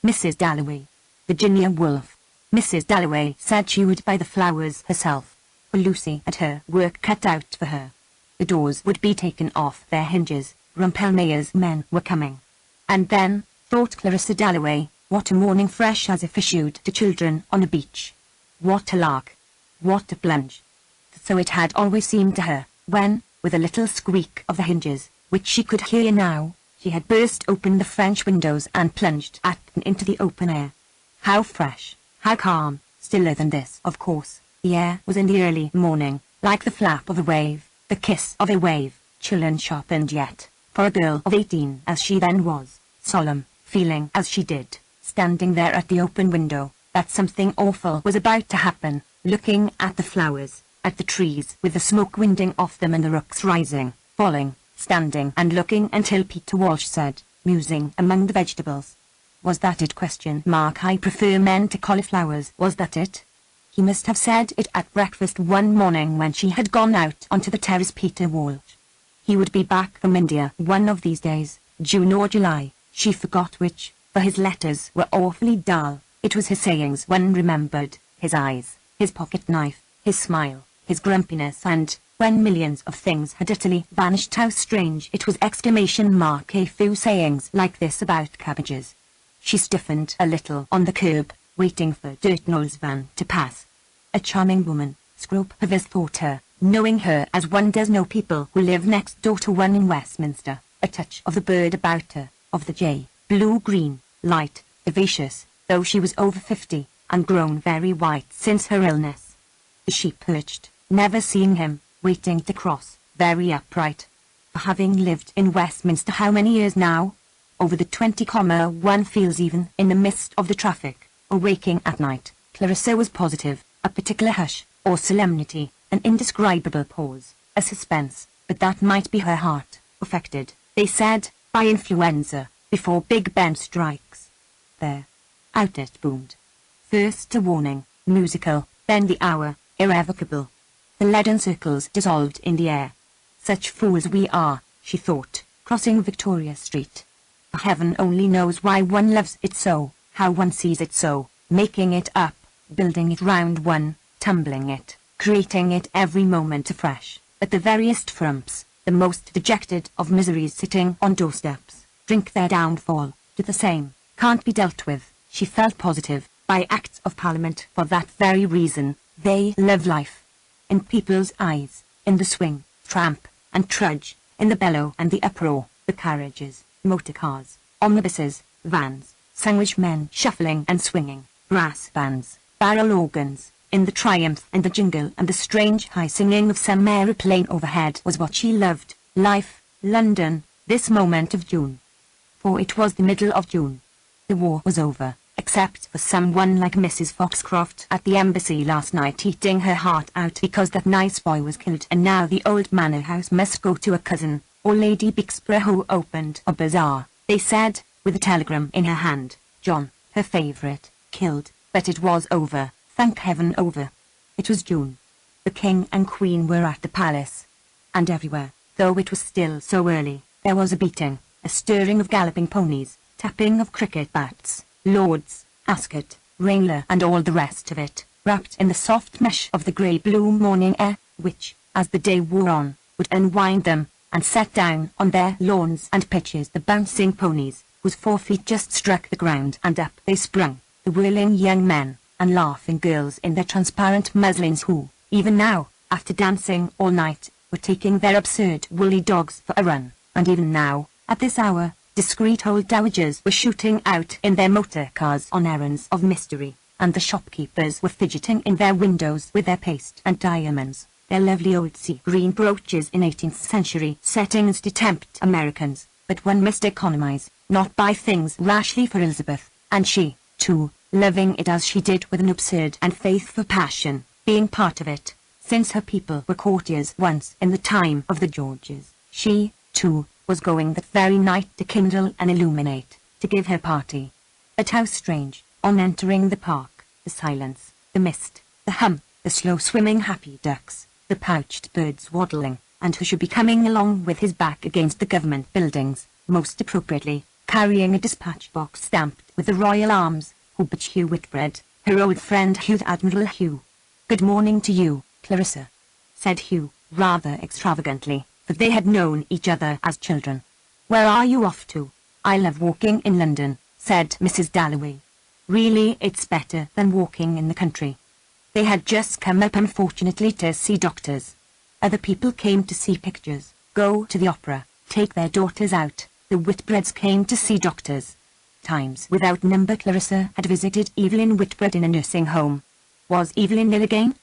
Mrs. Dalloway. Virginia Woolf. Mrs. Dalloway said she would buy the flowers herself, for Lucy had her work cut out for her. The doors would be taken off their hinges, Rumpelmayer's men were coming. And then, thought Clarissa Dalloway, what a morning fresh as if issued to children on a beach. What a lark! What a plunge! So it had always seemed to her, when, with a little squeak of the hinges, which she could hear now, she had burst open the French windows and plunged at and into the open air. How fresh, how calm, stiller than this, of course, the air was in the early morning, like the flap of a wave, the kiss of a wave, chill and sharpened yet, for a girl of 18 as she then was, solemn, feeling as she did, standing there at the open window, that something awful was about to happen, looking at the flowers, at the trees with the smoke winding off them and the rooks rising, falling, standing and looking until Peter Walsh said, musing among the vegetables, "Was that it? ? I prefer men to cauliflowers. Was that it?" He must have said it at breakfast one morning when she had gone out onto the terrace. Peter Walsh. He would be back from India one of these days, June or July, she forgot which, for his letters were awfully dull. It was his sayings one remembered, his eyes, his pocket knife, his smile, his grumpiness, and, when millions of things had utterly vanished, how strange it was! A few sayings like this about cabbages. She stiffened a little on the curb, waiting for Dirtnall's van to pass. A charming woman, Scrope Purvis thought her, knowing her as one does know people who live next door to one in Westminster, a touch of the bird about her, of the jay, blue-green, light, vivacious, though she was over 50, and grown very white since her illness. She perched, never seeing him, waiting to cross, very upright. For having lived in Westminster how many years now? Over the 20, one feels even in the midst of the traffic, or waking at night. Clarissa was positive, a particular hush, or solemnity, an indescribable pause, a suspense, but that might be her heart, affected, they said, by influenza, before Big Ben strikes. There. Out it boomed. First a warning, musical, then the hour, irrevocable. The leaden circles dissolved in the air. Such fools we are, she thought, crossing Victoria Street. For heaven only knows why one loves it so, how one sees it so, making it up, building it round one, tumbling it, creating it every moment afresh, but the veriest frumps, the most dejected of miseries sitting on doorsteps, drink their downfall, do the same, can't be dealt with, she felt positive, by acts of parliament. For that very reason, they live life. In people's eyes, in the swing, tramp, and trudge, in the bellow and the uproar, the carriages, motor cars, omnibuses, vans, sandwich men shuffling and swinging, brass bands, barrel organs, in the triumph and the jingle and the strange high singing of some aeroplane overhead was what she loved, life, London, this moment of June. For it was the middle of June. The war was over, except for someone like Mrs. Foxcroft at the embassy last night eating her heart out because that nice boy was killed, and now the old manor house must go to a cousin, or Lady Bixborough, who opened a bazaar, they said, with a telegram in her hand. John, her favourite, killed, but it was over, thank heaven over. It was June. The King and Queen were at the palace. And everywhere, though it was still so early, there was a beating, a stirring of galloping ponies, tapping of cricket bats, Lords, Ascot, Rainler and all the rest of it, wrapped in the soft mesh of the grey-blue morning air, which, as the day wore on, would unwind them, and set down on their lawns and pitches the bouncing ponies, whose forefeet just struck the ground, and up they sprung, the whirling young men, and laughing girls in their transparent muslins who, even now, after dancing all night, were taking their absurd woolly dogs for a run, and even now, at this hour, discreet old dowagers were shooting out in their motor cars on errands of mystery, and the shopkeepers were fidgeting in their windows with their paste and diamonds, their lovely old sea-green brooches in 18th century settings to tempt Americans, but one must economize, not buy things rashly for Elizabeth, and she, too, loving it as she did with an absurd and faithful passion, being part of it, since her people were courtiers once in the time of the Georges. She, too, was going that very night to kindle and illuminate, to give her party. But how strange, on entering the park, the silence, the mist, the hum, the slow-swimming happy ducks, the pouched birds waddling, and who should be coming along with his back against the government buildings, most appropriately, carrying a dispatch box stamped with the Royal Arms, Hubert Hugh Whitbread, her old friend Hugh Admiral Hugh. "Good morning to you, Clarissa," said Hugh, rather extravagantly, for they had known each other as children. "Where are you off to?" "I love walking in London," said Mrs. Dalloway. "Really, it's better than walking in the country." They had just come up unfortunately to see doctors. Other people came to see pictures, go to the opera, take their daughters out. The Whitbreads came to see doctors. Times without number Clarissa had visited Evelyn Whitbread in a nursing home. Was Evelyn ill again?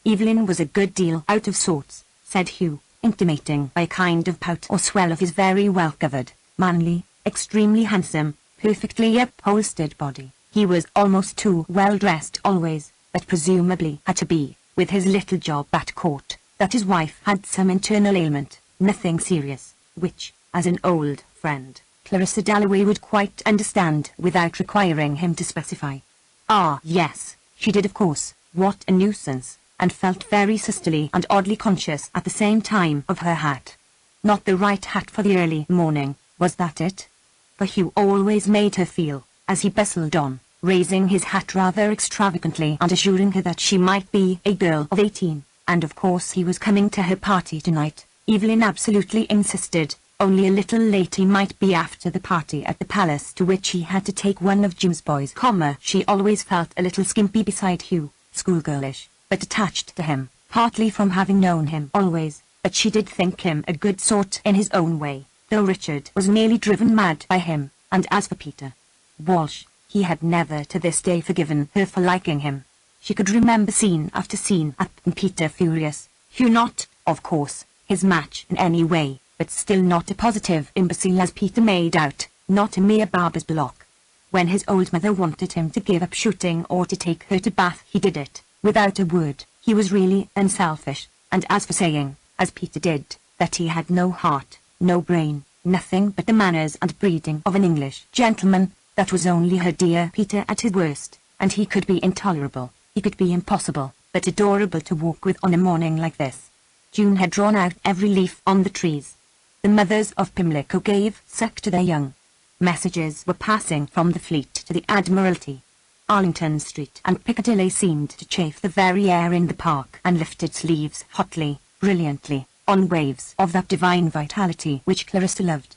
Evelyn was a good deal out of sorts, said Hugh, intimating by a kind of pout or swell of his very well-covered, manly, extremely handsome, perfectly upholstered body. He was almost too well-dressed always, but presumably had to be, with his little job at court, that his wife had some internal ailment, nothing serious, which, as an old friend, Clarissa Dalloway would quite understand without requiring him to specify. Ah, yes, she did of course, what a nuisance, and felt very sisterly and oddly conscious at the same time of her hat. Not the right hat for the early morning, was that it? For Hugh always made her feel, as he bustled on, raising his hat rather extravagantly and assuring her that she might be a girl of 18, and of course he was coming to her party tonight. Evelyn absolutely insisted, only a little late he might be after the party at the palace to which he had to take one of Jim's boys. She always felt a little skimpy beside Hugh, schoolgirlish, but attached to him, partly from having known him always, but she did think him a good sort in his own way, though Richard was nearly driven mad by him, and as for Peter Walsh, he had never to this day forgiven her for liking him. She could remember scene after scene at Peter furious, Hugh not, of course, his match in any way, but still not a positive imbecile as Peter made out, not a mere barber's block. When his old mother wanted him to give up shooting or to take her to Bath, he did it, without a word. He was really unselfish, and as for saying, as Peter did, that he had no heart, no brain, nothing but the manners and breeding of an English gentleman, that was only her dear Peter at his worst, and he could be intolerable, he could be impossible, but adorable to walk with on a morning like this. June had drawn out every leaf on the trees. The mothers of Pimlico gave suck to their young. Messages were passing from the Fleet to the Admiralty. Arlington Street and Piccadilly seemed to chafe the very air in the park and lift its leaves hotly, brilliantly, on waves of that divine vitality which Clarissa loved.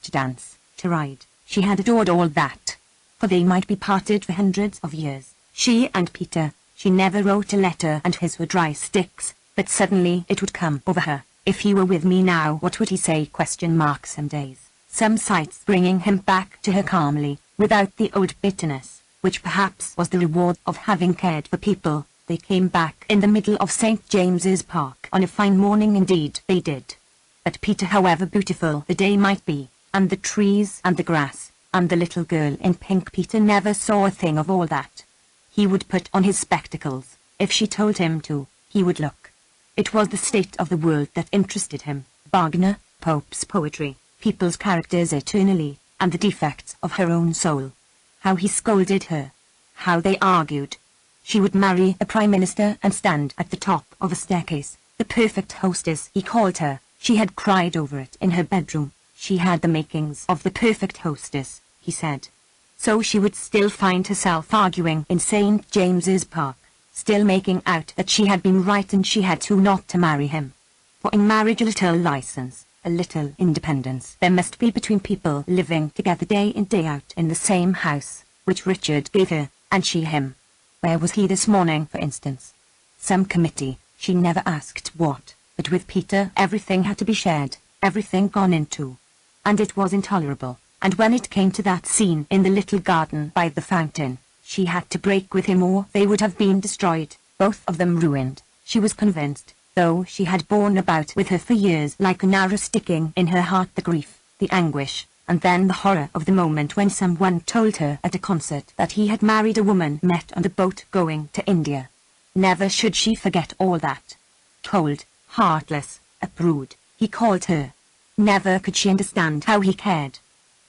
To dance, to ride, she had adored all that. For they might be parted for hundreds of years, she and Peter. She never wrote a letter and his were dry sticks, but suddenly it would come over her. If he were with me now, what would he say? Some days, some sights bringing him back to her calmly, without the old bitterness, which perhaps was the reward of having cared for people. They came back in the middle of St. James's Park on a fine morning indeed, they did. But Peter, however beautiful the day might be, and the trees and the grass, and the little girl in pink, Peter never saw a thing of all that. He would put on his spectacles. If she told him to, he would look. It was the state of the world that interested him, Wagner, Pope's poetry, people's characters eternally, and the defects of her own soul. How he scolded her. How they argued. She would marry a prime minister and stand at the top of a staircase. The perfect hostess, he called her. She had cried over it in her bedroom. She had the makings of the perfect hostess, he said. So she would still find herself arguing in St. James's Park, still making out that she had been right and she had to not to marry him. For in marriage a little license, a little independence there must be between people living together day in day out in the same house, which Richard gave her, and she him. Where was he this morning, for instance? Some committee, she never asked what, but with Peter everything had to be shared, everything gone into. And it was intolerable, and when it came to that scene in the little garden by the fountain, she had to break with him or they would have been destroyed, both of them ruined, she was convinced, though she had borne about with her for years like an arrow sticking in her heart the grief, the anguish, and then the horror of the moment when someone told her at a concert that he had married a woman met on a boat going to India. Never should she forget all that. Cold, heartless, a prude, he called her. Never could she understand how he cared.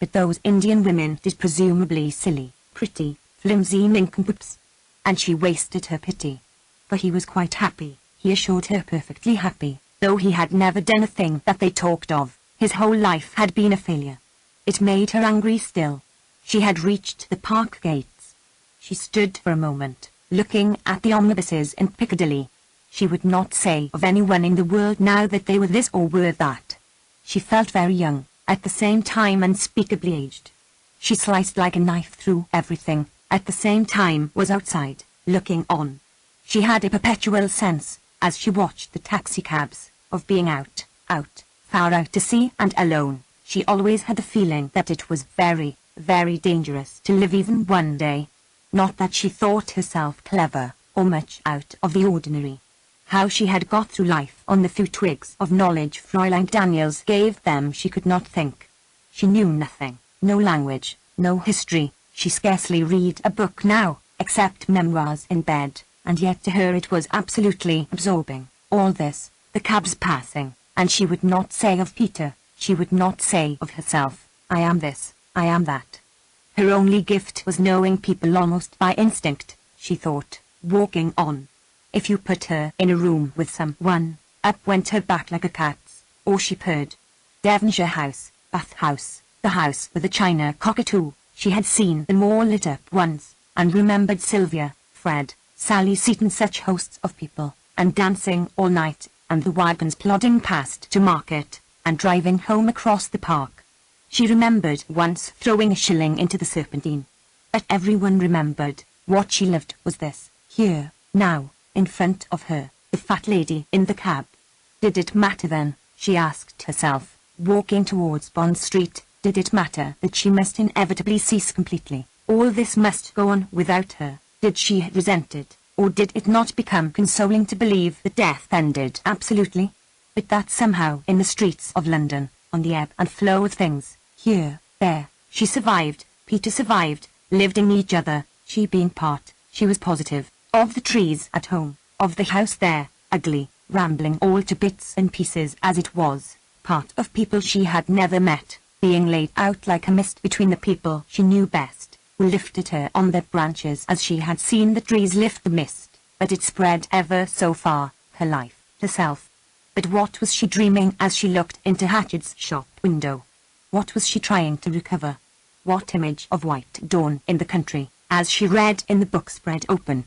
But those Indian women did presumably silly, pretty, flimsy nincompoops. And she wasted her pity. For he was quite happy, he assured her perfectly happy, though he had never done a thing that they talked of. His whole life had been a failure. It made her angry still. She had reached the park gates. She stood for a moment, looking at the omnibuses in Piccadilly. She would not say of anyone in the world now that they were this or were that. She felt very young, at the same time unspeakably aged. She sliced like a knife through everything, at the same time was outside, looking on. She had a perpetual sense, as she watched the taxicabs, of being out, far out to sea and alone. She always had the feeling that it was very, very dangerous to live even one day. Not that she thought herself clever, or much out of the ordinary. How she had got through life on the few twigs of knowledge Fräulein Daniels gave them she could not think. She knew nothing, no language, no history. She scarcely read a book now, except memoirs in bed, and yet to her it was absolutely absorbing. All this, the cabs passing, and she would not say of Peter, she would not say of herself, I am this, I am that. Her only gift was knowing people almost by instinct, she thought, walking on. If you put her in a room with someone, up went her back like a cat's, or she purred. Devonshire House, Bath House, the house with the china cockatoo, she had seen them all lit up once, and remembered Sylvia, Fred, Sally Seton, such hosts of people, and dancing all night, and the wagons plodding past to market, and driving home across the park. She remembered once throwing a shilling into the Serpentine. But everyone remembered. What she lived was this, here, now, in front of her, the fat lady in the cab. Did it matter then, she asked herself, walking towards Bond Street, did it matter that she must inevitably cease completely? All this must go on without her. Did she resent it, or did it not become consoling to believe that death ended absolutely? But that somehow in the streets of London, on the ebb and flow of things, here, there, she survived, Peter survived, lived in each other, she being part, she was positive, of the trees at home, of the house there, ugly, rambling all to bits and pieces as it was, part of people she had never met, being laid out like a mist between the people she knew best, who lifted her on their branches as she had seen the trees lift the mist, but it spread ever so far, her life, herself. But what was she dreaming as she looked into Hatchett's shop window? What was she trying to recover? What image of white dawn in the country, as she read in the book spread open?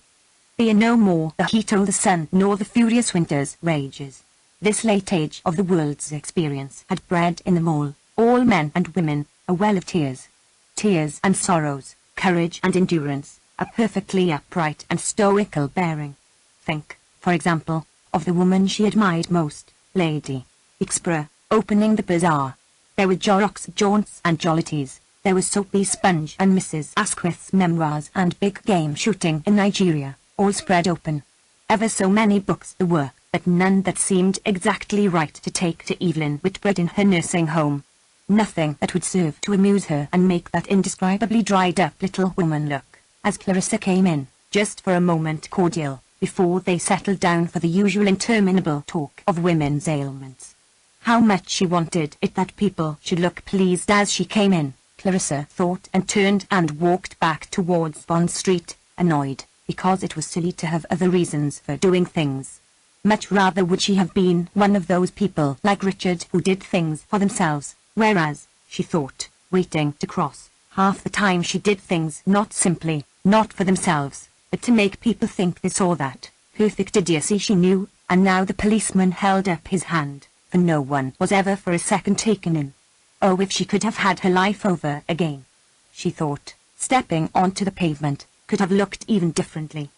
Fear no more the heat or the sun nor the furious winter's rages. This late age of the world's experience had bred in them all men and women, a well of tears. Tears and sorrows, courage and endurance, a perfectly upright and stoical bearing. Think, for example, of the woman she admired most, Lady Exeter, opening the bazaar. There were Jorrocks, jaunts and jollities. There was Soapy Sponge and Mrs. Asquith's memoirs and big game shooting in Nigeria, all spread open. Ever so many books there were, but none that seemed exactly right to take to Evelyn Whitbread in her nursing home. Nothing that would serve to amuse her and make that indescribably dried-up little woman look, as Clarissa came in, just for a moment cordial, before they settled down for the usual interminable talk of women's ailments. How much she wanted it that people should look pleased as she came in, Clarissa thought, and turned and walked back towards Bond Street, annoyed, because it was silly to have other reasons for doing things. Much rather would she have been one of those people like Richard who did things for themselves, whereas, she thought, waiting to cross, half the time she did things not simply, not for themselves, but to make people think this or that. Perfect idiocy she knew, and now the policeman held up his hand, for no one was ever for a second taken in. Oh, if she could have had her life over again, she thought, stepping onto the pavement, could have looked even differently.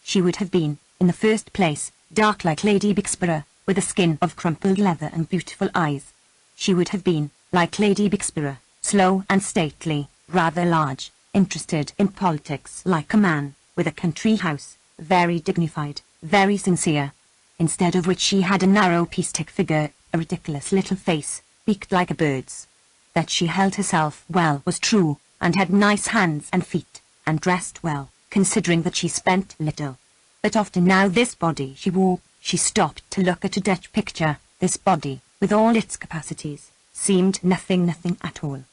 She would have been, in the first place, dark like Lady Bixborough, with a skin of crumpled leather and beautiful eyes. She would have been, like Lady Bixborough, slow and stately, rather large, interested in politics like a man, with a country house, very dignified, very sincere. Instead of which she had a narrow peastick figure, a ridiculous little face, beaked like a bird's. That she held herself well was true, and had nice hands and feet, and dressed well, considering that she spent little. But often now this body she wore, she stopped to look at a Dutch picture, this body, with all its capacities, seemed nothing at all.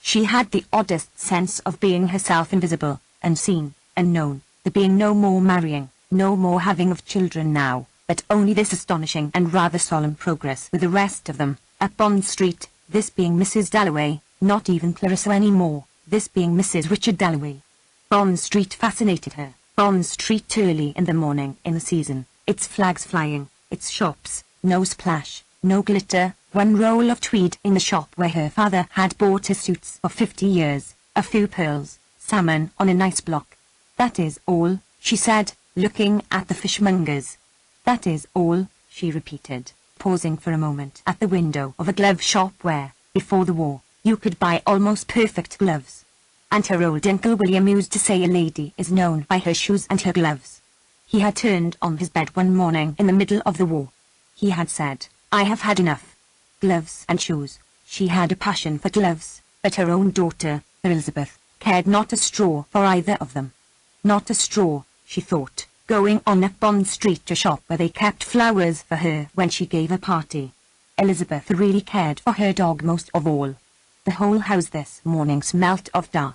She had the oddest sense of being herself invisible, unseen, unknown, the being no more marrying, no more having of children now, but only this astonishing and rather solemn progress with the rest of them, up Bond Street, this being Mrs. Dalloway, not even Clarissa anymore, this being Mrs. Richard Dalloway. Bond Street fascinated her. Bond Street early in the morning in the season, its flags flying, its shops, no splash, no glitter, one roll of tweed in the shop where her father had bought his suits for 50 years, a few pearls, salmon on a nice block. That is all, she said, looking at the fishmongers. That is all, she repeated, pausing for a moment at the window of a glove shop where, before the war, you could buy almost perfect gloves. And her old Uncle William used to say a lady is known by her shoes and her gloves. He had turned on his bed one morning in the middle of the war. He had said, I have had enough. Gloves and shoes. She had a passion for gloves, but her own daughter, Elizabeth, cared not a straw for either of them. Not a straw, she thought, going on up Bond Street to shop where they kept flowers for her when she gave a party. Elizabeth really cared for her dog most of all. The whole house this morning smelt of Da.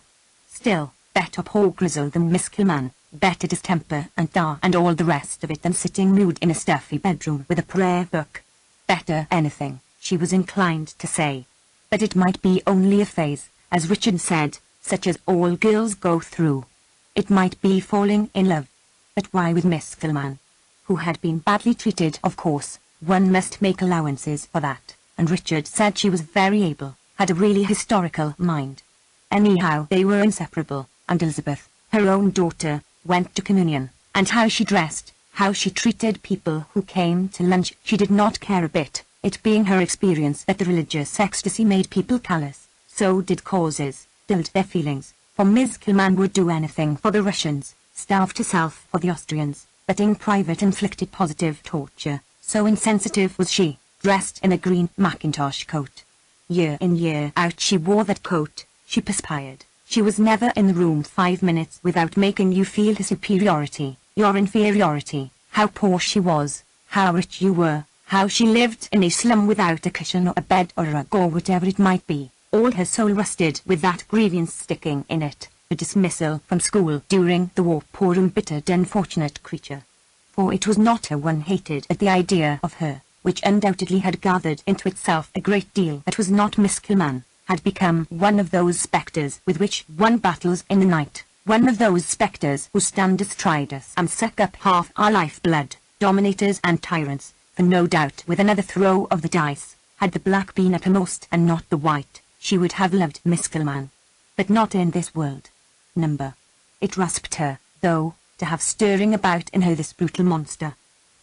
Still, better poor Grizzle than Miss Kilman, better distemper and Da and all the rest of it than sitting nude in a stuffy bedroom with a prayer book. Better anything, she was inclined to say. But it might be only a phase, as Richard said, such as all girls go through. It might be falling in love. But why with Miss Kilman? Who had been badly treated, of course, one must make allowances for that, and Richard said she was very able, had a really historical mind. Anyhow they were inseparable, and Elizabeth, her own daughter, went to communion, and how she dressed, how she treated people who came to lunch, she did not care a bit, it being her experience that the religious ecstasy made people callous, so did causes, dulled their feelings, for Miss Kilman would do anything for the Russians, starved herself for the Austrians, but in private inflicted positive torture, so insensitive was she, dressed in a green mackintosh coat. Year in year out she wore that coat, she perspired, she was never in the room 5 minutes without making you feel her superiority, your inferiority, how poor she was, how rich you were, how she lived in a slum without a cushion or a bed or a rug or whatever it might be, all her soul rusted with that grievance sticking in it, a dismissal from school during the war, poor embittered unfortunate creature. For it was not her one hated at the idea of her, which undoubtedly had gathered into itself a great deal that was not Miss Kilman, had become one of those spectres with which one battles in the night, one of those spectres who stand astride us and suck up half our life-blood, dominators and tyrants, for no doubt with another throw of the dice, had the black been uppermost and not the white, she would have loved Miss Kilman. But not in this world. Number. It rasped her, though, to have stirring about in her this brutal monster.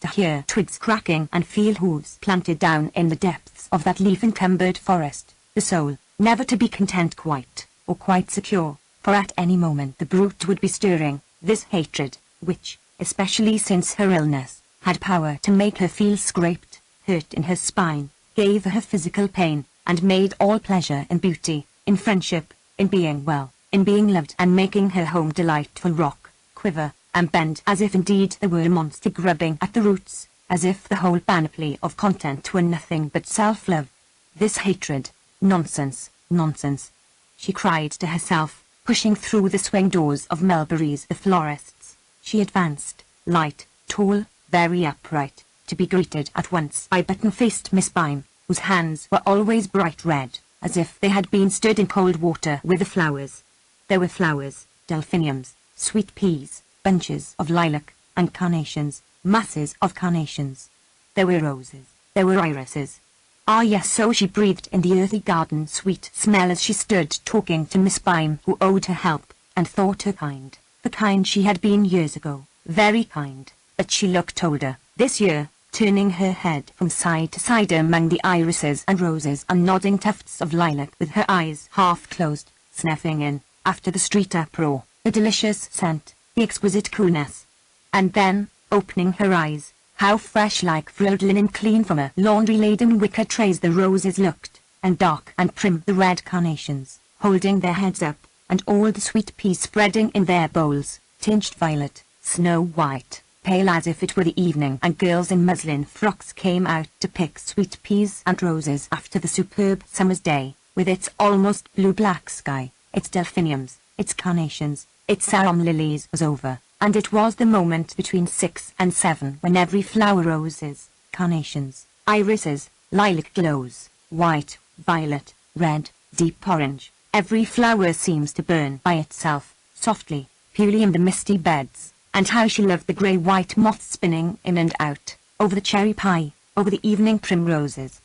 To hear twigs cracking and feel hooves planted down in the depths of that leaf-encumbered forest, the soul, never to be content quite, or quite secure, for at any moment the brute would be stirring, this hatred, which, especially since her illness, had power to make her feel scraped, hurt in her spine, gave her physical pain, and made all pleasure in beauty, in friendship, in being well, in being loved and making her home delightful rock, quiver, and bend as if indeed there were a monster grubbing at the roots, as if the whole panoply of content were nothing but self-love. This hatred, nonsense, nonsense, she cried to herself, pushing through the swing doors of Mulberry's the florist's. She advanced, light, tall, very upright, to be greeted at once by button-faced Miss Byme, whose hands were always bright red, as if they had been stirred in cold water with the flowers. There were flowers, delphiniums, sweet peas, bunches of lilac, and carnations, masses of carnations. There were roses, there were irises. Ah yes, so she breathed in the earthy garden sweet smell as she stood talking to Miss Byme, who owed her help, and thought her kind, the kind she had been years ago, very kind, but she looked older, this year, turning her head from side to side among the irises and roses and nodding tufts of lilac with her eyes half closed, snuffing in, after the street uproar, the delicious scent, the exquisite coolness. And then, opening her eyes, how fresh like frilled linen clean from a laundry-laden wicker trays the roses looked, and dark and prim the red carnations, holding their heads up, and all the sweet peas spreading in their bowls, tinged violet, snow white, pale as if it were the evening, and girls in muslin frocks came out to pick sweet peas and roses after the superb summer's day, with its almost blue-black sky, its delphiniums, its carnations, its arum lilies was over, and it was the moment between 6 and 7 when every flower roses, carnations, irises, lilac glows, white, violet, red, deep orange. Every flower seems to burn by itself, softly, purely in the misty beds, and how she loved the grey-white moths spinning in and out, over the cherry pie, over the evening primroses.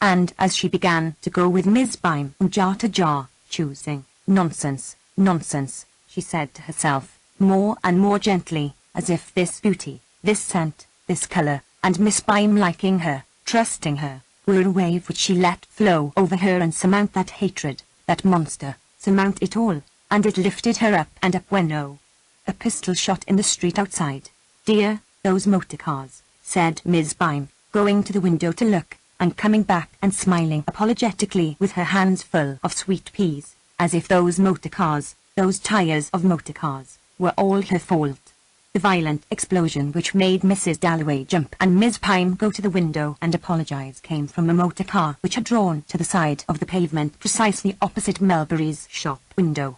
And as she began to go with Miss Bime from jar to jar, choosing, nonsense, nonsense, she said to herself, more and more gently, as if this beauty, this scent, this colour, and Miss Bime liking her, trusting her, were a wave which she let flow over her and surmount that hatred, that monster, surmount it all, and it lifted her up and up when a pistol shot in the street outside. Dear, those motor cars, said Miss Bime, going to the window to look, and coming back and smiling apologetically with her hands full of sweet peas, as if those motor cars, those tires of motor cars, were all her fault. The violent explosion which made Mrs. Dalloway jump and Miss Bime go to the window and apologize came from a motor car which had drawn to the side of the pavement precisely opposite Melbury's shop window.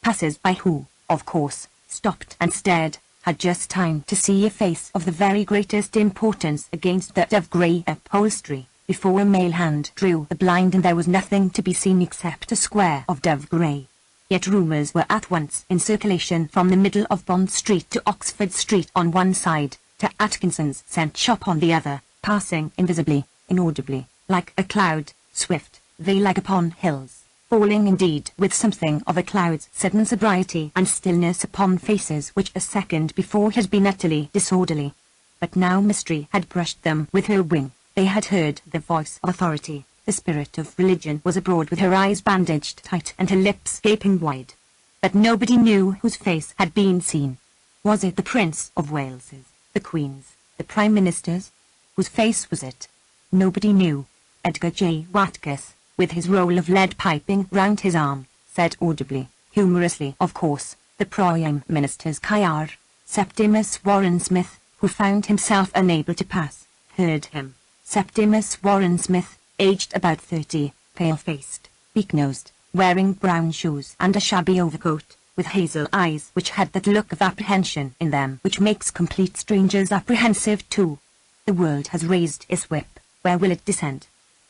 Passers-by who, of course, stopped and stared, had just time to see a face of the very greatest importance against the dove-grey upholstery, before a male hand drew the blind and there was nothing to be seen except a square of dove-grey. Yet rumours were at once in circulation from the middle of Bond Street to Oxford Street on one side, to Atkinson's scent shop on the other, passing invisibly, inaudibly, like a cloud, swift, they like upon hills, falling indeed with something of a cloud's sudden sobriety and stillness upon faces which a second before had been utterly disorderly. But now mystery had brushed them with her wing, they had heard the voice of authority. The spirit of religion was abroad with her eyes bandaged tight and her lips gaping wide. But nobody knew whose face had been seen. Was it the Prince of Wales's, the Queen's, the Prime Minister's? Whose face was it? Nobody knew. Edgar J. Watkiss, with his roll of lead piping round his arm, said audibly, humorously of course, the Prime Minister's Kyar. Septimus Warren Smith, who found himself unable to pass, heard him. Septimus Warren Smith, aged about 30, pale-faced, beak-nosed, wearing brown shoes and a shabby overcoat, with hazel eyes which had that look of apprehension in them which makes complete strangers apprehensive too. The world has raised its whip, where will it descend?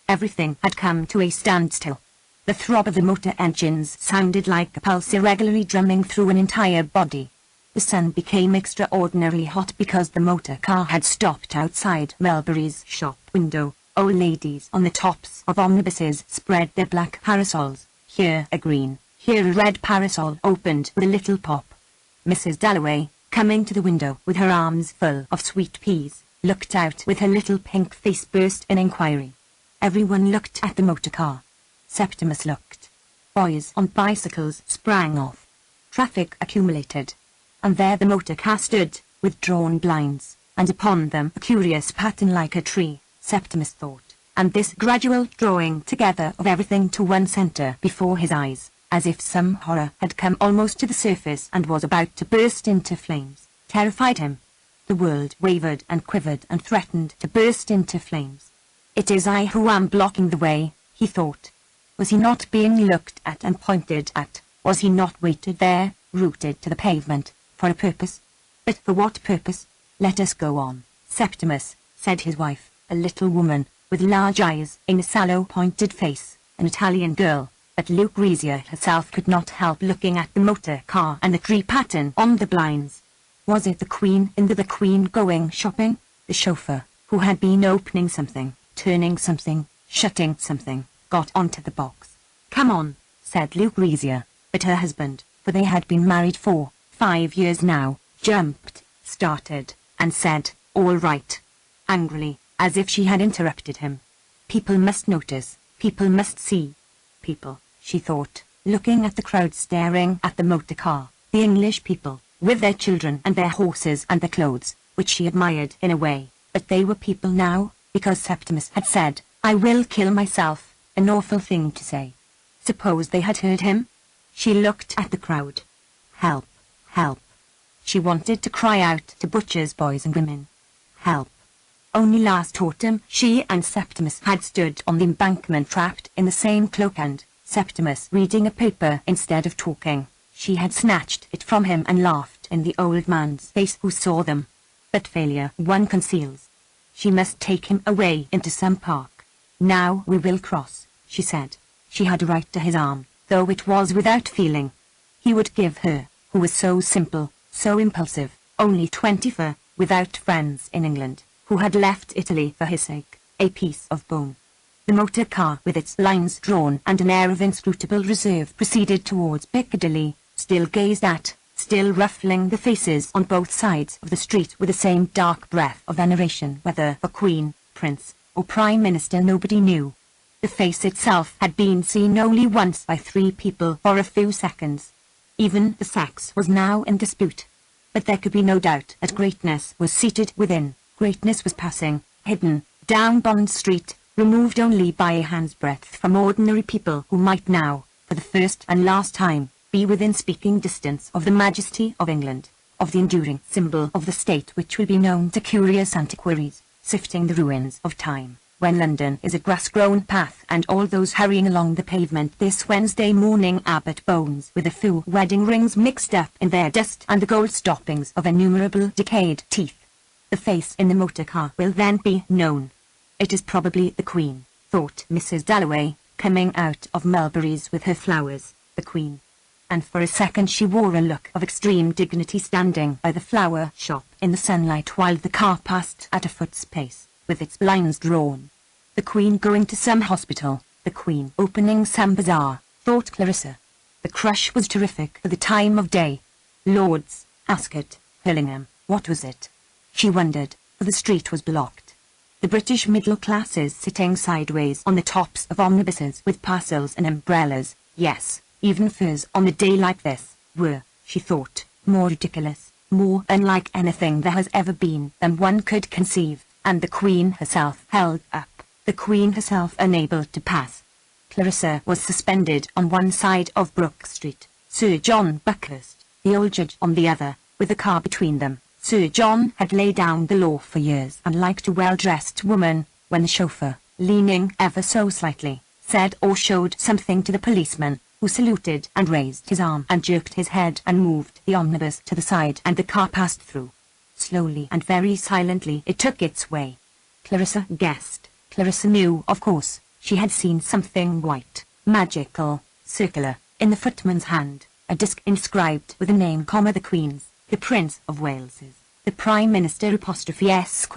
Everything had come to a standstill. The throb of the motor engines sounded like a pulse irregularly drumming through an entire body. The sun became extraordinarily hot because the motor car had stopped outside Melbury's shop window. Old ladies on the tops of omnibuses spread their black parasols, here a green, here a red parasol opened with a little pop. Mrs. Dalloway, coming to the window with her arms full of sweet peas, looked out with her little pink face burst in inquiry. Everyone looked at the motor car. Septimus looked. Boys on bicycles sprang off. Traffic accumulated. And there the motor car stood, with drawn blinds, and upon them a curious pattern like a tree. Septimus thought, and this gradual drawing together of everything to one centre before his eyes, as if some horror had come almost to the surface and was about to burst into flames, terrified him. The world wavered and quivered and threatened to burst into flames. It is I who am blocking the way, he thought. Was he not being looked at and pointed at? Was he not weighted there, rooted to the pavement, for a purpose? But for what purpose? Let us go on, Septimus, said his wife. A little woman, with large eyes, in a sallow pointed face, an Italian girl, but Lucrezia herself could not help looking at the motor car and the tree pattern on the blinds. Was it the Queen in the Queen going shopping? The chauffeur, who had been opening something, turning something, shutting something, got onto the box. Come on, said Lucrezia, but her husband, for they had been married 5 years now, jumped, started, and said, all right, angrily, as if she had interrupted him. People must notice, people must see. People, she thought, looking at the crowd staring at the motor car, the English people, with their children and their horses and their clothes, which she admired in a way, but they were people now, because Septimus had said, I will kill myself, an awful thing to say. Suppose they had heard him? She looked at the crowd. Help, help. She wanted to cry out to butchers' boys and women. Help. Only last autumn she and Septimus had stood on the embankment wrapped in the same cloak and, Septimus reading a paper instead of talking, she had snatched it from him and laughed in the old man's face who saw them. But failure one conceals. She must take him away into some park. Now we will cross, she said. She had a right to his arm, though it was without feeling. He would give her, who was so simple, so impulsive, only 24, without friends in England, who had left Italy for his sake, a piece of bone. The motor car, with its lines drawn and an air of inscrutable reserve, proceeded towards Piccadilly, still gazed at, still ruffling the faces on both sides of the street with the same dark breath of veneration, whether for Queen, Prince, or Prime Minister nobody knew. The face itself had been seen only once by 3 people for a few seconds. Even the sex was now in dispute. But there could be no doubt that greatness was seated within, greatness was passing, hidden, down Bond Street, removed only by a hand's breadth from ordinary people who might now, for the first and last time, be within speaking distance of the majesty of England, of the enduring symbol of the state which will be known to curious antiquaries, sifting the ruins of time, when London is a grass-grown path, and all those hurrying along the pavement this Wednesday morning are but bones with a few wedding rings mixed up in their dust and the gold stoppings of innumerable decayed teeth. The face in the motor car will then be known. It is probably the Queen, thought Mrs. Dalloway, coming out of Mulberry's with her flowers, the Queen. And for a second she wore a look of extreme dignity standing by the flower shop in the sunlight while the car passed at a foot's pace, with its blinds drawn. The Queen going to some hospital, the Queen opening some bazaar, thought Clarissa. The crush was terrific for the time of day. Lord's, Ascot, Hurlingham, what was it? She wondered, for the street was blocked. The British middle classes sitting sideways on the tops of omnibuses with parcels and umbrellas, yes, even furs on a day like this, were, she thought, more ridiculous, more unlike anything there has ever been than one could conceive, and the Queen herself held up, the Queen herself unable to pass. Clarissa was suspended on one side of Brook Street, Sir John Buckhurst, the old judge, on the other, with the car between them. Sir John had laid down the law for years and liked a well-dressed woman, when the chauffeur, leaning ever so slightly, said or showed something to the policeman, who saluted and raised his arm and jerked his head and moved the omnibus to the side, and the car passed through. Slowly and very silently it took its way. Clarissa guessed. Clarissa knew, of course. She had seen something white, magical, circular, in the footman's hand, a disc inscribed with the name, the Queen's, the Prince of Wales's, the Prime Minister *S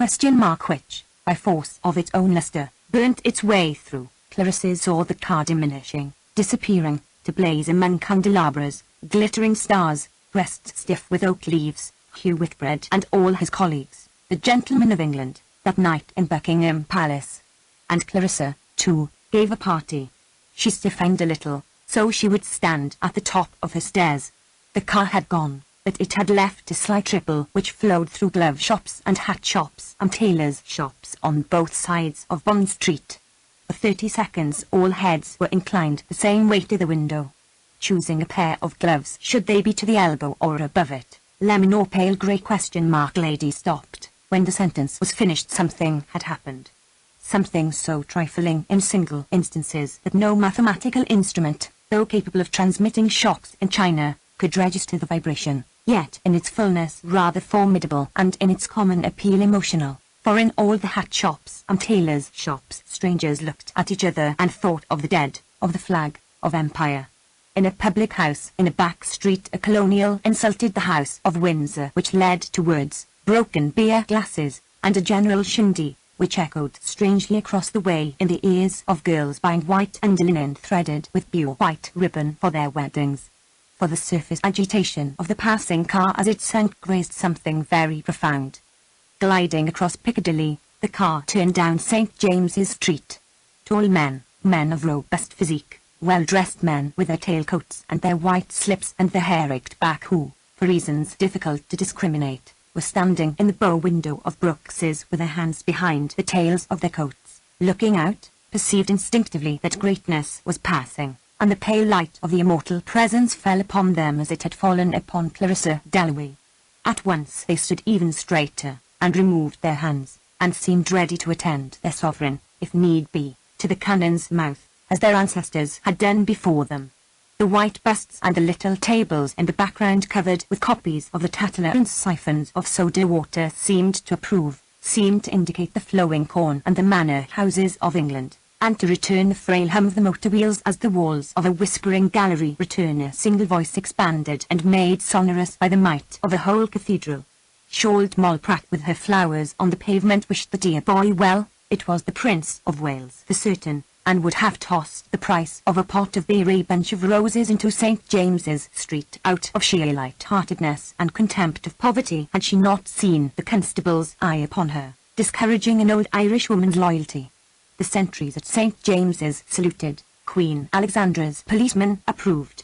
which, by force of its own lustre, burnt its way through. Clarissa saw the car diminishing, disappearing, to blaze among candelabras, glittering stars, breasts stiff with oak leaves, Hugh Whitbread and all his colleagues, the gentlemen of England, that night in Buckingham Palace. And Clarissa, too, gave a party. She stiffened a little, so she would stand at the top of her stairs. The car had gone, but it had left a slight ripple which flowed through glove shops and hat shops and tailors' shops on both sides of Bond Street. For 30 seconds all heads were inclined the same way to the window, choosing a pair of gloves should they be to the elbow or above it. Lemon or pale grey ? Lady stopped. When the sentence was finished something had happened. Something so trifling in single instances that no mathematical instrument, though capable of transmitting shocks in China, could register the vibration, yet in its fullness rather formidable and in its common appeal emotional. For in all the hat shops and tailors' shops strangers looked at each other and thought of the dead, of the flag, of empire. In a public house in a back street a colonial insulted the House of Windsor, which led to words, broken beer glasses, and a general shindy, which echoed strangely across the way in the ears of girls buying white underlinen threaded with pure white ribbon for their weddings. For the surface agitation of the passing car as it sank grazed something very profound. Gliding across Piccadilly, the car turned down St. James's Street. Tall men, men of robust physique, well-dressed men with their tailcoats and their white slips and their hair raked back who, for reasons difficult to discriminate, were standing in the bow window of Brooks's with their hands behind the tails of their coats, looking out, perceived instinctively that greatness was passing, and the pale light of the immortal presence fell upon them as it had fallen upon Clarissa Dalloway. At once they stood even straighter, and removed their hands, and seemed ready to attend their sovereign, if need be, to the cannon's mouth, as their ancestors had done before them. The white busts and the little tables in the background covered with copies of the Tatler and siphons of soda water seemed to approve, seemed to indicate the flowing corn and the manor houses of England, and to return the frail hum of the motor wheels as the walls of a whispering gallery return a single voice expanded and made sonorous by the might of a whole cathedral. Shawled Moll Pratt with her flowers on the pavement wished the dear boy well. It was the Prince of Wales for certain, and would have tossed the price of a pot of beery bunch of roses into St. James's Street out of sheer light-heartedness and contempt of poverty had she not seen the constable's eye upon her, discouraging an old Irish woman's loyalty. The sentries at St. James's saluted. Queen Alexandra's policemen approved.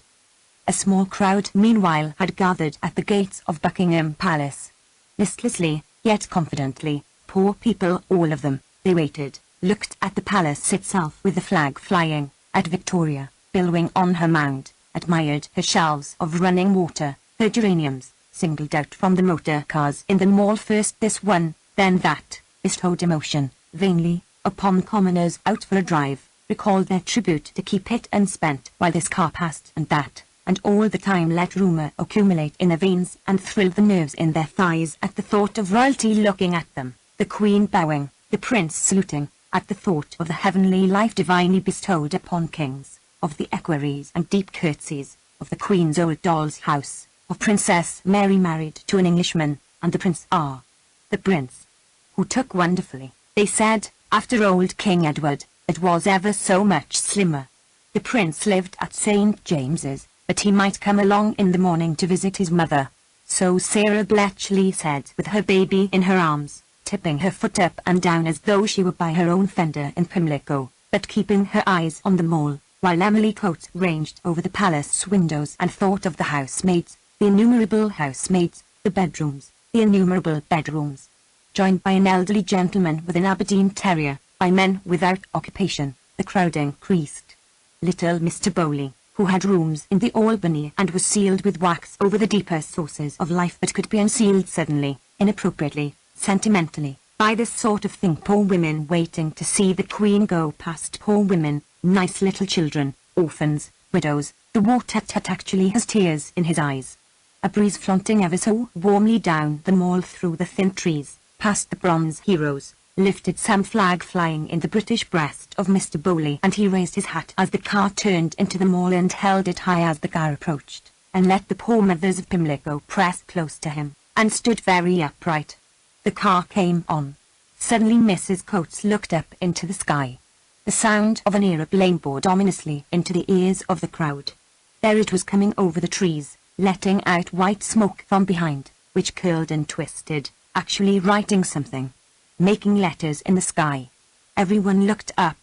A small crowd meanwhile had gathered at the gates of Buckingham Palace. Listlessly, yet confidently, poor people all of them, they waited, looked at the palace itself with the flag flying, at Victoria, billowing on her mound, admired her shelves of running water, her geraniums, singled out from the motor cars in the mall first this one, then that, bestowed emotion, vainly, upon commoners out for a drive, recalled their tribute to keep it unspent while this car passed and that, and all the time let rumour accumulate in their veins and thrill the nerves in their thighs at the thought of royalty looking at them, the Queen bowing, the Prince saluting, at the thought of the heavenly life divinely bestowed upon kings, of the equerries and deep curtsies, of the Queen's old doll's house, of Princess Mary married to an Englishman, and the Prince the Prince, who took wonderfully, they said, after old King Edward, it was ever so much slimmer. The Prince lived at St. James's, but he might come along in the morning to visit his mother. So Sarah Bletchley said with her baby in her arms, tipping her foot up and down as though she were by her own fender in Pimlico, but keeping her eyes on the mall, while Emily Coates ranged over the palace windows and thought of the housemaids, the innumerable housemaids, the bedrooms, the innumerable bedrooms. Joined by an elderly gentleman with an Aberdeen terrier, by men without occupation, the crowd increased. Little Mr. Bowley, who had rooms in the Albany and was sealed with wax over the deeper sources of life but could be unsealed suddenly, inappropriately, sentimentally, by this sort of thing, poor women waiting to see the Queen go past, poor women, nice little children, orphans, widows, the war-tat-tat actually has tears in his eyes. A breeze flaunting ever so warmly down the mall through the thin trees, past the bronze heroes, lifted some flag flying in the British breast of Mr. Bowley, and he raised his hat as the car turned into the mall and held it high as the car approached, and let the poor mothers of Pimlico press close to him, and stood very upright. The car came on. Suddenly Mrs. Coates looked up into the sky. The sound of an aeroplane bore ominously into the ears of the crowd. There it was coming over the trees, letting out white smoke from behind, which curled and twisted, actually writing something, making letters in the sky. Everyone looked up.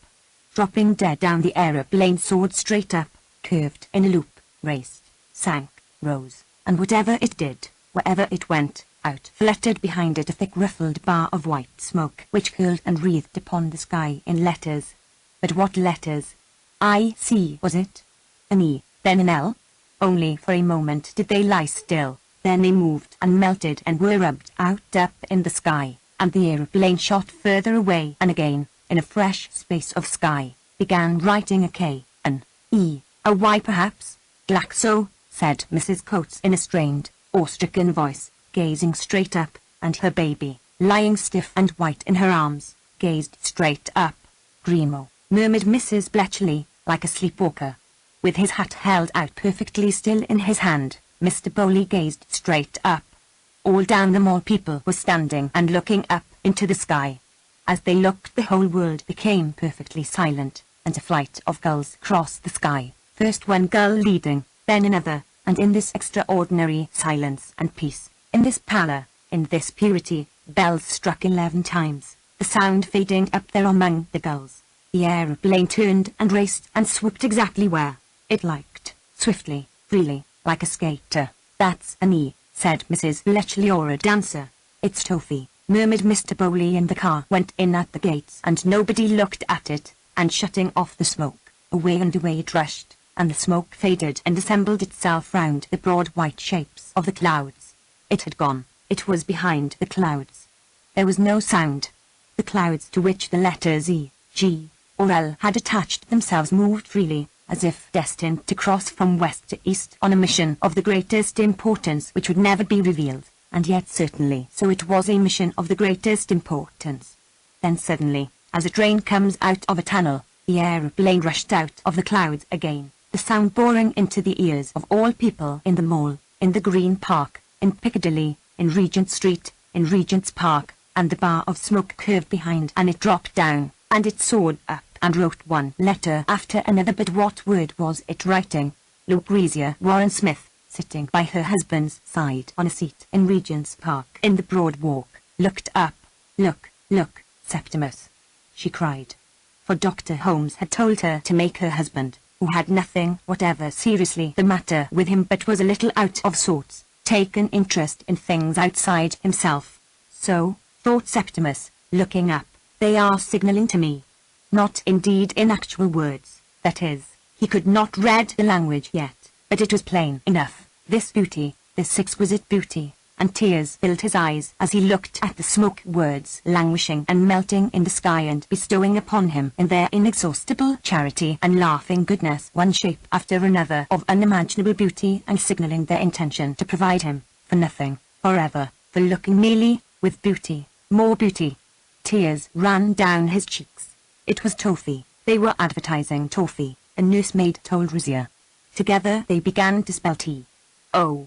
Dropping dead down, the aeroplane soared straight up, curved in a loop, raced, sank, rose, and whatever it did, wherever it went, out fluttered behind it a thick ruffled bar of white smoke which curled and wreathed upon the sky in letters. But what letters? I-C was it? An E, then an L? Only for a moment did they lie still. Then they moved and melted and were rubbed out up in the sky, and the aeroplane shot further away, and again, in a fresh space of sky, began writing a K, an E, a Y perhaps. Glaxo, said Mrs. Coates in a strained, awe-stricken voice, gazing straight up, and her baby, lying stiff and white in her arms, gazed straight up. Grimo, murmured Mrs. Bletchley, like a sleepwalker. With his hat held out perfectly still in his hand, Mr. Bowley gazed straight up. All down the mall people were standing and looking up into the sky. As they looked, the whole world became perfectly silent, and a flight of gulls crossed the sky, first one gull leading, then another, and in this extraordinary silence and peace, in this pallor, in this purity, bells struck 11 times, the sound fading up there among the gulls. The aeroplane turned and raced and swooped exactly where it liked, swiftly, freely, like a skater. That's an E, said Mrs. Bletchley, or a dancer. It's toffee, murmured Mr. Bowley, and the car went in at the gates and nobody looked at it, and shutting off the smoke, away and away it rushed, and the smoke faded and assembled itself round the broad white shapes of the clouds. It had gone. It was behind the clouds. There was no sound. The clouds to which the letters E, G, or L had attached themselves moved freely, as if destined to cross from west to east on a mission of the greatest importance which would never be revealed, and yet certainly so it was a mission of the greatest importance. Then suddenly, as a train comes out of a tunnel, The aeroplane rushed out of the clouds again, the sound boring into the ears of all people in the mall, in the Green Park, in Piccadilly, in Regent Street, in Regent's Park, and the bar of smoke curved behind, and it dropped down, and it soared up, and wrote one letter after another. But what word was it writing? Lucrezia Warren Smith, sitting by her husband's side on a seat in Regent's Park in the Broad Walk, looked up. Look, look, Septimus, she cried. For Dr. Holmes had told her to make her husband, who had nothing whatever seriously the matter with him but was a little out of sorts, take an interest in things outside himself. So, thought Septimus, looking up, they are signalling to me. Not indeed in actual words, that is, he could not read the language yet, but it was plain enough, this beauty, this exquisite beauty, and tears filled his eyes as he looked at the smoke words languishing and melting in the sky and bestowing upon him in their inexhaustible charity and laughing goodness one shape after another of unimaginable beauty, and signalling their intention to provide him, for nothing, forever, for looking merely, with beauty, more beauty. Tears ran down his cheeks. It was toffee. They were advertising toffee, a nursemaid told Rizia. Together they began to spell T-O-F-K-R,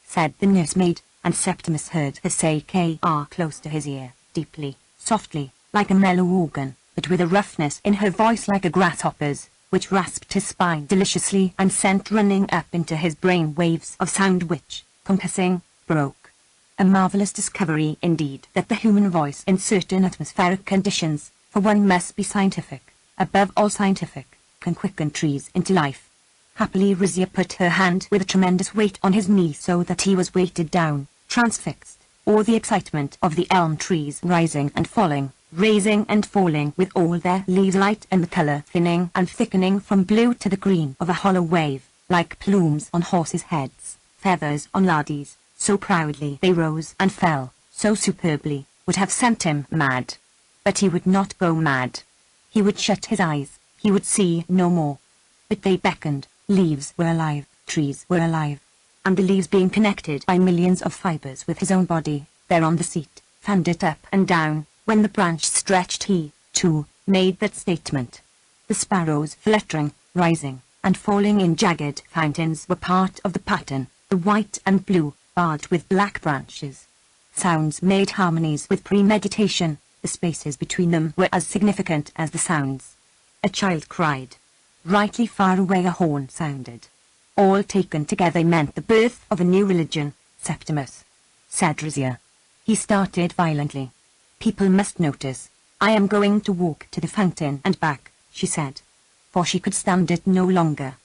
said the nursemaid, and Septimus heard her say K-R close to his ear, deeply, softly, like a mellow organ, but with a roughness in her voice like a grasshopper's, which rasped his spine deliciously and sent running up into his brain waves of sound which, compassing, broke. A marvelous discovery indeed that the human voice in certain atmospheric conditions, for one must be scientific, above all scientific, can quicken trees into life. Happily Rizia put her hand with a tremendous weight on his knee so that he was weighted down, transfixed, all the excitement of the elm trees rising and falling, raising and falling with all their leaves light and the colour thinning and thickening from blue to the green of a hollow wave, like plumes on horses' heads, feathers on laddies. So proudly they rose and fell, so superbly, would have sent him mad. But he would not go mad. He would shut his eyes, he would see no more. But they beckoned, leaves were alive, trees were alive. And the leaves being connected by millions of fibres with his own body, there on the seat, fanned it up and down, when the branch stretched he, too, made that statement. The sparrows fluttering, rising, and falling in jagged fountains were part of the pattern, the white and blue, barred with black branches. Sounds made harmonies with premeditation, the spaces between them were as significant as the sounds. A child cried. Rightly far away a horn sounded. All taken together meant the birth of a new religion. Septimus, said Rizia. He started violently. People must notice. I am going to walk to the fountain and back, she said. For she could stand it no longer.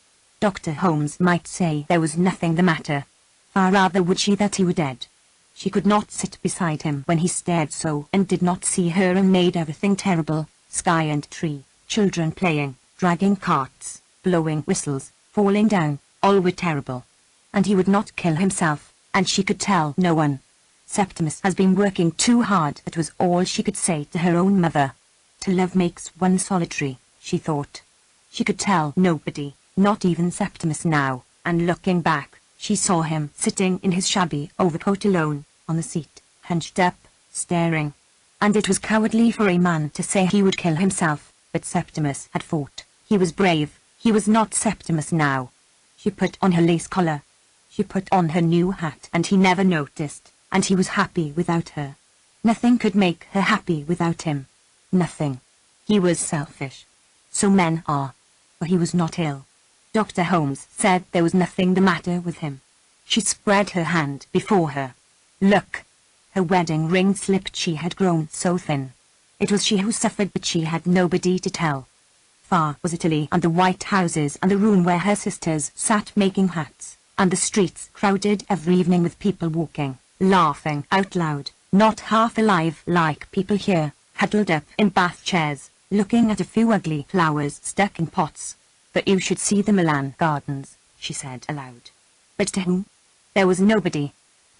Dr. Holmes might say there was nothing the matter. Far rather would she that he were dead. She could not sit beside him when he stared so and did not see her, and made everything terrible, sky and tree, children playing, dragging carts, blowing whistles, falling down, all were terrible. And he would not kill himself, and she could tell no one. Septimus has been working too hard, that was all she could say to her own mother. To love makes one solitary, she thought. She could tell nobody, not even Septimus now, and looking back, she saw him sitting in his shabby overcoat alone, on the seat, hunched up, staring. And it was cowardly for a man to say he would kill himself, but Septimus had fought. He was brave. He was not Septimus now. She put on her lace collar. She put on her new hat, and he never noticed, and he was happy without her. Nothing could make her happy without him. Nothing. He was selfish. So men are. For he was not ill. Dr. Holmes said there was nothing the matter with him. She spread her hand before her. Look! Her wedding ring slipped. She had grown so thin. It was she who suffered, but she had nobody to tell. Far was Italy, and the white houses, and the room where her sisters sat making hats, and the streets crowded every evening with people walking, laughing out loud, not half alive like people here, huddled up in bath chairs, looking at a few ugly flowers stuck in pots. But you should see the Milan gardens, she said aloud. But to whom? There was nobody.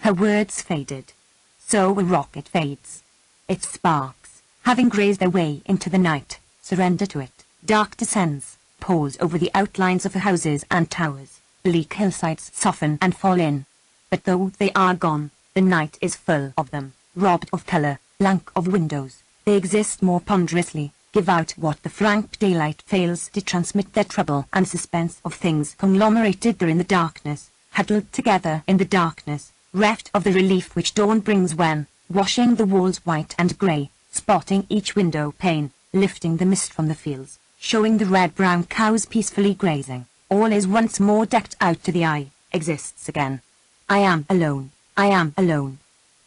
Her words faded. So a rocket fades. Its sparks, having grazed their way into the night, surrender to it. Dark descends, pours over the outlines of the houses and towers. Bleak hillsides soften and fall in. But though they are gone, the night is full of them, robbed of colour, blank of windows, They exist more ponderously, give out what the frank daylight fails to transmit, their trouble and suspense of things conglomerated there in the darkness, huddled together in the darkness, reft of the relief which dawn brings when, washing the walls white and grey, spotting each window pane, lifting the mist from the fields, showing the red-brown cows peacefully grazing, all is once more decked out to the eye, exists again. I am alone,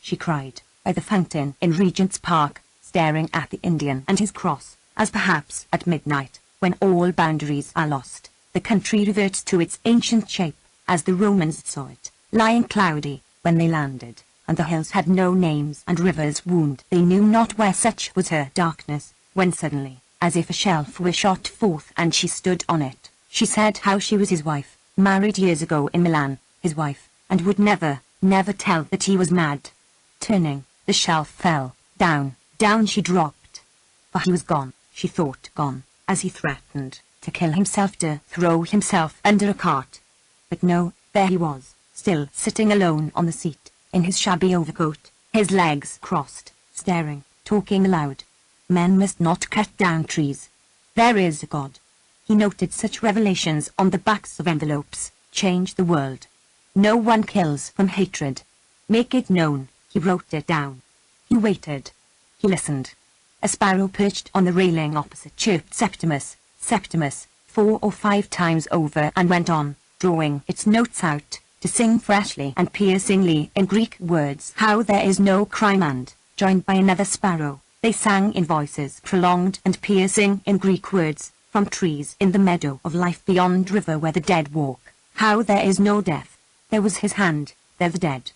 she cried, by the fountain in Regent's Park, staring at the Indian and his cross, as perhaps at midnight, when all boundaries are lost, the country reverts to its ancient shape, as the Romans saw it, lying cloudy, when they landed, and the hills had no names and rivers wound they knew not where. Such was her darkness, when suddenly, as if a shelf were shot forth and she stood on it, she said how she was his wife, married years ago in Milan, his wife, and would never, never tell that he was mad. Turning, the shelf fell, down she dropped. For he was gone, she thought, gone, as he threatened to kill himself, to throw himself under a cart. But no, there he was, still sitting alone on the seat, in his shabby overcoat, his legs crossed, staring, talking aloud. Men must not cut down trees. There is a God. He noted such revelations on the backs of envelopes, change the world. No one kills from hatred. Make it known, he wrote it down. He waited. He listened. A sparrow perched on the railing opposite chirped Septimus, Septimus, 4 or 5 times over, and went on, drawing its notes out, to sing freshly and piercingly in Greek words how there is no crime, and, joined by another sparrow, they sang in voices prolonged and piercing in Greek words, from trees in the meadow of life beyond river where the dead walk, how there is no death. There was his hand, there the dead.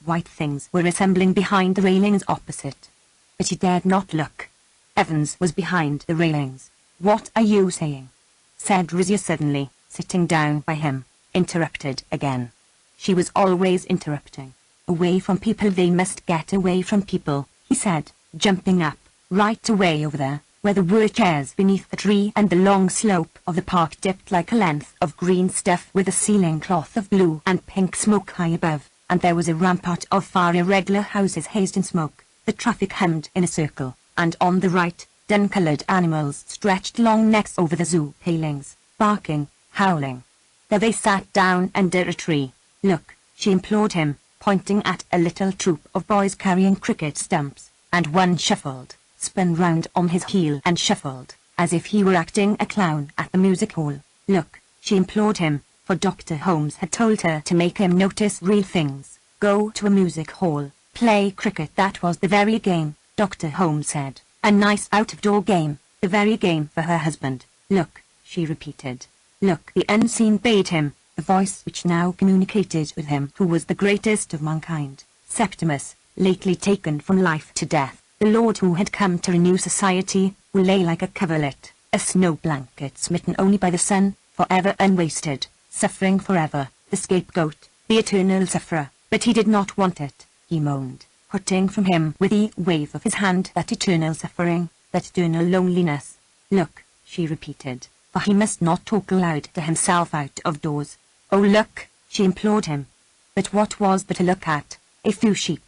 White things were assembling behind the railings opposite. But he dared not look. Evans was behind the railings. What are you saying? Said Rizia suddenly, sitting down by him, interrupted again. She was always interrupting. Away from people, they must get away from people, he said, jumping up, right away over there, where there were chairs beneath a tree and the long slope of the park dipped like a length of green stuff with a ceiling cloth of blue and pink smoke high above, and there was a rampart of far irregular houses hazed in smoke. The traffic hummed in a circle, and on the right, dun-coloured animals stretched long necks over the zoo palings, barking, howling. There they sat down under a tree. Look, she implored him, pointing at a little troop of boys carrying cricket stumps, and one shuffled, spun round on his heel and shuffled, as if he were acting a clown at the music hall. Look, she implored him, for Dr. Holmes had told her to make him notice real things, go to a music hall, play cricket. That was the very game, Dr. Holmes said, a nice out-of-door game, the very game for her husband. Look, she repeated. Look, the unseen bade him, the voice which now communicated with him who was the greatest of mankind, Septimus, lately taken from life to death, the Lord who had come to renew society, who lay like a coverlet, a snow blanket smitten only by the sun, forever unwasted, suffering forever, the scapegoat, the eternal sufferer. But he did not want it, he moaned, putting from him with the wave of his hand that eternal suffering, that eternal loneliness. Look, she repeated, for he must not talk aloud to himself out of doors. Oh look, she implored him. But what was there to look at? A few sheep.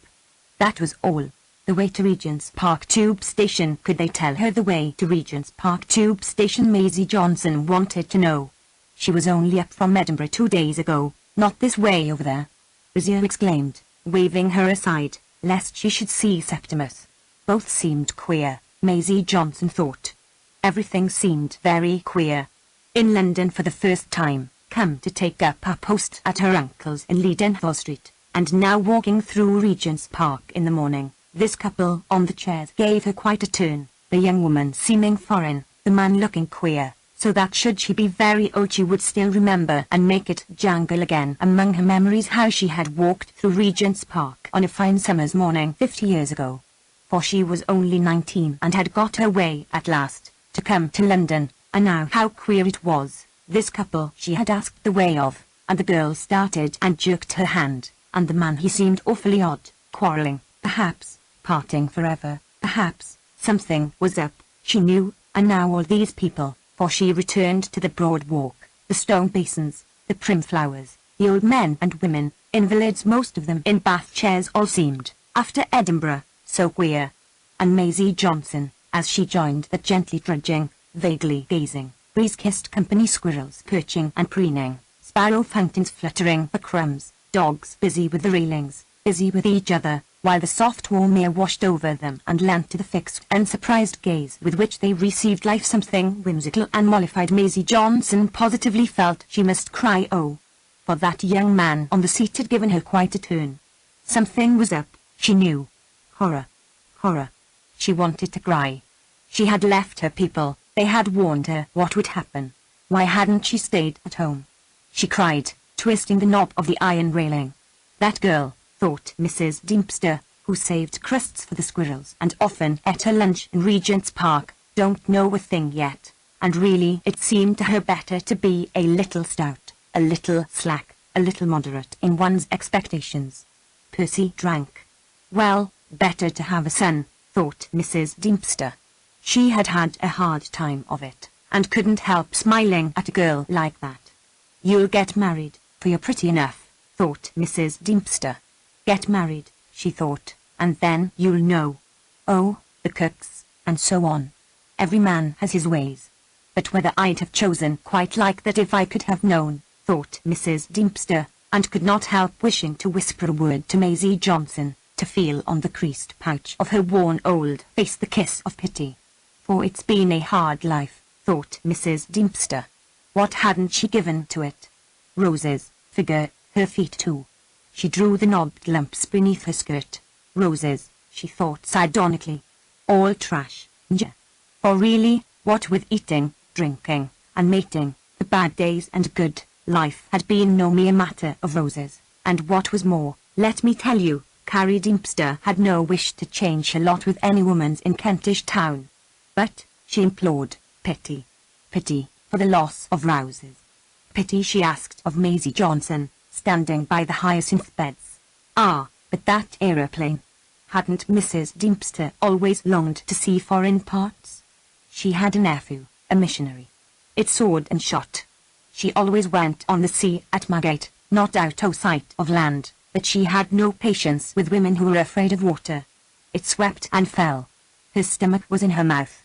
That was all. The way to Regent's Park Tube Station. Could they tell her the way to Regent's Park Tube Station? Maisie Johnson wanted to know. She was only up from Edinburgh 2 days ago, not this way over there, Rizia exclaimed, waving her aside, lest she should see Septimus. Both seemed queer, Maisie Johnson thought. Everything seemed very queer. In London for the first time, come to take up her post at her uncle's in Leadenhall Street, and now walking through Regent's Park in the morning. This couple on the chairs gave her quite a turn, the young woman seeming foreign, the man looking queer, so that should she be very old she would still remember and make it jangle again among her memories how she had walked through Regent's Park on a fine summer's morning 50 years ago. For she was only 19 and had got her way at last to come to London, and now how queer it was, this couple she had asked the way of, and the girl started and jerked her hand, and the man he seemed awfully odd, quarrelling, perhaps, parting forever, perhaps, something was up, she knew, and now all these people, for she returned to the broad walk, the stone basins, the prim flowers, the old men and women, invalids most of them in bath chairs, all seemed, after Edinburgh, so queer. and Maisie Johnson, as she joined the gently trudging, vaguely gazing, breeze-kissed company, squirrels perching and preening, sparrow fountains fluttering for crumbs, dogs busy with the railings, busy with each other, while the soft warm air washed over them and lent to the fixed and surprised gaze with which they received life something whimsical and mollified. Maisie Johnson positively felt she must cry, oh, for that young man on the seat had given her quite a turn. Something was up, she knew. Horror. Horror. She wanted to cry. She had left her people, they had warned her what would happen. Why hadn't she stayed at home? She cried, twisting the knob of the iron railing. That girl, thought Mrs. Deemster, who saved crusts for the squirrels and often ate her lunch in Regent's Park, don't know a thing yet, and really it seemed to her better to be a little stout, a little slack, a little moderate in one's expectations. Percy drank. Well, better to have a son, thought Mrs. Deemster. She had had a hard time of it, and couldn't help smiling at a girl like that. You'll get married, for you're pretty enough, thought Mrs. Deemster. Get married, she thought, and then you'll know. Oh, the cooks, and so on. Every man has his ways. But whether I'd have chosen quite like that if I could have known, thought Mrs. Deemster, and could not help wishing to whisper a word to Maisie Johnson, to feel on the creased pouch of her worn old face the kiss of pity. For it's been a hard life, thought Mrs. Deemster. What hadn't she given to it? Roses, figure, her feet too. She drew the knobbed lumps beneath her skirt. Roses, she thought sardonically. All trash, yeah. For really, what with eating, drinking, and mating, the bad days and good, life had been no mere matter of roses. And what was more, let me tell you, Carrie Deemster had no wish to change her lot with any woman's in Kentish Town. But, she implored, pity. Pity, for the loss of Rouses. Pity she asked of Maisie Johnson, standing by the hyacinth beds. Ah, but that aeroplane. Hadn't Mrs. Deemster always longed to see foreign parts? She had a nephew, a missionary. It soared and shot. She always went on the sea at Margate, not out of sight of land, but she had no patience with women who were afraid of water. It swept and fell. Her stomach was in her mouth.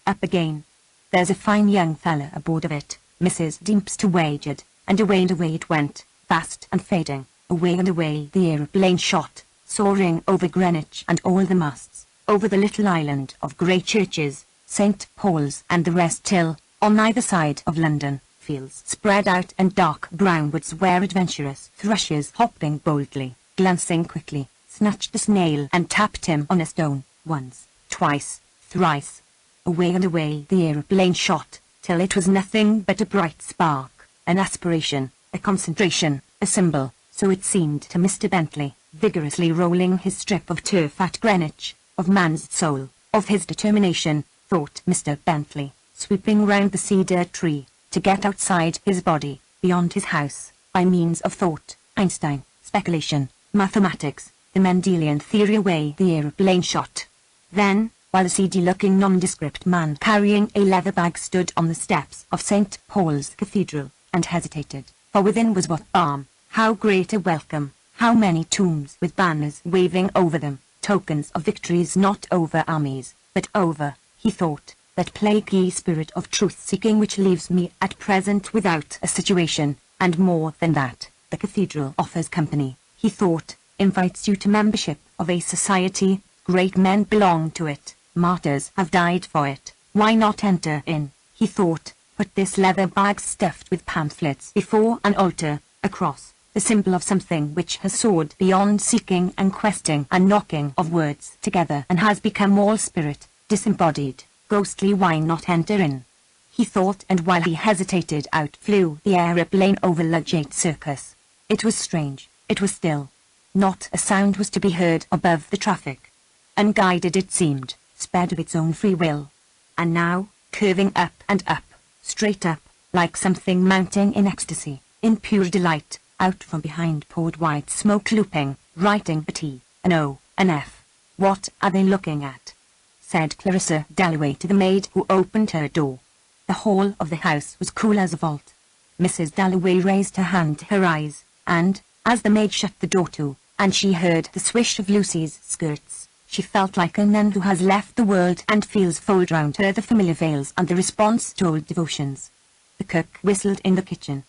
Up again. There's a fine young fella aboard of it, Mrs. Deemster wagered, and away it went, fast and fading, away and away the aeroplane shot, soaring over Greenwich and all the masts, over the little island of grey churches, St. Paul's and the rest till, on either side of London, fields spread out and dark brown woods where adventurous thrushes hopping boldly, glancing quickly, snatched a snail and tapped him on a stone, once, twice, thrice. Away and away the aeroplane shot, till it was nothing but a bright spark, an aspiration, a concentration, a symbol, so it seemed to Mr. Bentley, vigorously rolling his strip of turf at Greenwich, of man's soul, of his determination, thought Mr. Bentley, sweeping round the cedar tree, to get outside his body, beyond his house, by means of thought, Einstein, speculation, mathematics, the Mendelian theory. Away the aeroplane shot. Then, while a seedy-looking nondescript man carrying a leather bag stood on the steps of St. Paul's Cathedral, and hesitated, for within was what balm, how great a welcome, how many tombs with banners waving over them, tokens of victories not over armies, but over, he thought, that plaguey spirit of truth-seeking which leaves me at present without a situation, and more than that, the cathedral offers company, he thought, invites you to membership of a society, great men belong to it, martyrs have died for it, why not enter in, he thought, put this leather bag stuffed with pamphlets before an altar, a cross, the symbol of something which has soared beyond seeking and questing and knocking of words together and has become all spirit, disembodied, ghostly. Why not enter in? He thought, and while he hesitated out flew the aeroplane over Ludgate Circus. It was strange, it was still. Not a sound was to be heard above the traffic. Unguided it seemed, sped of its own free will. And now, curving up and up, straight up, like something mounting in ecstasy, in pure delight, out from behind poured white smoke, looping, writing a T, an O, an F. What are they looking at? Said Clarissa Dalloway to the maid who opened her door. The hall of the house was cool as a vault. Mrs. Dalloway raised her hand to her eyes, and, as the maid shut the door to, and she heard the swish of Lucy's skirts, She felt like a nun who has left the world and feels fold round her the familiar veils and the response to old devotions. The cook whistled in the kitchen.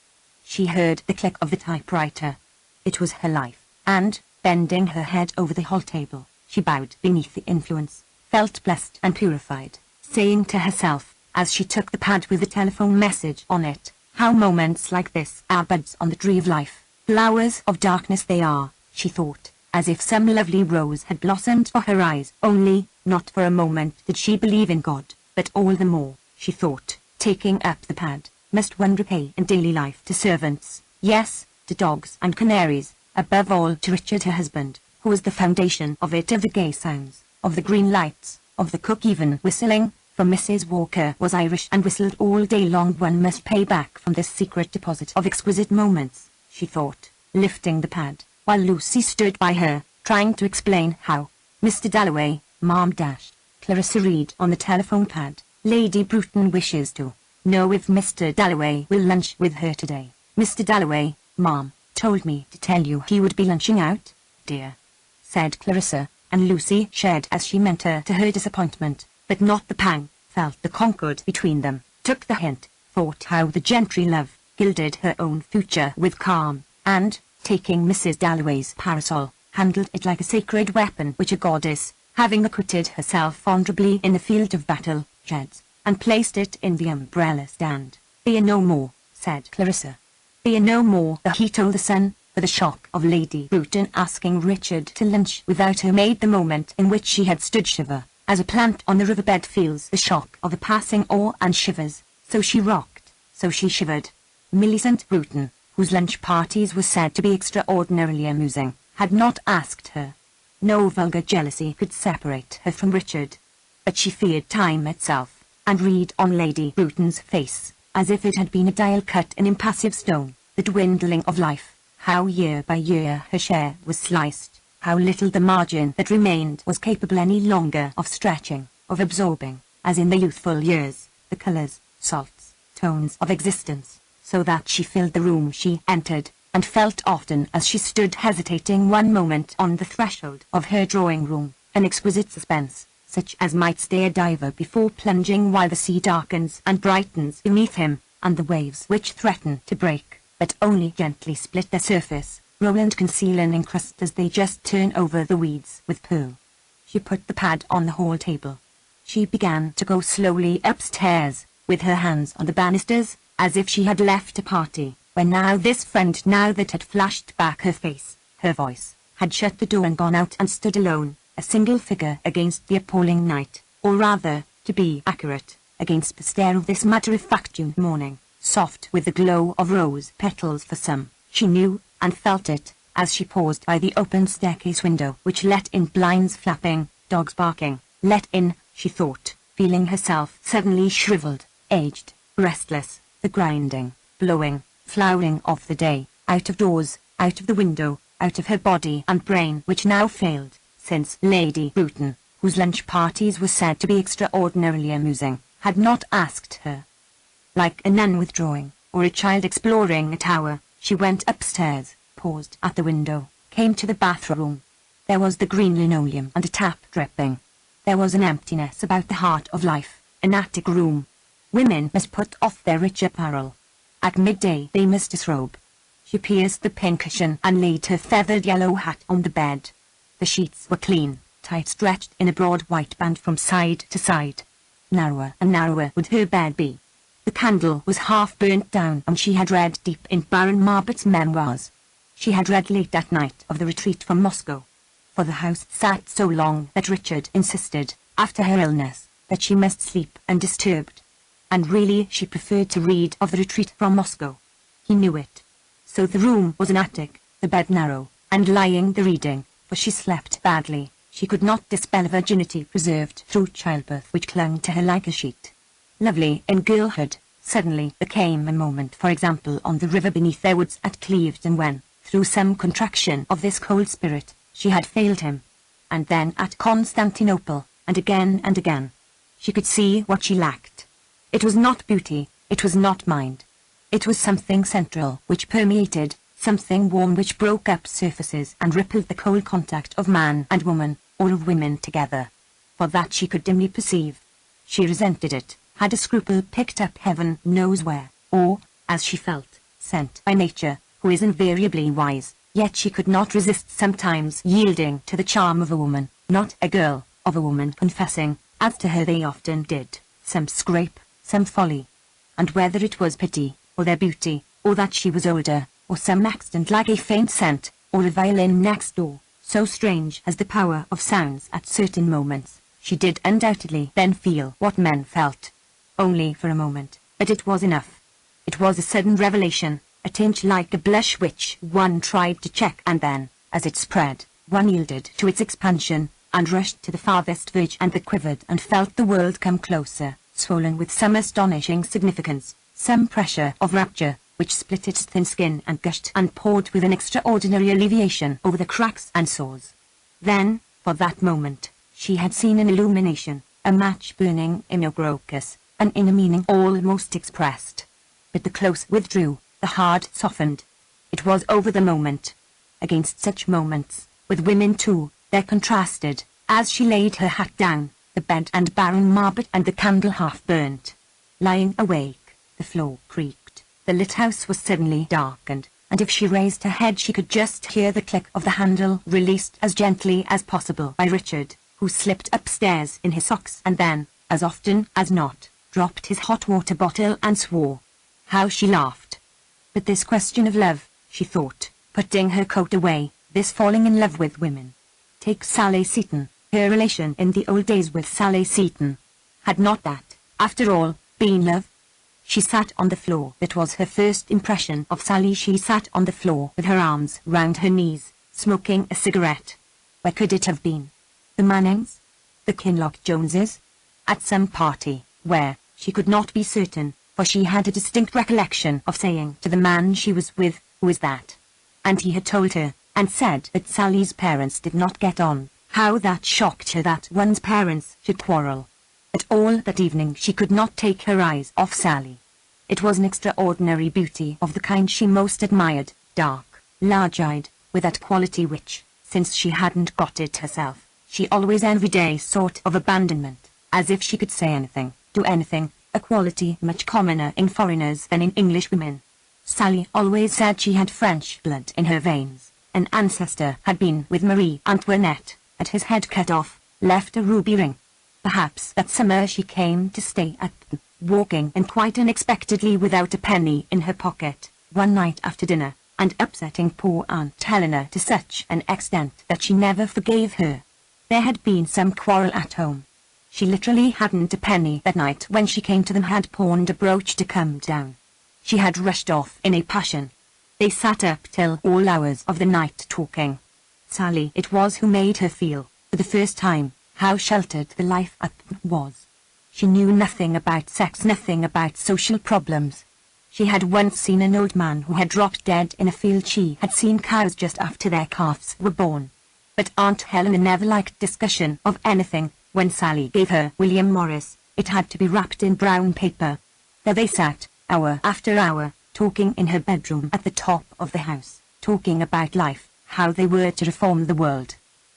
She heard the click of the typewriter. It was her life, and, bending her head over the hall table, she bowed beneath the influence, felt blessed and purified, saying to herself, as she took the pad with the telephone message on it, "How moments like this are buds on the tree of life, flowers of darkness they are," she thought, as if some lovely rose had blossomed for her eyes. Only, not for a moment did she believe in God, but all the more, she thought, taking up the pad, must one repay in daily life to servants, yes, to dogs and canaries, above all to Richard her husband, who was the foundation of it, of the gay sounds, of the green lights, of the cook even whistling, for Mrs. Walker was Irish and whistled all day long. One must pay back from this secret deposit of exquisite moments, she thought, lifting the pad, while Lucy stood by her, trying to explain how. "Mr. Dalloway, Ma'am dashed," Clarissa read on the telephone pad. "Lady Bruton wishes to know if Mr. Dalloway will lunch with her today. Mr. Dalloway, Ma'am, told me to tell you he would be lunching out, dear," said Clarissa, and Lucy shared as she meant her to her disappointment, but not the pang, felt the concord between them, took the hint, thought how the gentry love gilded her own future with calm, and, taking Mrs. Dalloway's parasol, handled it like a sacred weapon which a goddess, having acquitted herself honourably in the field of battle, sheds, and placed it in the umbrella stand. "Fear no more," said Clarissa. "Fear no more," he told the son, for the shock of Lady Bruton asking Richard to lunch without her made the moment in which she had stood shiver, as a plant on the riverbed feels the shock of a passing oar and shivers, so she rocked, so she shivered. Millicent Bruton, whose lunch parties were said to be extraordinarily amusing, had not asked her. No vulgar jealousy could separate her from Richard. But she feared time itself, and read on Lady Bruton's face, as if it had been a dial cut in impassive stone, the dwindling of life, how year by year her share was sliced, how little the margin that remained was capable any longer of stretching, of absorbing, as in the youthful years, the colours, salts, tones of existence, so that she filled the room she entered, and felt often as she stood hesitating one moment on the threshold of her drawing-room, an exquisite suspense, such as might stay a diver before plunging while the sea darkens and brightens beneath him, and the waves which threaten to break, but only gently split their surface, roll and conceal and encrust as they just turn over the weeds with pearl. She put the pad on the hall table. She began to go slowly upstairs, with her hands on the banisters, as if she had left a party, when now this friend now that had flashed back her face, her voice, had shut the door and gone out and stood alone, a single figure against the appalling night, or rather, to be accurate, against the stare of this matter-of-fact June morning, soft with the glow of rose petals for some, she knew, and felt it, as she paused by the open staircase window which let in blinds flapping, dogs barking, let in, she thought, feeling herself suddenly shriveled, aged, restless, the grinding, blowing, flowering of the day, out of doors, out of the window, out of her body and brain which now failed, since Lady Bruton, whose lunch parties were said to be extraordinarily amusing, had not asked her. Like a nun withdrawing, or a child exploring a tower, she went upstairs, paused at the window, came to the bathroom. There was the green linoleum and a tap dripping. There was an emptiness about the heart of life, an attic room. Women must put off their rich apparel. At midday they must disrobe. She pierced the pincushion and laid her feathered yellow hat on the bed. The sheets were clean, tight stretched in a broad white band from side to side. Narrower and narrower would her bed be. The candle was half burnt down, and she had read deep in Baron Marbott's memoirs. She had read late that night of the retreat from Moscow. For the house sat so long that Richard insisted, after her illness, that she must sleep undisturbed. And really she preferred to read of the retreat from Moscow. He knew it. So the room was an attic, the bed narrow, and lying the reading, for she slept badly. She could not dispel a virginity preserved through childbirth which clung to her like a sheet. Lovely in girlhood, suddenly there came a moment, for example on the river beneath their woods at Clevedon, when, through some contraction of this cold spirit, she had failed him. And then at Constantinople, and again, she could see what she lacked. It was not beauty, it was not mind. It was something central which permeated, something warm which broke up surfaces and rippled the cold contact of man and woman, all of women together. For that she could dimly perceive. She resented it, had a scruple picked up heaven knows where, or, as she felt, sent by nature, who is invariably wise, yet she could not resist sometimes yielding to the charm of a woman, not a girl, of a woman confessing, as to her they often did, some scrape, some folly. And whether it was pity, or their beauty, or that she was older, or some accident like a faint scent, or a violin next door, so strange as the power of sounds at certain moments, she did undoubtedly then feel what men felt. Only for a moment, but it was enough. It was a sudden revelation, a tinge like a blush which one tried to check, and then, as it spread, one yielded to its expansion, and rushed to the farthest verge and quivered and felt the world come closer, swollen with some astonishing significance, some pressure of rapture, which split its thin skin and gushed and poured with an extraordinary alleviation over the cracks and sores. Then, for that moment, she had seen an illumination, a match burning in her crocus, an inner meaning almost expressed. But the close withdrew, the hard softened. It was over the moment. Against such moments, with women too, there contrasted, as she laid her hat down, the bed and barren marble and the candle half burnt. Lying awake, the floor creaked, the lit house was suddenly darkened, and if she raised her head she could just hear the click of the handle released as gently as possible by Richard, who slipped upstairs in his socks and then, as often as not, dropped his hot water bottle and swore. How she laughed! But this question of love, she thought, putting her coat away, this falling in love with women. Take Sally Seton, her relation in the old days with Sally Seton. Had not that, after all, been love? She sat on the floor. That was her first impression of Sally. She sat on the floor with her arms round her knees, smoking a cigarette. Where could it have been? The Mannings? The Kinloch Joneses? At some party, where, she could not be certain, for she had a distinct recollection of saying to the man she was with, "Who is that?" And he had told her, and said that Sally's parents did not get on. How that shocked her that one's parents should quarrel. At all that evening she could not take her eyes off Sally. It was an extraordinary beauty of the kind she most admired, dark, large-eyed, with that quality which, since she hadn't got it herself, she always envied, a sort of abandonment, as if she could say anything, do anything, a quality much commoner in foreigners than in English women. Sally always said she had French blood in her veins. An ancestor had been with Marie Antoinette, had his head cut off, left a ruby ring. Perhaps that summer she came to stay at walking in quite unexpectedly without a penny in her pocket, one night after dinner, and upsetting poor Aunt Helena to such an extent that she never forgave her. There had been some quarrel at home. She literally hadn't a penny that night when she came to them, had pawned a brooch to come down. She had rushed off in a passion. They sat up till all hours of the night talking. Sally it was who made her feel, for the first time, how sheltered the life at was. She knew nothing about sex, nothing about social problems. She had once seen an old man who had dropped dead in a field. She had seen cows just after their calves were born. But Aunt Helena never liked discussion of anything. When Sally gave her William Morris, it had to be wrapped in brown paper. There they sat, hour after hour, talking in her bedroom at the top of the house, talking about life, how they were to reform the world.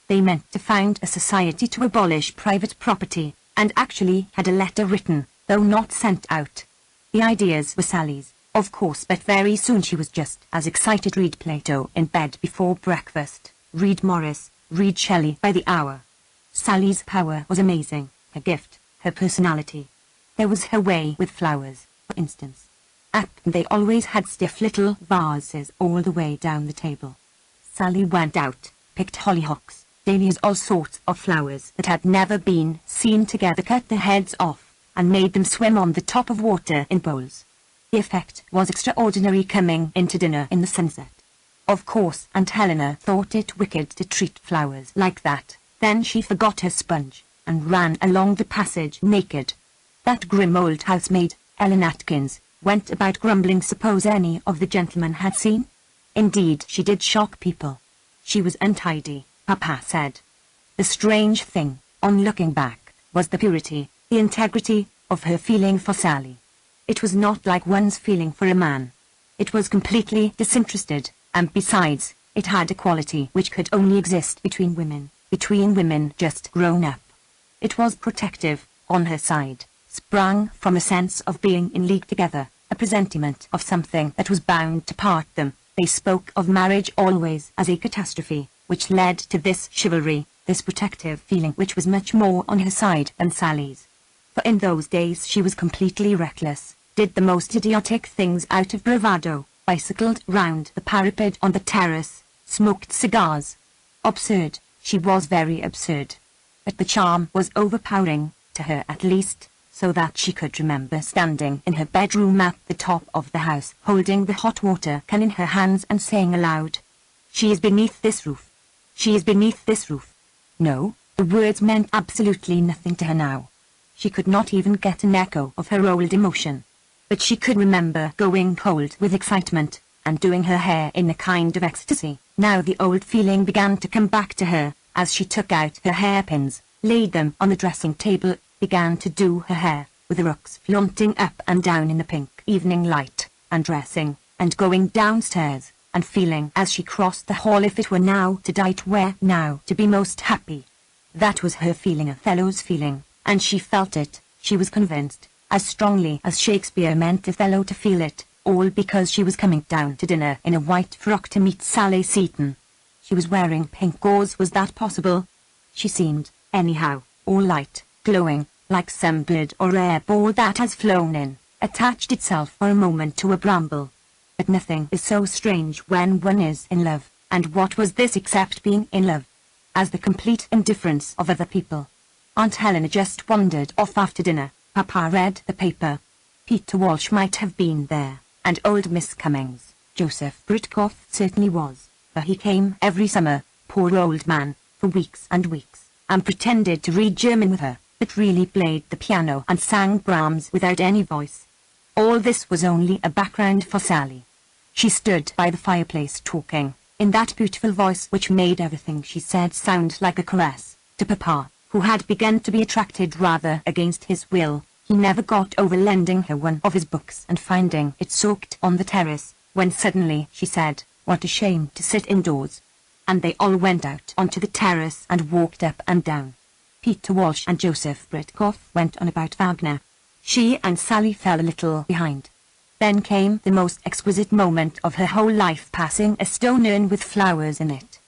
They meant to found a society to abolish private property, and actually had a letter written, though not sent out. The ideas were Sally's, of course, but very soon she was just as excited. Read Plato in bed before breakfast, read Morris, read Shelley by the hour. Sally's power was amazing, her gift, her personality. There was her way with flowers, for instance. They always had stiff little vases all the way down the table. Sally went out, picked hollyhocks, dahlias, all sorts of flowers that had never been seen together, cut their heads off, and made them swim on the top of water in bowls. The effect was extraordinary, coming into dinner in the sunset. Of course Aunt Helena thought it wicked to treat flowers like that. Then she forgot her sponge, and ran along the passage naked. That grim old housemaid, Ellen Atkins, went about grumbling. Suppose any of the gentlemen had seen? Indeed, she did shock people. She was untidy, Papa said. The strange thing, on looking back, was the purity, the integrity, of her feeling for Sally. It was not like one's feeling for a man. It was completely disinterested, and besides, it had a quality which could only exist between women, between women just grown up. It was protective, on her side, sprang from a sense of being in league together, a presentiment of something that was bound to part them. They spoke of marriage always as a catastrophe, which led to this chivalry, this protective feeling which was much more on her side than Sally's. For in those days she was completely reckless, did the most idiotic things out of bravado, bicycled round the parapet on the terrace, smoked cigars. Absurd, she was very absurd. But the charm was overpowering, to her at least, so that she could remember standing in her bedroom at the top of the house, holding the hot water can in her hands and saying aloud, "She is beneath this roof. She is beneath this roof." No, the words meant absolutely nothing to her now. She could not even get an echo of her old emotion. But she could remember going cold with excitement, and doing her hair in a kind of ecstasy. Now the old feeling began to come back to her, as she took out her hairpins, laid them on the dressing table, began to do her hair, with the rooks flaunting up and down in the pink evening light, and dressing, and going downstairs, and feeling as she crossed the hall if it were now to die to where now to be most happy. That was her feeling, Othello's feeling, and she felt it, she was convinced, as strongly as Shakespeare meant Othello to feel it, all because she was coming down to dinner in a white frock to meet Sally Seaton. She was wearing pink gauze. Was that possible? She seemed, anyhow, all light, glowing, like some bird or air ball that has flown in, attached itself for a moment to a bramble. But nothing is so strange when one is in love, and what was this except being in love? As the complete indifference of other people. Aunt Helena just wandered off after dinner. Papa read the paper. Peter Walsh might have been there, and old Miss Cummings. Joseph Britcoff certainly was, for he came every summer, poor old man, for weeks and weeks, and pretended to read German with her, but really played the piano and sang Brahms without any voice. All this was only a background for Sally. She stood by the fireplace talking, in that beautiful voice which made everything she said sound like a caress, to Papa, who had begun to be attracted rather against his will. He never got over lending her one of his books and finding it soaked on the terrace, when suddenly she said, "What a shame to sit indoors." And they all went out onto the terrace and walked up and down. Peter Walsh and Joseph Britcoff went on about Wagner. She and Sally fell a little behind. Then came the most exquisite moment of her whole life, passing a stone urn with flowers in it.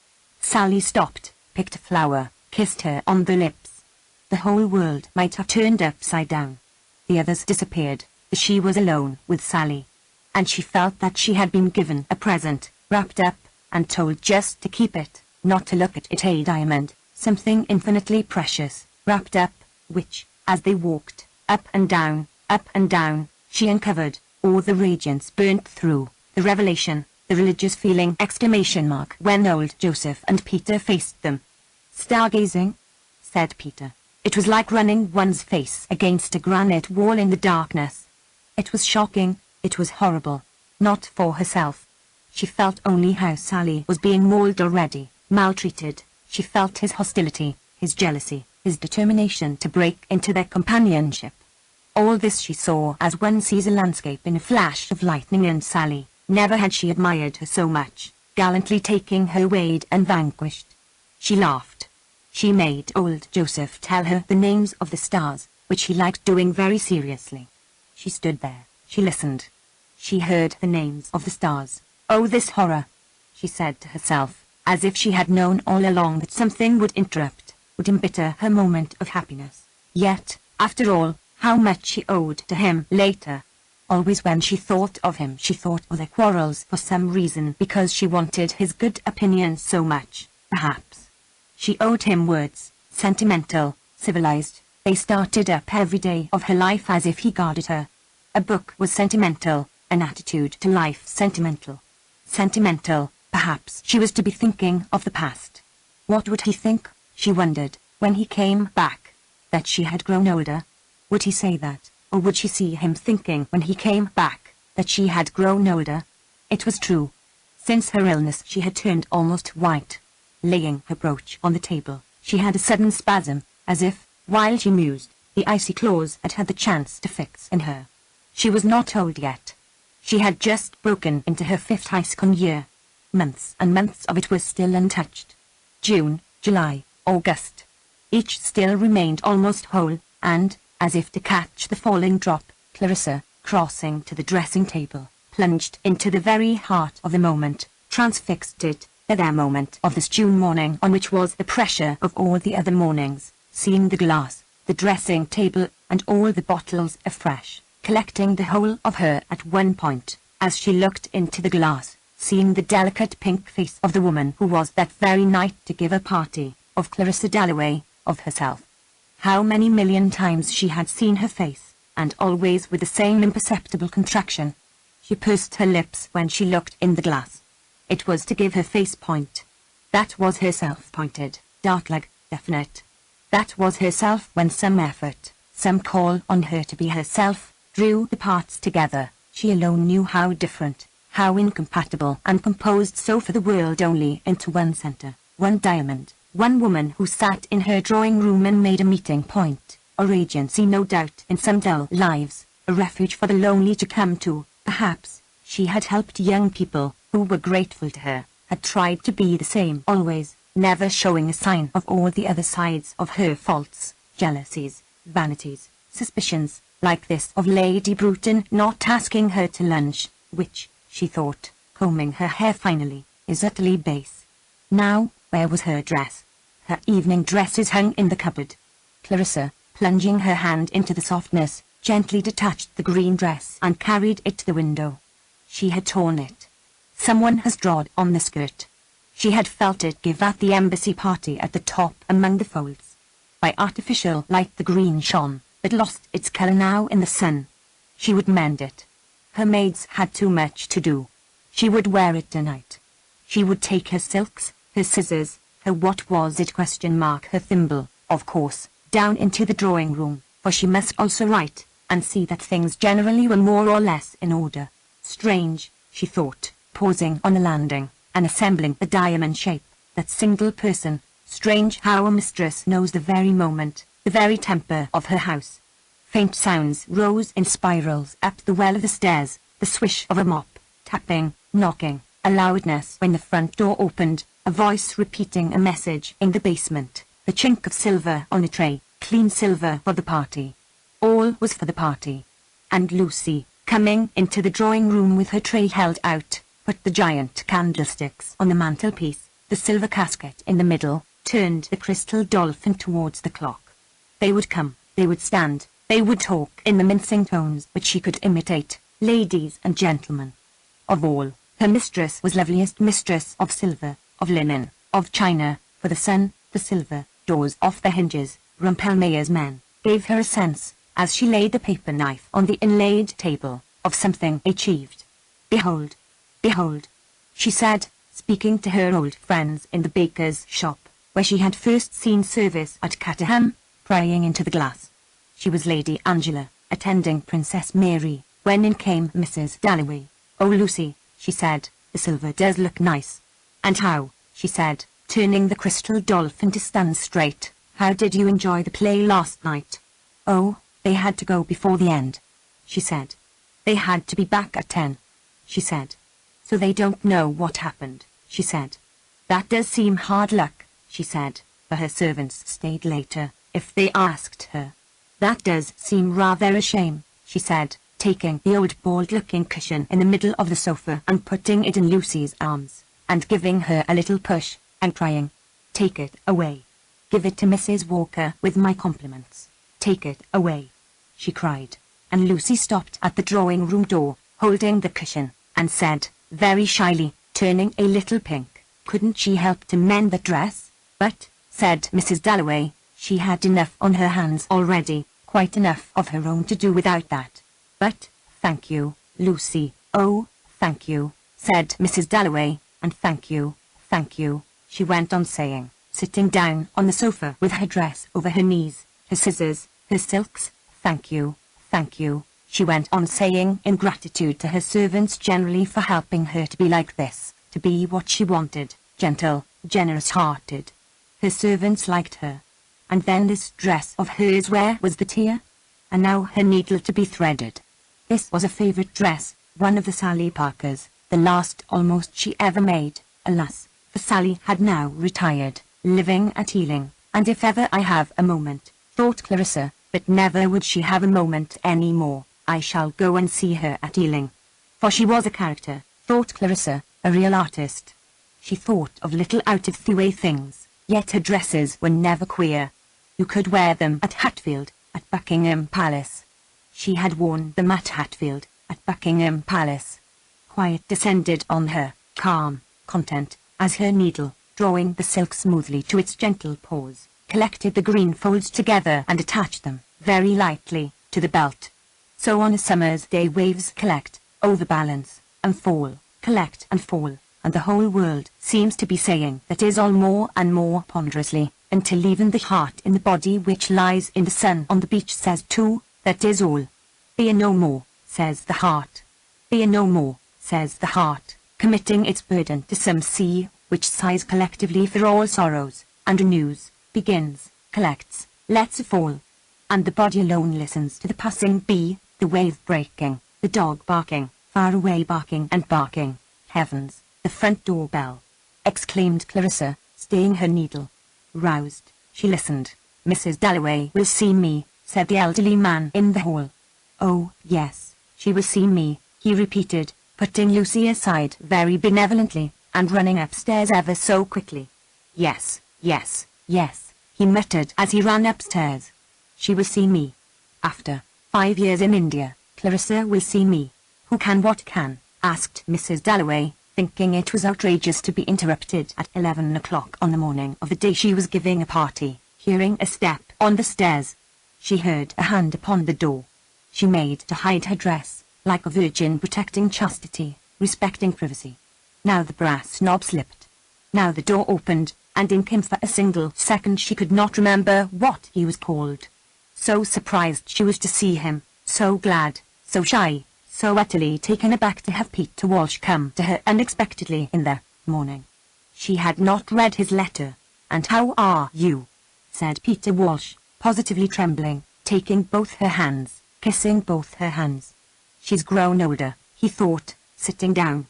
Sally stopped, picked a flower, kissed her on the lips. The whole world might have turned upside down. The others disappeared, but she was alone with Sally. And she felt that she had been given a present, wrapped up, and told just to keep it, not to look at it, a diamond, something infinitely precious, wrapped up, which, as they walked, up and down, she uncovered, all the radiance burnt through, the revelation, the religious feeling, ! When old Joseph and Peter faced them. "Stargazing?" said Peter. It was like running one's face against a granite wall in the darkness. It was shocking, it was horrible. Not for herself. She felt only how Sally was being mauled already, maltreated. She felt his hostility, his jealousy, his determination to break into their companionship. All this she saw as one sees a landscape in a flash of lightning, and Sally, never had she admired her so much, gallantly taking her weighed and vanquished. She laughed. She made old Joseph tell her the names of the stars, which he liked doing very seriously. She stood there, she listened. She heard the names of the stars. "Oh, this horror," she said to herself, as if she had known all along that something would interrupt, would embitter her moment of happiness. Yet, after all, how much she owed to him later. Always when she thought of him she thought of their quarrels for some reason, because she wanted his good opinion so much, perhaps. She owed him words, sentimental, civilized. They started up every day of her life as if he guarded her. A book was sentimental, an attitude to life sentimental. Sentimental, perhaps she was to be thinking of the past. What would he think, she wondered, when he came back? That she had grown older? Would he say that, or would she see him thinking when he came back, that she had grown older? It was true. Since her illness she had turned almost white. Laying her brooch on the table, she had a sudden spasm, as if, while she mused, the icy claws had had the chance to fix in her. She was not old yet. She had just broken into her 5th high school year. Months and months of it were still untouched. June, July, August. Each still remained almost whole, and, as if to catch the falling drop, Clarissa, crossing to the dressing table, plunged into the very heart of the moment, transfixed it, the moment of this June morning on which was the pressure of all the other mornings, seeing the glass, the dressing table, and all the bottles afresh, collecting the whole of her at one point, as she looked into the glass, seeing the delicate pink face of the woman who was that very night to give a party, of Clarissa Dalloway, of herself. How many million times she had seen her face, and always with the same imperceptible contraction. She pursed her lips when she looked in the glass. It was to give her face point. That was herself pointed, dark-like, definite. That was herself when some effort, some call on her to be herself, drew the parts together. She alone knew how different, how incompatible, and composed so for the world only into one centre, one diamond, one woman who sat in her drawing-room and made a meeting point, or agency no doubt in some dull lives, a refuge for the lonely to come to, perhaps. She had helped young people, who were grateful to her, had tried to be the same always, never showing a sign of all the other sides of her faults, jealousies, vanities, suspicions, like this of Lady Bruton not asking her to lunch, which, she thought, combing her hair finally, is utterly base. Now, where was her dress? Her evening dresses hung in the cupboard. Clarissa, plunging her hand into the softness, gently detached the green dress and carried it to the window. She had torn it. Someone has drawn on the skirt. She had felt it give at the embassy party at the top among the folds. By artificial light the green shone, but lost its colour now in the sun. She would mend it. Her maids had too much to do. She would wear it tonight. She would take her silks, her scissors, her what was it ? Her thimble, of course, down into the drawing-room, for she must also write, and see that things generally were more or less in order. Strange, she thought, pausing on the landing, and assembling the diamond shape, that single person. Strange how a mistress knows the very moment, the very temper of her house. Faint sounds rose in spirals up the well of the stairs, the swish of a mop, tapping, knocking, a loudness when the front door opened, a voice repeating a message in the basement, the chink of silver on a tray, clean silver for the party. All was for the party. And Lucy, coming into the drawing-room with her tray held out, put the giant candlesticks on the mantelpiece, the silver casket in the middle, turned the crystal dolphin towards the clock. They would come, they would stand, they would talk in the mincing tones which she could imitate, ladies and gentlemen. Of all, her mistress was loveliest mistress of silver, of linen, of china, for the sun, the silver, doors off the hinges, Rumpelmayer's men, gave her a sense, as she laid the paper knife on the inlaid table, of something achieved. Behold, behold, she said, speaking to her old friends in the baker's shop, where she had first seen service at Caterham, prying into the glass. She was Lady Angela, attending Princess Mary, when in came Mrs. Dalloway. "Oh, Lucy," she said, "the silver does look nice." "And how," she said, turning the crystal dolphin to stand straight, "how did you enjoy the play last night?" "Oh, they had to go before the end," she said. "They had to be back at 10, she said. "So they don't know what happened," she said. "That does seem hard luck," she said, for her servants stayed later, if they asked her. "That does seem rather a shame," she said, taking the old bald-looking cushion in the middle of the sofa and putting it in Lucy's arms, and giving her a little push, and crying, "Take it away. Give it to Mrs. Walker with my compliments. Take it away," she cried, and Lucy stopped at the drawing-room door, holding the cushion, and said, very shyly, turning a little pink, couldn't she help to mend the dress? "But," said Mrs. Dalloway, she had enough on her hands already, quite enough of her own to do without that. "But, thank you, Lucy, oh, thank you," said Mrs. Dalloway, "and thank you," she went on saying, sitting down on the sofa with her dress over her knees, her scissors, her silks, "thank you," she went on saying in gratitude to her servants generally for helping her to be like this, to be what she wanted, gentle, generous-hearted. Her servants liked her. And then this dress of hers, where was the tear? And now her needle to be threaded. This was a favourite dress, one of the Sally Parkers, the last almost she ever made, alas, for Sally had now retired, living at Ealing, And if ever I have a moment, thought Clarissa, but never would she have a moment any more, I shall go and see her at Ealing. For she was a character, thought Clarissa, a real artist. She thought of little out-of-the-way things, yet her dresses were never queer. You could wear them at Hatfield, at Buckingham Palace. She had worn them at Hatfield, at Buckingham Palace. Quiet descended on her, calm, content, as her needle, drawing the silk smoothly to its gentle pause, collected the green folds together and attached them, very lightly, to the belt. So on a summer's day waves collect, overbalance, and fall, collect and fall, and the whole world seems to be saying that is all more and more ponderously, until even the heart in the body which lies in the sun on the beach says too, that is all. Fear no more, says the heart. Fear no more, says the heart, committing its burden to some sea, which sighs collectively for all sorrows, and renews, begins, collects, lets fall. And the body alone listens to the passing bee, the wave breaking, the dog barking, far away barking and barking. Heavens, the front door bell! Exclaimed Clarissa, staying her needle. Roused, she listened. Mrs. Dalloway will see me, said the elderly man in the hall. Oh, yes, she will see me, he repeated, putting Lucy aside very benevolently, and running upstairs ever so quickly. Yes, yes, yes, he muttered as he ran upstairs. She will see me. After 5 years in India, Clarissa will see me. Who can what can? Asked Mrs. Dalloway, thinking it was outrageous to be interrupted at 11 o'clock on the morning of the day she was giving a party, hearing a step on the stairs. She heard a hand upon the door. She made to hide her dress, like a virgin protecting chastity, respecting privacy. Now the brass knob slipped. Now the door opened, and in came for a single second she could not remember what he was called. So surprised she was to see him, so glad, so shy, so utterly taken aback to have Peter Walsh come to her unexpectedly in the morning. She had not read his letter. And how are you? Said Peter Walsh, positively trembling, taking both her hands, kissing both her hands. She's grown older, he thought, sitting down.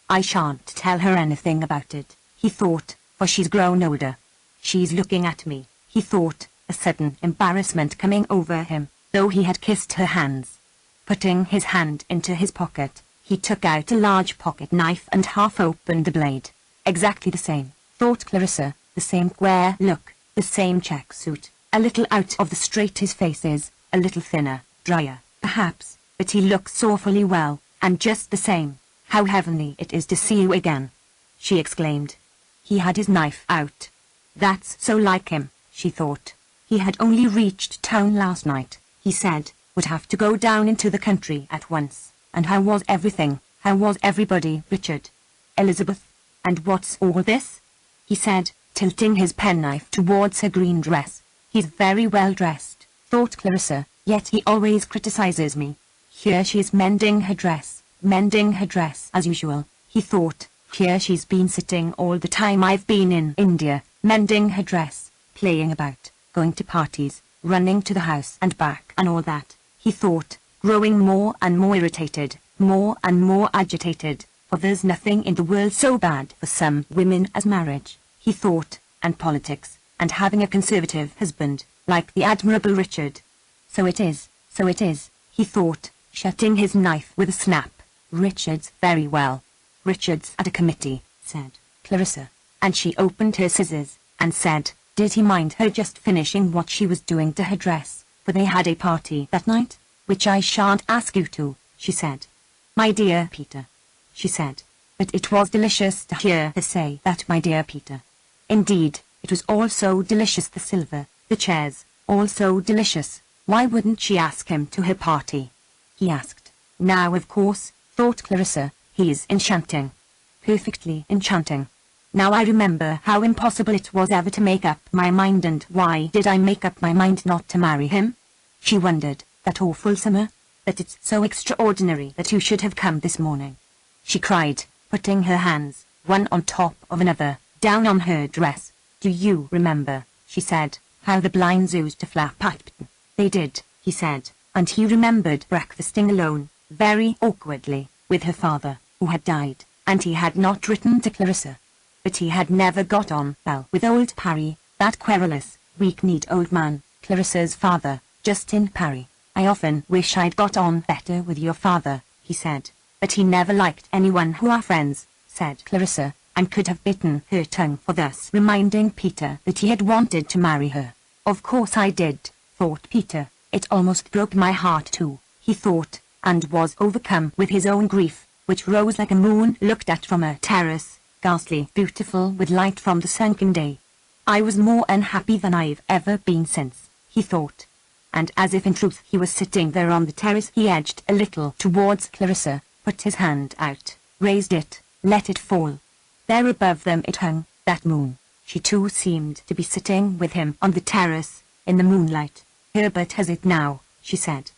I shan't tell her anything about it, he thought, for she's grown older. She's looking at me, he thought, a sudden embarrassment coming over him, though he had kissed her hands. Putting his hand into his pocket, he took out a large pocket knife and half opened the blade. Exactly the same, thought Clarissa, the same square look, the same check suit, a little out of the straight his face is, a little thinner, drier, perhaps, but he looks awfully well, and just the same. How heavenly it is to see you again, she exclaimed. He had his knife out. That's so like him, she thought. He had only reached town last night, he said, would have to go down into the country at once. And how was everything? How was everybody, Richard? Elizabeth? And what's all this? He said, tilting his penknife towards her green dress. He's very well dressed, thought Clarissa, yet he always criticizes me. Here she is mending her dress as usual, he thought. Here she's been sitting all the time I've been in India, mending her dress, playing about, going to parties, running to the house and back and all that, he thought, growing more and more irritated, more and more agitated, for there's nothing in the world so bad for some women as marriage, he thought, and politics, and having a conservative husband, like the admirable Richard. So it is, he thought, shutting his knife with a snap. Richard's very well. Richard's at a committee, said Clarissa, and she opened her scissors, and said, did he mind her just finishing what she was doing to her dress, for they had a party that night, which I shan't ask you to, she said. My dear Peter, she said, but it was delicious to hear her say that, my dear Peter. Indeed, it was all so delicious, the silver, the chairs, all so delicious. Why wouldn't she ask him to her party? He asked. Now, of course, thought Clarissa, he is enchanting. Perfectly enchanting. Now I remember how impossible it was ever to make up my mind, and why did I make up my mind not to marry him? She wondered, that awful summer, that it's so extraordinary that you should have come this morning. She cried, putting her hands, one on top of another, down on her dress. Do you remember, she said, how the blinds used to flap at? They did, he said, and he remembered breakfasting alone, very awkwardly, with her father, who had died, and he had not written to Clarissa. But he had never got on well with old Parry, that querulous, Weak-kneed old man, Clarissa's father, Justin Parry. I often wish I'd got on better with your father, he said. But he never liked anyone who are friends, said Clarissa, and could have bitten her tongue for thus reminding Peter that he had wanted to marry her. Of course I did, thought Peter. It almost broke my heart too, he thought, and was overcome with his own grief, which rose like a moon looked at from a terrace, ghastly beautiful with light from the sunken day. I was more unhappy than I've ever been since, he thought. And as if in truth he was sitting there on the terrace, he edged a little towards Clarissa, put his hand out, raised it, let it fall. There above them it hung, that moon. She too seemed to be sitting with him on the terrace, in the moonlight. Herbert has it now, she said.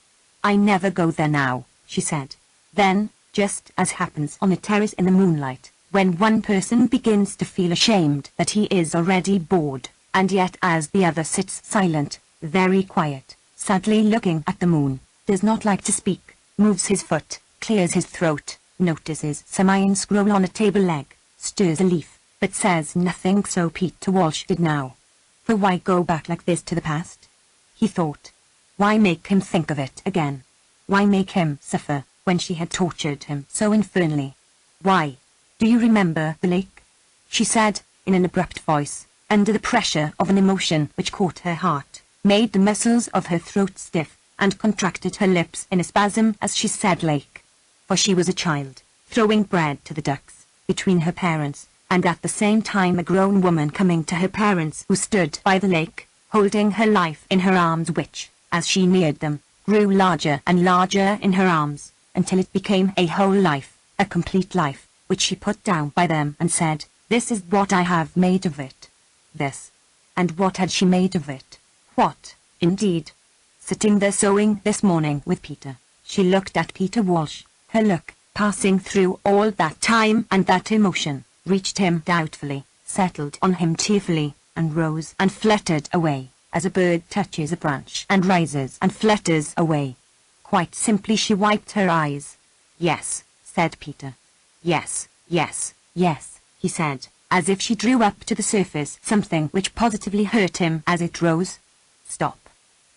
I never go there now, she said. Then, just as happens on a terrace in the moonlight, when one person begins to feel ashamed that he is already bored, and yet as the other sits silent, very quiet, sadly looking at the moon, does not like to speak, moves his foot, clears his throat, notices some iron scroll on a table leg, stirs a leaf, but says nothing, so Peter Walsh did now. For why go back like this to the past? He thought. Why make him think of it again? Why make him suffer, when she had tortured him so infernally? Why? Do you remember the lake? She said, in an abrupt voice, under the pressure of an emotion which caught her heart, made the muscles of her throat stiff, and contracted her lips in a spasm as she said lake. For she was a child, throwing bread to the ducks, between her parents, and at the same time a grown woman coming to her parents who stood by the lake, holding her life in her arms which, as she neared them, grew larger and larger in her arms, until it became a whole life, a complete life, which she put down by them and said, "This is what I have made of it." This. And what had she made of it? What, indeed? Sitting there sewing this morning with Peter, she looked at Peter Walsh. Her look, passing through all that time and that emotion, reached him doubtfully, settled on him tearfully, and rose and fluttered away, as a bird touches a branch and rises and flutters away. Quite simply she wiped her eyes. "Yes," said Peter. "Yes, yes, yes," he said, as if she drew up to the surface something which positively hurt him as it rose. Stop.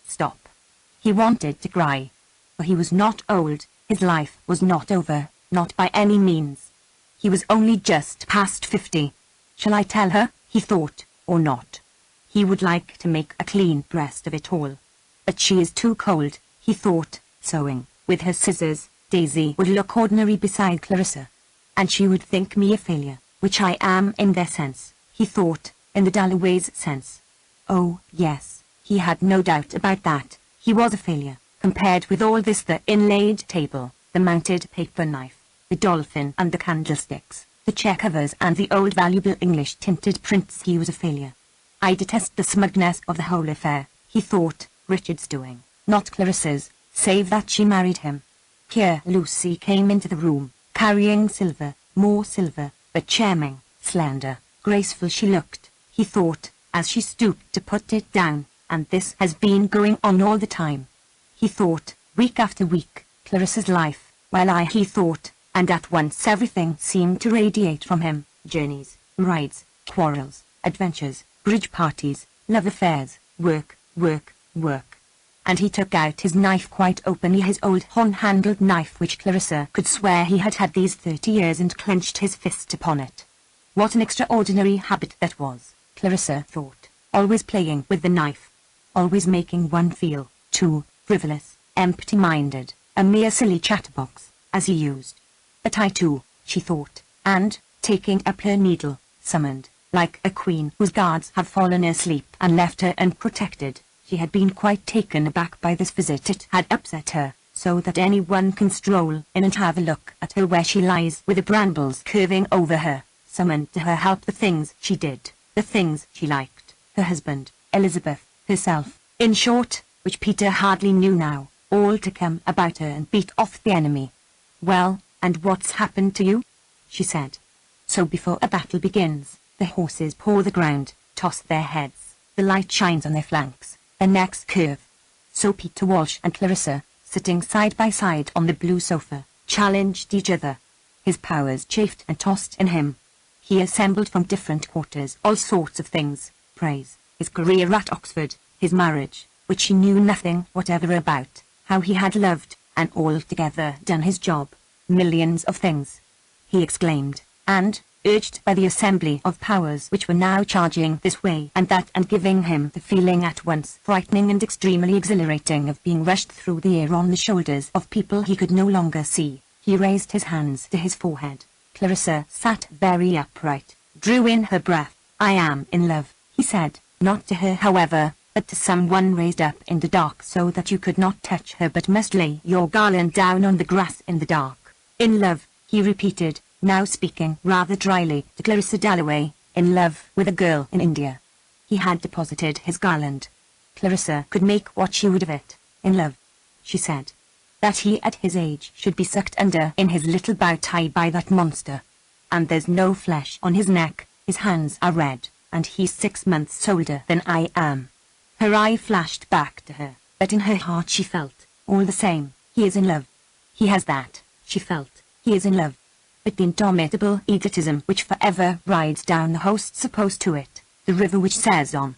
Stop. He wanted to cry. For he was not old, his life was not over, not by any means. He was only just past 50. Shall I tell her, he thought, or not? He would like to make a clean breast of it all. But she is too cold, he thought, sewing, with her scissors. Daisy would look ordinary beside Clarissa. And she would think me a failure, which I am in their sense, he thought, in the Dalloway's sense. Oh, yes, he had no doubt about that. He was a failure, compared with all this: the inlaid table, the mounted paper knife, the dolphin and the candlesticks, the check covers and the old valuable English tinted prints. He was a failure. I detest the smugness of the whole affair, he thought, Richard's doing, not Clarissa's, save that she married him. Here Lucy came into the room, carrying silver, more silver, but charming, slender, graceful she looked, he thought, as she stooped to put it down, and this has been going on all the time. He thought, week after week, Clarissa's life, while he thought, and at once everything seemed to radiate from him: journeys, rides, quarrels, adventures, bridge parties, love affairs, work, work, work. And he took out his knife quite openly, his old horn-handled knife which Clarissa could swear he had had these 30 years, and clenched his fist upon it. What an extraordinary habit that was, Clarissa thought, always playing with the knife, always making one feel, too, frivolous, empty-minded, a mere silly chatterbox, as he used. But I too, she thought, and, taking up her needle, summoned, like a queen whose guards had fallen asleep and left her unprotected. She had been quite taken aback by this visit. It had upset her, so that anyone can stroll in and have a look at her where she lies with the brambles curving over her, summoned to her help the things she did, the things she liked, her husband, Elizabeth, herself, in short, which Peter hardly knew now, all to come about her and beat off the enemy. "Well, and what's happened to you?" she said. So before a battle begins, the horses paw the ground, toss their heads, the light shines on their flanks, their necks curve. So Peter Walsh and Clarissa, sitting side by side on the blue sofa, challenged each other. His powers chafed and tossed in him. He assembled from different quarters all sorts of things: praise, his career at Oxford, his marriage, which she knew nothing whatever about, how he had loved, and altogether done his job. Millions of things, he exclaimed, and, urged by the assembly of powers which were now charging this way and that and giving him the feeling at once frightening and extremely exhilarating of being rushed through the air on the shoulders of people he could no longer see, he raised his hands to his forehead. Clarissa sat very upright, drew in her breath. "I am in love," he said, not to her however, but to someone raised up in the dark so that you could not touch her but must lay your garland down on the grass in the dark. "In love," he repeated, now speaking rather dryly to Clarissa Dalloway, "in love with a girl in India." He had deposited his garland. Clarissa could make what she would of it. "In love," she said. "That he at his age should be sucked under in his little bow tie by that monster. And there's no flesh on his neck, his hands are red, and he's 6 months older than I am." Her eye flashed back to her, but in her heart she felt, all the same, he is in love. He has that, she felt, he is in love. But the indomitable egotism which forever rides down the hosts opposed to it, the river which says on,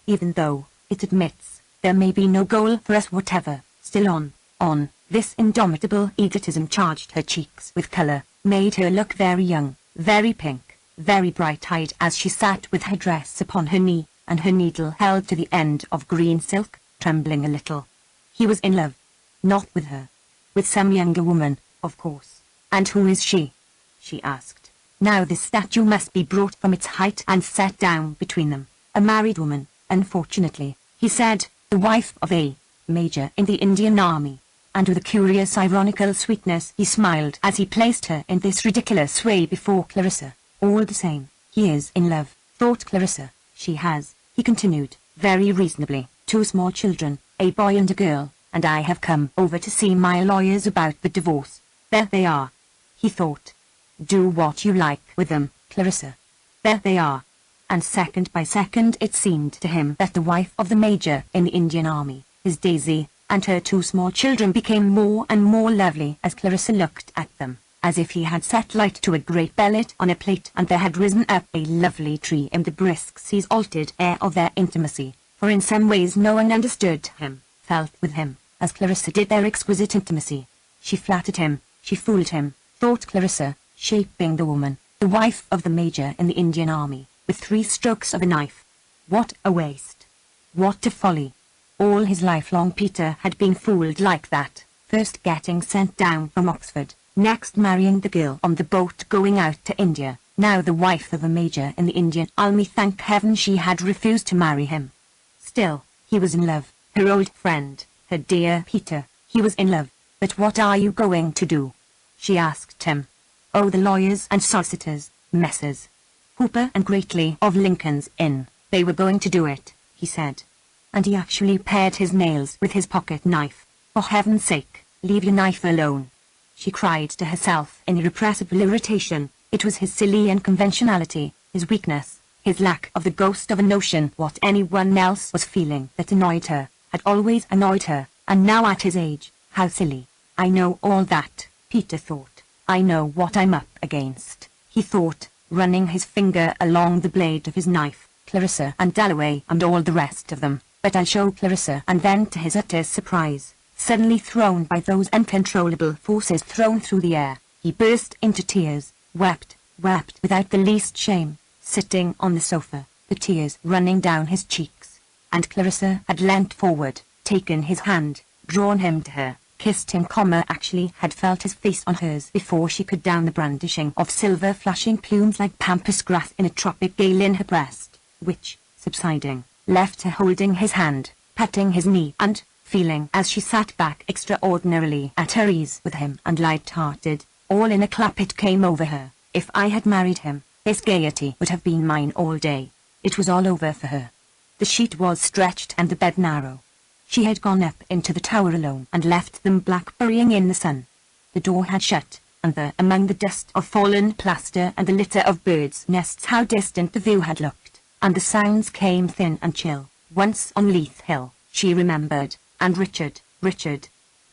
even though it admits there may be no goal for us whatever, still on, this indomitable egotism charged her cheeks with colour, made her look very young, very pink, very bright-eyed as she sat with her dress upon her knee, and her needle held to the end of green silk, trembling a little. He was in love. Not with her. With some younger woman, of course. "And who is she?" she asked. Now this statue must be brought from its height and set down between them. "A married woman, unfortunately," he said, "the wife of a major in the Indian Army." And with a curious ironical sweetness he smiled as he placed her in this ridiculous way before Clarissa. All the same, he is in love, thought Clarissa. She has, he continued, very reasonably, 2 small children, a boy and a girl, and I have come over to see my lawyers about the divorce. There they are, he thought. Do what you like with them, Clarissa. There they are. And second by second it seemed to him that the wife of the major in the Indian Army, his Daisy, and her 2 small children became more and more lovely as Clarissa looked at them, as if he had set light to a great bellet on a plate and there had risen up a lovely tree in the brisk sea's altered air of their intimacy, for in some ways no one understood him, felt with him, as Clarissa did their exquisite intimacy. She flattered him, she fooled him, thought Clarissa, shaping the woman, the wife of the major in the Indian Army, with 3 strokes of a knife. What a waste! What a folly! All his life long Peter had been fooled like that, first getting sent down from Oxford, next marrying the girl on the boat going out to India, now the wife of a major in the Indian Army. Thank heaven she had refused to marry him. Still, he was in love, her old friend, her dear Peter, he was in love. "But what are you going to do?" she asked him. "Oh, the lawyers and solicitors, Messrs. Hooper and Greatley of Lincoln's Inn, they were going to do it," he said. And he actually pared his nails with his pocket knife. "For heaven's sake, leave your knife alone," she cried to herself in irrepressible irritation. It was his silly unconventionality, his weakness, his lack of the ghost of a notion what anyone else was feeling that annoyed her, had always annoyed her, and now at his age, how silly. "I know all that," Peter thought. "I know what I'm up against," he thought, running his finger along the blade of his knife. "Clarissa and Dalloway and all the rest of them. But I'll show Clarissa." And then to his utter surprise, suddenly thrown by those uncontrollable forces thrown through the air, he burst into tears, wept without the least shame, sitting on the sofa, the tears running down his cheeks. And Clarissa had leant forward, taken his hand, drawn him to her, kissed him, actually had felt his face on hers before she could down the brandishing of silver flashing plumes like pampas grass in a tropic gale in her breast, which, subsiding, left her holding his hand, patting his knee, and, feeling as she sat back extraordinarily at her ease with him and light-hearted, all in a clap it came over her. If I had married him, this gaiety would have been mine all day. It was all over for her. The sheet was stretched and the bed narrow. She had gone up into the tower alone and left them blackberrying in the sun. The door had shut, and there, among the dust of fallen plaster and the litter of birds' nests, how distant the view had looked. And the sounds came thin and chill. Once on Leith Hill, she remembered, and Richard,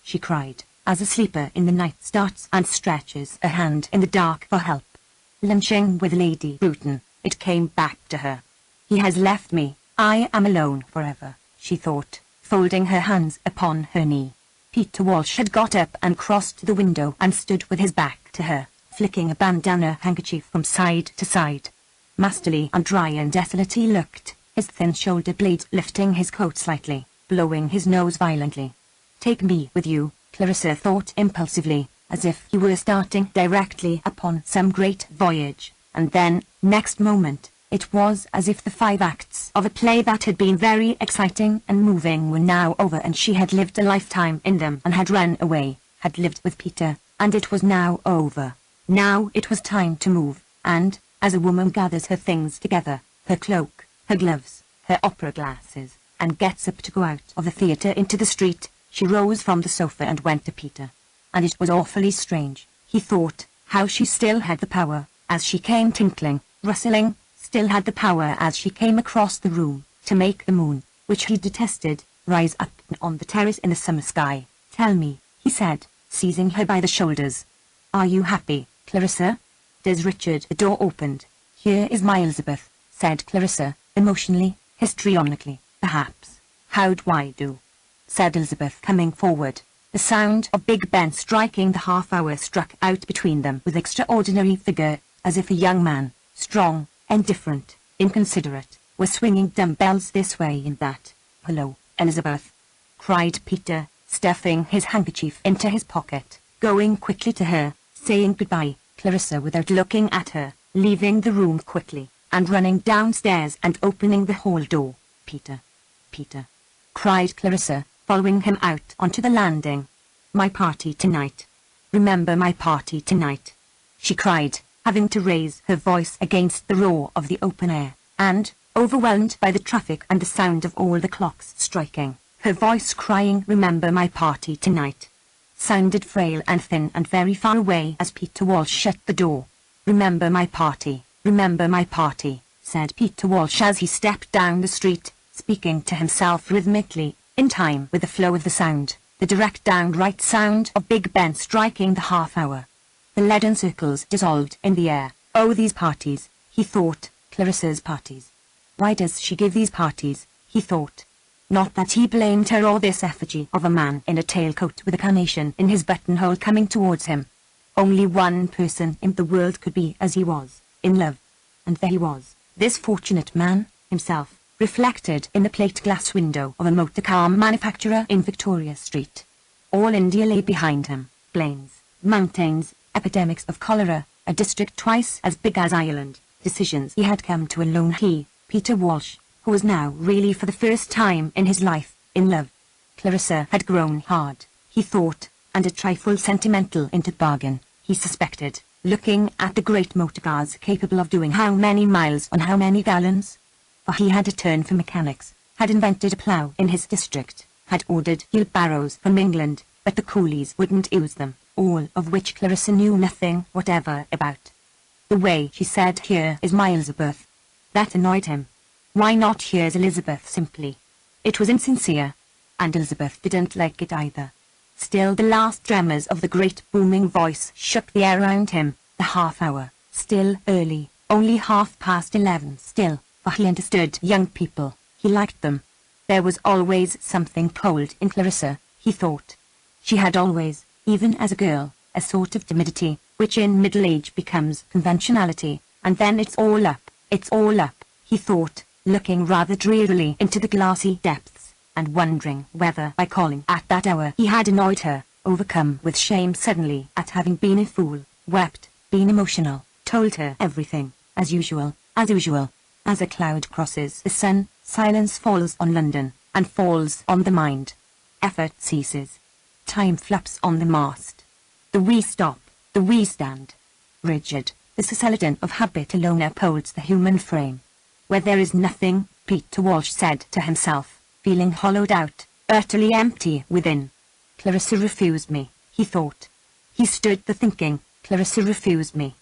she cried, as a sleeper in the night starts and stretches a hand in the dark for help. Lunching with Lady Bruton, it came back to her. He has left me. I am alone forever, she thought, folding her hands upon her knee. Peter Walsh had got up and crossed the window and stood with his back to her, flicking a bandana handkerchief from side to side. Masterly and dry and desolate he looked, his thin shoulder blades lifting his coat slightly, blowing his nose violently. Take me with you, Clarissa thought impulsively, as if he were starting directly upon some great voyage, and then, next moment, it was as if the 5 acts of a play that had been very exciting and moving were now over, and she had lived a lifetime in them and had run away, had lived with Peter, and it was now over. Now it was time to move, and, as a woman gathers her things together, her cloak, her gloves, her opera glasses, and gets up to go out of the theatre into the street, she rose from the sofa and went to Peter. And it was awfully strange, he thought, how she still had the power, as she came tinkling, rustling, still had the power as she came across the room, to make the moon, which he detested, rise up on the terrace in the summer sky. Tell me, he said, seizing her by the shoulders. Are you happy, Clarissa? Does Richard? The door opened. Here is my Elizabeth, said Clarissa, emotionally, histrionically, perhaps. How do I do? Said Elizabeth, coming forward. The sound of Big Ben striking the half-hour struck out between them with extraordinary vigour, as if a young man, strong, indifferent, inconsiderate, were swinging dumbbells this way and that. Hello, Elizabeth, cried Peter, stuffing his handkerchief into his pocket, going quickly to her, saying goodbye, Clarissa, without looking at her, leaving the room quickly, and running downstairs and opening the hall door. Peter, Peter, cried Clarissa, following him out onto the landing. My party tonight. Remember my party tonight, she cried, having to raise her voice against the roar of the open air, and, overwhelmed by the traffic and the sound of all the clocks striking, her voice crying remember my party tonight, sounded frail and thin and very far away as Peter Walsh shut the door. Remember my party, said Peter Walsh as he stepped down the street, speaking to himself rhythmically, in time with the flow of the sound, the direct downright sound of Big Ben striking the half-hour. The leaden circles dissolved in the air. Oh, these parties, he thought, Clarissa's parties. Why does she give these parties, he thought. Not that he blamed her or this effigy of a man in a tailcoat with a carnation in his buttonhole coming towards him. Only one person in the world could be as he was, in love. And there he was, this fortunate man, himself, reflected in the plate-glass window of a motor-car manufacturer in Victoria Street. All India lay behind him, plains, mountains, epidemics of cholera, a district twice as big as Ireland, decisions he had come to alone he, Peter Walsh, who was now really for the first time in his life, in love. Clarissa had grown hard, he thought, and a trifle sentimental into the bargain, he suspected, looking at the great motor-cars capable of doing how many miles on how many gallons. For he had a turn for mechanics, had invented a plough in his district, had ordered wheelbarrows from England, but the coolies wouldn't use them, all of which Clarissa knew nothing whatever about. The way she said, here is my Elizabeth, that annoyed him. Why not here's Elizabeth simply? It was insincere, and Elizabeth didn't like it either. Still the last tremors of the great booming voice shook the air around him, the half-hour, still early, only 11:30 still. For he understood young people, he liked them. There was always something cold in Clarissa, he thought. She had always, even as a girl, a sort of timidity, which in middle age becomes conventionality, and then it's all up, he thought, looking rather drearily into the glassy depths, and wondering whether by calling at that hour he had annoyed her, overcome with shame suddenly at having been a fool, wept, been emotional, told her everything, as usual. As a cloud crosses the sun, silence falls on London, and falls on the mind. Effort ceases. Time flaps on the mast. The wee stop, the wee stand. Rigid, the skeleton of habit alone upholds the human frame. Where there is nothing, Peter Walsh said to himself, feeling hollowed out, utterly empty within. Clarissa refused me, he thought. He stood there thinking, Clarissa refused me.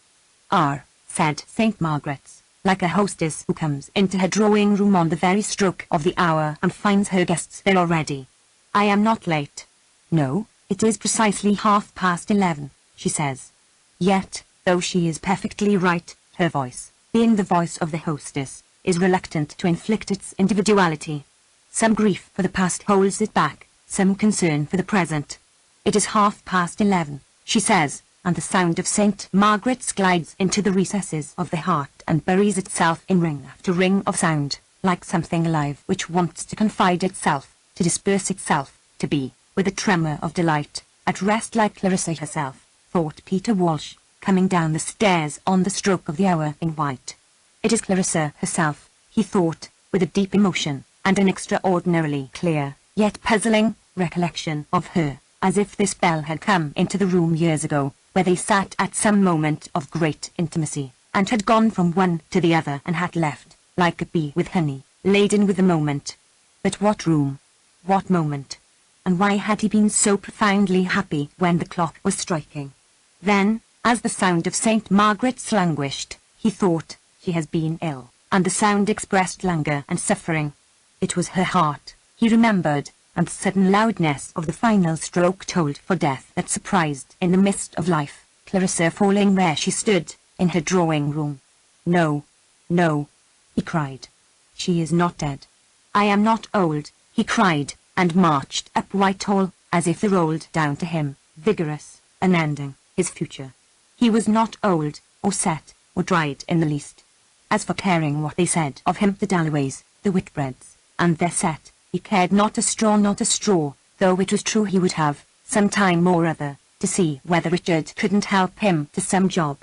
Said St. Margaret's, like a hostess who comes into her drawing-room on the very stroke of the hour and finds her guests there already. I am not late. No, it is precisely 11:30, she says. Yet, though she is perfectly right, her voice, being the voice of the hostess, is reluctant to inflict its individuality. Some grief for the past holds it back, some concern for the present. It is 11:30, she says, and the sound of St. Margaret's glides into the recesses of the heart and buries itself in ring after ring of sound, like something alive which wants to confide itself, to disperse itself, to be, with a tremor of delight, at rest like Clarissa herself, thought Peter Walsh, coming down the stairs on the stroke of the hour in white. It is Clarissa herself, he thought, with a deep emotion, and an extraordinarily clear, yet puzzling, recollection of her, as if this bell had come into the room years ago, where they sat at some moment of great intimacy, and had gone from one to the other and had left, like a bee with honey, laden with the moment. But what room? What moment? And why had he been so profoundly happy when the clock was striking? Then, as the sound of St. Margaret's languished, he thought, she has been ill, and the sound expressed languor and suffering. It was her heart, he remembered, and the sudden loudness of the final stroke told for death that surprised in the mist of life, Clarissa falling where she stood, in her drawing-room. No, no, he cried. She is not dead. I am not old, he cried, and marched up Whitehall, as if they rolled down to him, vigorous, unending, his future. He was not old, or set, or dried in the least. As for caring what they said of him, the Dalloways, the Whitbreads, and their set, he cared not a straw, though it was true he would have, some time or other, to see whether Richard couldn't help him to some job.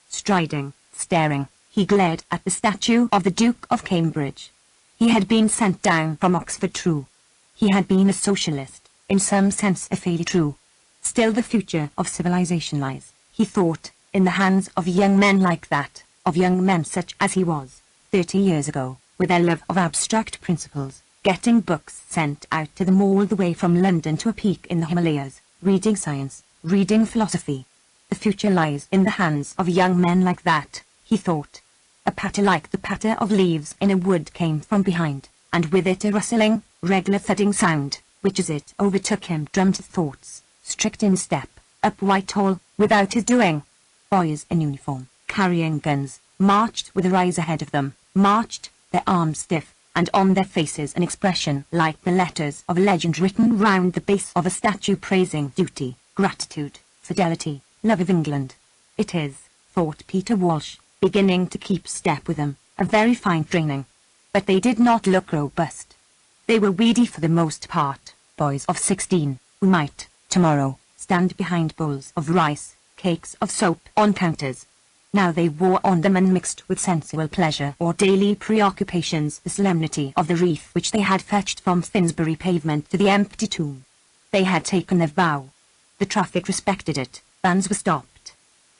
Striding, staring, he glared at the statue of the Duke of Cambridge. He had been sent down from Oxford, true. He had been a socialist, in some sense a failure, true. Still the future of civilization lies, he thought, in the hands of young men like that, of young men such as he was, 30 years ago, with their love of abstract principles, getting books sent out to them all the way from London to a peak in the Himalayas, reading science, reading philosophy. The future lies in the hands of young men like that, he thought. A patter like the patter of leaves in a wood came from behind, and with it a rustling, regular thudding sound, which as it overtook him drummed his thoughts, strict in step, up Whitehall, without his doing. Boys in uniform, carrying guns, marched with a rise ahead of them, marched, their arms stiff, and on their faces an expression like the letters of a legend written round the base of a statue praising duty, gratitude, fidelity, love of England. It is, thought Peter Walsh, beginning to keep step with them, a very fine training. But they did not look robust. They were weedy for the most part, boys of 16, who might, tomorrow, stand behind bowls of rice, cakes of soap on counters. Now they wore on them unmixed with sensual pleasure or daily preoccupations the solemnity of the wreath which they had fetched from Finsbury pavement to the empty tomb. They had taken their vow. The traffic respected it, vans were stopped.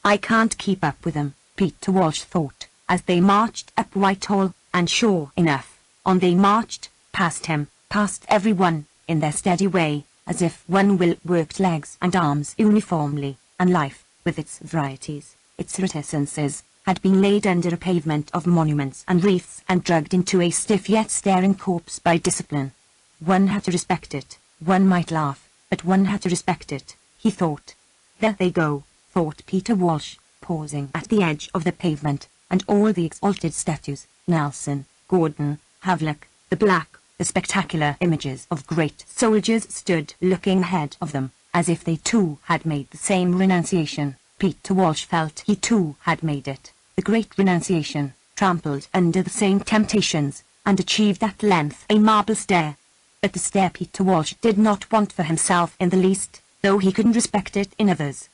I can't keep up with them, Peter Walsh thought, as they marched up Whitehall, and sure enough, on they marched, past him, past everyone, in their steady way, as if one will worked legs and arms uniformly, and life, with its varieties, its reticences, had been laid under a pavement of monuments and wreaths and drugged into a stiff yet staring corpse by discipline. One had to respect it. One might laugh, but one had to respect it, he thought. There they go, thought Peter Walsh, pausing at the edge of the pavement, and all the exalted statues, Nelson, Gordon, Havelock, the black, the spectacular images of great soldiers stood looking ahead of them, as if they too had made the same renunciation. Peter Walsh felt he too had made it, the great renunciation, trampled under the same temptations, and achieved at length a marble stare. But the stare Peter Walsh did not want for himself in the least, though he couldn't respect it in others.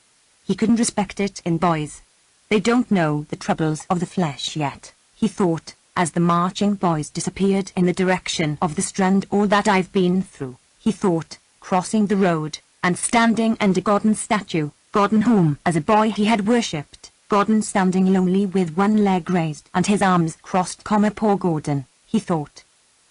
He couldn't respect it in boys. They don't know the troubles of the flesh yet, he thought, as the marching boys disappeared in the direction of the Strand. All that I've been through, he thought, crossing the road, and standing under Gordon's statue, Gordon whom as a boy he had worshipped, Gordon standing lonely with one leg raised and his arms crossed, poor Gordon, he thought.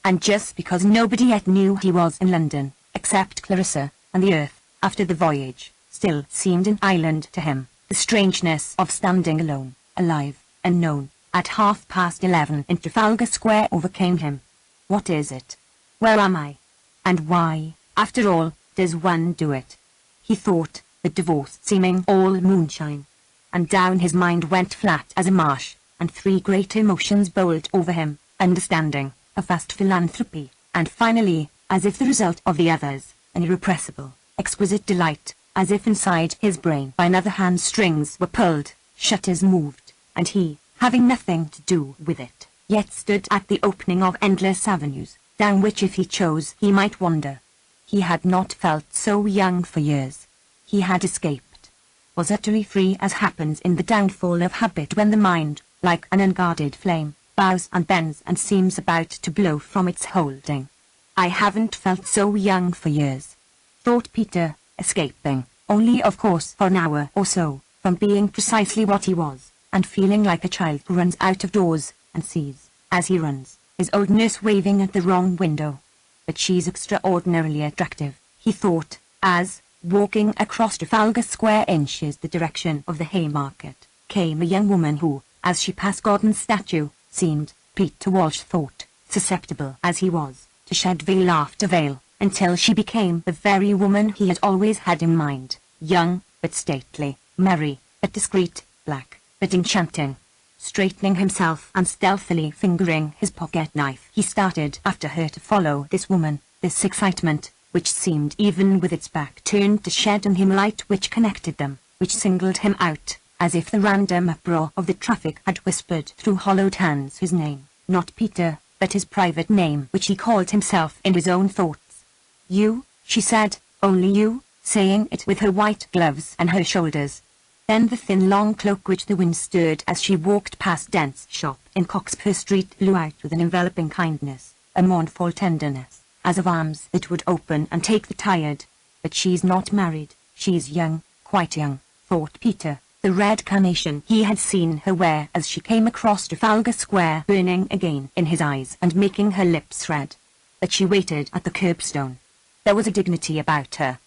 And just because nobody yet knew he was in London, except Clarissa, and the earth, after the voyage, still seemed an island to him, the strangeness of standing alone, alive, unknown, at 11:30 in Trafalgar Square overcame him. What is it? Where am I? And why, after all, does one do it? He thought, the divorce seeming all moonshine. And down his mind went flat as a marsh, and three great emotions bowled over him, understanding, a vast philanthropy, and finally, as if the result of the others, an irrepressible, exquisite delight, as if inside his brain by another hand strings were pulled, shutters moved, and he, having nothing to do with it, yet stood at the opening of endless avenues, down which if he chose he might wander. He had not felt so young for years. He had escaped, was utterly free, as happens in the downfall of habit when the mind, like an unguarded flame, bows and bends and seems about to blow from its holding. I haven't felt so young for years, thought Peter, escaping, only of course for an hour or so, from being precisely what he was, and feeling like a child who runs out of doors, and sees, as he runs, his old nurse waving at the wrong window. But she's extraordinarily attractive, he thought, as, walking across Trafalgar Square inches the direction of the Haymarket, came a young woman who, as she passed Gordon's statue, seemed, Peter Walsh thought, susceptible as he was, to shed veil after veil, until she became the very woman he had always had in mind, young, but stately, merry, but discreet, black, but enchanting. Straightening himself and stealthily fingering his pocket-knife, he started after her to follow this woman, this excitement, which seemed even with its back turned to shed on him light which connected them, which singled him out, as if the random uproar of the traffic had whispered through hollowed hands his name, not Peter, but his private name which he called himself in his own thoughts. "You," she said, "only you," saying it with her white gloves and her shoulders. Then the thin long cloak which the wind stirred as she walked past Dent's shop in Cockspur Street blew out with an enveloping kindness, a mournful tenderness, as of arms that would open and take the tired. But she's not married, she's young, quite young, thought Peter, the red carnation he had seen her wear as she came across Trafalgar Square burning again in his eyes and making her lips red. But she waited at the curbstone. There was a dignity about her.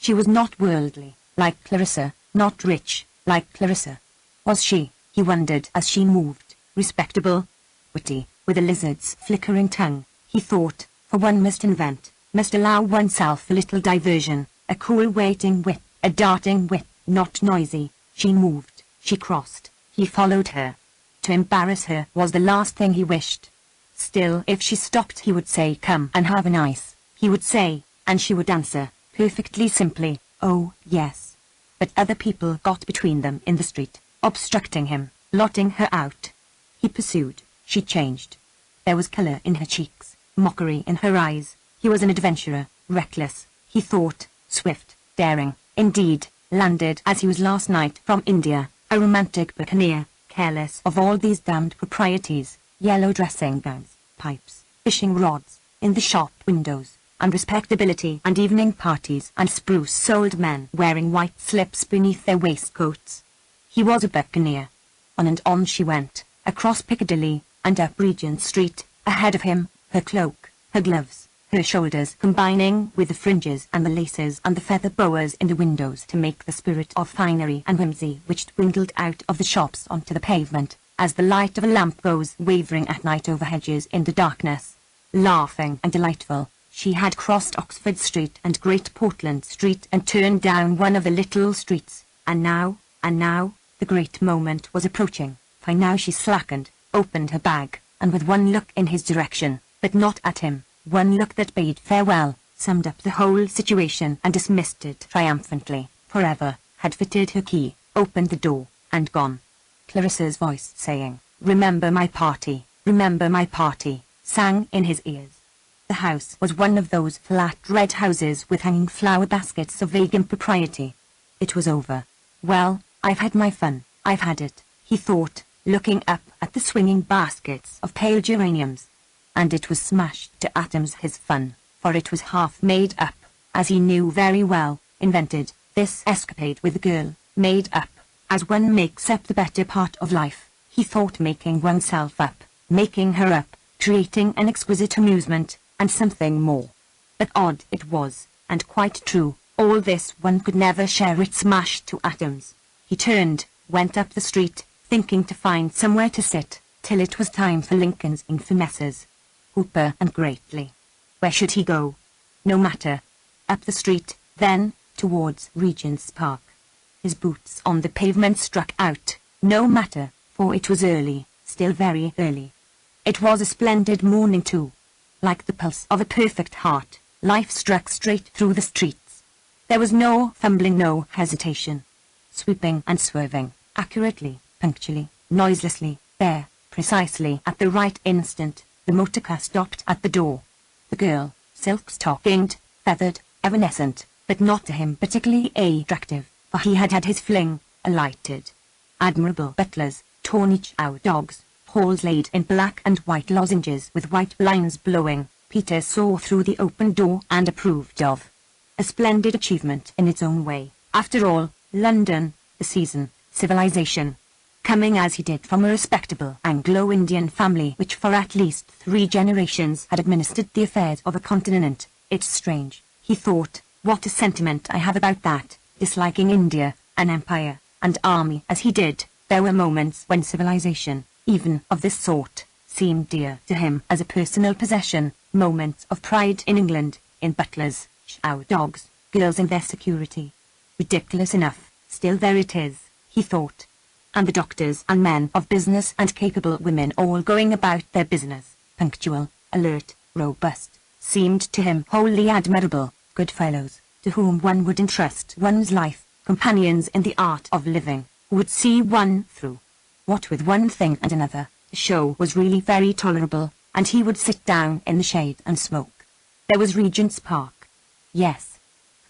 She was not worldly, like Clarissa, not rich, like Clarissa. Was she, he wondered as she moved, respectable? Witty, with a lizard's flickering tongue, he thought, for one must invent, must allow oneself a little diversion, a cool waiting wit, a darting wit, not noisy. She moved, she crossed, he followed her. To embarrass her was the last thing he wished. Still, if she stopped he would say, "Come and have an ice," he would say, and she would answer, perfectly simply, "Oh, yes." But other people got between them in the street, obstructing him, blotting her out. He pursued, she changed. There was colour in her cheeks, mockery in her eyes. He was an adventurer, reckless, he thought, swift, daring, indeed, landed as he was last night from India, a romantic buccaneer, careless of all these damned proprieties, yellow dressing gowns, pipes, fishing rods, in the shop windows, and respectability and evening parties and spruce-souled men wearing white slips beneath their waistcoats. He was a buccaneer. On and on she went, across Piccadilly, and up Regent Street, ahead of him, her cloak, her gloves, her shoulders combining with the fringes and the laces and the feather boas in the windows to make the spirit of finery and whimsy which dwindled out of the shops onto the pavement, as the light of a lamp goes wavering at night over hedges in the darkness. Laughing and delightful, she had crossed Oxford Street and Great Portland Street and turned down one of the little streets, and now, the great moment was approaching, for now she slackened, opened her bag, and with one look in his direction, but not at him, one look that bade farewell, summed up the whole situation and dismissed it triumphantly, forever, had fitted her key, opened the door, and gone. Clarissa's voice saying, remember my party," sang in his ears. The house was one of those flat red houses with hanging flower baskets of vague impropriety. It was over. Well, I've had my fun, I've had it, he thought, looking up at the swinging baskets of pale geraniums. And it was smashed to atoms, his fun, for it was half made up, as he knew very well, invented, this escapade with the girl, made up, as one makes up the better part of life, he thought, making oneself up, making her up, creating an exquisite amusement, and something more. But odd it was, and quite true, all this one could never share it smashed to atoms. He turned, went up the street, thinking to find somewhere to sit, till it was time for Lincoln's infamous's. Hooper and Greatly. Where should he go? No matter. Up the street, then, towards Regent's Park. His boots on the pavement struck out, no matter, for it was early, still very early. It was a splendid morning too. Like the pulse of a perfect heart, life struck straight through the streets. There was no fumbling, no hesitation. Sweeping and swerving, accurately, punctually, noiselessly, there, precisely at the right instant, the motorcar stopped at the door. The girl, silk-stockinged, feathered, evanescent, but not to him particularly attractive, for he had had his fling, alighted. Admirable butlers, tawny-jowled dogs, halls laid in black and white lozenges with white lines blowing, Peter saw through the open door and approved of. A splendid achievement in its own way. After all, London, the season, civilization. Coming as he did from a respectable Anglo-Indian family which for at least 3 generations had administered the affairs of a continent, it's strange, he thought, what a sentiment I have about that, disliking India, an empire, and army as he did. There were moments when civilization, even of this sort, seemed dear to him as a personal possession, moments of pride in England, in butlers, chow dogs, girls and their security. Ridiculous enough, still there it is, he thought. And the doctors and men of business and capable women all going about their business, punctual, alert, robust, seemed to him wholly admirable, good fellows, to whom one would entrust one's life, companions in the art of living, who would see one through. What with one thing and another, the show was really very tolerable, and he would sit down in the shade and smoke. There was Regent's Park. Yes.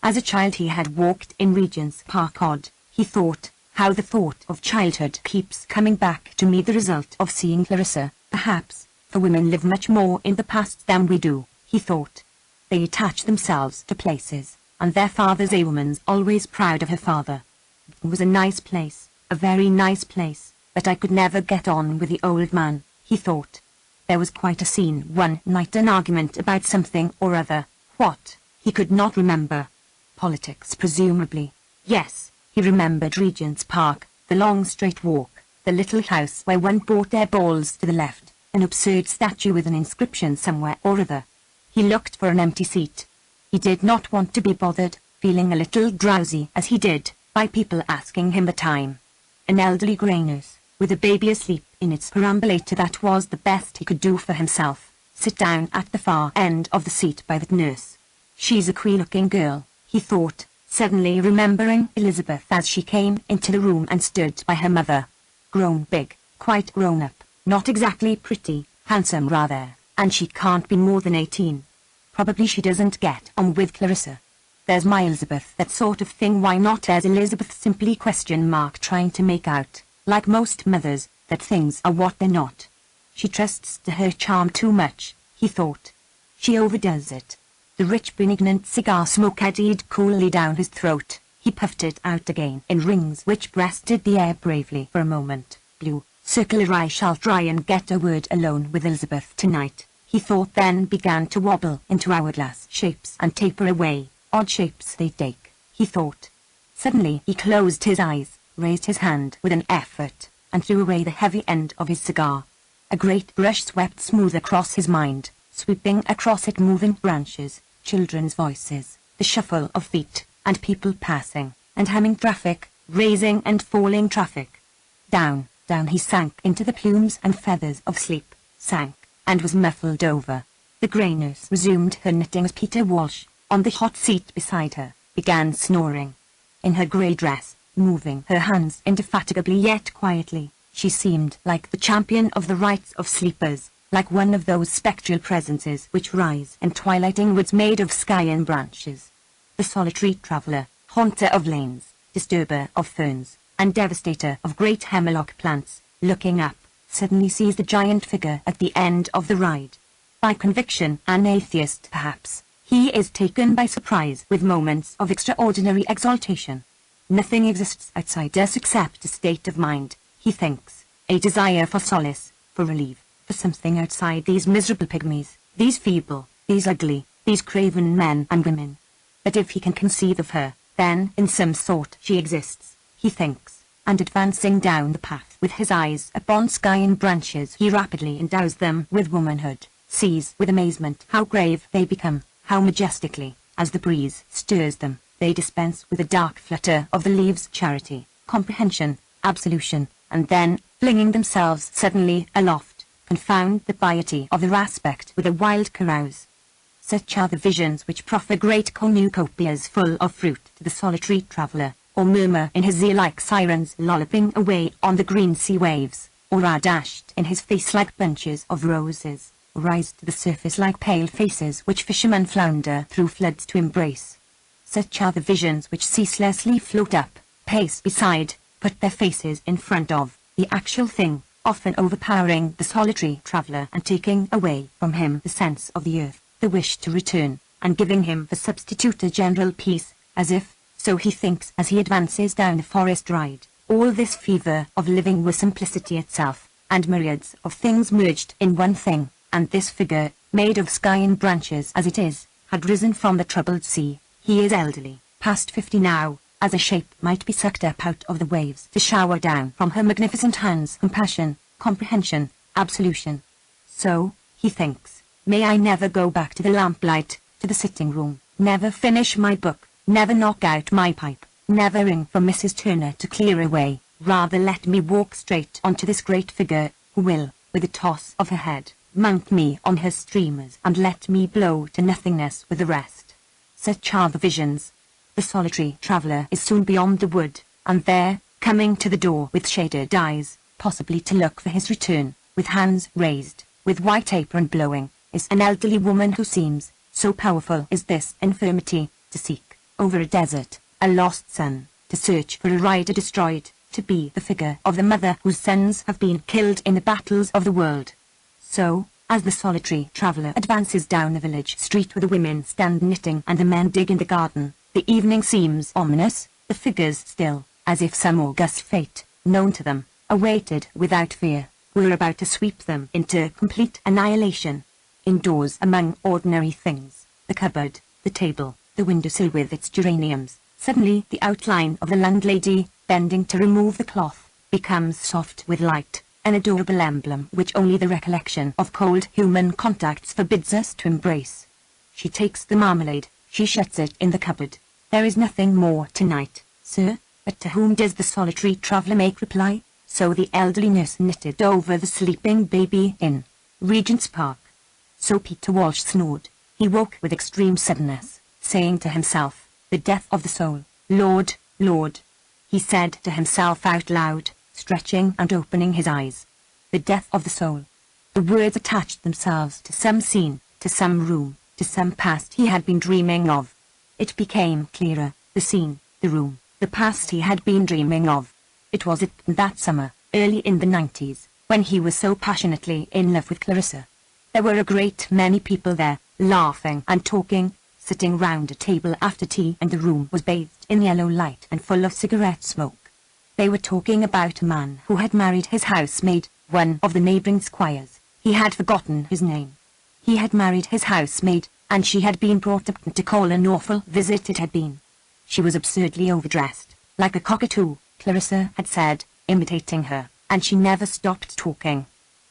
As a child he had walked in Regent's Park odd, he thought, how the thought of childhood keeps coming back to me, the result of seeing Clarissa, perhaps, for women live much more in the past than we do, he thought. They attach themselves to places, and their father's a woman's always proud of her father. It was a nice place, a very nice place, but I could never get on with the old man, he thought. There was quite a scene one night, an argument about something or other. What? He could not remember. Politics, presumably. Yes, he remembered Regent's Park, the long straight walk, the little house where one bought their balls to the left, an absurd statue with an inscription somewhere or other. He looked for an empty seat. He did not want to be bothered, feeling a little drowsy as he did, by people asking him the time. An elderly grey nurse, with a baby asleep in its perambulator, that was the best he could do for himself. Sit down at the far end of the seat by that nurse. She's a queer-looking girl, he thought, suddenly remembering Elizabeth as she came into the room and stood by her mother. Grown big, quite grown up, not exactly pretty, handsome rather, and she can't be more than 18. Probably she doesn't get on with Clarissa. There's my Elizabeth, that sort of thing. Why not? There's Elizabeth, simply ? Trying to make out, like most mothers, that things are what they're not. She trusts to her charm too much, he thought. She overdoes it. The rich benignant cigar smoke eddied coolly down his throat. He puffed it out again in rings which breasted the air bravely for a moment. Blue, circular. I shall try and get a word alone with Elizabeth tonight, he thought, then began to wobble into hourglass shapes and taper away. Odd shapes they take, he thought. Suddenly he closed his eyes, raised his hand with an effort, and threw away the heavy end of his cigar. A great brush swept smooth across his mind, sweeping across it moving branches, children's voices, the shuffle of feet, and people passing, and humming traffic, raising and falling traffic. Down, down he sank into the plumes and feathers of sleep, sank, and was muffled over. The grey nurse resumed her knitting as Peter Walsh, on the hot seat beside her, began snoring. In her grey dress, moving her hands indefatigably yet quietly, she seemed like the champion of the rights of sleepers, like one of those spectral presences which rise in twilighting woods made of sky and branches. The solitary traveller, haunter of lanes, disturber of ferns, and devastator of great hemlock plants, looking up, suddenly sees the giant figure at the end of the ride. By conviction an atheist perhaps, he is taken by surprise with moments of extraordinary exaltation. Nothing exists outside us except a state of mind, he thinks, a desire for solace, for relief, for something outside these miserable pygmies, these feeble, these ugly, these craven men and women. But if he can conceive of her, then in some sort she exists, he thinks, and advancing down the path with his eyes upon sky and branches, he rapidly endows them with womanhood, sees with amazement how grave they become, how majestically, as the breeze stirs them, they dispense with a dark flutter of the leaves charity, comprehension, absolution, and then, flinging themselves suddenly aloft, confound the piety of their aspect with a wild carouse. Such are the visions which proffer great cornucopias full of fruit to the solitary traveller, or murmur in his zeal like sirens lolloping away on the green sea waves, or are dashed in his face like bunches of roses, or rise to the surface like pale faces which fishermen flounder through floods to embrace. Such are the visions which ceaselessly float up, pace beside, put their faces in front of, the actual thing, often overpowering the solitary traveller and taking away from him the sense of the earth, the wish to return, and giving him for substitute a general peace, as if, so he thinks as he advances down the forest ride, all this fever of living was simplicity itself, and myriads of things merged in one thing, and this figure, made of sky and branches as it is, had risen from the troubled sea. He is elderly, past 50 now, as a shape might be sucked up out of the waves to shower down from her magnificent hands compassion, comprehension, absolution. So, he thinks, may I never go back to the lamplight, to the sitting-room, never finish my book, never knock out my pipe, never ring for Mrs. Turner to clear away, rather let me walk straight onto this great figure, who will, with a toss of her head, mount me on her streamers and let me blow to nothingness with the rest. Such are the visions. The solitary traveller is soon beyond the wood, and there, coming to the door with shaded eyes, possibly to look for his return, with hands raised, with white apron blowing, is an elderly woman who seems, so powerful is this infirmity, to seek, over a desert, a lost son, to search for a rider destroyed, to be the figure of the mother whose sons have been killed in the battles of the world. So, as the solitary traveller advances down the village street where the women stand knitting and the men dig in the garden, the evening seems ominous, the figures still, as if some august fate, known to them, awaited without fear, were about to sweep them into complete annihilation. Indoors among ordinary things, the cupboard, the table, the windowsill with its geraniums, suddenly the outline of the landlady, bending to remove the cloth, becomes soft with light, an adorable emblem which only the recollection of cold human contacts forbids us to embrace. She takes the marmalade, she shuts it in the cupboard. There is nothing more tonight, sir, but to whom does the solitary traveller make reply? So the elderly nurse knitted over the sleeping baby in Regent's Park. So Peter Walsh snored. He woke with extreme suddenness, saying to himself, the death of the soul, Lord, Lord. He said to himself out loud, stretching and opening his eyes. The death of the soul. The words attached themselves to some scene, to some room, to some past he had been dreaming of. It became clearer, the scene, the room, the past he had been dreaming of. It was that summer, early in the 90s, when he was so passionately in love with Clarissa. There were a great many people there, laughing and talking, sitting round a table after tea, and the room was bathed in yellow light and full of cigarette smoke. They were talking about a man who had married his housemaid, one of the neighbouring squires. He had forgotten his name. He had married his housemaid, and she had been brought up to call an awful visit it had been. She was absurdly overdressed, like a cockatoo, Clarissa had said, imitating her, and she never stopped talking.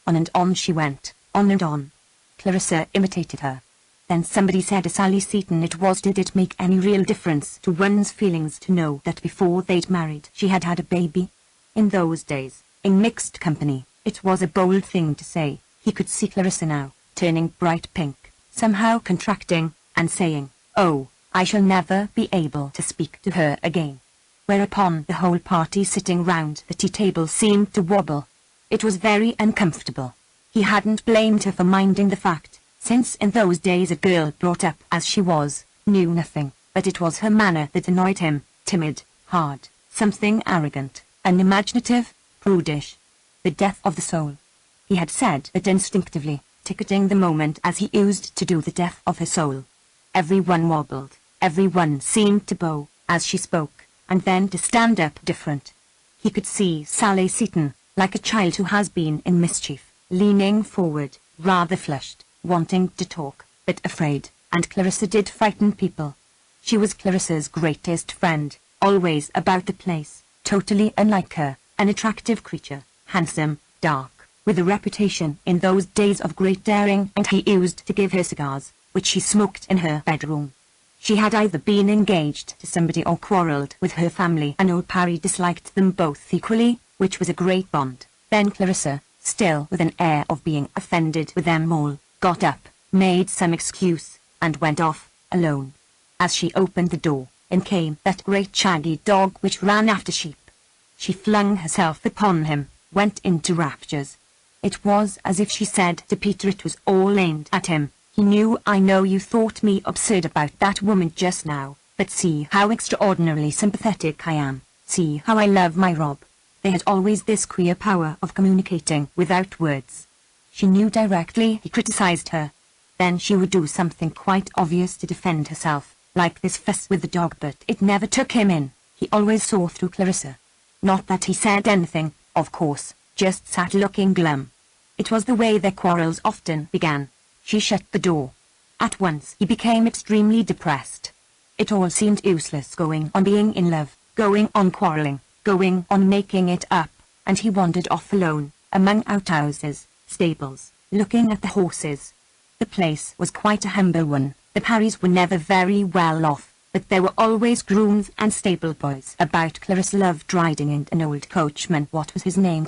On and on she went, on and on. Clarissa imitated her. Then somebody said to Sally Seton it was, did it make any real difference to one's feelings to know that before they'd married she had had a baby? In those days, in mixed company, it was a bold thing to say. He could see Clarissa now, turning bright pink, somehow contracting, and saying, oh, I shall never be able to speak to her again. Whereupon the whole party sitting round the tea-table seemed to wobble. It was very uncomfortable. He hadn't blamed her for minding the fact, since in those days a girl brought up as she was, knew nothing, but it was her manner that annoyed him, timid, hard, something arrogant, unimaginative, prudish. The death of the soul. He had said that instinctively, ticketing the moment as he used to do the death of her soul. Everyone wobbled, everyone seemed to bow, as she spoke, and then to stand up different. He could see Sally Seton, like a child who has been in mischief, leaning forward, rather flushed, wanting to talk, but afraid, and Clarissa did frighten people. She was Clarissa's greatest friend, always about the place, totally unlike her, an attractive creature, handsome, dark, with a reputation in those days of great daring, and he used to give her cigars, which she smoked in her bedroom. She had either been engaged to somebody or quarrelled with her family, and old Parry disliked them both equally, which was a great bond. Then Clarissa, still with an air of being offended with them all, got up, made some excuse, and went off, alone. As she opened the door, in came that great shaggy dog which ran after sheep. She flung herself upon him, went into raptures. It was as if she said to Peter it was all aimed at him. He knew, I know you thought me absurd about that woman just now, but see how extraordinarily sympathetic I am. See how I love my Rob. They had always this queer power of communicating without words. She knew directly he criticized her. Then she would do something quite obvious to defend herself, like this fuss with the dog, but it never took him in. He always saw through Clarissa. Not that he said anything, of course, just sat looking glum. It was the way their quarrels often began. She shut the door. At once he became extremely depressed. It all seemed useless going on being in love, going on quarrelling, going on making it up, and he wandered off alone, among outhouses, stables, looking at the horses. The place was quite a humble one. The Parrys were never very well off, but there were always grooms and stable boys about. Clarissa loved riding, and an old coachman, what was his name?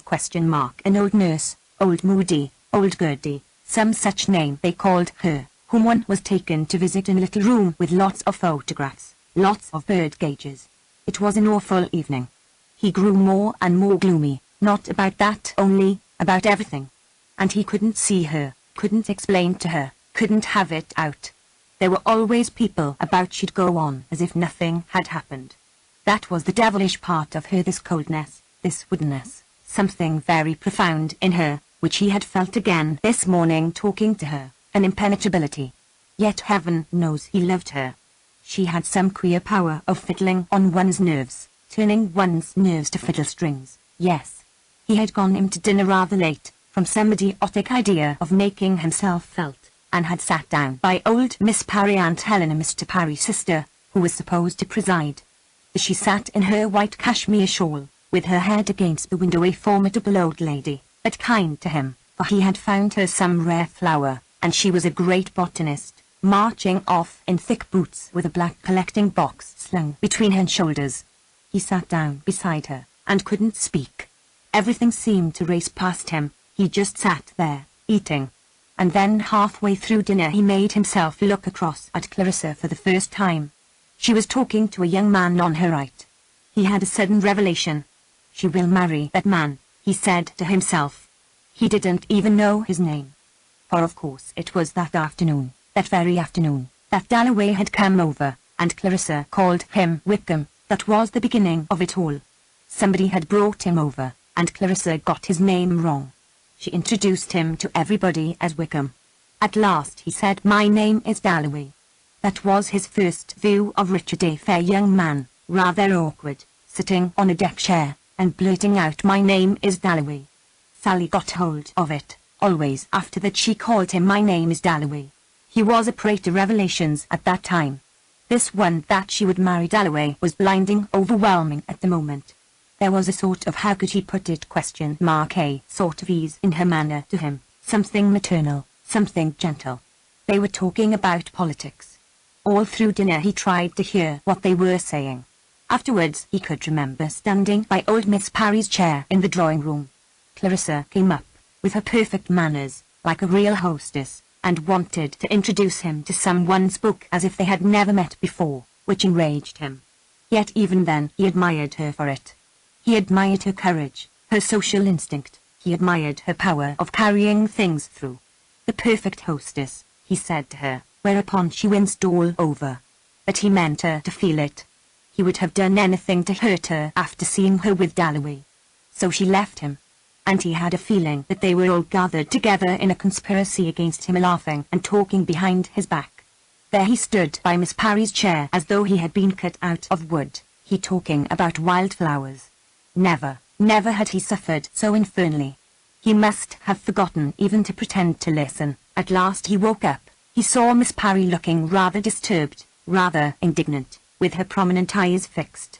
An old nurse, old Moody, old Gertie, some such name they called her, whom one was taken to visit in a little room with lots of photographs, lots of bird cages. It was an awful evening. He grew more and more gloomy, not about that only, about everything. And he couldn't see her, couldn't explain to her, couldn't have it out. There were always people about. She'd go on as if nothing had happened. That was the devilish part of her, this coldness, this woodenness, something very profound in her, which he had felt again this morning talking to her, an impenetrability. Yet heaven knows he loved her. She had some queer power of fiddling on one's nerves, turning one's nerves to fiddle strings. Yes. He had gone in to dinner rather late, from some idiotic idea of making himself felt, and had sat down by old Miss Parry, Aunt Helena, Mr. Parry's sister, who was supposed to preside. She sat in her white cashmere shawl, with her head against the window, a formidable old lady, but kind to him, for he had found her some rare flower, and she was a great botanist, marching off in thick boots with a black collecting box slung between her shoulders. He sat down beside her, and couldn't speak. Everything seemed to race past him. He just sat there, eating. And then halfway through dinner he made himself look across at Clarissa for the first time. She was talking to a young man on her right. He had a sudden revelation. She will marry that man, he said to himself. He didn't even know his name. For of course it was that afternoon, that very afternoon, that Dalloway had come over, and Clarissa called him Wickham. That was the beginning of it all. Somebody had brought him over, and Clarissa got his name wrong. She introduced him to everybody as Wickham. At last he said, "My name is Dalloway." That was his first view of Richard, a fair young man, rather awkward, sitting on a deck chair, and blurting out, "My name is Dalloway." Sally got hold of it. Always after that she called him, "My name is Dalloway." He was a prey to revelations at that time. This one that she would marry Dalloway was blinding, overwhelming at the moment. There was a sort of, how could he put it, a sort of ease in her manner to him, something maternal, something gentle. They were talking about politics. All through dinner he tried to hear what they were saying. Afterwards he could remember standing by old Miss Parry's chair in the drawing-room. Clarissa came up, with her perfect manners, like a real hostess, and wanted to introduce him to someone, spoke as if they had never met before, which enraged him. Yet even then he admired her for it. He admired her courage, her social instinct. He admired her power of carrying things through. "The perfect hostess," he said to her, whereupon she winced all over. But he meant her to feel it. He would have done anything to hurt her after seeing her with Dalloway. So she left him. And he had a feeling that they were all gathered together in a conspiracy against him, laughing and talking behind his back. There he stood by Miss Parry's chair as though he had been cut out of wood, he talking about wildflowers. Never, never had he suffered so infernally. He must have forgotten even to pretend to listen. At last he woke up. He saw Miss Parry looking rather disturbed, rather indignant, with her prominent eyes fixed.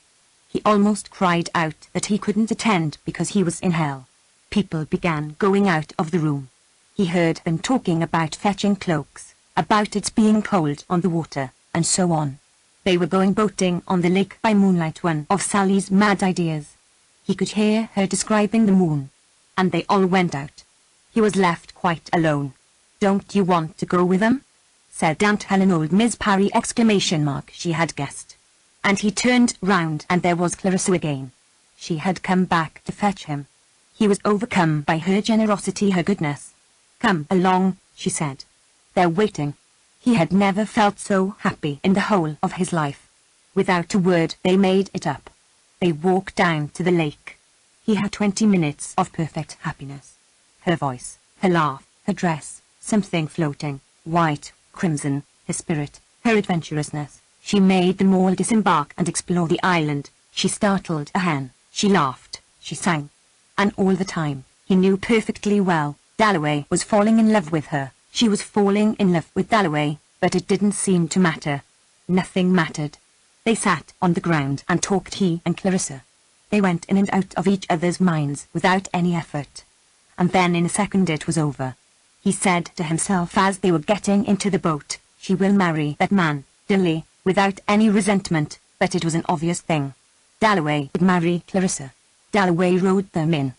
He almost cried out that he couldn't attend because he was in hell. People began going out of the room. He heard them talking about fetching cloaks, about its being cold on the water, and so on. They were going boating on the lake by moonlight, one of Sally's mad ideas. He could hear her describing the moon. and they all went out. He was left quite alone. "Don't you want to go with them?" said Aunt Helen. Old Miss Parry! She had guessed. And he turned round, and there was Clarissa again. She had come back to fetch him. He was overcome by her generosity, her goodness. "Come along," she said. "They're waiting." He had never felt so happy in the whole of his life. Without a word they made it up. They walked down to the lake. He had 20 minutes of perfect happiness. Her voice, her laugh, her dress, something floating, white, crimson, her spirit, her adventurousness. She made them all disembark and explore the island. She startled a hen, she laughed, she sang. And all the time, he knew perfectly well, Dalloway was falling in love with her. She was falling in love with Dalloway, but it didn't seem to matter. Nothing mattered. They sat on the ground and talked, he and Clarissa. They went in and out of each other's minds without any effort. And then in a second it was over. He said to himself as they were getting into the boat, "She will marry that man, Dilly, without any resentment," but it was an obvious thing. Dalloway would marry Clarissa. Dalloway rowed them in.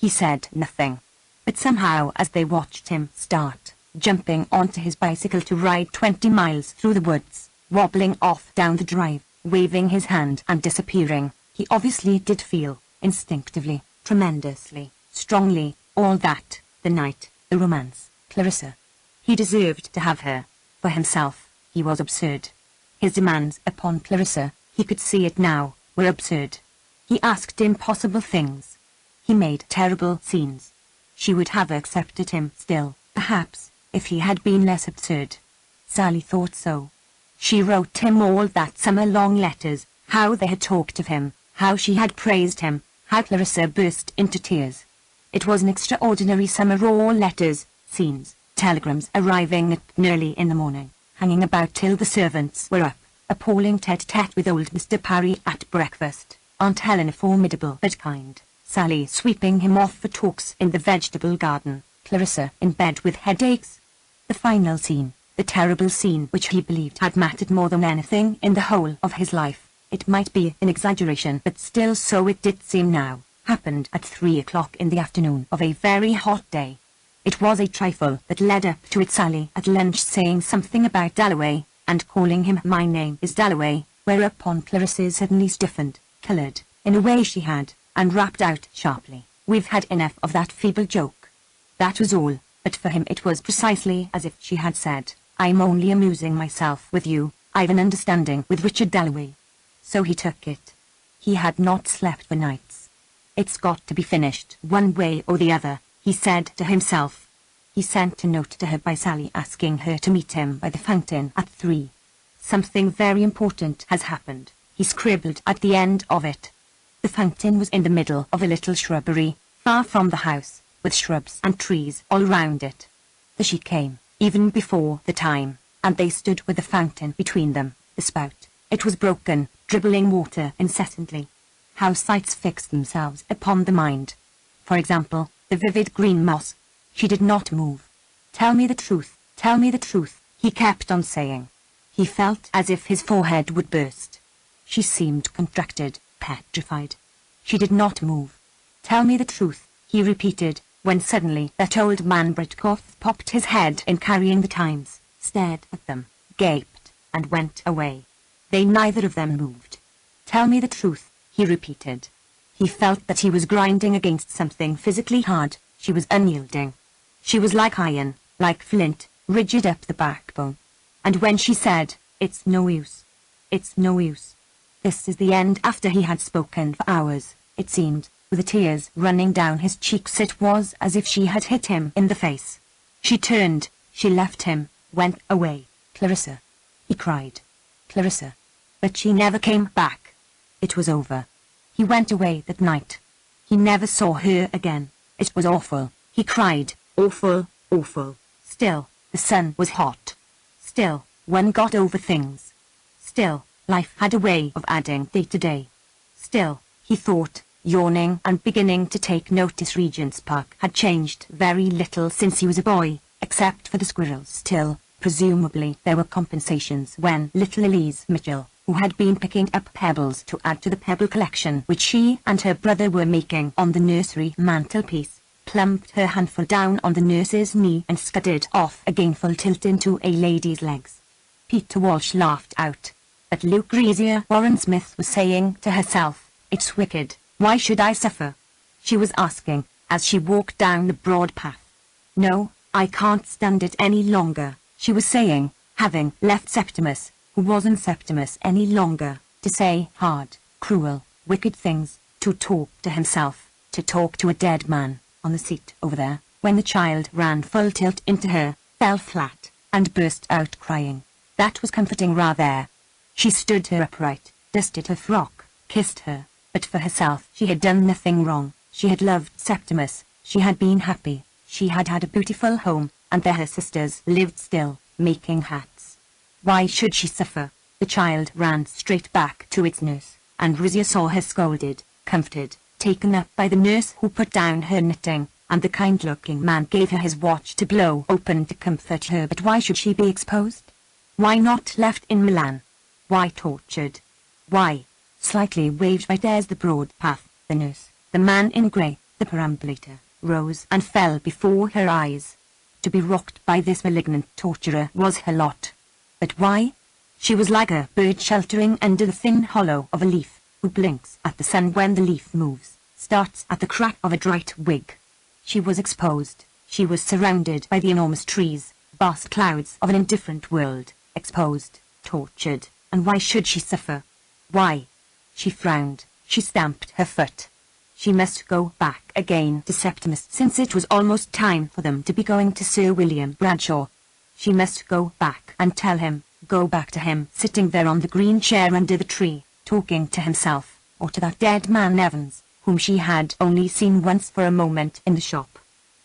He said nothing. But somehow as they watched him start, jumping onto his bicycle to ride 20 miles through the woods, wobbling off down the drive, waving his hand and disappearing, he obviously did feel, instinctively, tremendously, strongly, all that, the night, the romance, Clarissa. He deserved to have her. For himself, he was absurd. His demands upon Clarissa, he could see it now, were absurd. He asked impossible things. He made terrible scenes. She would have accepted him still, perhaps, if he had been less absurd. Sally thought so. She wrote him all that summer long letters, how they had talked of him, how she had praised him, how Clarissa burst into tears. It was an extraordinary summer, all letters, scenes, telegrams arriving at early in the morning, hanging about till the servants were up, appalling tete-a-tete with old Mr. Parry at breakfast, Aunt Helen formidable but kind, Sally sweeping him off for talks in the vegetable garden, Clarissa in bed with headaches. The final scene, the terrible scene which he believed had mattered more than anything in the whole of his life, it might be an exaggeration but still so it did seem now, happened at 3 o'clock in the afternoon of a very hot day. It was a trifle that led up to it, Sally at lunch saying something about Dalloway, and calling him "My name is Dalloway," whereupon Clarissa suddenly stiffened, coloured, in a way she had, and rapped out sharply, "We've had enough of that feeble joke." That was all, but for him it was precisely as if she had said, "I'm only amusing myself with you, I've an understanding with Richard Dalloway." So he took it. He had not slept for nights. "It's got to be finished, one way or the other," he said to himself. He sent a note to her by Sally asking her to meet him by the fountain at 3. "Something very important has happened," he scribbled at the end of it. The fountain was in the middle of a little shrubbery, far from the house, with shrubs and trees all round it. The sheep came, even before the time, and they stood with the fountain between them, the spout. It was broken, dribbling water incessantly. How sights fixed themselves upon the mind. For example, the vivid green moss. She did not move. "Tell me the truth, tell me the truth," he kept on saying. He felt as if his forehead would burst. She seemed contracted, petrified. She did not move. "Tell me the truth," he repeated, when suddenly that old man Britkoff popped his head in Carrying the Times, stared at them, gaped, and went away. They neither of them moved. "Tell me the truth," he repeated. He felt that he was grinding against something physically hard. She was unyielding. She was like iron, like flint, rigid up the backbone. And when she said, "It's no use. It's no use. This is the end," after he had spoken for hours, it seemed, with the tears running down his cheeks, it was as if she had hit him in the face. She turned, she left him, went away. "Clarissa," he cried. "Clarissa." But she never came back. It was over. He went away that night. He never saw her again. It was awful, he cried, awful, awful. Still, the sun was hot. Still, one got over things. Still, life had a way of adding day to day. Still, he thought, yawning and beginning to take notice, Regent's Park had changed very little since he was a boy, except for the squirrels. Still, presumably there were compensations when little Elise Mitchell, who had been picking up pebbles to add to the pebble collection which she and her brother were making on the nursery mantelpiece, plumped her handful down on the nurse's knee and scudded off again full tilt into a lady's legs. Peter Walsh laughed out. But Lucrezia Warren Smith was saying to herself, "It's wicked, why should I suffer?" She was asking, as she walked down the broad path. "No, I can't stand it any longer," she was saying, having left Septimus, who wasn't Septimus any longer, to say hard, cruel, wicked things, to talk to himself, to talk to a dead man, on the seat over there, when the child ran full tilt into her, fell flat, and burst out crying. That was comforting rather. She stood her upright, dusted her frock, kissed her, but for herself she had done nothing wrong. She had loved Septimus, she had been happy, she had had a beautiful home, and there her sisters lived still, making hats. Why should she suffer? The child ran straight back to its nurse, and Rizia saw her scolded, comforted, taken up by the nurse who put down her knitting, and the kind-looking man gave her his watch to blow open to comfort her. But why should she be exposed? Why not left in Milan? Why tortured? Why? Slightly waved by there's the broad path, the nurse, the man in grey, the perambulator, rose and fell before her eyes. To be rocked by this malignant torturer was her lot. But why? She was like a bird sheltering under the thin hollow of a leaf, who blinks at the sun when the leaf moves, starts at the crack of a dry twig. She was exposed. She was surrounded by the enormous trees, vast clouds of an indifferent world, exposed, tortured, and why should she suffer? Why? She frowned, she stamped her foot. She must go back again to Septimus, since it was almost time for them to be going to Sir William Bradshaw. She must go back and tell him, go back to him sitting there on the green chair under the tree, talking to himself, or to that dead man Evans, whom she had only seen once for a moment in the shop.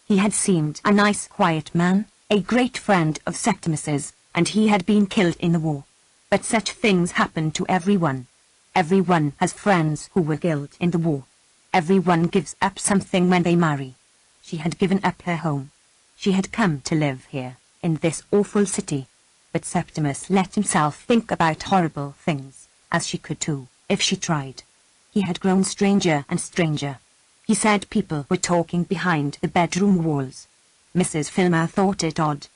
He had seemed a nice quiet man, a great friend of Septimus's, and he had been killed in the war. But such things happen to everyone. Everyone has friends who were killed in the war. Everyone gives up something when they marry. She had given up her home. She had come to live here, in this awful city. But Septimus let himself think about horrible things, as she could too, if she tried. He had grown stranger and stranger. He said people were talking behind the bedroom walls. Mrs. Filmer thought it odd.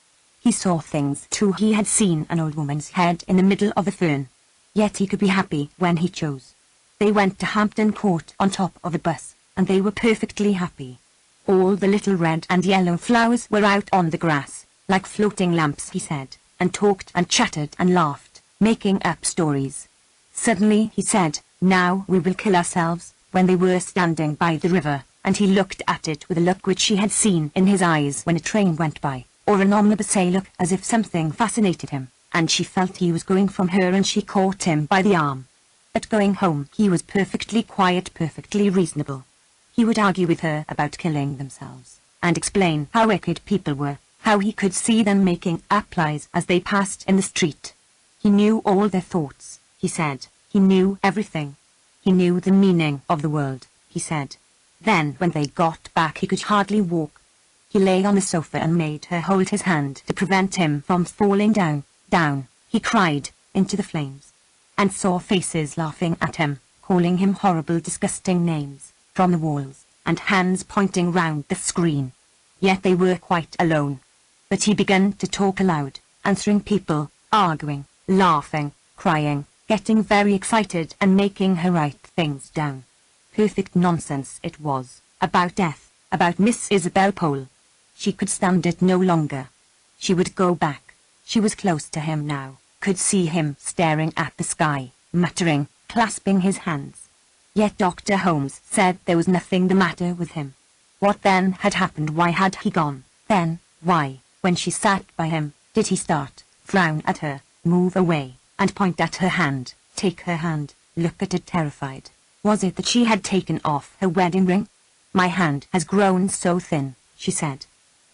He saw things too. He had seen an old woman's head in the middle of a fern. Yet he could be happy when he chose. They went to Hampton Court on top of a bus, and they were perfectly happy. All the little red and yellow flowers were out on the grass, like floating lamps, he said, and talked and chattered and laughed, making up stories. Suddenly he said, "Now we will kill ourselves," when they were standing by the river, and he looked at it with a look which she had seen in his eyes when a train went by, or an omnibus, a look as if something fascinated him, and she felt he was going from her, and she caught him by the arm. But going home he was perfectly quiet, perfectly reasonable. He would argue with her about killing themselves, and explain how wicked people were, how he could see them making up lies as they passed in the street. He knew all their thoughts, he said. He knew everything. He knew the meaning of the world, he said. Then when they got back he could hardly walk. He lay on the sofa and made her hold his hand to prevent him from falling down, down, he cried, into the flames. And saw faces laughing at him, calling him horrible, disgusting names, from the walls, and hands pointing round the screen. Yet they were quite alone. But he began to talk aloud, answering people, arguing, laughing, crying, getting very excited and making her write things down. Perfect nonsense it was, about death, about Miss Isabel Pole. She could stand it no longer. She would go back. She was close to him now, could see him staring at the sky, muttering, clasping his hands. Yet Dr. Holmes said there was nothing the matter with him. What then had happened? Why had he gone? Then, why, when she sat by him, did he start, frown at her, move away, and point at her hand, take her hand, look at it terrified? Was it that she had taken off her wedding ring? "My hand has grown so thin," she said.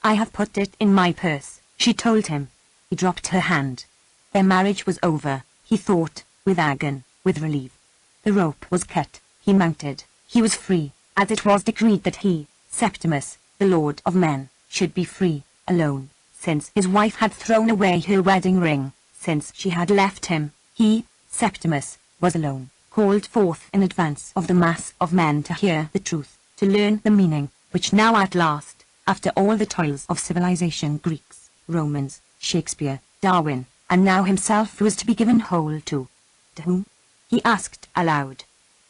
"I have put it in my purse," she told him. He dropped her hand. Their marriage was over, he thought, with agony, with relief. The rope was cut, he mounted, he was free, as it was decreed that he, Septimus, the Lord of Men, should be free, alone, since his wife had thrown away her wedding ring, since she had left him. He, Septimus, was alone, called forth in advance of the mass of men to hear the truth, to learn the meaning, which now at last, after all the toils of civilization, Greeks, Romans, Shakespeare, Darwin, and now himself, was to be given hold to. To whom? He asked aloud.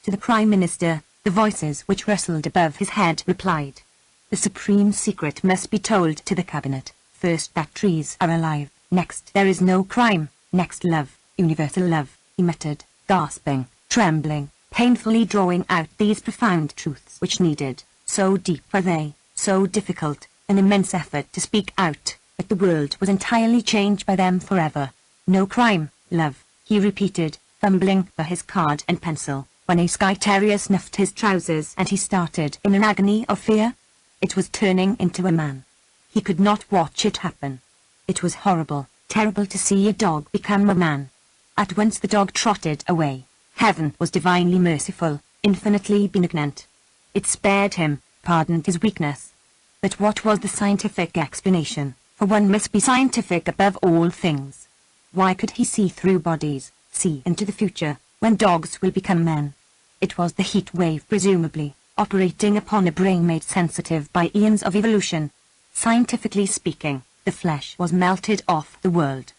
To the Prime Minister. The voices which rustled above his head replied. The supreme secret must be told to the cabinet. First that trees are alive, next there is no crime, next love, universal love, he muttered, gasping, trembling, painfully drawing out these profound truths which needed, so deep were they, so difficult, an immense effort to speak out, but the world was entirely changed by them forever. No crime, love, he repeated, fumbling for his card and pencil, when a Skye terrier snuffed his trousers and he started in an agony of fear. It was turning into a man. He could not watch it happen. It was horrible, terrible to see a dog become a man. At once the dog trotted away. Heaven was divinely merciful, infinitely benignant. It spared him, pardoned his weakness. But what was the scientific explanation? For one must be scientific above all things. Why could he see through bodies, see into the future, when dogs will become men? It was the heat wave, presumably, operating upon a brain made sensitive by eons of evolution. Scientifically speaking, the flesh was melted off the world.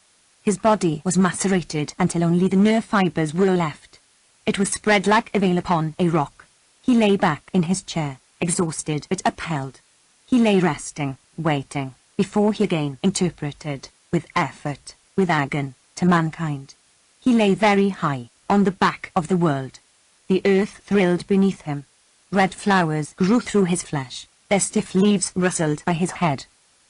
His body was macerated until only the nerve fibers were left. It was spread like a veil upon a rock. He lay back in his chair, exhausted but upheld. He lay resting, waiting, before he again interpreted, with effort, with agony, to mankind. He lay very high, on the back of the world. The earth thrilled beneath him. Red flowers grew through his flesh, their stiff leaves rustled by his head.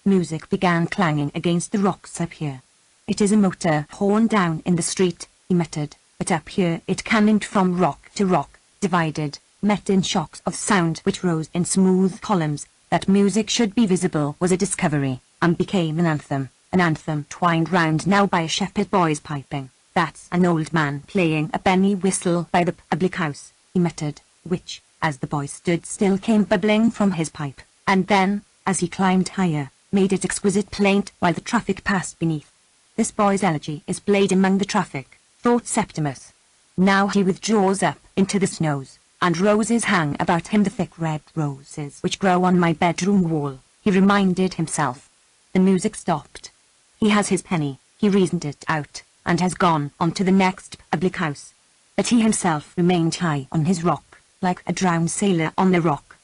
Music began clanging against the rocks up here. It is a motor horn down in the street, he muttered, but up here it cannoned from rock to rock, divided, met in shocks of sound which rose in smooth columns. That music should be visible was a discovery, and became an anthem twined round now by a shepherd boy's piping. That's an old man playing a penny whistle by the public house, he muttered, which, as the boy stood still, came bubbling from his pipe, and then, as he climbed higher, made its exquisite plaint while the traffic passed beneath. This boy's elegy is played among the traffic, thought Septimus. Now he withdraws up into the snows, and roses hang about him, the thick red roses which grow on my bedroom wall, he reminded himself. The music stopped. He has his penny, he reasoned it out, and has gone on to the next public house. But he himself remained high on his rock, like a drowned sailor on the rock.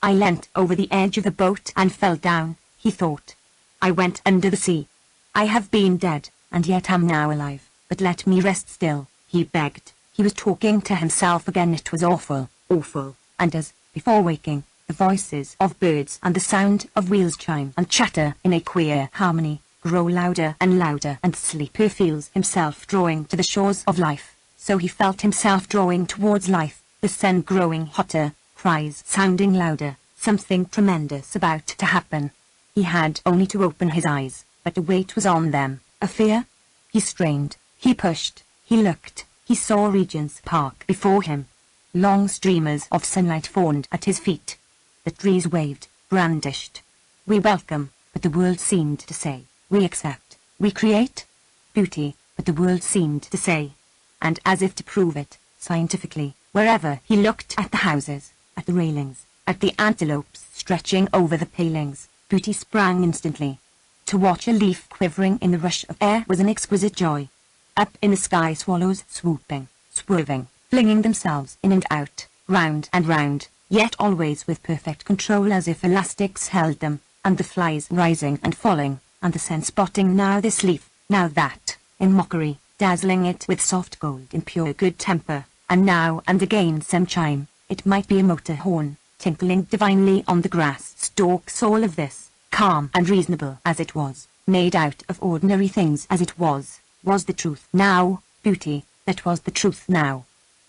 I leant over the edge of the boat and fell down, he thought. I went under the sea. I have been dead, and yet am now alive, but let me rest still, he begged. He was talking to himself again. It was awful, awful, and as, before waking, the voices of birds and the sound of wheels chime and chatter in a queer harmony, grow louder and louder, and sleeper feels himself drawing to the shores of life, so he felt himself drawing towards life, the sun growing hotter, cries sounding louder, something tremendous about to happen. He had only to open his eyes, but a weight was on them, a fear. He strained, he pushed, he looked, he saw Regent's Park before him. Long streamers of sunlight fawned at his feet. The trees waved, brandished. We welcome, but the world seemed to say. We accept, we create beauty, but the world seemed to say, and as if to prove it, scientifically, wherever he looked, at the houses, at the railings, at the antelopes stretching over the palings, beauty sprang instantly. To watch a leaf quivering in the rush of air was an exquisite joy. Up in the sky, swallows swooping, swerving, flinging themselves in and out, round and round, yet always with perfect control, as if elastics held them, and the flies rising and falling, and the sun spotting now this leaf, now that, in mockery, dazzling it with soft gold in pure good temper, and now and again some chime, it might be a motor horn, tinkling divinely on the grass stalks. All of this, calm and reasonable as it was, made out of ordinary things as it was the truth now, beauty, that was the truth now.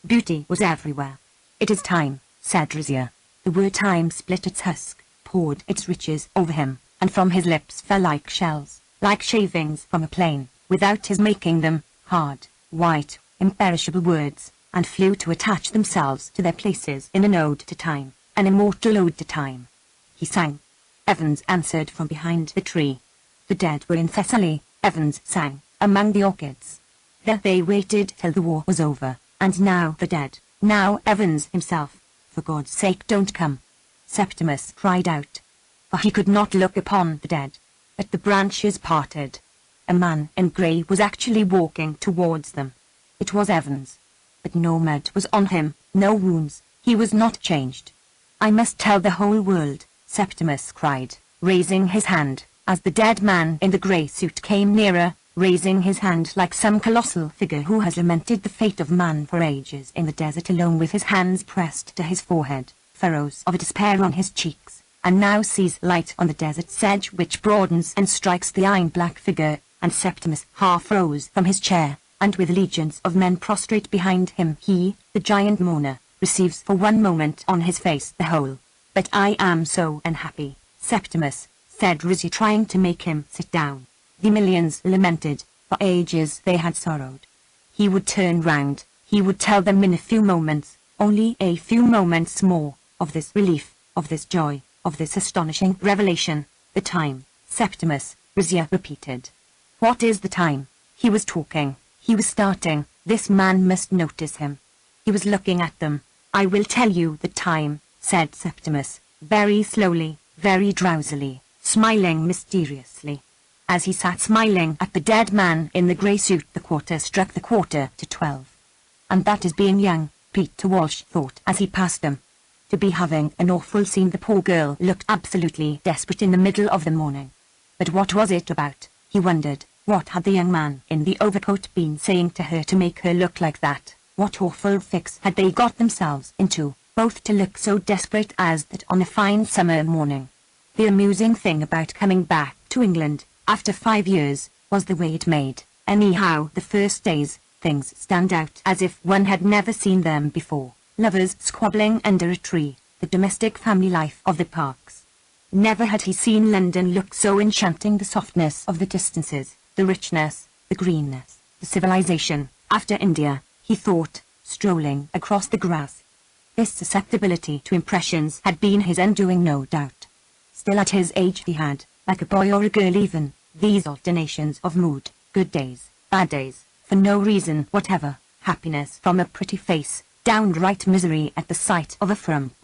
Beauty was everywhere. It is time, said Razia. The word time split its husk, poured its riches over him, and from his lips fell like shells, like shavings from a plane, without his making them, hard, white, imperishable words, and flew to attach themselves to their places in an ode to time, an immortal ode to time. He sang. Evans answered from behind the tree. The dead were in Thessaly, Evans sang, among the orchids. There they waited till the war was over, and now the dead, now Evans himself. For God's sake, don't come. Septimus cried out. For he could not look upon the dead. But the branches parted. A man in grey was actually walking towards them. It was Evans. But no mud was on him, no wounds, he was not changed. I must tell the whole world, Septimus cried, raising his hand, as the dead man in the grey suit came nearer, raising his hand like some colossal figure who has lamented the fate of man for ages in the desert alone, with his hands pressed to his forehead, furrows of despair on his cheeks, and now sees light on the desert sedge which broadens and strikes the iron-black figure, and Septimus half rose from his chair, and with legions of men prostrate behind him he, the giant mourner, receives for one moment on his face the whole. But I am so unhappy, Septimus, said Rizzy, trying to make him sit down. The millions lamented, for ages they had sorrowed. He would turn round, he would tell them in a few moments, only a few moments more, of this relief, of this joy, of this astonishing revelation. The time, Septimus, Rizzy repeated. What is the time? He was talking, he was starting, this man must notice him. He was looking at them. I will tell you the time, said Septimus, very slowly, very drowsily, smiling mysteriously. As he sat smiling at the dead man in the grey suit, the quarter struck the 11:45. And that is being young, Peter Walsh thought as he passed them. To be having an awful scene. The poor girl looked absolutely desperate in the middle of the morning. But what was it about, he wondered? What had the young man in the overcoat been saying to her to make her look like that? What awful fix had they got themselves into, both to look so desperate as that on a fine summer morning? The amusing thing about coming back to England, after 5 years, was the way it made, anyhow the first days, things stand out as if one had never seen them before. Lovers squabbling under a tree, the domestic family life of the parks. Never had he seen London look so enchanting, the softness of the distances, the richness, the greenness, the civilization. After India, he thought, strolling across the grass. This susceptibility to impressions had been his undoing, no doubt. Still at his age he had, like a boy or a girl even, these alternations of mood, good days, bad days, for no reason whatever, happiness from a pretty face, downright misery at the sight of a frump.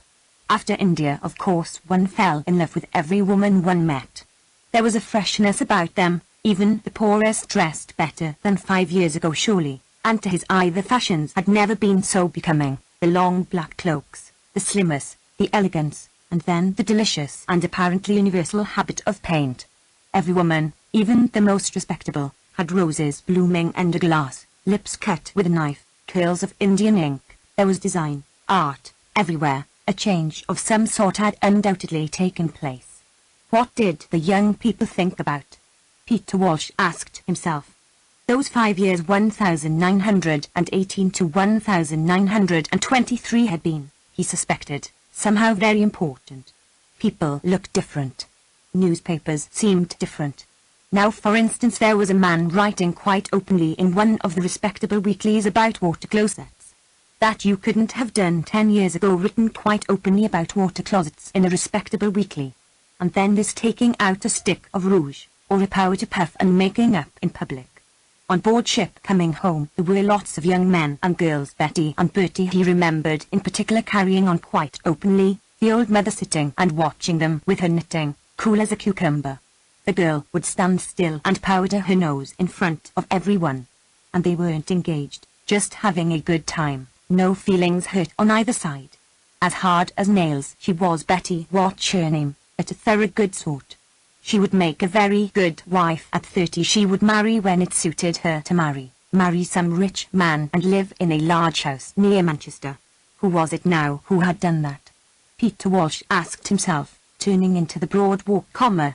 After India, of course, one fell in love with every woman one met. There was a freshness about them, even the poorest dressed better than 5 years ago surely, and to his eye the fashions had never been so becoming, the long black cloaks, the slimness, the elegance, and then the delicious and apparently universal habit of paint. Every woman, even the most respectable, had roses blooming under glass, lips cut with a knife, curls of Indian ink. There was design, art, everywhere. A change of some sort had undoubtedly taken place. What did the young people think about? Peter Walsh asked himself. Those 5 years, 1918 to 1923, had been, he suspected, somehow very important. People looked different. Newspapers seemed different. Now, for instance, there was a man writing quite openly in one of the respectable weeklies about water closets. That you couldn't have done 10 years ago, written quite openly about water closets in a respectable weekly. And then this taking out a stick of rouge, or a powder puff, and making up in public. On board ship coming home there were lots of young men and girls, Betty and Bertie he remembered in particular, carrying on quite openly, the old mother sitting and watching them with her knitting, cool as a cucumber. The girl would stand still and powder her nose in front of everyone. And they weren't engaged, just having a good time. No feelings hurt on either side. As hard as nails she was, Betty. What's her name? But a thorough good sort. She would make a very good wife at 30. She would marry when it suited her to marry. Marry some rich man and live in a large house near Manchester. Who was it now who had done that? Peter Walsh asked himself, turning into the broad walk,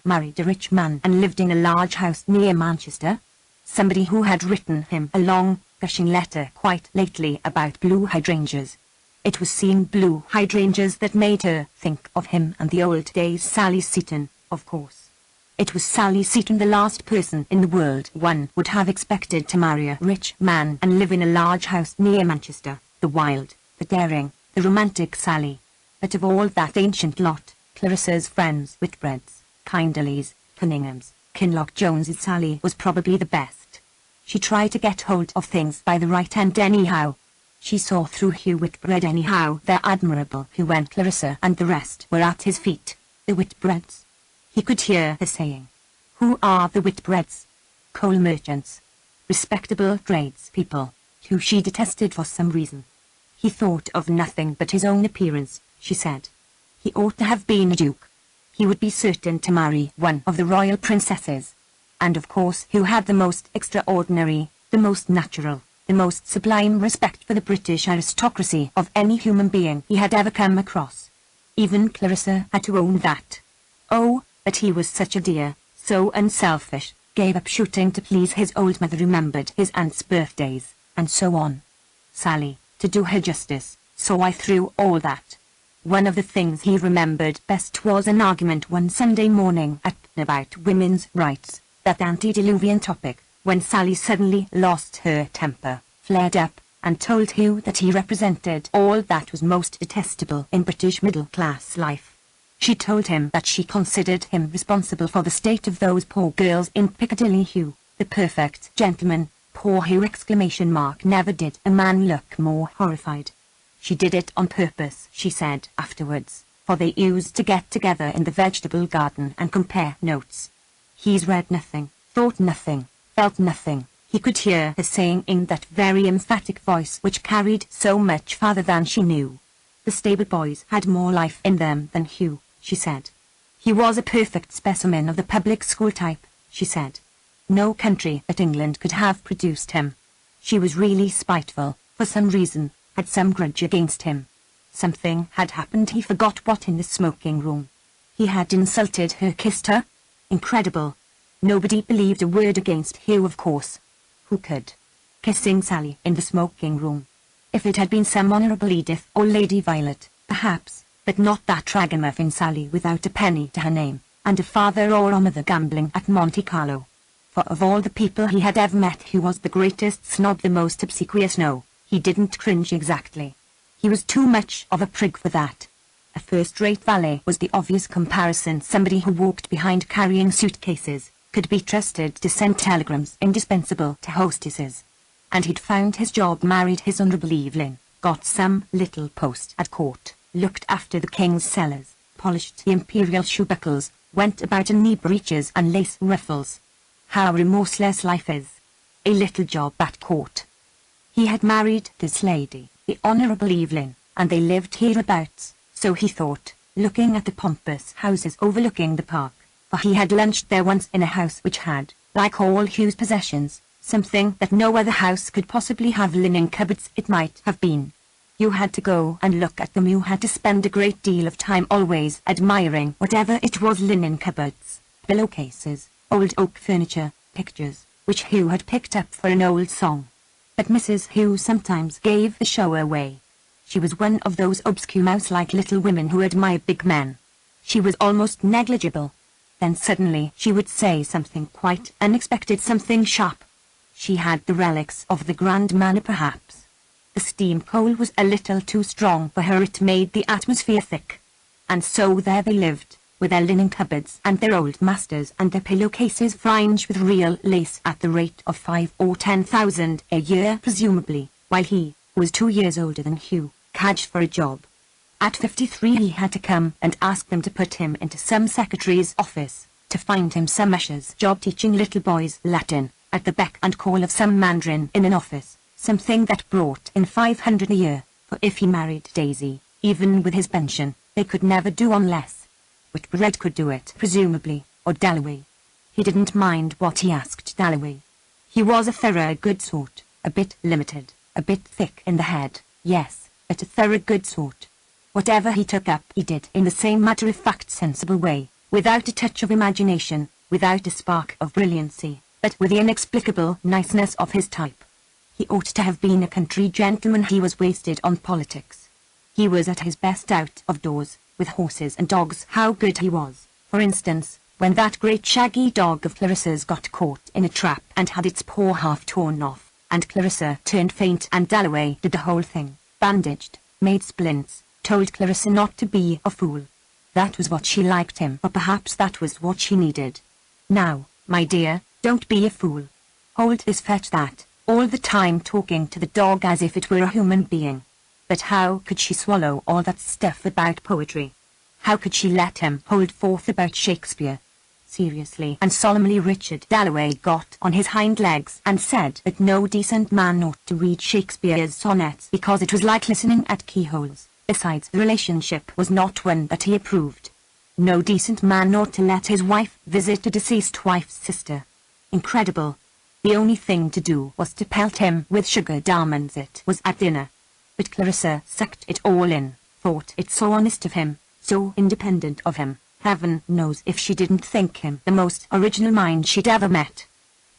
married a rich man and lived in a large house near Manchester? Somebody who had written him a long, gushing letter quite lately about blue hydrangeas. It was seeing blue hydrangeas that made her think of him and the old days. Sally Seton, of course. It was Sally Seton, the last person in the world one would have expected to marry a rich man and live in a large house near Manchester. The wild, the daring, the romantic Sally. But of all that ancient lot, Clarissa's friends, Whitbreads, Kinderleys, Cunninghams, Kinloch Jones's Sally was probably the best. She tried to get hold of things by the right end anyhow. She saw through Hugh Whitbread anyhow. They're admirable, Hugh, when Clarissa and the rest were at his feet. The Whitbreads. He could hear her saying. Who are the Whitbreads? Coal merchants. Respectable tradespeople, who she detested for some reason. He thought of nothing but his own appearance, she said. He ought to have been a duke. He would be certain to marry one of the royal princesses. And of course Hugh had the most extraordinary, the most natural, the most sublime respect for the British aristocracy of any human being he had ever come across. Even Clarissa had to own that. Oh, but he was such a dear, so unselfish, gave up shooting to please his old mother, remembered his aunt's birthdays, and so on. Sally, to do her justice, saw through all that. One of the things he remembered best was an argument one Sunday morning about women's rights, that antediluvian topic, when Sally suddenly lost her temper, flared up, and told Hugh that he represented all that was most detestable in British middle-class life. She told him that she considered him responsible for the state of those poor girls in Piccadilly. Hugh, the perfect gentleman, poor Hugh! Never did a man look more horrified. She did it on purpose, she said afterwards, for they used to get together in the vegetable garden and compare notes. He's read nothing, thought nothing, felt nothing, he could hear her saying in that very emphatic voice which carried so much farther than she knew. The stable boys had more life in them than Hugh, she said. He was a perfect specimen of the public school type, she said. No country but England could have produced him. She was really spiteful, for some reason, had some grudge against him. Something had happened, he forgot what, in the smoking room. He had insulted her, kissed her. Incredible. Nobody believed a word against Hugh, of course. Who could? Kissing Sally in the smoking room. If it had been some Honourable Edith or Lady Violet, perhaps, but not that ragamuffin Sally without a penny to her name, and a father or a mother gambling at Monte Carlo. For of all the people he had ever met, Hugh was the greatest snob, the most obsequious. No, he didn't cringe exactly. He was too much of a prig for that. A first-rate valet was the obvious comparison. Somebody who walked behind carrying suitcases, could be trusted to send telegrams indispensable to hostesses. And he'd found his job, married his Honourable Evelyn, got some little post at court, looked after the king's cellars, polished the imperial shoe buckles, went about in knee breeches and lace ruffles. How remorseless life is. A little job at court. He had married this lady, the Honourable Evelyn, and they lived hereabouts, so he thought, looking at the pompous houses overlooking the park, for he had lunched there once in a house which had, like all Hugh's possessions, something that no other house could possibly have. Linen cupboards, it might have been. You had to go and look at them. You had to spend a great deal of time always admiring whatever it was. Linen cupboards, pillowcases, old oak furniture, pictures, which Hugh had picked up for an old song. But Mrs. Hugh sometimes gave the show away. She was one of those obscure mouse-like little women who admire big men. She was almost negligible. Then suddenly she would say something quite unexpected, something sharp. She had the relics of the grand manner, perhaps. The steam coal was a little too strong for her. It made the atmosphere thick. And so there they lived, with their linen cupboards and their old masters and their pillowcases fringed with real lace at the rate of 5 or 10,000 a year presumably, while he, who was 2 years older than Hugh, cadged for a job. At 53 he had to come and ask them to put him into some secretary's office, to find him some usher's job teaching little boys Latin, at the beck and call of some mandarin in an office, something that brought in 500 a year, for if he married Daisy, even with his pension, they could never do on less. Whitbread could do it, presumably, or Dalloway. He didn't mind what he asked Dalloway. He was a thorough good sort, a bit limited, a bit thick in the head, yes, but a thorough good sort. Whatever he took up he did in the same matter-of-fact sensible way, without a touch of imagination, without a spark of brilliancy, but with the inexplicable niceness of his type. He ought to have been a country gentleman. He was wasted on politics. He was at his best out of doors, with horses and dogs. How good he was, for instance, when that great shaggy dog of Clarissa's got caught in a trap and had its paw half torn off, and Clarissa turned faint and Dalloway did the whole thing, bandaged, made splints, told Clarissa not to be a fool. That was what she liked him, or perhaps that was what she needed. Now, my dear, don't be a fool. Hold this, fetch that, all the time talking to the dog as if it were a human being. But how could she swallow all that stuff about poetry? How could she let him hold forth about Shakespeare? Seriously and solemnly Richard Dalloway got on his hind legs and said that no decent man ought to read Shakespeare's sonnets because it was like listening at keyholes. Besides, the relationship was not one that he approved. No decent man ought to let his wife visit a deceased wife's sister. Incredible. The only thing to do was to pelt him with sugared almonds. It was at dinner. But Clarissa sucked it all in, thought it so honest of him, so independent of him. Heaven knows if she didn't think him the most original mind she'd ever met.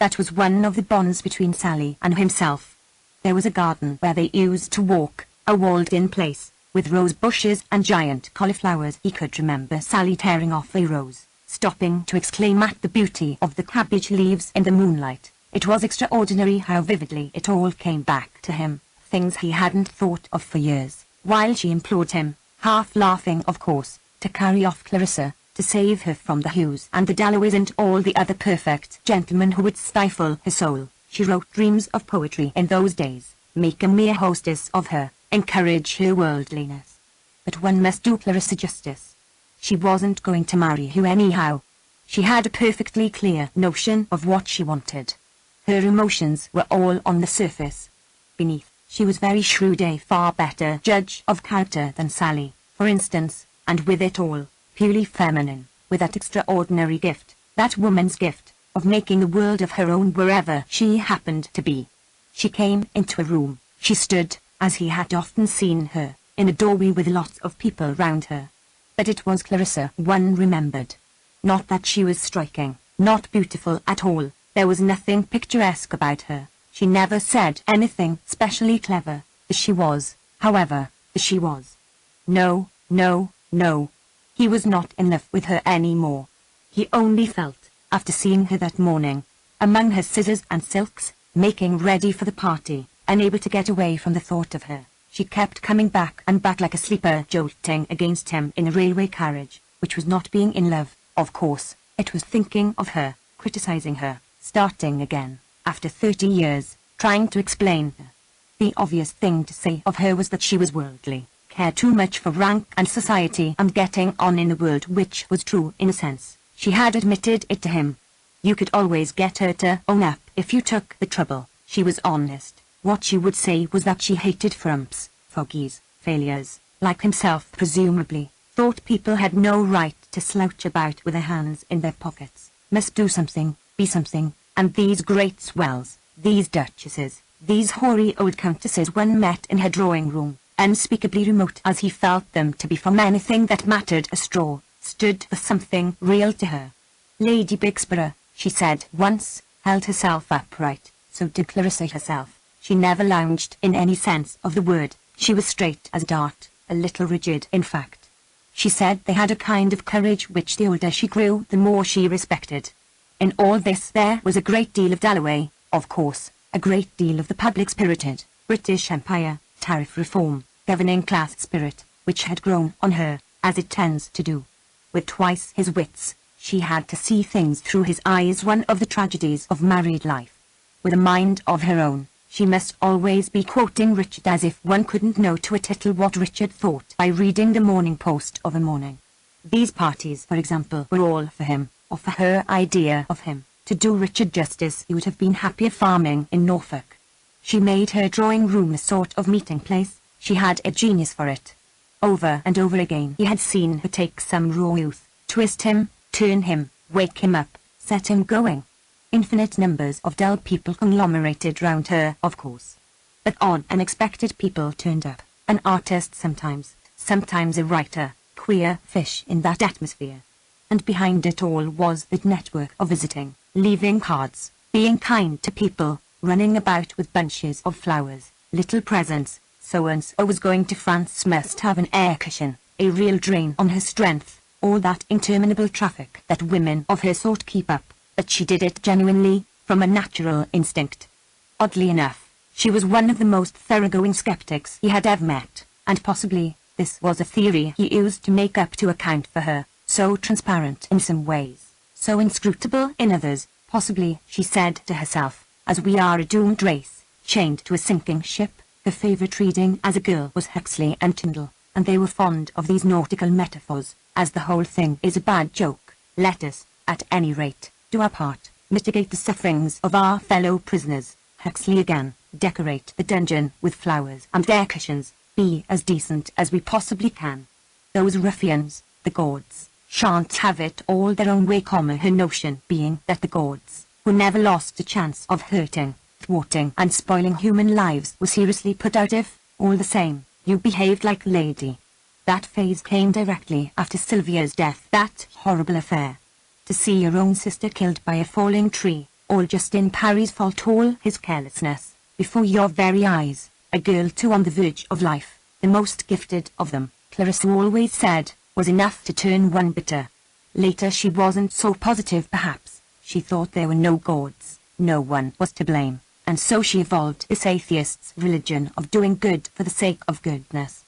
That was one of the bonds between Sally and himself. There was a garden where they used to walk, a walled-in place, with rose bushes and giant cauliflowers. He could remember Sally tearing off a rose, stopping to exclaim at the beauty of the cabbage leaves in the moonlight. It was extraordinary how vividly it all came back to him, things he hadn't thought of for years, while she implored him, half laughing of course, to carry off Clarissa, to save her from the Hughes and the Dalloways and all the other perfect gentlemen who would stifle her soul. She wrote dreams of poetry in those days, make a mere hostess of her, encourage her worldliness. But one must do Clarissa justice. She wasn't going to marry Hugh anyhow. She had a perfectly clear notion of what she wanted. Her emotions were all on the surface. Beneath, she was very shrewd, a far better judge of character than Sally, for instance, and with it all, purely feminine, with that extraordinary gift, that woman's gift, of making the world of her own wherever she happened to be. She came into a room, she stood, as he had often seen her, in a doorway with lots of people round her. But it was Clarissa one remembered. Not that she was striking, not beautiful at all, there was nothing picturesque about her. She never said anything specially clever. She was, however, she was. No, no, no. He was not in love with her any more. He only felt, after seeing her that morning, among her scissors and silks, making ready for the party, unable to get away from the thought of her. She kept coming back and back like a sleeper jolting against him in a railway carriage, which was not being in love, of course. It was thinking of her, criticizing her, starting again, after 30 years, trying to explain her. The obvious thing to say of her was that she was worldly, cared too much for rank and society and getting on in the world, which was true in a sense. She had admitted it to him. You could always get her to own up if you took the trouble. She was honest. What she would say was that she hated frumps, fogies, failures, like himself presumably, thought people had no right to slouch about with their hands in their pockets, must do something, be something, and these great swells, these duchesses, these hoary old countesses one met in her drawing-room, unspeakably remote as he felt them to be from anything that mattered a straw, stood for something real to her. Lady Bixborough, she said once, held herself upright, so did Clarissa herself. She never lounged in any sense of the word. She was straight as a dart, a little rigid in fact. She said they had a kind of courage which the older she grew the more she respected. In all this there was a great deal of Dalloway, of course, a great deal of the public-spirited, British Empire, tariff reform, governing class spirit, which had grown on her, as it tends to do. With twice his wits, she had to see things through his eyes, one of the tragedies of married life. With a mind of her own, she must always be quoting Richard as if one couldn't know to a tittle what Richard thought by reading the Morning Post of a morning. These parties, for example, were all for him, or for her idea of him. To do Richard justice, he would have been happier farming in Norfolk. She made her drawing-room a sort of meeting place. She had a genius for it. Over and over again he had seen her take some raw youth, twist him, turn him, wake him up, set him going. Infinite numbers of dull people conglomerated round her, of course. But odd, unexpected people turned up. An artist sometimes a writer, queer fish in that atmosphere. And behind it all was that network of visiting, leaving cards, being kind to people, running about with bunches of flowers, little presents. So-and-so was going to France, must have an air cushion, a real drain on her strength, all that interminable traffic that women of her sort keep up. But she did it genuinely, from a natural instinct. Oddly enough, she was one of the most thoroughgoing skeptics he had ever met, and possibly this was a theory he used to make up to account for her, so transparent in some ways, so inscrutable in others. Possibly, she said to herself, as we are a doomed race, chained to a sinking ship. Her favourite reading as a girl was Huxley and Tyndall, and they were fond of these nautical metaphors. As the whole thing is a bad joke, let us, at any rate, do our part, mitigate the sufferings of our fellow prisoners. Huxley again, decorate the dungeon with flowers and air cushions, be as decent as we possibly can. Those ruffians, the Gauds, shan't have it all their own way, her notion being that the Gauds, who never lost a chance of hurting, thwarting and spoiling human lives, were seriously put out if, all the same, you behaved like a lady. That phase came directly after Sylvia's death, that horrible affair. To see your own sister killed by a falling tree, all Justin Parry's fault, all his carelessness, before your very eyes, a girl too on the verge of life, the most gifted of them, Clarissa always said, was enough to turn one bitter. Later she wasn't so positive perhaps, she thought there were no gods, no one was to blame, and so she evolved this atheist's religion of doing good for the sake of goodness.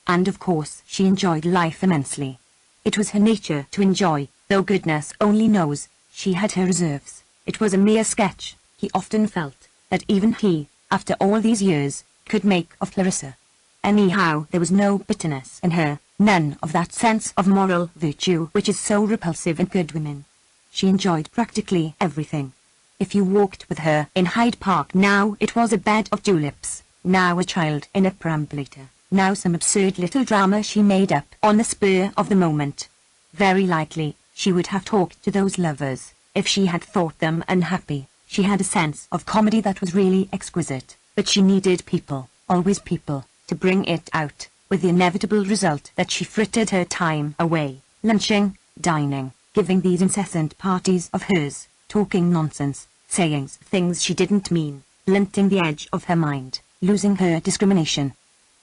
And of course she enjoyed life immensely. It was her nature to enjoy, though goodness only knows, she had her reserves. It was a mere sketch, he often felt, that even he, after all these years, could make of Clarissa. Anyhow, there was no bitterness in her, none of that sense of moral virtue which is so repulsive in good women. She enjoyed practically everything. If you walked with her in Hyde Park now, it was a bed of tulips, now a child in a perambulator, now some absurd little drama she made up on the spur of the moment. Very likely, she would have talked to those lovers, if she had thought them unhappy. She had a sense of comedy that was really exquisite, but she needed people, always people, to bring it out, with the inevitable result that she frittered her time away, lunching, dining, giving these incessant parties of hers, talking nonsense, saying things she didn't mean, blunting the edge of her mind, losing her discrimination.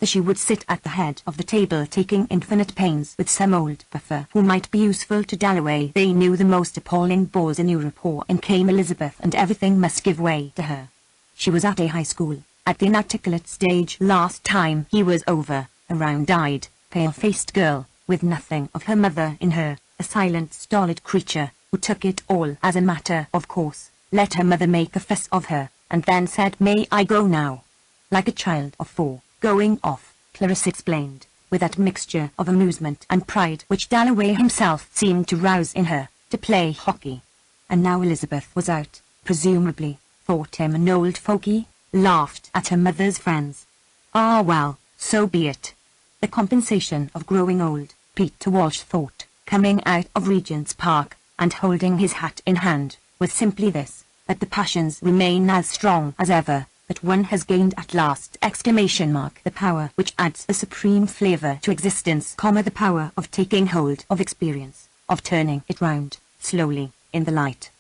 She would sit at the head of the table taking infinite pains with some old buffer who might be useful to Dalloway. They knew the most appalling bores in Europe, or in came Elizabeth, and everything must give way to her. She was at a high school, at the inarticulate stage last time he was over, a round-eyed, pale-faced girl, with nothing of her mother in her, a silent, stolid creature, who took it all as a matter of course, let her mother make a fuss of her, and then said, "May I go now?" Like a child of 4, going off, Clarissa explained, with that mixture of amusement and pride which Dalloway himself seemed to rouse in her, to play hockey. And now Elizabeth was out, presumably, thought him an old fogey, laughed at her mother's friends. Ah well, so be it. The compensation of growing old, Peter Walsh thought, coming out of Regent's Park, and holding his hat in hand, was simply this, that the passions remain as strong as ever, that one has gained at last! The power which adds the supreme flavour to existence, the power of taking hold of experience, of turning it round, slowly, in the light.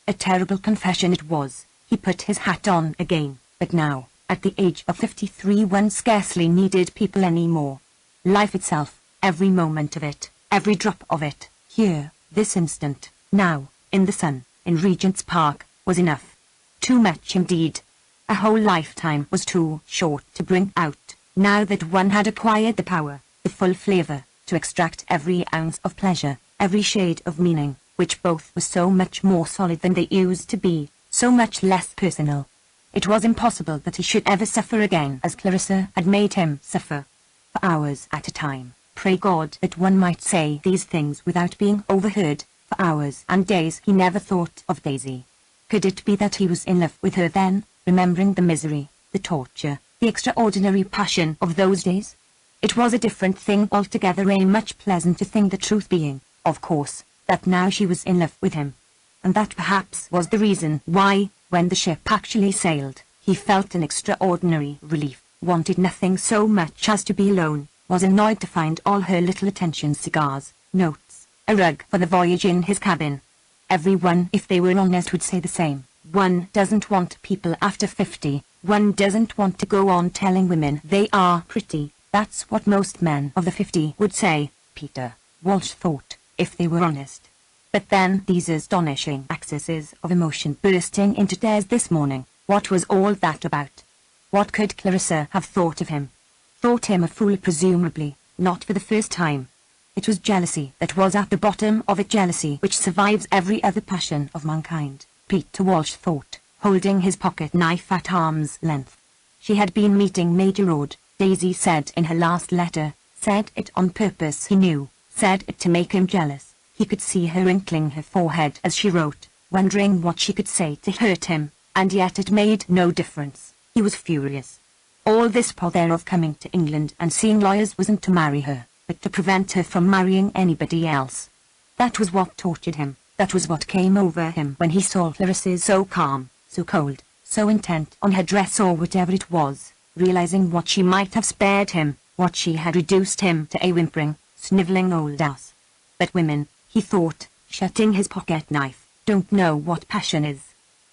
A terrible confession it was. He put his hat on again, but now, at the age of 53, one scarcely needed people any more. Life itself, every moment of it, every drop of it, here, this instant, now, in the sun, in Regent's Park, was enough. Too much indeed. A whole lifetime was too short to bring out, now that one had acquired the power, the full flavour, to extract every ounce of pleasure, every shade of meaning, which both were so much more solid than they used to be, so much less personal. It was impossible that he should ever suffer again as Clarissa had made him suffer. For hours at a time, pray God that one might say these things without being overheard, for hours and days he never thought of Daisy. Could it be that he was in love with her then, remembering the misery, the torture, the extraordinary passion of those days? It was a different thing altogether, a much pleasanter thing, the truth being, of course, that now she was in love with him. And that perhaps was the reason why, when the ship actually sailed, he felt an extraordinary relief, wanted nothing so much as to be alone, was annoyed to find all her little attentions, cigars, notes, a rug for the voyage in his cabin. Everyone, if they were honest, would say the same. One doesn't want people after 50, one doesn't want to go on telling women they are pretty. That's what most men of the 50 would say, Peter Walsh thought, if they were honest. But then these astonishing accesses of emotion bursting into tears this morning, what was all that about? What could Clarissa have thought of him? Thought him a fool, presumably, not for the first time. It was jealousy that was at the bottom of it, jealousy which survives every other passion of mankind, Peter Walsh thought, holding his pocket knife at arm's length. She had been meeting Major Ord, Daisy said in her last letter, said it on purpose he knew, said it to make him jealous. He could see her wrinkling her forehead as she wrote, wondering what she could say to hurt him, and yet it made no difference. He was furious. All this pother of coming to England and seeing lawyers wasn't to marry her, but to prevent her from marrying anybody else. That was what tortured him. That was what came over him when he saw Clarissa so calm, so cold, so intent on her dress or whatever it was, realizing what she might have spared him, what she had reduced him to a whimpering, snivelling old ass. But women, he thought, shutting his pocket knife, don't know what passion is.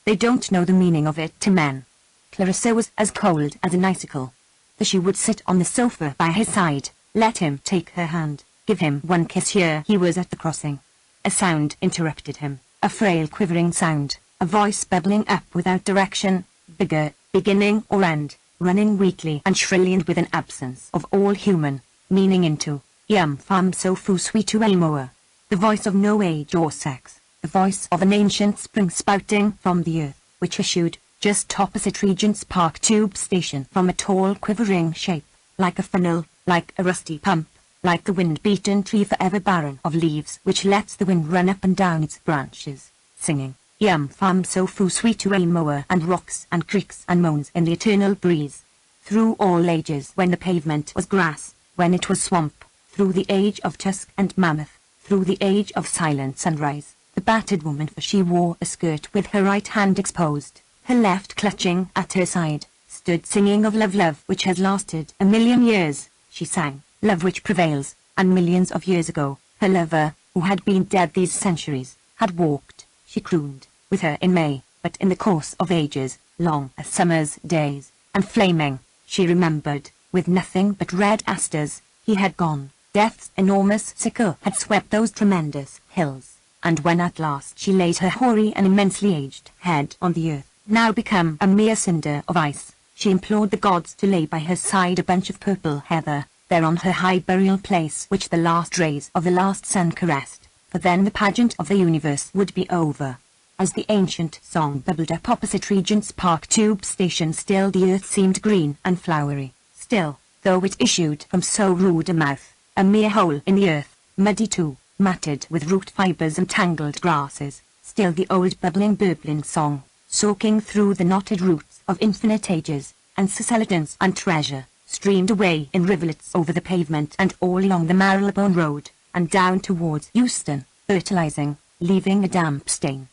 They don't know the meaning of it to men. Clarissa was as cold as an icicle. She would sit on the sofa by his side, let him take her hand, give him one kiss. Here he was at the crossing. A sound interrupted him, a frail quivering sound, a voice bubbling up without direction, bigger, beginning or end, running weakly and shrilly and with an absence of all human meaning into, Yum fam so fu sweetu elmoa. The voice of no age or sex, the voice of an ancient spring spouting from the earth, which issued, just opposite Regent's Park Tube Station, from a tall quivering shape, like a funnel, like a rusty pump, like the wind-beaten tree forever barren of leaves which lets the wind run up and down its branches, singing, Yum fam so fu sweetu elmoa, and rocks and creaks and moans in the eternal breeze. Through all ages, when the pavement was grass, when it was swamp, through the age of tusk and mammoth, through the age of silent sunrise, the battered woman, for she wore a skirt with her right hand exposed, her left clutching at her side, stood singing of love, love which has lasted 1,000,000 years, she sang, love which prevails, and millions of years ago, her lover, who had been dead these centuries, had walked, she crooned, with her in May, but in the course of ages, long as summer's days, and flaming, she remembered, with nothing but red asters, he had gone, death's enormous sickle had swept those tremendous hills, and when at last she laid her hoary and immensely aged head on the earth, now become a mere cinder of ice, she implored the gods to lay by her side a bunch of purple heather, there on her high burial place which the last rays of the last sun caressed, for then the pageant of the universe would be over. As the ancient song bubbled up opposite Regent's Park Tube Station, still the earth seemed green and flowery, still, though it issued from so rude a mouth, a mere hole in the earth, muddy too, matted with root fibres and tangled grasses, still the old burbling song, soaking through the knotted roots of infinite ages, and skeletons and treasure, streamed away in rivulets over the pavement and all along the Marylebone Road, and down towards Euston, fertilizing, leaving a damp stain.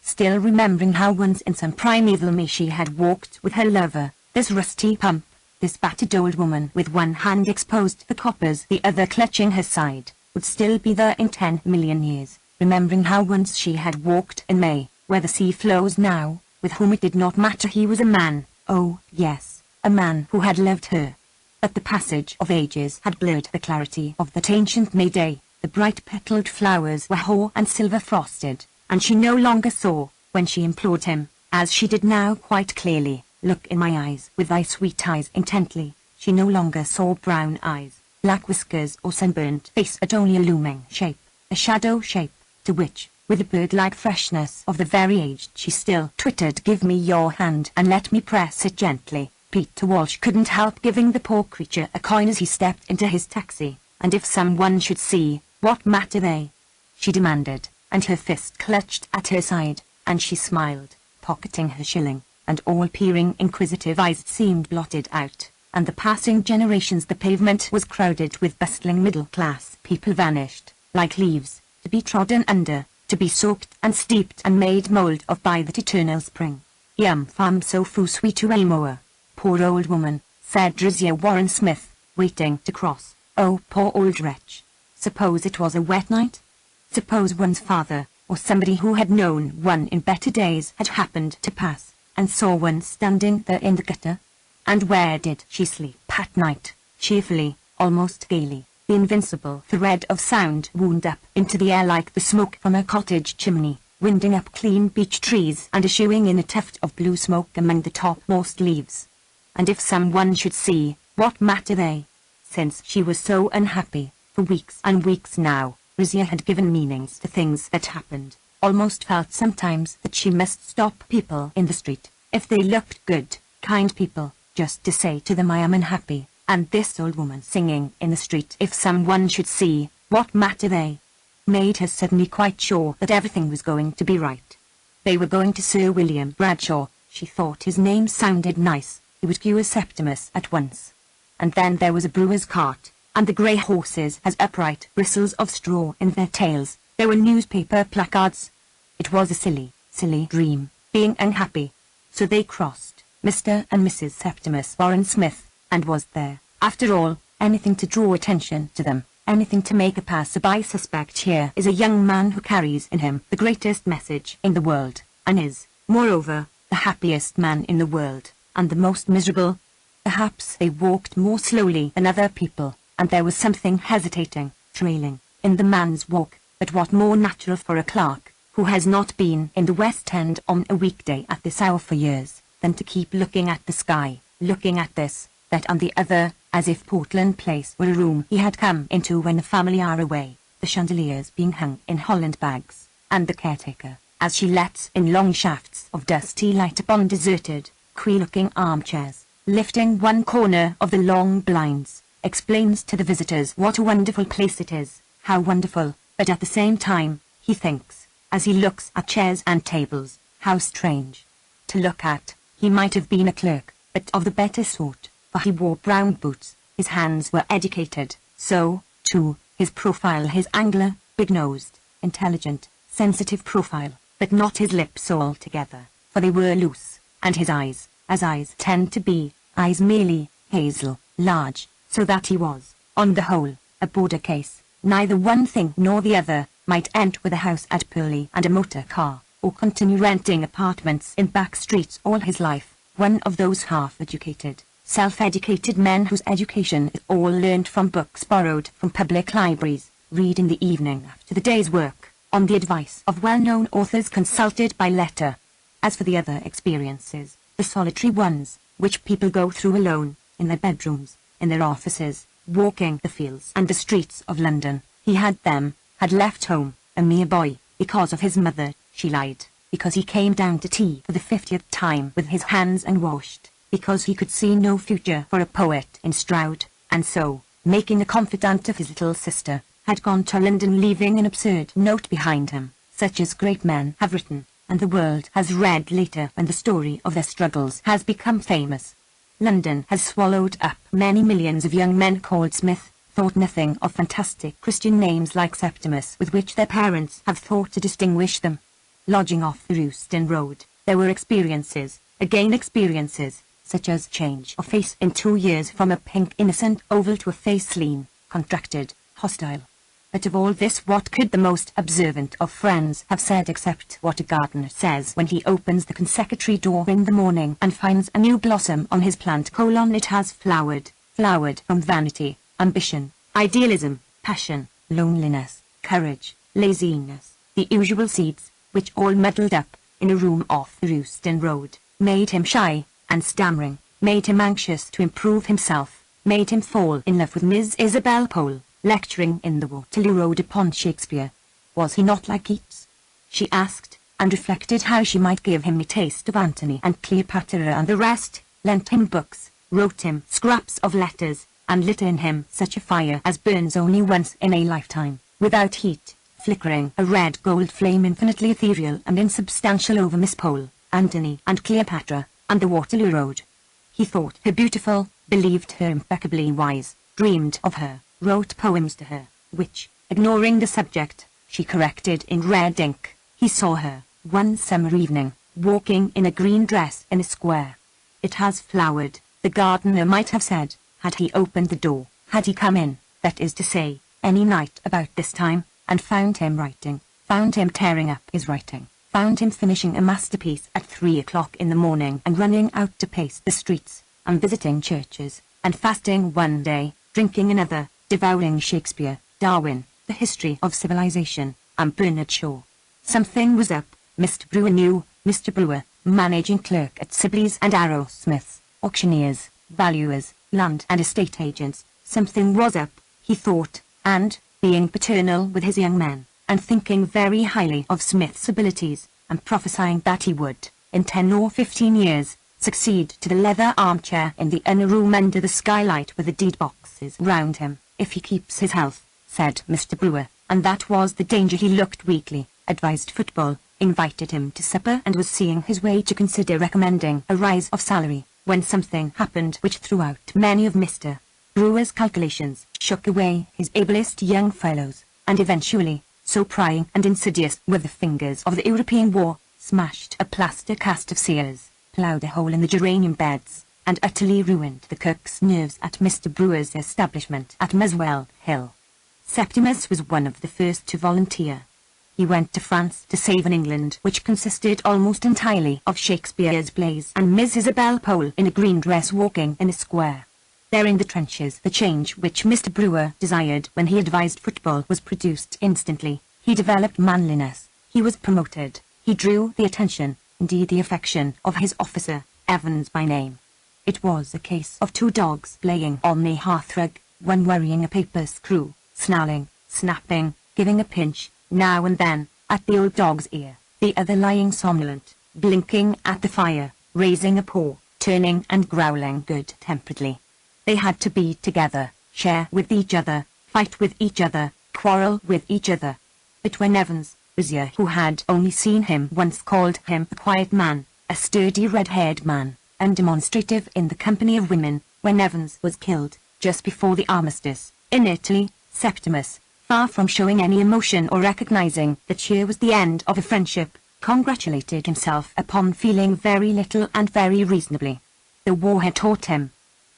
Still remembering how once in some primeval me she had walked with her lover, this rusty pump, this battered old woman with one hand exposed to the coppers, the other clutching her side, would still be there in 10,000,000 years, remembering how once she had walked in May, where the sea flows now, with whom it did not matter he was a man, oh, yes, a man who had loved her. But the passage of ages had blurred the clarity of that ancient May day, the bright-petalled flowers were hoar and silver-frosted, and she no longer saw, when she implored him, as she did now quite clearly, look in my eyes with thy sweet eyes intently, she no longer saw brown eyes, black whiskers or sunburnt face, but only a looming shape, a shadow shape, to which, with the bird-like freshness of the very aged, she still twittered, give me your hand and let me press it gently. Peter Walsh couldn't help giving the poor creature a coin as he stepped into his taxi, and if someone should see, what matter they? She demanded, and her fist clutched at her side, and she smiled, pocketing her shilling, and all peering inquisitive eyes seemed blotted out, and the passing generations. The pavement was crowded with bustling middle-class people, vanished, like leaves, to be trodden under, to be soaked and steeped and made mould of by that eternal spring. Yum fam so fu sweetu elmoa. Poor old woman, said Drizia Warren Smith, waiting to cross. Oh, poor old wretch. Suppose it was a wet night? Suppose one's father, or somebody who had known one in better days, had happened to pass, and saw one standing there in the gutter? And where did she sleep at night? Cheerfully, almost gaily, the invincible thread of sound wound up into the air like the smoke from a cottage chimney, winding up clean beech trees and issuing in a tuft of blue smoke among the topmost leaves. And if someone should see, what matter they? Since she was so unhappy, for weeks and weeks now, Rizia had given meanings to things that happened, almost felt sometimes that she must stop people in the street, if they looked good, kind people, just to say to them I am unhappy, and this old woman singing in the street, if someone should see, what matter they? Made her suddenly quite sure that everything was going to be right. They were going to Sir William Bradshaw. She thought his name sounded nice. He would cure Septimus at once. And then there was a brewer's cart, and the grey horses has upright bristles of straw in their tails. There were newspaper placards. It was a silly, silly dream, being unhappy. So they crossed Mr. and Mrs. Septimus Warren Smith, and was there, after all, anything to draw attention to them, anything to make a passer-by suspect here is a young man who carries in him the greatest message in the world, and is, moreover, the happiest man in the world, and the most miserable. Perhaps they walked more slowly than other people, and there was something hesitating, trailing, in the man's walk, but what more natural for a clerk, who has not been in the West End on a weekday at this hour for years, than to keep looking at the sky, looking at this, that and the other, as if Portland Place were a room he had come into when the family are away, the chandeliers being hung in Holland bags, and the caretaker, as she lets in long shafts of dusty light upon deserted, queer-looking armchairs, lifting one corner of the long blinds, explains to the visitors what a wonderful place it is, how wonderful, but at the same time, he thinks, as he looks at chairs and tables, how strange. To look at, he might have been a clerk, but of the better sort, for he wore brown boots, his hands were educated, so, too, his profile, his angular, big-nosed, intelligent, sensitive profile, but not his lips altogether, for they were loose, and his eyes, as eyes tend to be, eyes merely, hazel, large, so that he was, on the whole, a border case, neither one thing nor the other, might end with a house at Purley and a motor car, or continue renting apartments in back streets all his life, one of those half-educated, self-educated men whose education is all learned from books borrowed from public libraries, read in the evening after the day's work, on the advice of well-known authors consulted by letter. As for the other experiences, the solitary ones, which people go through alone, in their bedrooms, in their offices, walking the fields and the streets of London, he had them, had left home, a mere boy, because of his mother, she lied, because he came down to tea for the 50th time with his hands unwashed, because he could see no future for a poet in Stroud, and so, making a confidant of his little sister, had gone to London, leaving an absurd note behind him, such as great men have written, and the world has read later when the story of their struggles has become famous. London has swallowed up many millions of young men called Smith, thought nothing of fantastic Christian names like Septimus with which their parents have thought to distinguish them. Lodging off the Euston Road, there were experiences, again experiences, such as change of face in 2 years from a pink innocent oval to a face lean, contracted, hostile. But of all this what could the most observant of friends have said except what a gardener says when he opens the conservatory door in the morning and finds a new blossom on his plant: it has flowered, flowered from vanity, ambition, idealism, passion, loneliness, courage, laziness, the usual seeds, which all muddled up, in a room off the Euston Road, made him shy and stammering, made him anxious to improve himself, made him fall in love with Miss Isabel Pole, lecturing in the Waterloo Road upon Shakespeare. Was he not like Keats? She asked, and reflected how she might give him a taste of Antony and Cleopatra and the rest, lent him books, wrote him scraps of letters, and lit in him such a fire as burns only once in a lifetime, without heat, flickering a red gold flame infinitely ethereal and insubstantial over Miss Pole, Antony and Cleopatra, and the Waterloo Road. He thought her beautiful, believed her impeccably wise, dreamed of her, wrote poems to her, which, ignoring the subject, she corrected in red ink. He saw her, one summer evening, walking in a green dress in a square. It has flowered, the gardener might have said, had he opened the door, had he come in, that is to say, any night about this time, and found him writing, found him tearing up his writing, found him finishing a masterpiece at 3 o'clock in the morning and running out to pace the streets, and visiting churches, and fasting one day, drinking another, devouring Shakespeare, Darwin, the history of civilization, and Bernard Shaw. Something was up. Mr. Brewer knew, Mr. Brewer, managing clerk at Sibley's and Arrowsmith's, auctioneers, valuers, land and estate agents. Something was up, he thought, and, being paternal with his young men, and thinking very highly of Smith's abilities, and prophesying that he would, in 10 or 15 years, succeed to the leather armchair in the inner room under the skylight with the deed boxes round him, if he keeps his health, said Mr. Brewer, and that was the danger. He looked weakly, advised football, invited him to supper, and was seeing his way to consider recommending a rise of salary, when something happened which threw out many of Mr. Brewer's calculations, shook away his ablest young fellows, and eventually, so prying and insidious were the fingers of the European war, smashed a plaster cast of Sears, ploughed a hole in the geranium beds, and utterly ruined the cook's nerves at Mr. Brewer's establishment at Muswell Hill. Septimus was one of the first to volunteer. He went to France to save an England which consisted almost entirely of Shakespeare's plays and Miss Isabel Pole in a green dress walking in a square. There in the trenches the change which Mr. Brewer desired when he advised football was produced instantly. He developed manliness, he was promoted, he drew the attention, indeed the affection, of his officer, Evans by name. It was a case of two dogs playing on the hearthrug, one worrying a paper screw, snarling, snapping, giving a pinch, now and then, at the old dog's ear, the other lying somnolent, blinking at the fire, raising a paw, turning and growling good-temperedly. They had to be together, share with each other, fight with each other, quarrel with each other. But when Evans, Rizier, who had only seen him once, called him a quiet man, a sturdy red-haired man, undemonstrative in the company of women, when Evans was killed, just before the armistice, in Italy, Septimus, far from showing any emotion or recognizing that here was the end of a friendship, congratulated himself upon feeling very little and very reasonably. The war had taught him.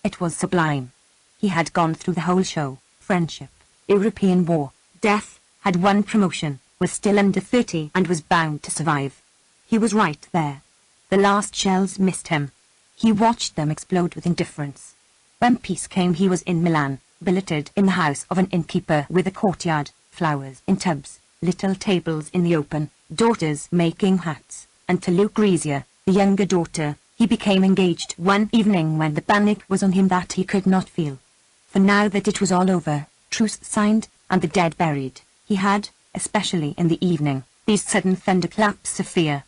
It was sublime. He had gone through the whole show, friendship, European war, death, had won promotion, was still under 30 and was bound to survive. He was right there. The last shells missed him. He watched them explode with indifference. When peace came he was in Milan, billeted in the house of an innkeeper with a courtyard, flowers in tubs, little tables in the open, daughters making hats, and to Lucrezia, the younger daughter, he became engaged one evening when the panic was on him that he could not feel. For now that it was all over, truce signed, and the dead buried, he had, especially in the evening, these sudden thunderclaps of fear.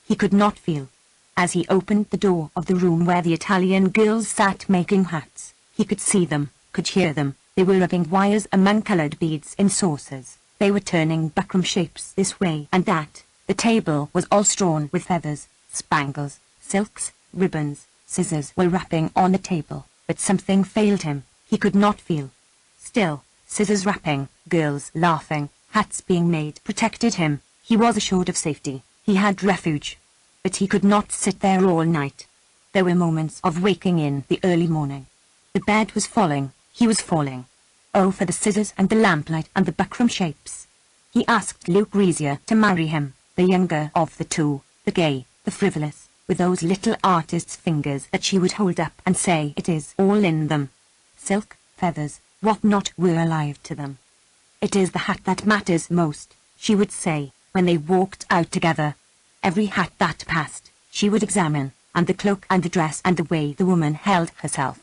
He could not feel. As he opened the door of the room where the Italian girls sat making hats, he could see them, could hear them. They were rubbing wires among coloured beads in saucers. They were turning buckram shapes this way and that. The table was all strewn with feathers, spangles, silks, ribbons, scissors were rapping on the table, but something failed him. He could not feel. Still, scissors rapping, girls laughing, hats being made protected him. He was assured of safety. He had refuge. But he could not sit there all night. There were moments of waking in the early morning. The bed was falling. He was falling. Oh, for the scissors and the lamplight and the buckram shapes. He asked Lucrezia to marry him, the younger of the two, the gay, the frivolous, with those little artist's fingers that she would hold up and say it is all in them. Silk, feathers, what not were alive to them. It is the hat that matters most, she would say, when they walked out together. Every hat that passed, she would examine, and the cloak and the dress and the way the woman held herself.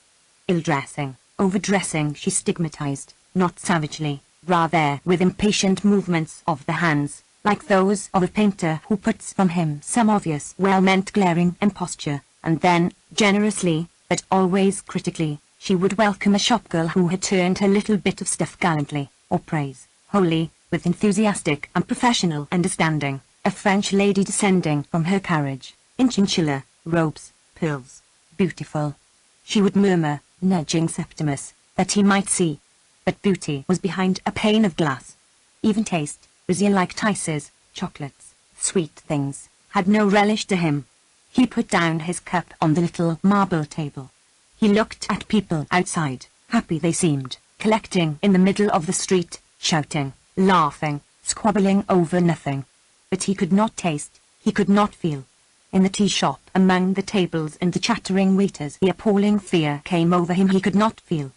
Ill-dressing, overdressing she stigmatized, not savagely, rather with impatient movements of the hands, like those of a painter who puts from him some obvious well-meant glaring imposture, and then, generously, but always critically, she would welcome a shopgirl who had turned her little bit of stuff gallantly, or praise, wholly, with enthusiastic and professional understanding, a French lady descending from her carriage, in chinchilla, robes, pearls, beautiful. She would murmur, nudging Septimus, that he might see. But beauty was behind a pane of glass. Even taste, Rizier-like ices, chocolates, sweet things, had no relish to him. He put down his cup on the little marble table. He looked at people outside, happy they seemed, collecting in the middle of the street, shouting, laughing, squabbling over nothing. But he could not taste, he could not feel. In the tea shop, among the tables and the chattering waiters, the appalling fear came over him. He could not feel.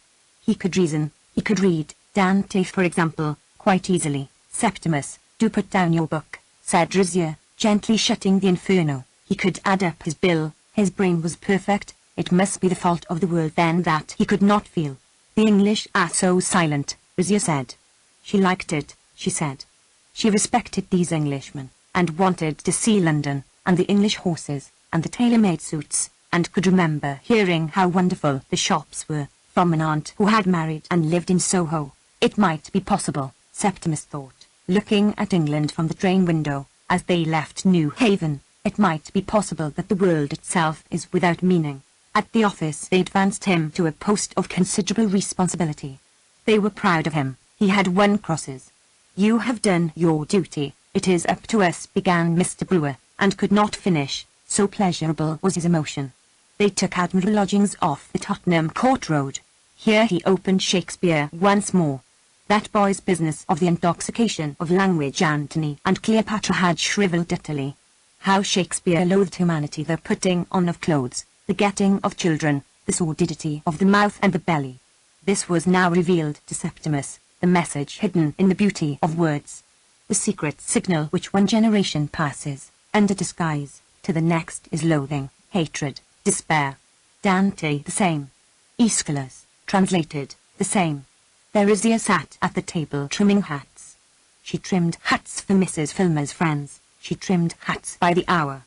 He could reason, he could read, Dante for example, quite easily. Septimus, do put down your book, said Rizier, gently shutting the Inferno. He could add up his bill, his brain was perfect. It must be the fault of the world then that he could not feel. The English are so silent, Rizier said. She liked it, she said. She respected these Englishmen, and wanted to see London, and the English horses, and the tailor-made suits, and could remember hearing how wonderful the shops were, from an aunt who had married and lived in Soho. It might be possible, Septimus thought, looking at England from the train window, as they left New Haven. It might be possible that the world itself is without meaning. At the office they advanced him to a post of considerable responsibility. They were proud of him. He had won crosses. "You have done your duty. It is up to us," began Mr. Brewer, and could not finish, so pleasurable was his emotion. They took Admiral lodgings off the Tottenham Court Road. Here he opened Shakespeare once more. That boy's business of the intoxication of language Antony and Cleopatra had shrivelled utterly. How Shakespeare loathed humanity, the putting on of clothes, the getting of children, the sordidity of the mouth and the belly. This was now revealed to Septimus, the message hidden in the beauty of words. The secret signal which one generation passes, under disguise, to the next is loathing, hatred, despair. Dante the same. Aeschylus, translated, the same. Theresia sat at the table trimming hats. She trimmed hats for Mrs. Filmer's friends. She trimmed hats by the hour.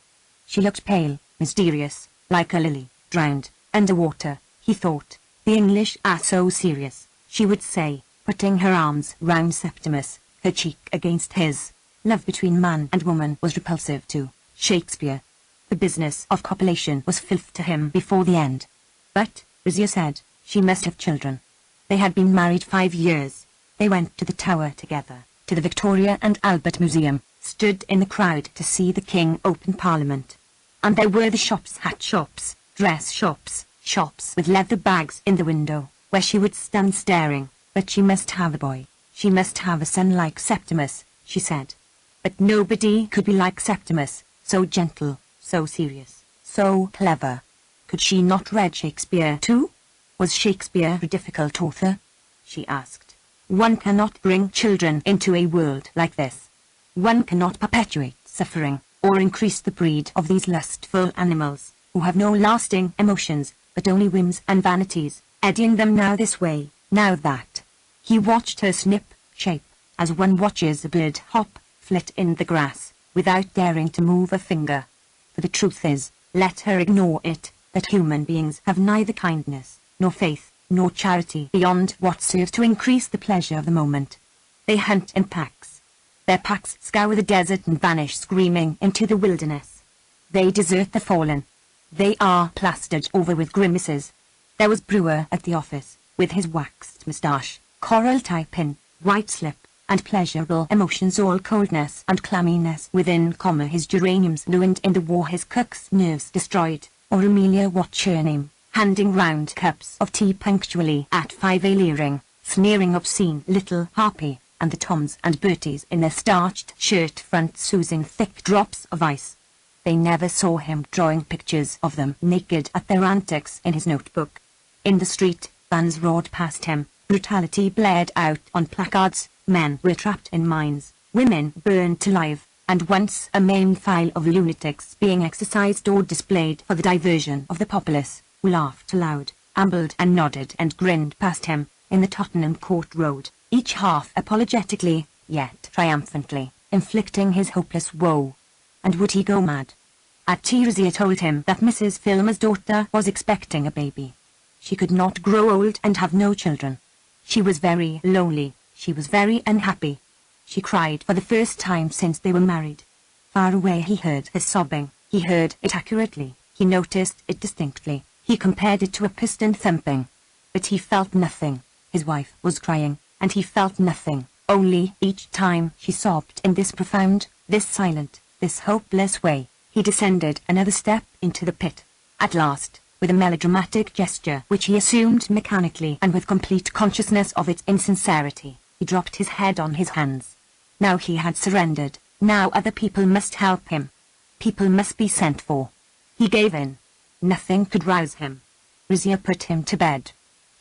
She looked pale, mysterious, like a lily, drowned, under water, he thought. The English are so serious, she would say, putting her arms round Septimus, her cheek against his. Love between man and woman was repulsive to Shakespeare. The business of copulation was filth to him before the end. But, Rizia said, she must have children. They had been married 5 years. They went to the Tower together, to the Victoria and Albert Museum, stood in the crowd to see the King open Parliament. And there were the shops, hat shops, dress shops, shops with leather bags in the window, where she would stand staring. But she must have a boy. She must have a son like Septimus, she said. But nobody could be like Septimus, so gentle, so serious, so clever. Could she not read Shakespeare too? Was Shakespeare a difficult author? She asked. One cannot bring children into a world like this. One cannot perpetuate suffering, or increase the breed of these lustful animals, who have no lasting emotions, but only whims and vanities, eddying them now this way, now that. He watched her snip, shape, as one watches a bird hop, flit in the grass, without daring to move a finger. For the truth is, let her ignore it, that human beings have neither kindness, nor faith, nor charity beyond what serves to increase the pleasure of the moment. They hunt in packs. Their packs scour the desert and vanish screaming into the wilderness. They desert the fallen. They are plastered over with grimaces. There was Brewer at the office, with his waxed moustache, coral tie pin, white slip, and pleasurable emotions, all coldness and clamminess within, his geraniums ruined in the war, his cook's nerves destroyed, or Amelia, what's her name, handing round cups of tea punctually at 5 a leering, sneering obscene little harpy, and the Toms and Berties in their starched shirt fronts oozing thick drops of ice. They never saw him drawing pictures of them naked at their antics in his notebook. In the street, vans roared past him, brutality blared out on placards, men were trapped in mines, women burned alive, and once a main file of lunatics being exercised or displayed for the diversion of the populace, who laughed aloud, ambled and nodded and grinned past him, in the Tottenham Court Road, each half apologetically, yet triumphantly, inflicting his hopeless woe. And would he go mad? At tea Rizia told him that Mrs. Filmer's daughter was expecting a baby. She could not grow old and have no children. She was very lonely, she was very unhappy. She cried for the first time since they were married. Far away he heard her sobbing, he heard it accurately, he noticed it distinctly, he compared it to a piston thumping. But he felt nothing. His wife was crying, and he felt nothing, only each time she sobbed in this profound, this silent, this hopeless way, he descended another step into the pit. At last, with a melodramatic gesture which he assumed mechanically and with complete consciousness of its insincerity, he dropped his head on his hands. Now he had surrendered, now other people must help him. People must be sent for. He gave in. Nothing could rouse him. Rizia put him to bed.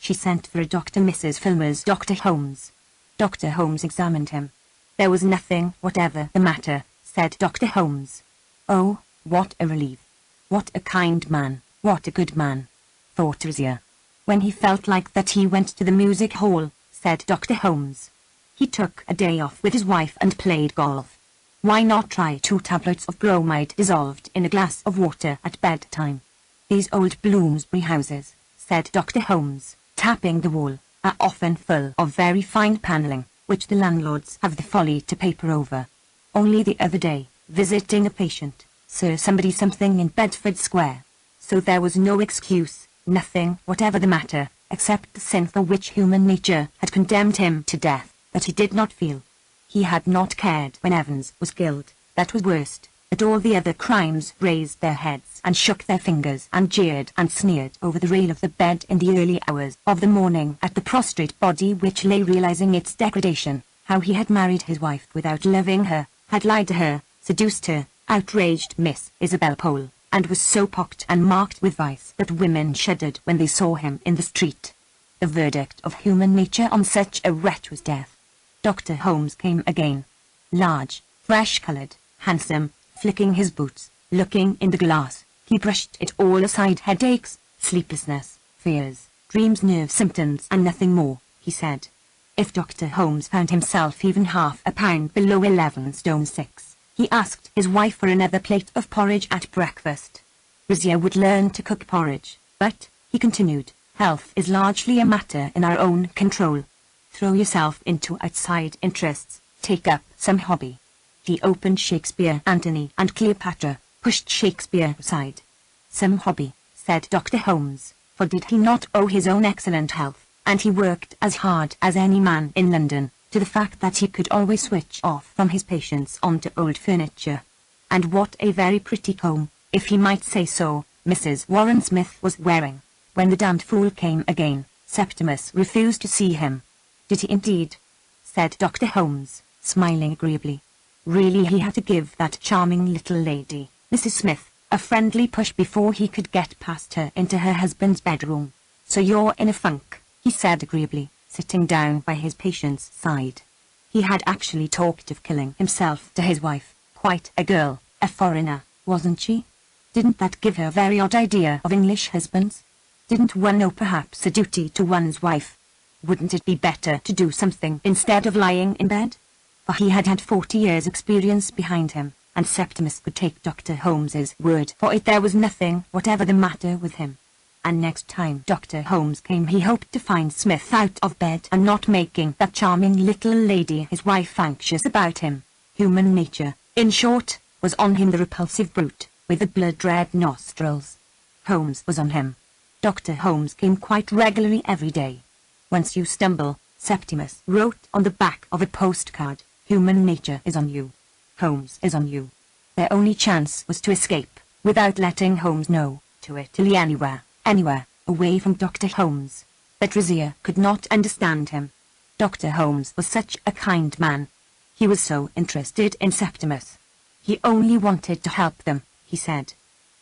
She sent for a doctor, Mrs. Filmer's Dr. Holmes. Dr. Holmes examined him. There was nothing whatever the matter, said Dr. Holmes. Oh, what a relief. What a kind man, what a good man, thought Rizia. When he felt like that he went to the music hall, said Dr. Holmes. He took a day off with his wife and played golf. Why not try 2 tablets of bromide dissolved in a glass of water at bedtime? "These old Bloomsbury houses," said Dr. Holmes, tapping the wall, "are often full of very fine panelling, which the landlords have the folly to paper over. Only the other day, visiting a patient, saw something in Bedford Square. So there was no excuse, nothing whatever the matter, except the sin for which human nature had condemned him to death, that he did not feel. He had not cared when Evans was killed, that was worst, but all the other crimes raised their heads and shook their fingers and jeered and sneered over the rail of the bed in the early hours of the morning at the prostrate body which lay realizing its degradation, how he had married his wife without loving her, had lied to her, seduced her, outraged Miss Isabel Pole, and was so pocked and marked with vice that women shuddered when they saw him in the street. The verdict of human nature on such a wretch was death. Dr. Holmes came again. Large, fresh-coloured, handsome, flicking his boots, looking in the glass, he brushed it all aside. "Headaches, sleeplessness, fears, dreams, nerve symptoms, and nothing more," he said. If Dr. Holmes found himself even half a pound below 11 stone 6, he asked his wife for another plate of porridge at breakfast. Rizier would learn to cook porridge, but, he continued, health is largely a matter in our own control. Throw yourself into outside interests, take up some hobby. He opened Shakespeare, Antony, and Cleopatra, pushed Shakespeare aside. Some hobby, said Dr. Holmes, for did he not owe his own excellent health, and he worked as hard as any man in London, to the fact that he could always switch off from his patients onto old furniture. And what a very pretty comb, if he might say so, Mrs. Warren Smith was wearing. When the damned fool came again, Septimus refused to see him. Did he indeed? Said Dr. Holmes, smiling agreeably. Really, he had to give that charming little lady, Mrs. Smith, a friendly push before he could get past her into her husband's bedroom. "So you're in a funk," he said agreeably, sitting down by his patient's side. He had actually talked of killing himself to his wife, quite a girl, a foreigner, wasn't she? Didn't that give her a very odd idea of English husbands? Didn't one owe perhaps a duty to one's wife? Wouldn't it be better to do something instead of lying in bed? For he had had 40 years' experience behind him, and Septimus could take Dr. Holmes's word for it there was nothing whatever the matter with him. And next time Dr. Holmes came he hoped to find Smith out of bed and not making that charming little lady his wife anxious about him. Human nature, in short, was on him, the repulsive brute, with the blood-red nostrils. Holmes was on him. Dr. Holmes came quite regularly every day. "Once you stumble," Septimus wrote on the back of a postcard, "human nature is on you. Holmes is on you." Their only chance was to escape, without letting Holmes know, to Italy, anywhere, away from Dr. Holmes. But Rizier could not understand him. Dr. Holmes was such a kind man. He was so interested in Septimus. He only wanted to help them, he said.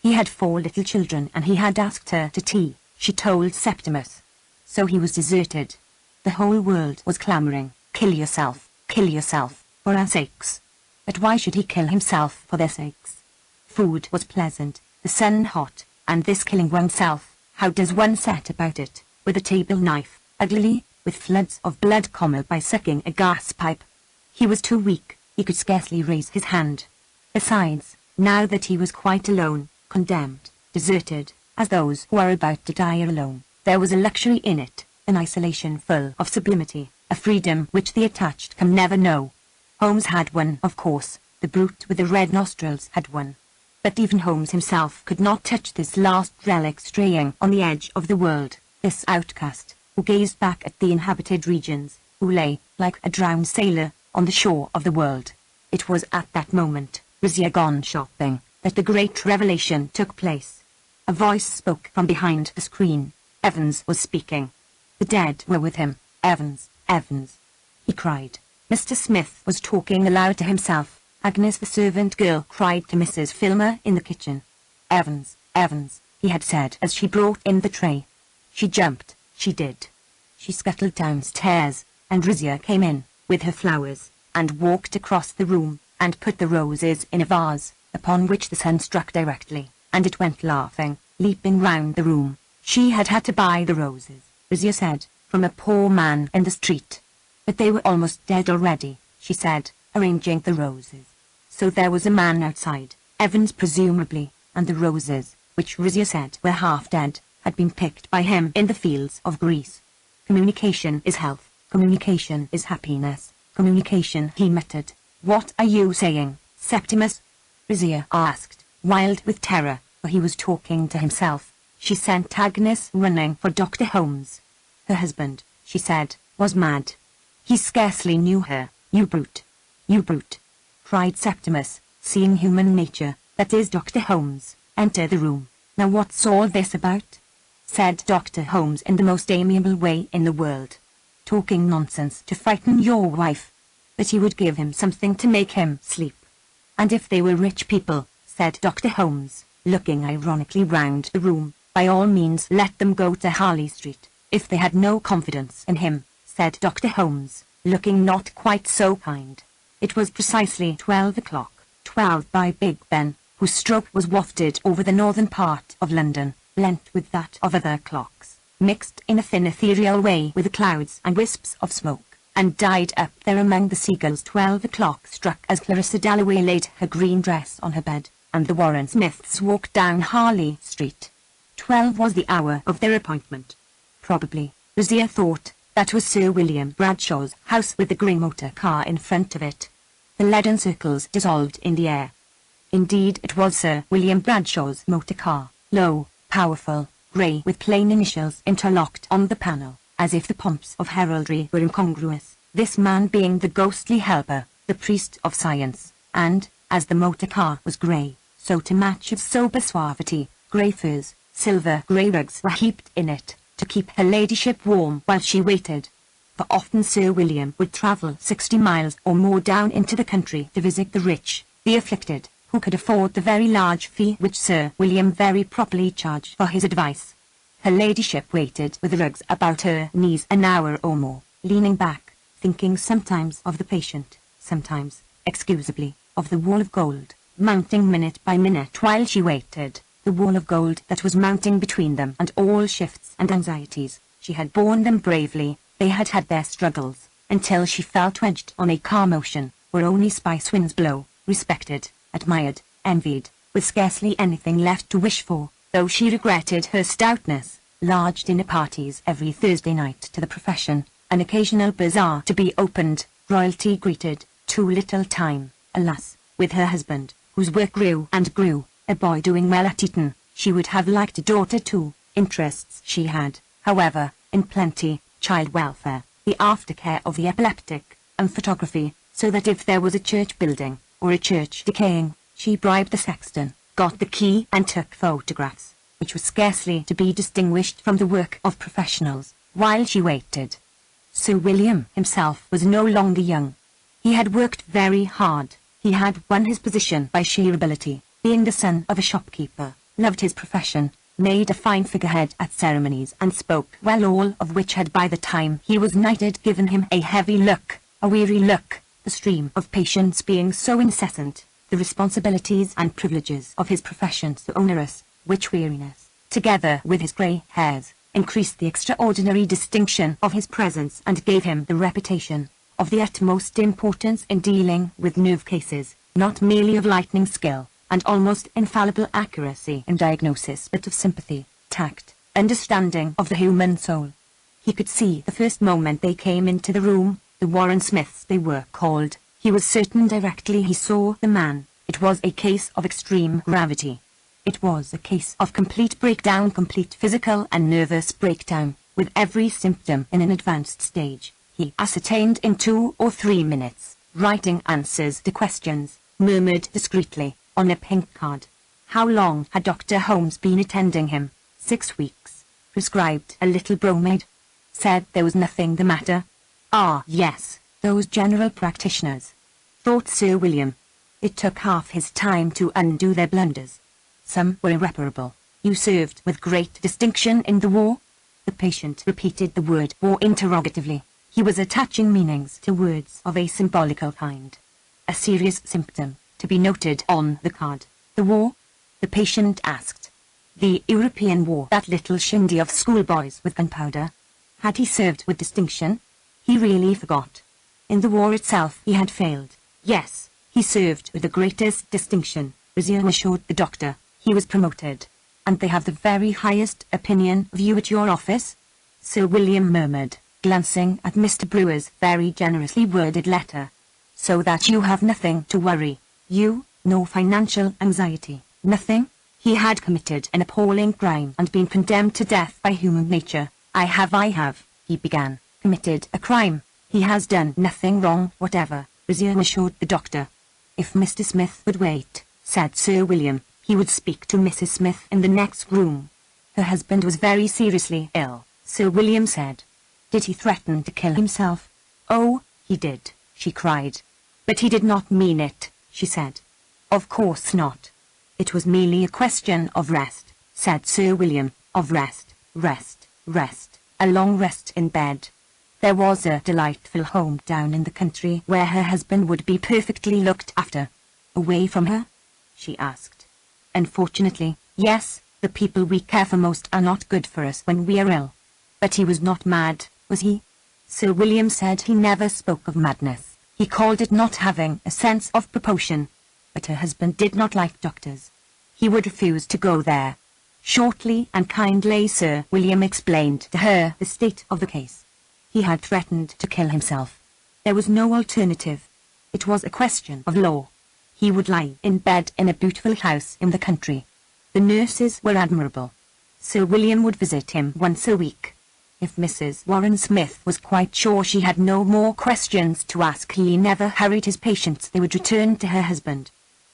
He had 4 little children and he had asked her to tea, she told Septimus. So he was deserted. The whole world was clamouring, kill yourself, for our sakes." But why should he kill himself for their sakes? Food was pleasant, the sun hot, and this killing oneself, how does one set about it, with a table knife, uglily, with floods of blood, by sucking a gas pipe? He was too weak, he could scarcely raise his hand. Besides, now that he was quite alone, condemned, deserted, as those who are about to die are alone, there was a luxury in it, an isolation full of sublimity, a freedom which the attached can never know. Holmes had one, of course, the brute with the red nostrils had one. But even Holmes himself could not touch this last relic straying on the edge of the world, this outcast, who gazed back at the inhabited regions, who lay, like a drowned sailor, on the shore of the world. It was at that moment, Rizier gone shopping, that the great revelation took place. A voice spoke from behind the screen. Evans was speaking. The dead were with him. "Evans, Evans," he cried. Mr. Smith was talking aloud to himself. Agnes, the servant girl, cried to Mrs. Filmer in the kitchen. "Evans, Evans," he had said as she brought in the tray. She jumped, she did. She scuttled downstairs, and Rizier came in, with her flowers, and walked across the room, and put the roses in a vase, upon which the sun struck directly, and it went laughing, leaping round the room. She had had to buy the roses, Rizier said, from a poor man in the street. But they were almost dead already, she said, arranging the roses. So there was a man outside, Evans presumably, and the roses, which Rizia said were half dead, had been picked by him in the fields of Greece. Communication is health, communication is happiness, communication, he muttered. What are you saying, Septimus? Rizia asked, wild with terror, for he was talking to himself. She sent Agnes running for Dr. Holmes. Her husband, she said, was mad. He scarcely knew her. You brute! You brute! Cried Septimus, seeing human nature, that is Dr. Holmes, enter the room. Now what's all this about? Said Dr. Holmes in the most amiable way in the world. Talking nonsense to frighten your wife. But he would give him something to make him sleep. And if they were rich people, said Dr. Holmes, looking ironically round the room, by all means let them go to Harley Street. If they had no confidence in him, said Dr. Holmes, looking not quite so kind. It was precisely 12 o'clock, 12 by Big Ben, whose stroke was wafted over the northern part of London, blent with that of other clocks, mixed in a thin ethereal way with the clouds and wisps of smoke, and died up there among the seagulls. 12 o'clock struck as Clarissa Dalloway laid her green dress on her bed, and the Warren Smiths walked down Harley Street. 12 was the hour of their appointment. Probably, Rizia thought, that was Sir William Bradshaw's house with the grey motor car in front of it. The leaden circles dissolved in the air. Indeed, it was Sir William Bradshaw's motor car, low, powerful, grey with plain initials interlocked on the panel, as if the pomps of heraldry were incongruous, this man being the ghostly helper, the priest of science, and, as the motor car was grey, so to match its sober suavity, grey furs, silver grey rugs were heaped in it, to keep her ladyship warm while she waited. For often Sir William would travel 60 miles or more down into the country to visit the rich, the afflicted, who could afford the very large fee which Sir William very properly charged for his advice. Her ladyship waited with the rugs about her knees an hour or more, leaning back, thinking sometimes of the patient, sometimes, excusably, of the wall of gold, mounting minute by minute while she waited, the wall of gold that was mounting between them and all shifts and anxieties. She had borne them bravely, they had had their struggles, until she felt wedged on a calm ocean, where only spice winds blow, respected, admired, envied, with scarcely anything left to wish for, though she regretted her stoutness. Large dinner parties every Thursday night to the profession, an occasional bazaar to be opened, royalty greeted, too little time, alas, with her husband, whose work grew and grew, a boy doing well at Eton. She would have liked a daughter too. Interests she had, however, in plenty, child welfare, the aftercare of the epileptic, and photography, so that if there was a church building, or a church decaying, she bribed the sexton, got the key and took photographs, which was scarcely to be distinguished from the work of professionals, while she waited. Sir William himself was no longer young. He had worked very hard. He had won his position by sheer ability, being the son of a shopkeeper, loved his profession, made a fine figurehead at ceremonies and spoke well, all of which had by the time he was knighted given him a heavy look, a weary look, the stream of patients being so incessant, the responsibilities and privileges of his profession so onerous, which weariness, together with his grey hairs, increased the extraordinary distinction of his presence and gave him the reputation of the utmost importance in dealing with nerve cases, not merely of lightning skill, and almost infallible accuracy in diagnosis, but of sympathy, tact, understanding of the human soul. He could see the first moment they came into the room, the Warren Smiths they were called. He was certain directly he saw the man, it was a case of extreme gravity. It was a case of complete breakdown, complete physical and nervous breakdown, with every symptom in an advanced stage. He ascertained in 2 or 3 minutes, writing answers to questions, murmured discreetly, on a pink card. How long had Dr. Holmes been attending him? 6 weeks. Prescribed a little bromide. Said there was nothing the matter. Ah, yes, those general practitioners, thought Sir William. It took half his time to undo their blunders. Some were irreparable. You served with great distinction in the war? The patient repeated the word war interrogatively. He was attaching meanings to words of a symbolical kind. A serious symptom to be noted on the card. The war? The patient asked. The European war, that little shindy of schoolboys with gunpowder. Had he served with distinction? He really forgot. In the war itself he had failed. Yes, he served with the greatest distinction, Rizia assured the doctor. He was promoted. and they have the very highest opinion of you at your office? Sir William murmured, glancing at Mr. Brewer's very generously worded letter. So that you have nothing to worry. You, no financial anxiety, nothing? He had committed an appalling crime and been condemned to death by human nature. I have, he began, committed a crime. He has done nothing wrong whatever, Rizier assured the doctor. If Mr. Smith would wait, said Sir William, he would speak to Mrs. Smith in the next room. Her husband was very seriously ill, Sir William said. Did he threaten to kill himself? Oh, he did, she cried. But he did not mean it, she said. Of course not. It was merely a question of rest, said Sir William, of rest, a long rest in bed. There was a delightful home down in the country where her husband would be perfectly looked after. Away from her? She asked. Unfortunately, yes, the people we care for most are not good for us when we are ill. But he was not mad, was he? Sir William said he never spoke of madness. He called it not having a sense of proportion. But her husband did not like doctors. He would refuse to go there. Shortly and kindly Sir William explained to her the state of the case. He had threatened to kill himself. There was no alternative. It was a question of law. He would lie in bed in a beautiful house in the country. The nurses were admirable. Sir William would visit him once a week. If Mrs. Warren Smith was quite sure she had no more questions to ask, he never hurried his patients. They would return to her husband.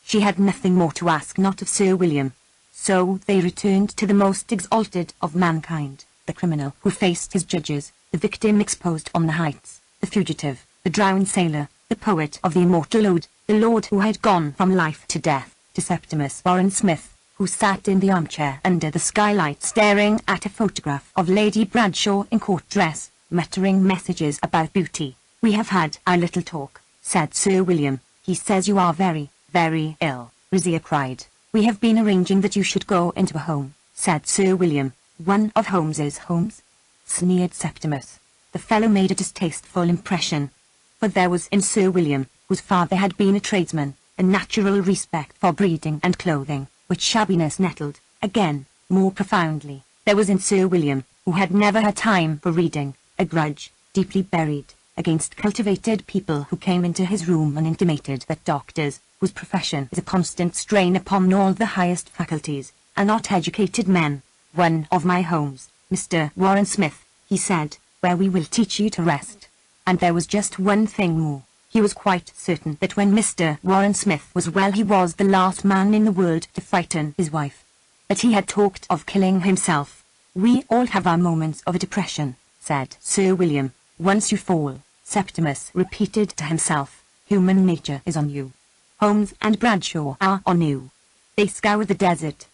She had nothing more to ask, not of Sir William. So they returned to the most exalted of mankind, the criminal who faced his judges, the victim exposed on the heights, the fugitive, the drowned sailor, the poet of the immortal ode, the lord who had gone from life to death, to Septimus Warren Smith, who sat in the armchair under the skylight staring at a photograph of Lady Bradshaw in court dress, muttering messages about beauty. We have had our little talk, said Sir William. He says you are very, very ill, Rizier cried. We have been arranging that you should go into a home, said Sir William. One of Holmes's homes? Sneered Septimus. The fellow made a distasteful impression. For there was in Sir William, whose father had been a tradesman, a natural respect for breeding and clothing, which shabbiness nettled, again, more profoundly. There was in Sir William, who had never had time for reading, a grudge, deeply buried, against cultivated people who came into his room and intimated that doctors, whose profession is a constant strain upon all the highest faculties, are not educated men. One of my homes, Mr. Warren Smith, he said, where we will teach you to rest. And there was just one thing more. He was quite certain that when Mr. Warren Smith was well, he was the last man in the world to frighten his wife. But he had talked of killing himself. We all have our moments of depression, said Sir William. Once you fall, Septimus repeated to himself, human nature is on you. Holmes and Bradshaw are on you. They scour the desert.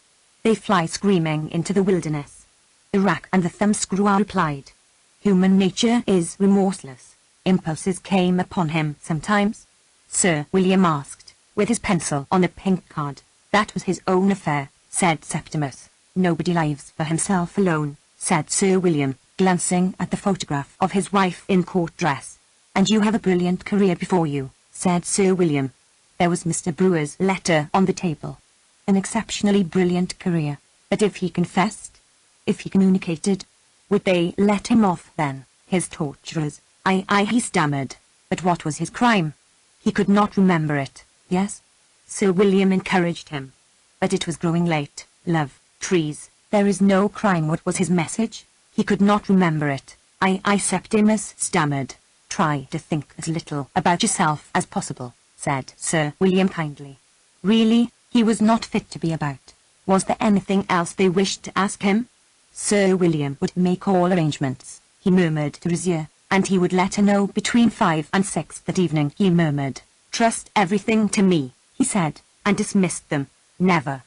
They fly screaming into the wilderness. The rack and the thumbscrew are replied. Human nature is remorseless. Impulses came upon him sometimes. Sir William asked, with his pencil on a pink card. That was his own affair, said Septimus. Nobody lives for himself alone, said Sir William, glancing at the photograph of his wife in court dress. And you have a brilliant career before you, said Sir William. There was Mr. Brewer's letter on the table. An exceptionally brilliant career. But if he confessed, if he communicated, would they let him off then, his torturers? He stammered. But what was his crime? He could not remember it. Yes? Sir William encouraged him. But it was growing late. Love, trees, there is no crime. What was his message? He could not remember it. Septimus stammered. Try to think as little about yourself as possible, said Sir William kindly. Really, he was not fit to be about. Was there anything else they wished to ask him? Sir William would make all arrangements, he murmured to Rizier, and he would let her know between 5 and 6 that evening. He murmured, trust everything to me, he said, and dismissed them. Never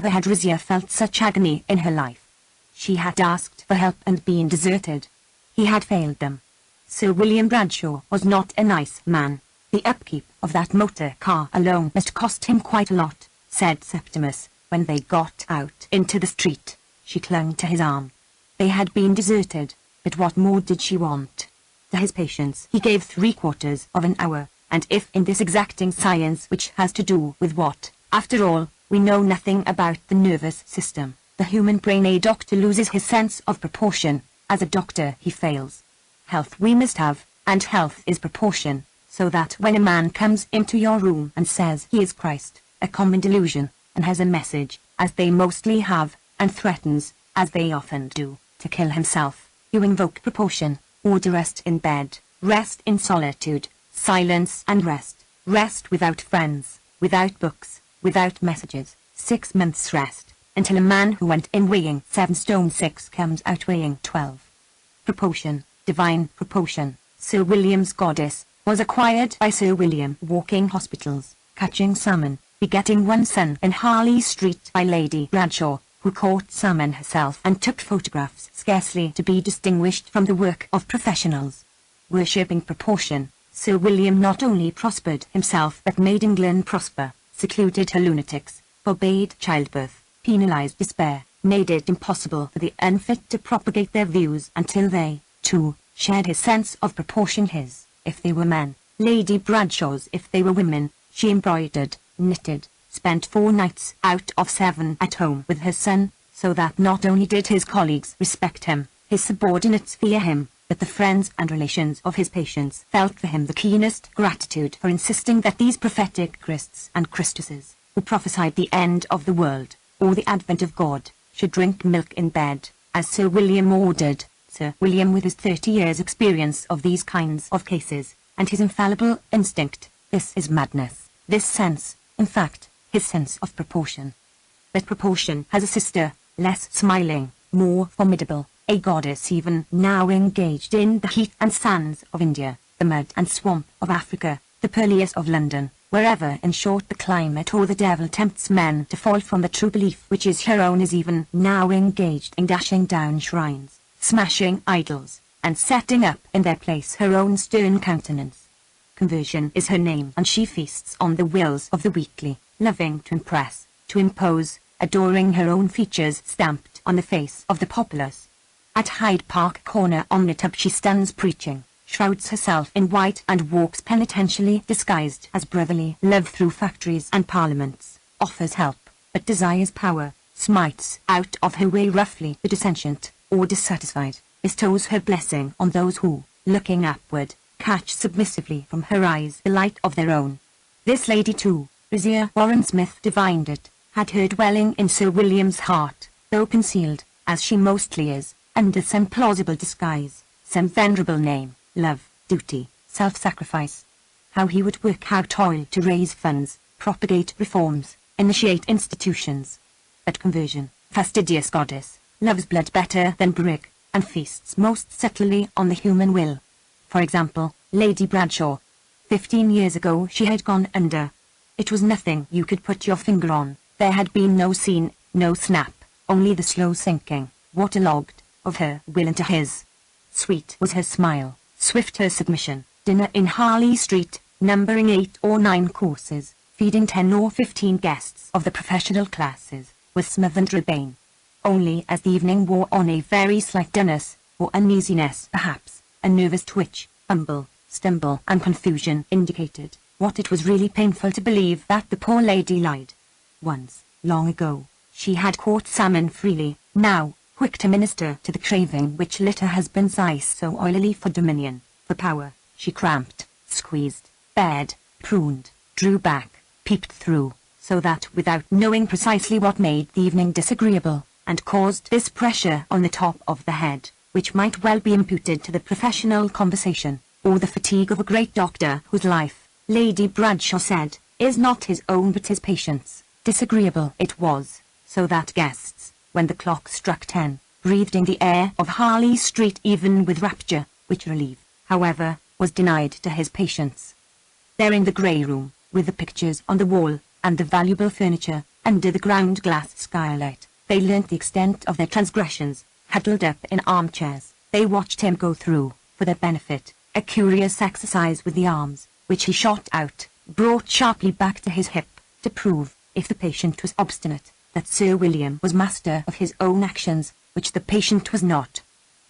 had Rizier felt such agony in her life. She had asked for help and been deserted. He had failed them. Sir William Bradshaw was not a nice man. The upkeep of that motor car alone must cost him quite a lot, said Septimus, when they got out into the street. She clung to his arm. They had been deserted, but what more did she want? To his patients he gave 3/4 of an hour, and if in this exacting science which has to do with what, after all, we know nothing about the nervous system, The human brain. A doctor loses his sense of proportion. As a doctor he fails. Health we must have, and health is proportion, so that when a man comes into your room and says he is Christ, a common delusion, and has a message, as they mostly have, and threatens, as they often do, to kill himself, you invoke proportion, order rest in bed, rest in solitude, silence and rest, rest without friends, without books, without messages, 6 months rest, until a man who went in weighing 7 stone 6 comes out weighing 12. Proportion, divine proportion. Sir William's goddess was acquired by Sir William walking hospitals, catching salmon, begetting one son in Harley Street by Lady Bradshaw, who caught salmon herself and took photographs scarcely to be distinguished from the work of professionals. Worshipping proportion, Sir William not only prospered himself but made England prosper, secluded her lunatics, forbade childbirth, penalized despair, made it impossible for the unfit to propagate their views until they, too, shared his sense of proportion. His, if they were men, Lady Bradshaw's if they were women. She embroidered, knitted, spent 4 nights out of 7 at home with her son, so that not only did his colleagues respect him, his subordinates fear him, but the friends and relations of his patients felt for him the keenest gratitude for insisting that these prophetic Christs and Christuses, who prophesied the end of the world, or the advent of God, should drink milk in bed, as Sir William ordered. Sir William, with his 30 years' experience of these kinds of cases, and his infallible instinct, this is madness, this sense, in fact, his sense of proportion. But proportion has a sister, less smiling, more formidable, a goddess even now engaged in the heat and sands of India, the mud and swamp of Africa, the purlieus of London, wherever in short the climate or the devil tempts men to fall from the true belief which is her own, is even now engaged in dashing down shrines, smashing idols, and setting up in their place her own stern countenance. Conversion is her name, and she feasts on the wills of the weakly, loving to impress, to impose, adoring her own features stamped on the face of the populace. At Hyde Park Corner on the tub she stands preaching, shrouds herself in white and walks penitentially disguised as brotherly love through factories and parliaments, offers help, but desires power, smites out of her way roughly the dissentient, or dissatisfied, bestows her blessing on those who, looking upward, catch submissively from her eyes the light of their own. This lady too, Vizier Warren Smith divined it, had her dwelling in Sir William's heart, though concealed, as she mostly is, under some plausible disguise, some venerable name, love, duty, self-sacrifice. How he would work, how toil to raise funds, propagate reforms, initiate institutions. But conversion, fastidious goddess, loves blood better than brig, and feasts most subtly on the human will. For example, Lady Bradshaw. 15 years ago she had gone under. It was nothing you could put your finger on. There had been no scene, no snap, only the slow sinking, waterlogged, of her will into his. Sweet was her smile, swift her submission. Dinner in Harley Street, numbering 8 or 9 courses, feeding 10 or 15 guests of the professional classes, was smothered urbane. Only as the evening wore on a very slight dullness, or uneasiness perhaps, a nervous twitch, fumble, stumble and confusion indicated what it was really painful to believe, that the poor lady lied. Once, long ago, she had caught salmon freely. Now, quick to minister to the craving which lit her husband's eyes so oilily for dominion, for power, she cramped, squeezed, bared, pruned, drew back, peeped through, so that without knowing precisely what made the evening disagreeable, and caused this pressure on the top of the head, which might well be imputed to the professional conversation, or the fatigue of a great doctor whose life, Lady Bradshaw said, is not his own but his patient's. Disagreeable it was, so that guests, when the clock struck 10, breathed in the air of Harley Street even with rapture, which relief, however, was denied to his patients. There in the grey room, with the pictures on the wall, and the valuable furniture, under the ground-glass skylight, they learnt the extent of their transgressions. Huddled up in armchairs, they watched him go through, for their benefit, a curious exercise with the arms, which he shot out, brought sharply back to his hip, to prove, if the patient was obstinate, that Sir William was master of his own actions, which the patient was not.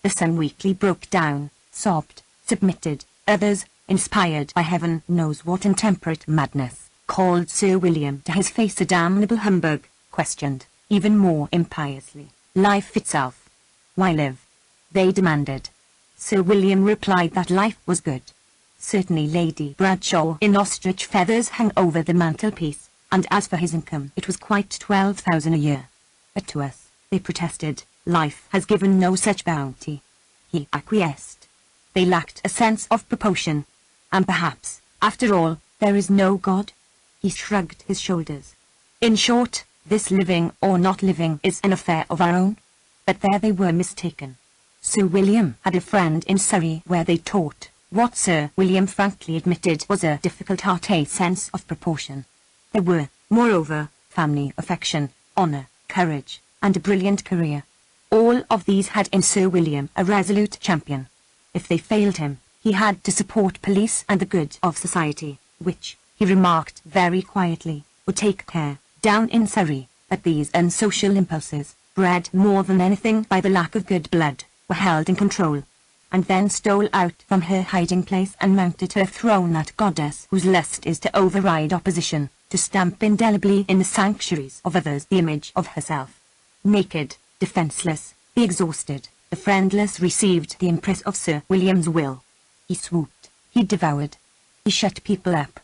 The some weakly broke down, sobbed, submitted. Others, inspired by heaven knows what intemperate madness, called Sir William to his face a damnable humbug, questioned, even more impiously, life itself. Why live? They demanded. Sir William replied that life was good. Certainly Lady Bradshaw in ostrich feathers hung over the mantelpiece, and as for his income it was quite 12,000 a year. But to us, they protested, life has given no such bounty. He acquiesced. They lacked a sense of proportion. And perhaps, after all, there is no God? He shrugged his shoulders. In short, this living or not living is an affair of our own. But there they were mistaken. Sir William had a friend in Surrey where they taught what Sir William frankly admitted was a difficult-hearted sense of proportion. There were, moreover, family affection, honour, courage, and a brilliant career. All of these had in Sir William a resolute champion. If they failed him, he had to support police and the good of society, which, he remarked very quietly, would take care, down in Surrey, that these unsocial impulses, bred more than anything by the lack of good blood, were held in control, and then stole out from her hiding place and mounted her throne, that goddess whose lust is to override opposition, to stamp indelibly in the sanctuaries of others the image of herself. Naked, defenceless, the exhausted, the friendless received the impress of Sir William's will. He swooped, he devoured, he shut people up.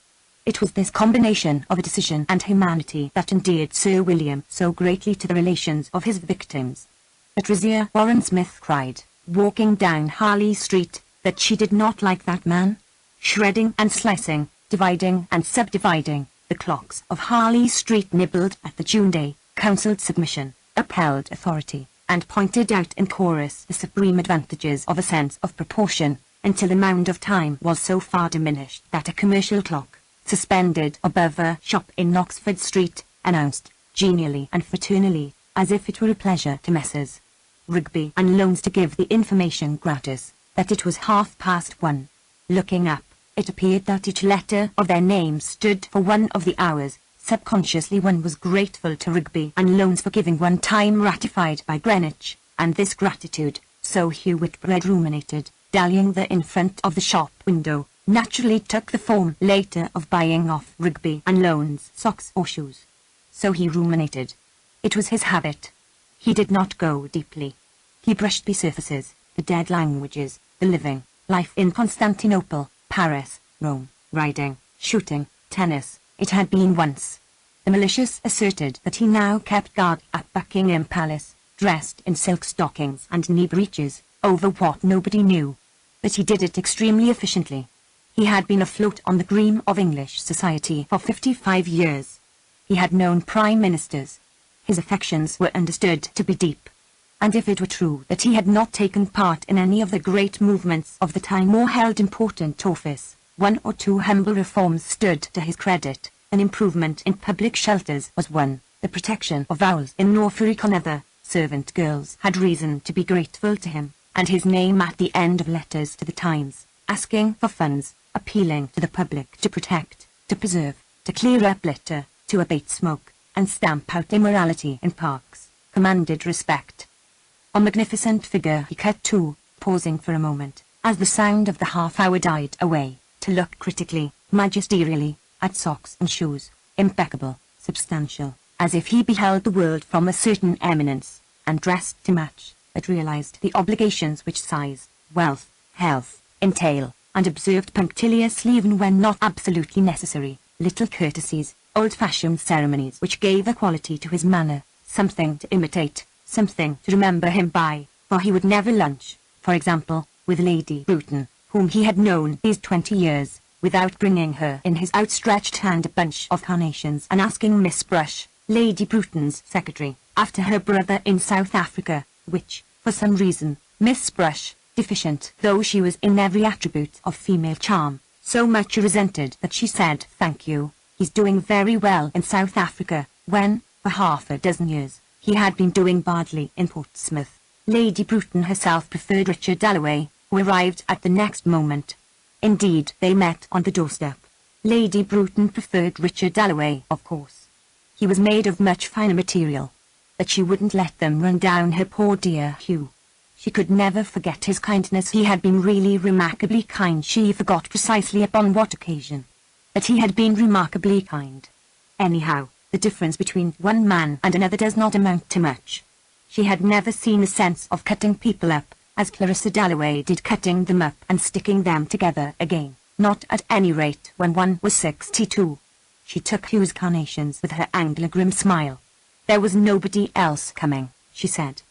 It was this combination of decision and humanity that endeared Sir William so greatly to the relations of his victims. Patricia Warren Smith cried, walking down Harley Street, that she did not like that man. Shredding and slicing, dividing and subdividing, the clocks of Harley Street nibbled at the June Day, counselled submission, upheld authority, and pointed out in chorus the supreme advantages of a sense of proportion, until the mound of time was so far diminished that a commercial clock, suspended above a shop in Oxford Street, announced, genially and fraternally, as if it were a pleasure to Messrs. Rigby and Loans to give the information gratis, that it was 1:30. Looking up, it appeared that each letter of their names stood for one of the hours. Subconsciously one was grateful to Rigby and Loans for giving one time ratified by Greenwich, and this gratitude, so Hugh Whitbread ruminated, dallying there in front of the shop window, naturally took the form later of buying off Rigby and Loans socks or shoes. So he ruminated. It was his habit. He did not go deeply. He brushed the surfaces, the dead languages, the living, life in Constantinople, Paris, Rome, riding, shooting, tennis, it had been once. The malicious asserted that he now kept guard at Buckingham Palace, dressed in silk stockings and knee breeches, over what nobody knew. But he did it extremely efficiently. He had been afloat on the green of English society for 55 years. He had known prime ministers. His affections were understood to be deep. And if it were true that he had not taken part in any of the great movements of the time or held important office, one or two humble reforms stood to his credit. An improvement in public shelters was one, the protection of owls in Norfolk another. Servant girls had reason to be grateful to him, and his name at the end of letters to the Times, asking for funds, appealing to the public to protect, to preserve, to clear up litter, to abate smoke, and stamp out immorality in parks, commanded respect. A magnificent figure he cut too, pausing for a moment, as the sound of the half-hour died away, to look critically, magisterially, at socks and shoes, impeccable, substantial, as if he beheld the world from a certain eminence, and dressed to match, but realized the obligations which size, wealth, health, entail, and observed punctiliously even when not absolutely necessary, little courtesies, old-fashioned ceremonies which gave a quality to his manner, something to imitate, something to remember him by, for he would never lunch, for example, with Lady Bruton, whom he had known these 20 years, without bringing her in his outstretched hand a bunch of carnations and asking Miss Brush, Lady Bruton's secretary, after her brother in South Africa, which, for some reason, Miss Brush, deficient though she was in every attribute of female charm, so much resented that she said, "Thank you, he's doing very well in South Africa," when, for half a dozen years, he had been doing badly in Portsmouth. Lady Bruton herself preferred Richard Dalloway, who arrived at the next moment. Indeed, they met on the doorstep. Lady Bruton preferred Richard Dalloway, of course. He was made of much finer material. But she wouldn't let them run down her poor dear Hugh. She could never forget his kindness. He had been really remarkably kind. She forgot precisely upon what occasion. But he had been remarkably kind. Anyhow, The difference between one man and another does not amount to much. She had never seen the sense of cutting people up, as Clarissa Dalloway did cutting them up and sticking them together again, not at any rate when one was 62. She took Hugh's carnations with her angular grim smile. There was nobody else coming, she said.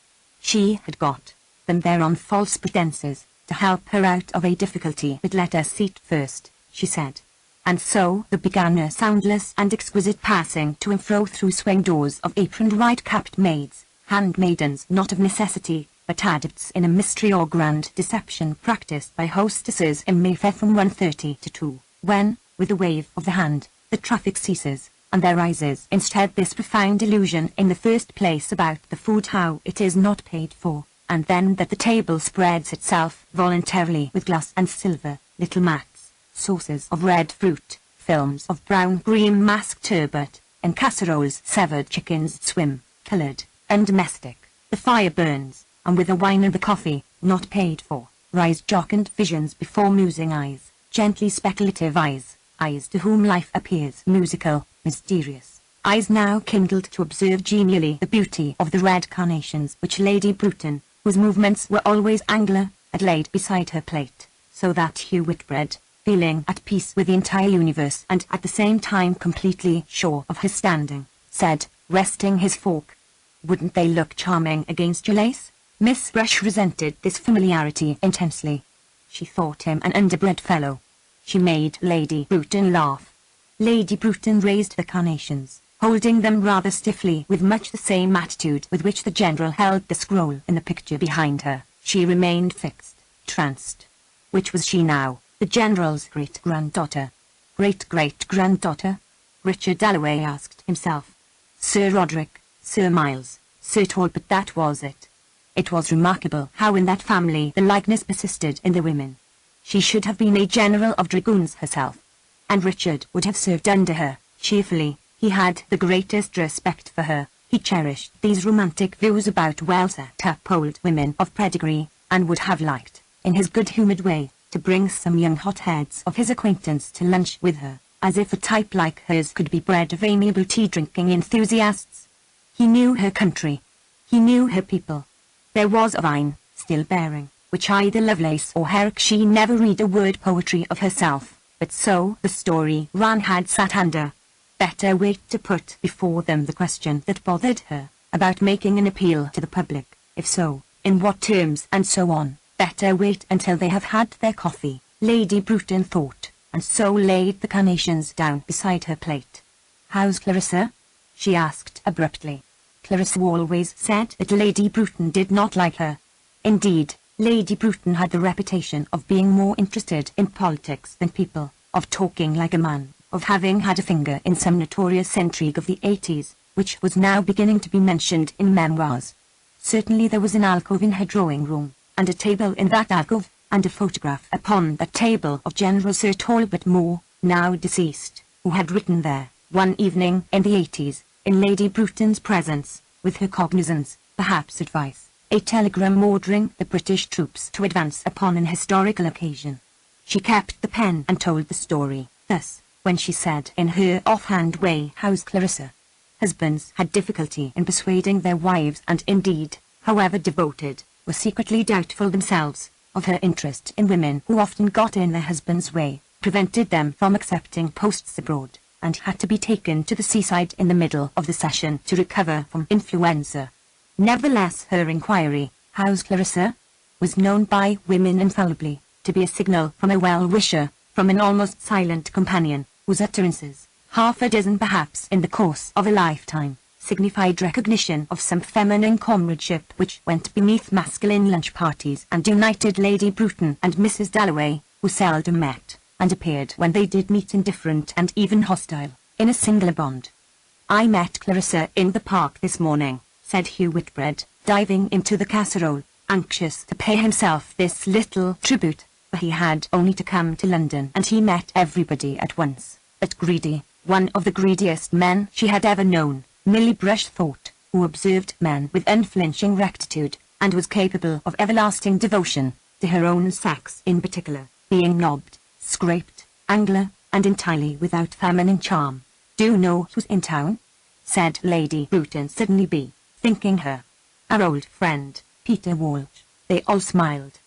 She had got them there on false pretenses, to help her out of a difficulty but let her seat first, she said. And so there began a soundless and exquisite passing to and fro through swing doors of aproned white-capped maids, handmaidens not of necessity, but adepts in a mystery or grand deception practised by hostesses in Mayfair from 1:30 to 2, when, with a wave of the hand, the traffic ceases, and there rises instead this profound illusion in the first place about the food how it is not paid for, and then that the table spreads itself voluntarily with glass and silver, little mats, saucers of red fruit, films of brown-green masked turbot, and casseroles severed chickens swim, coloured, and domestic. The fire burns, and with the wine and the coffee, not paid for, rise jocund visions before musing eyes, gently speculative eyes, eyes to whom life appears musical, mysterious, eyes now kindled to observe genially the beauty of the red carnations which Lady Bruton, whose movements were always angular, had laid beside her plate, so that Hugh Whitbread, feeling at peace with the entire universe and at the same time completely sure of his standing, said, resting his fork, "Wouldn't they look charming against your lace?" Miss Brush resented this familiarity intensely. She thought him an underbred fellow. She made Lady Bruton laugh. Lady Bruton raised the carnations, holding them rather stiffly with much the same attitude with which the General held the scroll in the picture behind her. She remained fixed, tranced. Which was she now, the General's great-granddaughter? Great-great-granddaughter? Richard Dalloway asked himself. Sir Roderick, Sir Miles, Sir Talbot, that was it. It was remarkable how in that family the likeness persisted in the women. She should have been a general of dragoons herself, and Richard would have served under her, cheerfully. He had the greatest respect for her. He cherished these romantic views about well-set-up old women of pedigree, and would have liked, in his good-humoured way, to bring some young hotheads of his acquaintance to lunch with her, as if a type like hers could be bred of amiable tea-drinking enthusiasts. He knew her country. He knew her people. There was a vine, still bearing, which either Lovelace or Herrick she never read a word poetry of herself, but so the story ran had sat under. Better wait to put before them the question that bothered her, about making an appeal to the public, if so, in what terms and so on. Better wait until they have had their coffee, Lady Bruton thought, and so laid the carnations down beside her plate. "How's Clarissa?" she asked abruptly. Clarissa always said that Lady Bruton did not like her. Indeed, Lady Bruton had the reputation of being more interested in politics than people, of talking like a man, of having had a finger in some notorious intrigue of the 80s, which was now beginning to be mentioned in memoirs. Certainly there was an alcove in her drawing-room, and a table in that alcove, and a photograph upon that table of General Sir Talbot Moore, now deceased, who had written there, one evening in the 80s, in Lady Bruton's presence, with her cognizance, perhaps advice, a telegram ordering the British troops to advance upon an historical occasion. She kept the pen and told the story, thus, when she said in her offhand way, "How's Clarissa?" Husbands had difficulty in persuading their wives and indeed, however devoted, were secretly doubtful themselves, of her interest in women who often got in their husbands' way, prevented them from accepting posts abroad, and had to be taken to the seaside in the middle of the session to recover from influenza. Nevertheless her inquiry, "How's Clarissa?" was known by women infallibly to be a signal from a well-wisher, from an almost silent companion, whose utterances, half a dozen perhaps in the course of a lifetime, signified recognition of some feminine comradeship which went beneath masculine lunch parties and united Lady Bruton and Mrs. Dalloway, who seldom met, and appeared when they did meet indifferent and even hostile, in a singular bond. "I met Clarissa in the park this morning," said Hugh Whitbread, diving into the casserole, anxious to pay himself this little tribute, for he had only to come to London and he met everybody at once. But greedy, one of the greediest men she had ever known, Milly Brush thought, who observed men with unflinching rectitude, and was capable of everlasting devotion, to her own sex in particular, being knobbed, scraped, angular, and entirely without feminine charm. "Do you know who's in town?" said Lady Bruton suddenly thinking her. Our old friend, Peter Walsh. They all smiled.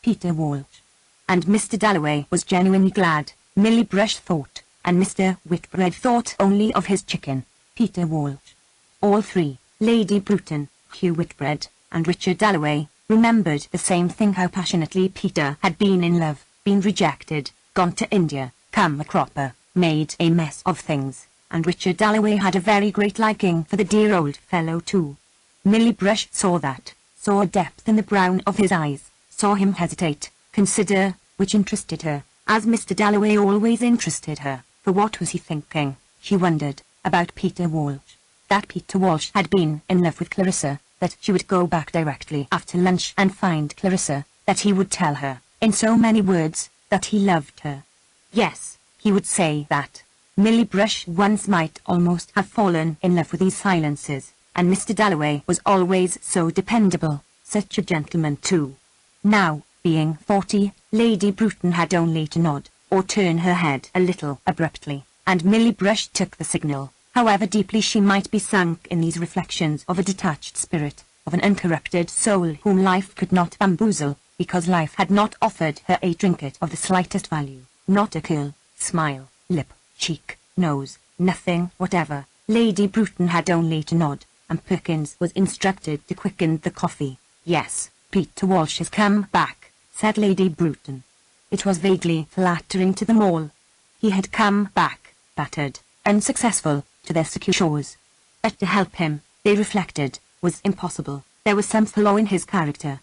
Peter Walsh. And Mr. Dalloway was genuinely glad, Millie Brush thought, and Mr. Whitbread thought only of his chicken, Peter Walsh. All three, Lady Bruton, Hugh Whitbread, and Richard Dalloway, remembered the same thing, how passionately Peter had been in love, been rejected, gone to India, come a cropper, made a mess of things, and Richard Dalloway had a very great liking for the dear old fellow too. Millie Brush saw that, saw a depth in the brown of his eyes, saw him hesitate, consider, which interested her, as Mr. Dalloway always interested her, for what was he thinking, she wondered, about Peter Walsh? That Peter Walsh had been in love with Clarissa, that she would go back directly after lunch and find Clarissa, that he would tell her, in so many words, that he loved her. Yes, he would say that. Millie Brush once might almost have fallen in love with these silences, and Mr. Dalloway was always so dependable, such a gentleman too. Now, being 40, Lady Bruton had only to nod, or turn her head a little abruptly, and Millie Brush took the signal, however deeply she might be sunk in these reflections of a detached spirit, of an uncorrupted soul whom life could not bamboozle, because life had not offered her a trinket of the slightest value, not a curl, smile, lip, cheek, nose, nothing whatever. Lady Bruton had only to nod, and Perkins was instructed to quicken the coffee. Yes, Peter Walsh has come back, said Lady Bruton. It was vaguely flattering to them all. He had come back, battered, unsuccessful, to their secure shores. But to help him, they reflected, was impossible. There was some flaw in his character.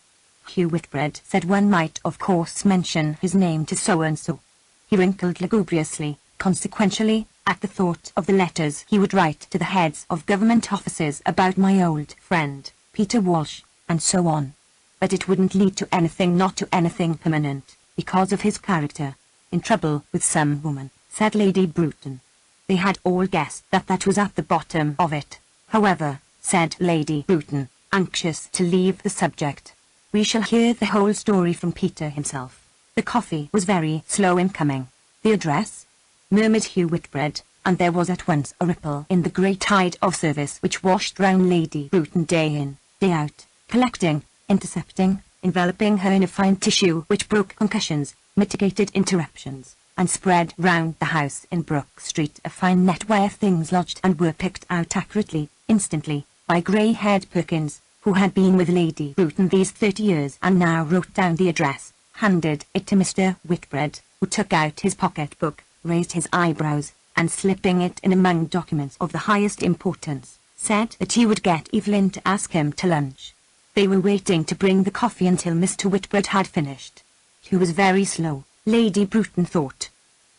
Hugh Whitbread said one might of course mention his name to so-and-so. He wrinkled lugubriously, consequentially, at the thought of the letters he would write to the heads of government offices about my old friend, Peter Walsh, and so on. But it wouldn't lead to anything, not to anything permanent, because of his character. In trouble with some woman, said Lady Bruton. They had all guessed that that was at the bottom of it. However, said Lady Bruton, anxious to leave the subject, we shall hear the whole story from Peter himself. The coffee was very slow in coming. The address? Murmured Hugh Whitbread, and there was at once a ripple in the great tide of service which washed round Lady Bruton day in, day out, collecting, intercepting, enveloping her in a fine tissue which broke concussions, mitigated interruptions, and spread round the house in Brook Street a fine net where things lodged and were picked out accurately, instantly, by grey-haired Perkins, who had been with Lady Bruton these 30 years and now wrote down the address, handed it to Mr. Whitbread, who took out his pocket-book, raised his eyebrows, and slipping it in among documents of the highest importance, said that he would get Evelyn to ask him to lunch. They were waiting to bring the coffee until Mr. Whitbread had finished. He was very slow, Lady Bruton thought.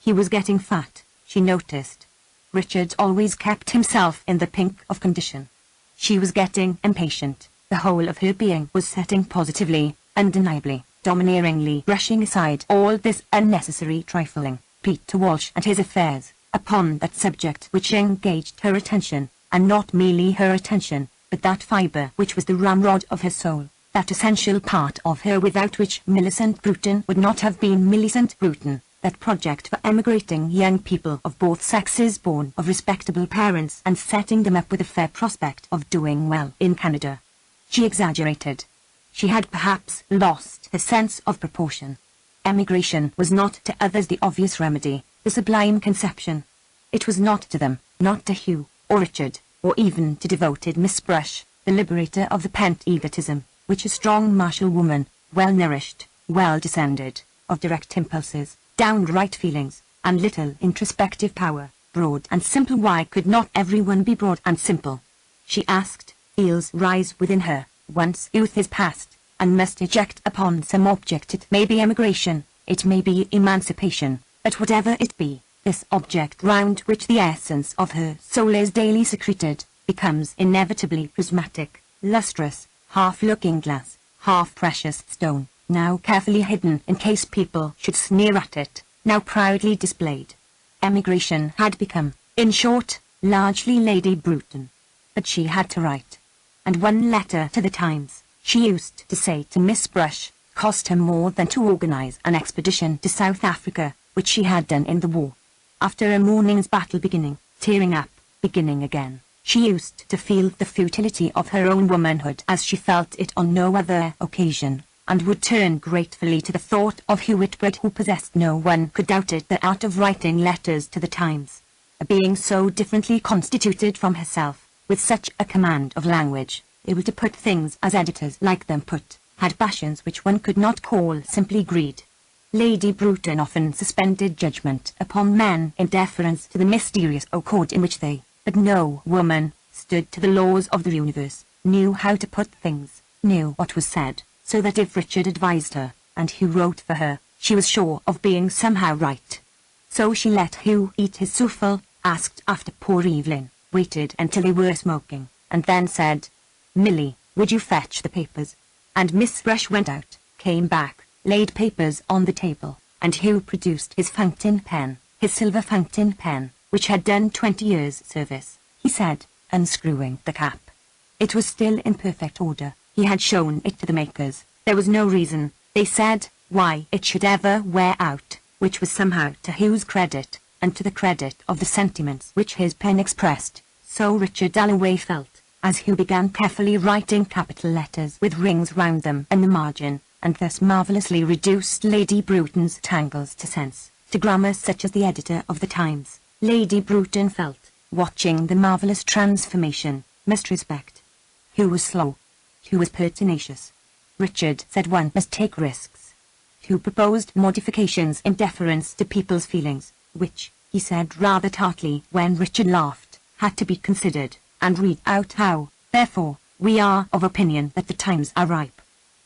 He was getting fat, she noticed. Richard always kept himself in the pink of condition. She was getting impatient. The whole of her being was setting positively, undeniably, domineeringly, brushing aside all this unnecessary trifling, Peter Walsh and his affairs, upon that subject which engaged her attention, and not merely her attention, but that fibre which was the ramrod of her soul, that essential part of her without which Millicent Bruton would not have been Millicent Bruton, that project for emigrating young people of both sexes born of respectable parents and setting them up with a fair prospect of doing well in Canada. She exaggerated. She had perhaps lost her sense of proportion. Emigration was not to others the obvious remedy, the sublime conception. It was not to them, not to Hugh, or Richard, or even to devoted Miss Brush, the liberator of the pent egotism, which a strong martial woman, well-nourished, well-descended, of direct impulses, downright feelings, and little introspective power, broad and simple. Why could not everyone be broad and simple? She asked. Feels rise within her, once youth is past, and must eject upon some object. It may be emigration, it may be emancipation, but whatever it be, this object round which the essence of her soul is daily secreted, becomes inevitably prismatic, lustrous, half looking-glass, half precious stone, now carefully hidden in case people should sneer at it, now proudly displayed. Emigration had become, in short, largely Lady Bruton. But she had to write. And one letter to the Times, she used to say to Miss Brush, cost her more than to organize an expedition to South Africa, which she had done in the war. After a morning's battle beginning, tearing up, beginning again, She used to feel the futility of her own womanhood as she felt it on no other occasion, and would turn gratefully to the thought of Hugh Whitbread, who possessed, no one could doubt it, the art of writing letters to the Times. A being so differently constituted from herself, with such a command of language, able to put things as editors like them put, had passions which one could not call simply greed. Lady Bruton often suspended judgment upon men in deference to the mysterious accord in which they, but no woman, stood to the laws of the universe, knew how to put things, knew what was said, so that if Richard advised her, and Hugh wrote for her, she was sure of being somehow right. So she let Hugh eat his souffle, asked after poor Evelyn, waited until they were smoking, and then said, "Milly, would you fetch the papers?" And Miss Brush went out, came back, laid papers on the table, and Hugh produced his fountain pen, his silver fountain pen, which had done 20 years' service, he said, unscrewing the cap. It was still in perfect order. He had shown it to the makers. There was no reason, they said, why it should ever wear out, which was somehow to Hugh's credit, and to the credit of the sentiments which his pen expressed. So Richard Dalloway felt, as Hugh began carefully writing capital letters with rings round them and the margin, and thus marvellously reduced Lady Bruton's tangles to sense, to grammar such as the editor of the Times, Lady Bruton felt, watching the marvellous transformation, must respect. Hugh was slow. Hugh was pertinacious. Richard said one must take risks. Hugh proposed modifications in deference to people's feelings, which, he said rather tartly when Richard laughed, had to be considered, and read out how, therefore, we are of opinion that the times are ripe.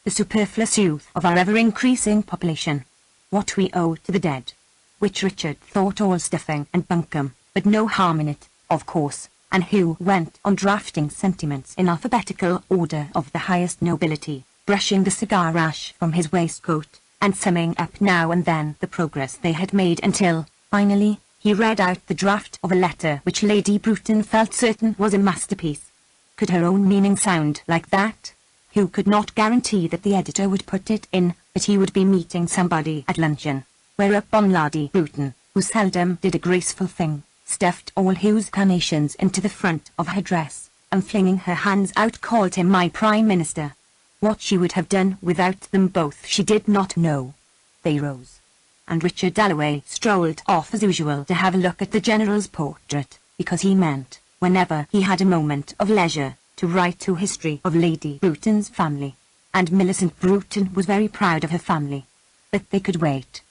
The superfluous youth of our ever-increasing population. What we owe to the dead. Which Richard thought all stuffing and bunkum, but no harm in it, of course, and Hugh went on drafting sentiments in alphabetical order of the highest nobility, brushing the cigar ash from his waistcoat, and summing up now and then the progress they had made until, finally, he read out the draft of a letter which Lady Bruton felt certain was a masterpiece. Could her own meaning sound like that? Hugh could not guarantee that the editor would put it in, but he would be meeting somebody at luncheon, whereupon Lady Bruton, who seldom did a graceful thing, stuffed all Hugh's carnations into the front of her dress, and flinging her hands out called him my Prime Minister. What she would have done without them both she did not know. They rose, and Richard Dalloway strolled off as usual to have a look at the General's portrait, because he meant, whenever he had a moment of leisure, to write to history of Lady Bruton's family. And Millicent Bruton was very proud of her family. But they could wait,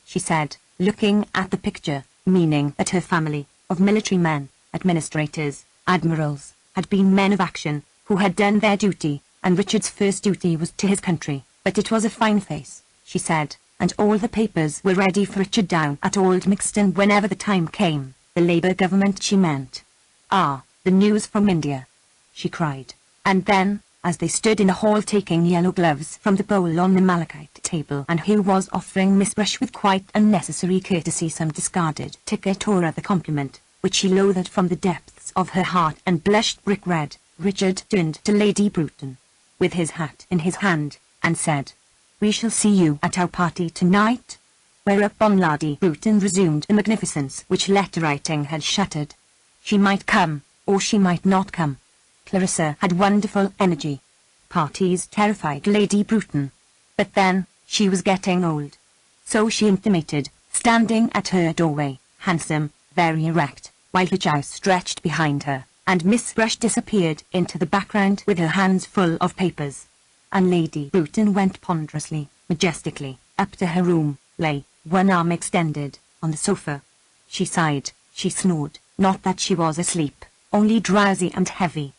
she said, looking at the picture, meaning that her family, of military men, administrators, admirals, had been men of action, who had done their duty, and Richard's first duty was to his country. But it was a fine face, she said, and all the papers were ready for Richard down at Old Mixton whenever the time came. The Labour government, she meant. Ah, the news from India, she cried. And then, as they stood in the hall taking yellow gloves from the bowl on the malachite table, and Hugh was offering Miss Brush with quite unnecessary courtesy some discarded ticket or other compliment, which she loathed from the depths of her heart and blushed brick red, Richard turned to Lady Bruton, with his hat in his hand, and said, "We shall see you at our party tonight?" Whereupon Lady Bruton resumed the magnificence which letter-writing had shattered. She might come, or she might not come. Clarissa had wonderful energy. Parties terrified Lady Bruton. But then, she was getting old. So she intimated, standing at her doorway, handsome, very erect, while her jaws stretched behind her, and Miss Brush disappeared into the background with her hands full of papers. And Lady Bruton went ponderously, majestically, up to her room, lay, one arm extended, on the sofa. She sighed, she snored, not that she was asleep, only drowsy and heavy,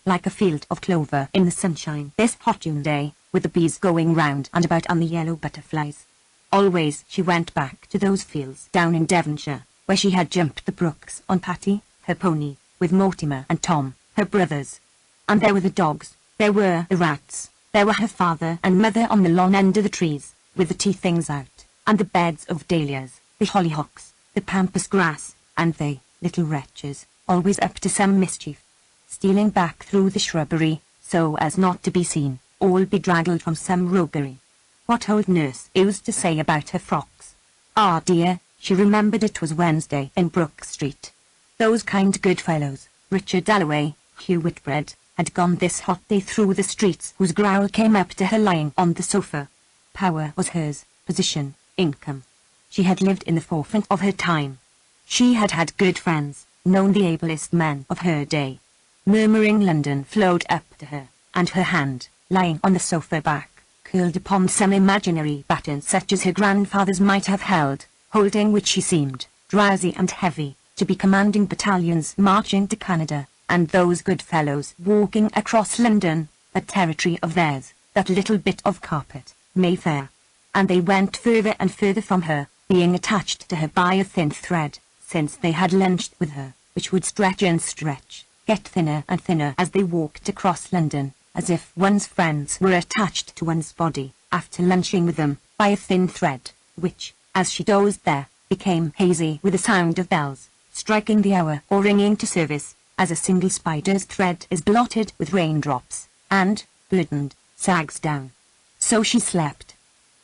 like a field of clover in the sunshine this hot June day, with the bees going round and about on the yellow butterflies. Always she went back to those fields down in Devonshire, where she had jumped the brooks on Patty, her pony, with Mortimer and Tom, her brothers. And there were the dogs, there were the rats, there were her father and mother on the lawn under the trees, with the tea things out, and the beds of dahlias, the hollyhocks, the pampas grass, and they, little wretches, always up to some mischief, stealing back through the shrubbery, so as not to be seen, all bedraggled from some roguery. What old nurse used to say about her frocks? Ah dear, she remembered it was Wednesday in Brook Street. Those kind good fellows, Richard Dalloway, Hugh Whitbread, had gone this hot day through the streets whose growl came up to her lying on the sofa. Power was hers, position, income. She had lived in the forefront of her time. She had had good friends, known the ablest men of her day. Murmuring London flowed up to her, and her hand, lying on the sofa back, curled upon some imaginary baton such as her grandfather's might have held, holding which she seemed, drowsy and heavy, to be commanding battalions marching to Canada, and those good fellows walking across London, that territory of theirs, that little bit of carpet, Mayfair. And they went further and further from her, being attached to her by a thin thread, since they had lunched with her, which would stretch and stretch, get thinner and thinner as they walked across London, as if one's friends were attached to one's body, after lunching with them, by a thin thread, which, as she dozed there, became hazy with the sound of bells, striking the hour or ringing to service, as a single spider's thread is blotted with raindrops, and, burdened, sags down. So she slept.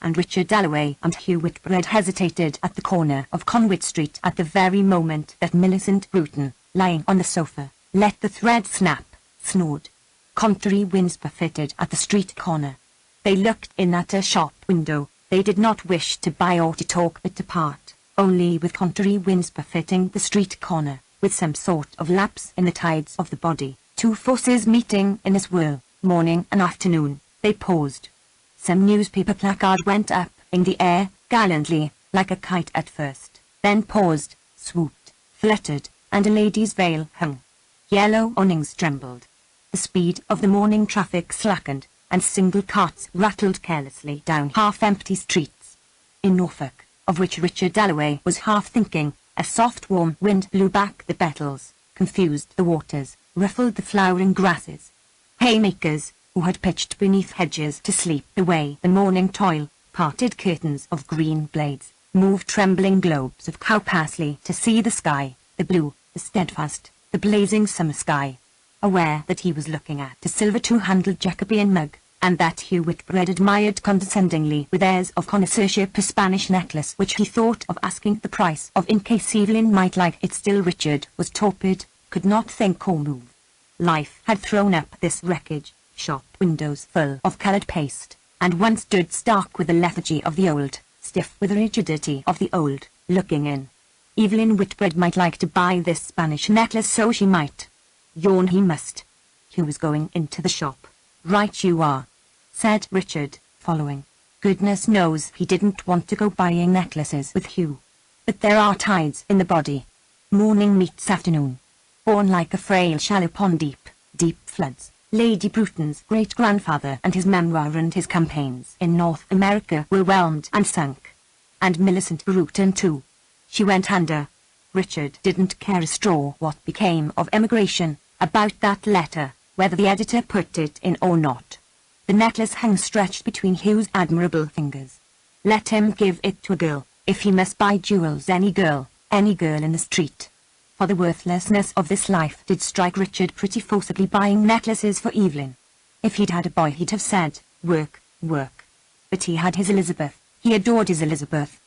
And Richard Dalloway and Hugh Whitbread hesitated at the corner of Conduit Street at the very moment that Millicent Bruton, lying on the sofa, let the thread snap, snored. Contrary winds buffeted at the street corner. They looked in at a shop window. They did not wish to buy or to talk but to part, only with contrary winds buffeting the street corner, with some sort of lapse in the tides of the body, two forces meeting in this whirl, morning and afternoon, they paused. Some newspaper placard went up in the air, gallantly, like a kite at first, then paused, swooped, fluttered, and a lady's veil hung. Yellow awnings trembled. The speed of the morning traffic slackened, and single carts rattled carelessly down half-empty streets. In Norfolk, of which Richard Dalloway was half thinking, a soft warm wind blew back the beetles, confused the waters, ruffled the flowering grasses. Haymakers, who had pitched beneath hedges to sleep away the morning toil, parted curtains of green blades, moved trembling globes of cow parsley to see the sky, the blue, the steadfast, the blazing summer sky, aware that he was looking at a silver two-handled Jacobean mug, and that Hugh Whitbread admired condescendingly with airs of connoisseurship a Spanish necklace which he thought of asking the price of in case Evelyn might like it. Still Richard was torpid, could not think or move. Life had thrown up this wreckage, shop windows full of coloured paste, and one stood stark with the lethargy of the old, stiff with the rigidity of the old, looking in. Evelyn Whitbread might like to buy this Spanish necklace, so she might. Yawn he must. Hugh was going into the shop. Right you are, said Richard, following. Goodness knows he didn't want to go buying necklaces with Hugh. But there are tides in the body. Morning meets afternoon. Born like a frail shell upon deep, deep floods, Lady Bruton's great-grandfather and his memoir and his campaigns in North America were whelmed and sunk. And Millicent Bruton too. She went under. Richard didn't care a straw what became of emigration, about that letter, whether the editor put it in or not. The necklace hung stretched between Hugh's admirable fingers. Let him give it to a girl, if he must buy jewels, any girl in the street. For the worthlessness of this life did strike Richard pretty forcibly, buying necklaces for Evelyn. If he'd had a boy he'd have said, work, work. But he had his Elizabeth, he adored his Elizabeth.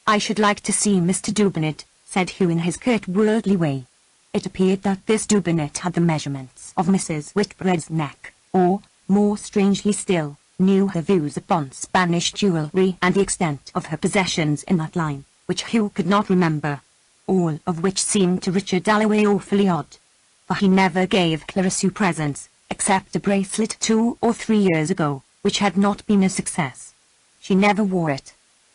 I should like to see Mr. Dubenet, said Hugh in his curt worldly way. It appeared that this Dubenet had the measurements of Mrs. Whitbread's neck, or, more strangely still, knew her views upon Spanish jewellery and the extent of her possessions in that line, which Hugh could not remember. All of which seemed to Richard Dalloway awfully odd. For he never gave Clarissa presents, except a bracelet 2 or 3 years ago, which had not been a success. She never wore it.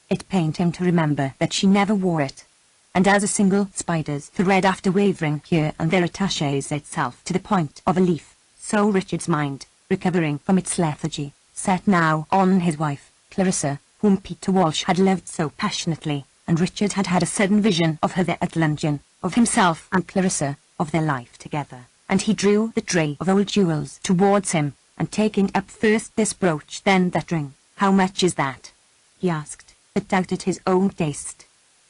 It pained him to remember that she never wore it. And as a single spider's thread, after wavering here and there, attaches itself to the point of a leaf, so Richard's mind, recovering from its lethargy, set now on his wife, Clarissa, whom Peter Walsh had loved so passionately, and Richard had had a sudden vision of her there at luncheon, of himself and Clarissa, of their life together, and he drew the tray of old jewels towards him, and taking up first this brooch, then that ring. How much is that? He asked, but doubted his own taste.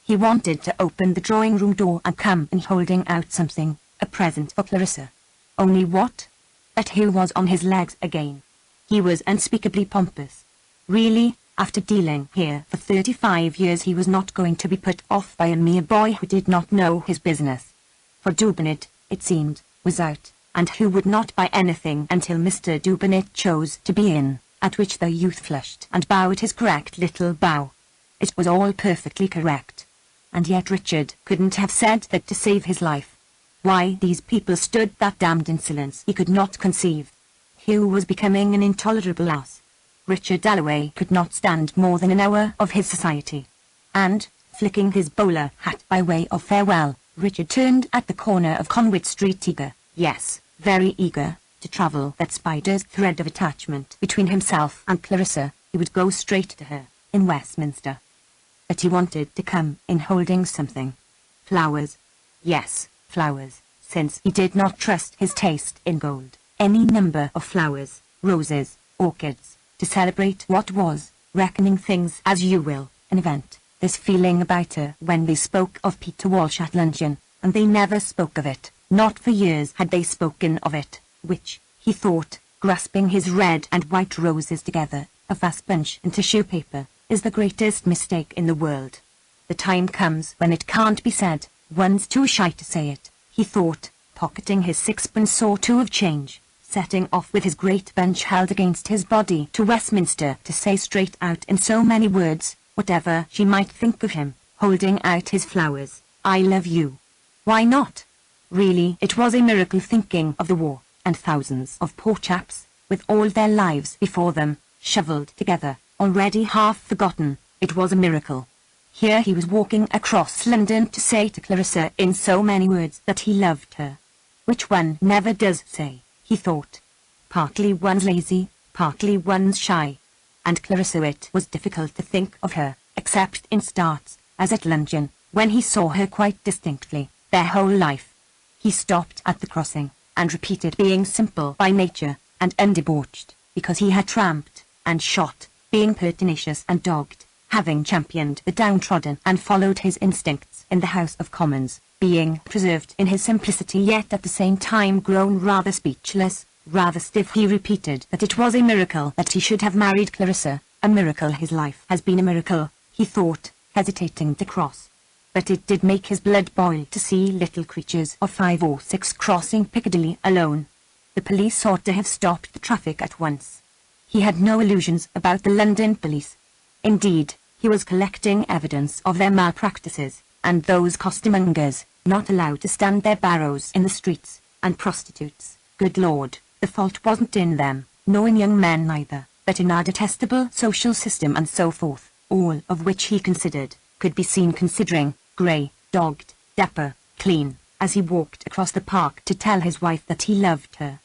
He wanted to open the drawing-room door and come in holding out something, a present for Clarissa. Only what? But Hugh was on his legs again. He was unspeakably pompous. Really, after dealing here for 35 years, he was not going to be put off by a mere boy who did not know his business. for Dubenet, it seemed, was out, and who would not buy anything until Mr. Dubenet chose to be in, at which the youth flushed and bowed his correct little bow. It was all perfectly correct. And yet Richard couldn't have said that to save his life. Why these people stood that damned insolence he could not conceive. Hugh was becoming an intolerable ass. Richard Dalloway could not stand more than an hour of his society. And, flicking his bowler hat by way of farewell, Richard turned at the corner of Conway Street eager, yes, very eager, to travel that spider's thread of attachment between himself and Clarissa. He would go straight to her, in Westminster. But he wanted to come in holding something. Flowers. Yes, flowers, since he did not trust his taste in gold. Any number of flowers, roses, orchids, to celebrate what was, reckoning things as you will, an event. This feeling about her when they spoke of Peter Walsh at luncheon, and they never spoke of it, not for years had they spoken of it, which, he thought, grasping his red and white roses together, a fast bunch in tissue paper, is the greatest mistake in the world. The time comes when it can't be said, one's too shy to say it, he thought, pocketing his sixpence or two of change, setting off with his great bunch held against his body to Westminster to say straight out in so many words, whatever she might think of him, holding out his flowers, I love you. Why not? Really, it was a miracle thinking of the war, and thousands of poor chaps, with all their lives before them, shovelled together, already half forgotten. It was a miracle. Here he was walking across London to say to Clarissa in so many words that he loved her. Which one never does say, he thought. Partly one's lazy, partly one's shy. And Clarissa, it was difficult to think of her, except in starts, as at luncheon, when he saw her quite distinctly, their whole life. He stopped at the crossing, and repeated being simple by nature, and undebauched, because he had tramped, and shot, being pertinacious and dogged, having championed the downtrodden and followed his instincts in the House of Commons, being preserved in his simplicity yet at the same time grown rather speechless, rather stiff. He repeated that it was a miracle that he should have married Clarissa, a miracle his life has been a miracle, he thought, hesitating to cross. But it did make his blood boil to see little creatures of 5 or 6 crossing Piccadilly alone. The police ought to have stopped the traffic at once. He had no illusions about the London police. Indeed, he was collecting evidence of their malpractices, and those costermongers, not allowed to stand their barrows in the streets, and prostitutes, good Lord, the fault wasn't in them, nor in young men neither, but in our detestable social system and so forth, all of which he considered, could be seen considering, grey, dogged, dapper, clean, as he walked across the park to tell his wife that he loved her.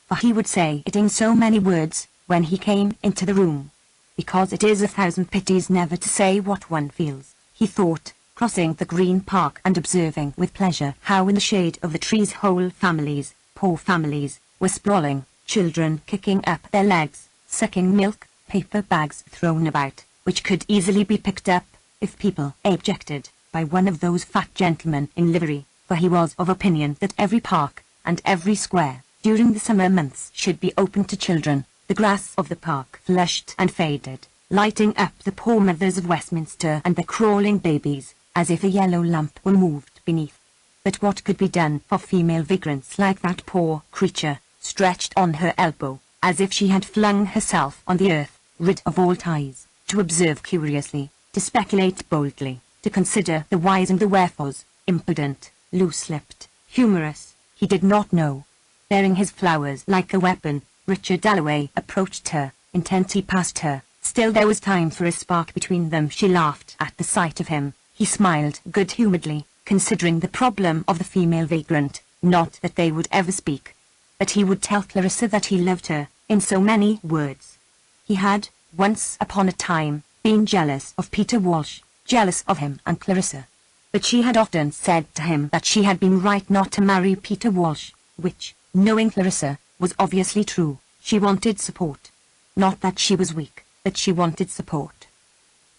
For he would say it in so many words, when he came into the room. Because it is 1,000 pities never to say what one feels, he thought, crossing the Green Park and observing with pleasure how in the shade of the trees whole families, poor families, were sprawling, children kicking up their legs, sucking milk, paper bags thrown about, which could easily be picked up, if people objected, by one of those fat gentlemen in livery, for he was of opinion that every park, and every square, during the summer months should be open to children. The grass of the park flushed and faded, lighting up the poor mothers of Westminster and the crawling babies, as if a yellow lamp were moved beneath. But what could be done for female vagrants like that poor creature, stretched on her elbow, as if she had flung herself on the earth, rid of all ties, to observe curiously, to speculate boldly, to consider the whys and the wherefores, impudent, loose-lipped, humorous, he did not know. Bearing his flowers like a weapon, Richard Dalloway approached her, intent he passed her. Still there was time for a spark between them. She laughed at the sight of him. He smiled good-humouredly, considering the problem of the female vagrant, not that they would ever speak. But he would tell Clarissa that he loved her, in so many words. He had, once upon a time, been jealous of Peter Walsh, jealous of him and Clarissa. But she had often said to him that she had been right not to marry Peter Walsh, which, knowing Clarissa, was obviously true. She wanted support. Not that she was weak, but she wanted support.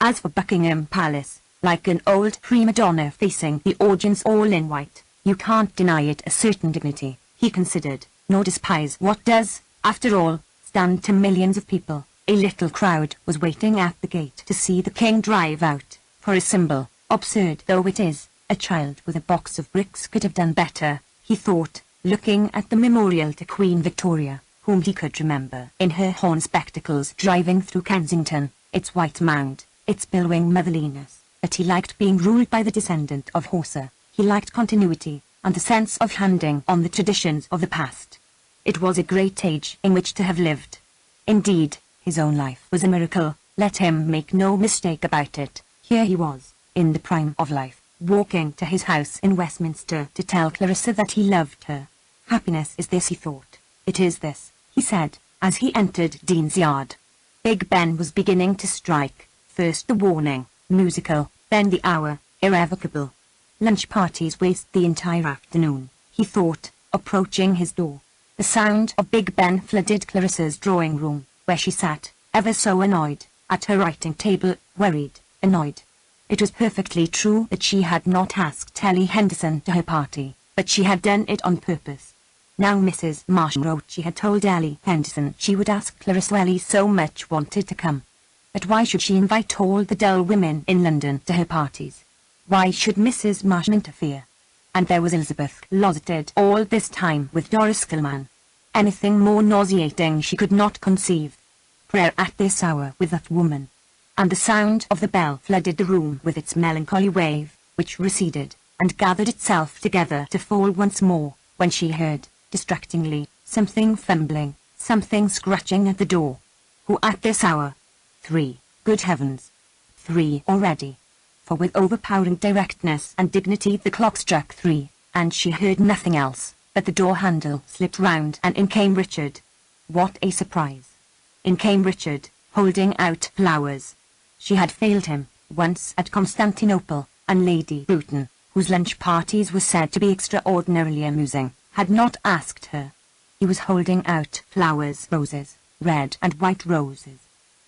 As for Buckingham Palace, like an old prima donna facing the audience all in white, you can't deny it a certain dignity, he considered, nor despise what does, after all, stand to millions of people. A little crowd was waiting at the gate to see the king drive out, for a symbol, absurd though it is, A child with a box of bricks could have done better, he thought, looking at the memorial to Queen Victoria, whom he could remember in her horn spectacles driving through Kensington, its white mound, its billowing motherliness. But he liked being ruled by the descendant of Horsa. He liked continuity, and the sense of handing on the traditions of the past. It was a great age in which to have lived. Indeed, his own life was a miracle, let him make no mistake about it. Here he was, in the prime of life, walking to his house in Westminster to tell Clarissa that he loved her. Happiness is this, he thought. It is this, he said, as he entered Dean's Yard. Big Ben was beginning to strike, first the warning, musical, then the hour, irrevocable. Lunch parties waste the entire afternoon, he thought, approaching his door. The sound of Big Ben flooded Clarissa's drawing room, where she sat, ever so annoyed, at her writing table, worried, annoyed. It was perfectly true that she had not asked Ellie Henderson to her party, but she had done it on purpose. Now Mrs. Marsham wrote she had told Ellie Henderson she would ask Clarissa. Ellie so much wanted to come. But why should she invite all the dull women in London to her parties? Why should Mrs. Marsham interfere? And there was Elizabeth closeted all this time with Doris Kilman. Anything more nauseating she could not conceive. Prayer at this hour with that woman. And the sound of the bell flooded the room with its melancholy wave, which receded, and gathered itself together to fall once more, when she heard, distractingly, something fumbling, something scratching at the door. Who at this hour? 3, good heavens! 3 already. For with overpowering directness and dignity the clock struck 3, and she heard nothing else, but the door handle slipped round and in came Richard. What a surprise! In came Richard, holding out flowers. She had failed him, once at Constantinople, and Lady Bruton, whose lunch parties were said to be extraordinarily amusing, had not asked her. He was holding out flowers, roses, red and white roses.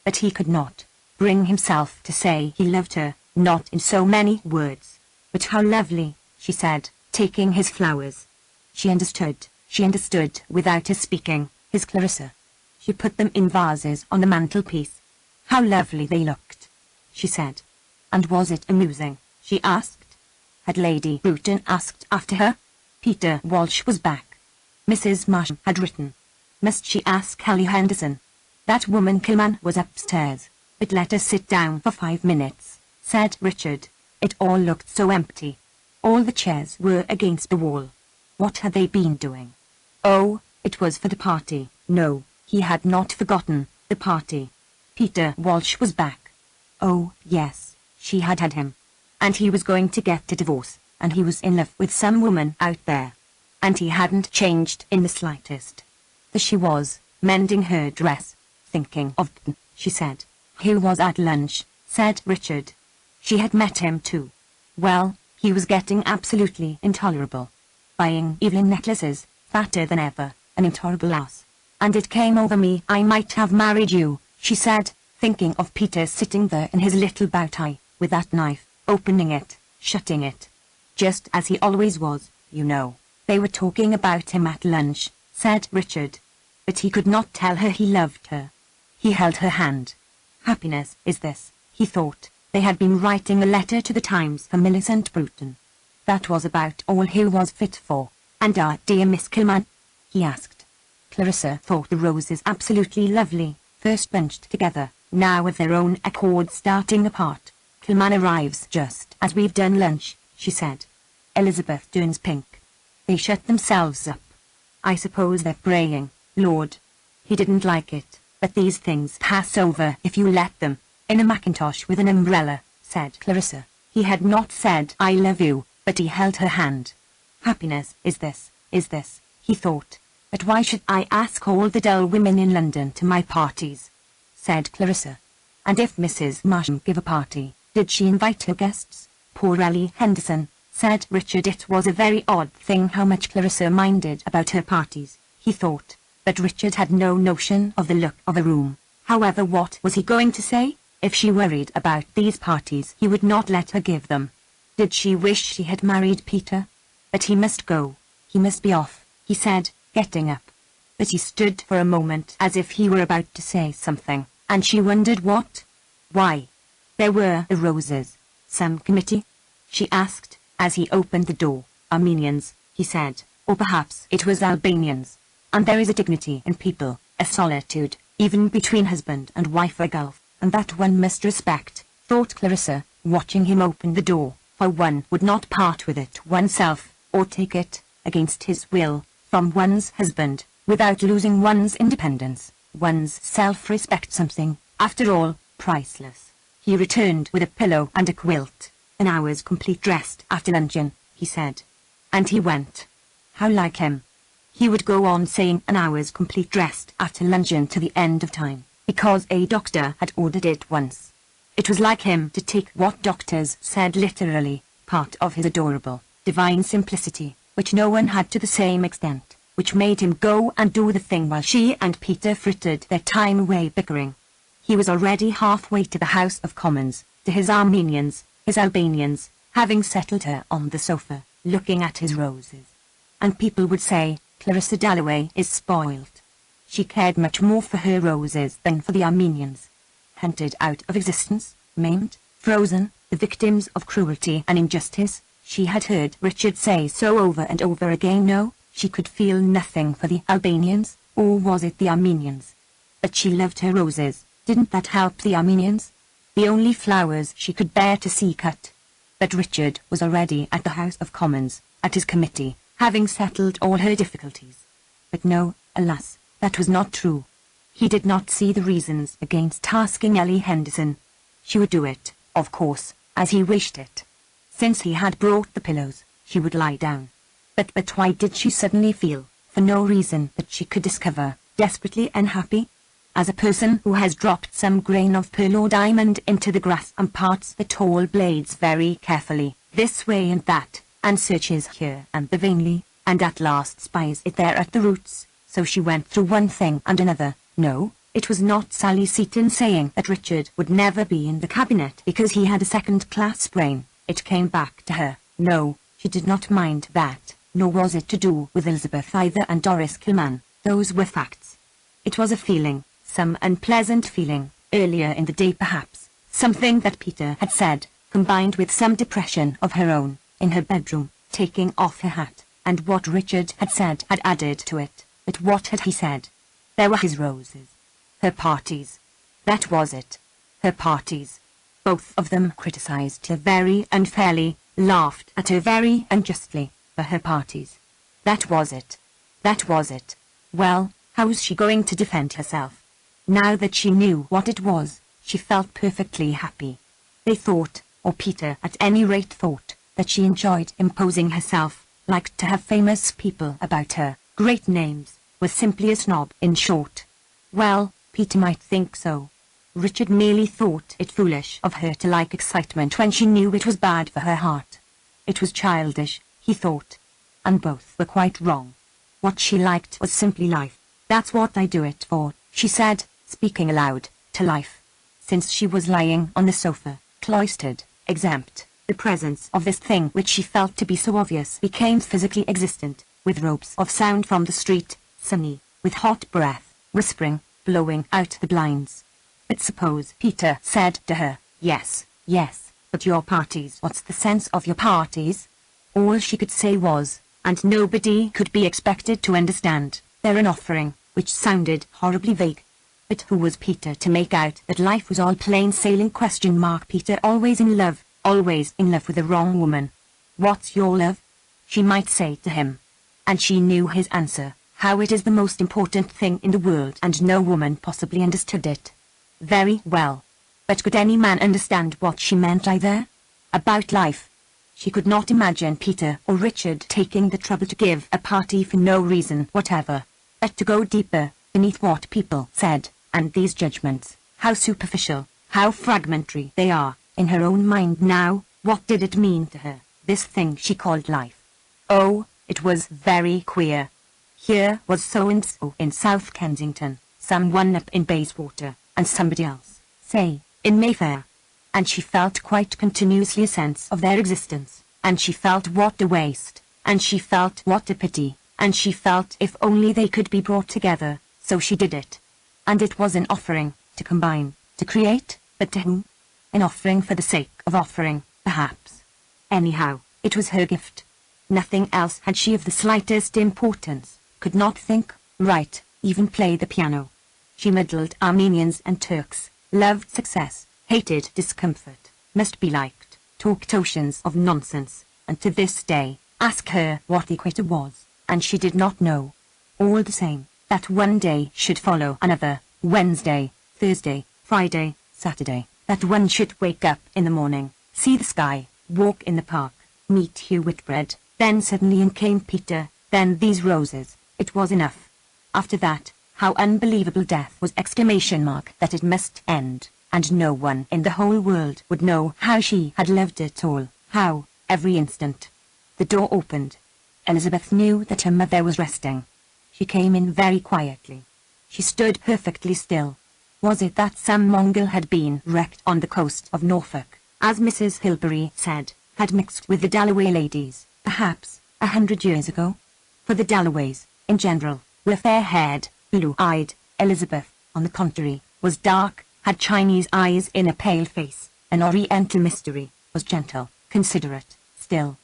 But he could not bring himself to say he loved her, not in so many words. But how lovely, she said, taking his flowers. She understood without his speaking, his Clarissa. She put them in vases on the mantelpiece. How lovely they looked, she said. And was it amusing, she asked. Had Lady Bruton asked after her? Peter Walsh was back. Mrs. Marsham had written. Must she ask Ellie Henderson? That woman Kilman was upstairs. But let us sit down for 5 minutes, said Richard. It all looked so empty. All the chairs were against the wall. What had they been doing? Oh, it was for the party. No, he had not forgotten, the party. Peter Walsh was back. Oh, yes, she had had him. And he was going to get a divorce, and he was in love with some woman out there. And he hadn't changed in the slightest. There she was, mending her dress, thinking of them, she said. He was at lunch, said Richard. She had met him too. Well, he was getting absolutely intolerable. Buying Evelyn necklaces, fatter than ever, an intolerable ass. And it came over me I might have married you, she said, thinking of Peter sitting there in his little bow tie, with that knife, opening it, shutting it. Just as he always was, you know. They were talking about him at lunch, said Richard. But he could not tell her he loved her. He held her hand. Happiness is this, he thought. They had been writing a letter to the Times for Millicent Bruton. That was about all he was fit for. And our dear Miss Kilman? He asked. Clarissa thought the roses absolutely lovely, first bunched together, now of their own accord starting apart. Kilman arrives just as we've done lunch, she said. Elizabeth turns pink. They shut themselves up. I suppose they're praying, Lord. He didn't like it, but these things pass over if you let them. In a mackintosh with an umbrella, said Clarissa. He had not said I love you, but he held her hand. Happiness is this, he thought. But why should I ask all the dull women in London to my parties? Said Clarissa. And if Mrs. Marsham give a party, did she invite her guests? Poor Ellie Henderson, said Richard. It was a very odd thing how much Clarissa minded about her parties, he thought. But Richard had no notion of the look of a room. However, what was he going to say? If she worried about these parties, he would not let her give them. Did she wish she had married Peter? But he must go. He must be off, he said, getting up. But he stood for a moment as if he were about to say something, and she wondered what? Why? There were the roses. Some committee? She asked, As he opened the door, Armenians, he said, or perhaps it was Albanians. And there is a dignity in people, a solitude, even between husband and wife, a gulf, and that one must respect, thought Clarissa, watching him open the door, for one would not part with it oneself, or take it, against his will, from one's husband, without losing one's independence, one's self-respect, something, after all, priceless. He returned with a pillow and a quilt. An hour's complete rest after luncheon, he said. And he went. How like him. He would go on saying an hour's complete rest after luncheon to the end of time, because a doctor had ordered it once. It was like him to take what doctors said literally, part of his adorable, divine simplicity, which no one had to the same extent, which made him go and do the thing while she and Peter frittered their time away bickering. He was already halfway to the House of Commons, to his Armenians, his Albanians, having settled her on the sofa, looking at his roses. And people would say, Clarissa Dalloway is spoiled. She cared much more for her roses than for the Armenians. Hunted out of existence, maimed, frozen, the victims of cruelty and injustice, she had heard Richard say so over and over again. No, she could feel nothing for the Albanians, or was it the Armenians? But she loved her roses. Didn't that help the Armenians? The only flowers she could bear to see cut. But Richard was already at the House of Commons, at his committee, having settled all her difficulties. But no, alas, that was not true. He did not see the reasons against tasking Ellie Henderson. She would do it, of course, as he wished it. Since he had brought the pillows, she would lie down. But why did she suddenly feel, for no reason that she could discover, desperately unhappy? As a person who has dropped some grain of pearl or diamond into the grass and parts the tall blades very carefully, this way and that, and searches here and there vainly, and at last spies it there at the roots. So she went through one thing and another. No, it was not Sally Seton saying that Richard would never be in the cabinet because he had a second-class brain. It came back to her. No, she did not mind that, nor was it to do with Elizabeth either and Doris Kilman. Those were facts. It was a feeling, some unpleasant feeling, earlier in the day perhaps, something that Peter had said, combined with some depression of her own, in her bedroom, taking off her hat, and what Richard had said had added to it. But what had he said? There were his roses. Her parties. That was it. Her parties. Both of them criticized her very unfairly, laughed at her very unjustly, for her parties. That was it. That was it. Well, how was she going to defend herself? Now that she knew what it was, she felt perfectly happy. They thought, or Peter at any rate thought, that she enjoyed imposing herself, liked to have famous people about her, great names, was simply a snob, in short. Well, Peter might think so. Richard merely thought it foolish of her to like excitement when she knew it was bad for her heart. It was childish, he thought. And both were quite wrong. What she liked was simply life. That's what I do it for, she said, speaking aloud, to life. Since she was lying on the sofa, cloistered, exempt, the presence of this thing which she felt to be so obvious became physically existent, with ropes of sound from the street, sunny, with hot breath, whispering, blowing out the blinds. But suppose Peter said to her, yes, yes, but your parties, what's the sense of your parties? All she could say was, and nobody could be expected to understand, they're an offering, which sounded horribly vague. But who was Peter to make out that life was all plain sailing? Peter always in love with the wrong woman. What's your love? She might say to him. And she knew his answer, how it is the most important thing in the world and no woman possibly understood it. Very well. But could any man understand what she meant either? About life. She could not imagine Peter or Richard taking the trouble to give a party for no reason whatever, but to go deeper, beneath what people said, and these judgments, how superficial, how fragmentary they are, in her own mind now. What did it mean to her, this thing she called life? Oh, it was very queer. Here was so-and-so in South Kensington, someone up in Bayswater, and somebody else, say, in Mayfair. And she felt quite continuously a sense of their existence, and she felt what a waste, and she felt what a pity, and she felt if only they could be brought together, so she did it. And it was an offering, to combine, to create, but to whom? An offering for the sake of offering, perhaps. Anyhow, It was her gift. Nothing else had she of the slightest importance, could not think, write, even play the piano. She muddled Armenians and Turks, loved success, hated discomfort, must be liked, talked oceans of nonsense, and to this day, ask her what the equator was, and she did not know. All the same, that one day should follow another, Wednesday, Thursday, Friday, Saturday, that one should wake up in the morning, see the sky, walk in the park, meet Hugh Whitbread, then suddenly in came Peter, then these roses. It was enough. After that, how unbelievable death was! ! That it must end, and no one in the whole world would know how she had lived it all, how, every instant. The door opened. Elizabeth knew that her mother was resting. She came in very quietly. She stood perfectly still. Was it that some Mongol had been wrecked on the coast of Norfolk, as Mrs. Hilbery said, had mixed with the Dalloway ladies, perhaps, 100 years ago? For the Dalloways, in general, were fair-haired, blue-eyed. Elizabeth, on the contrary, was dark, had Chinese eyes in a pale face, an oriental mystery, was gentle, considerate, still.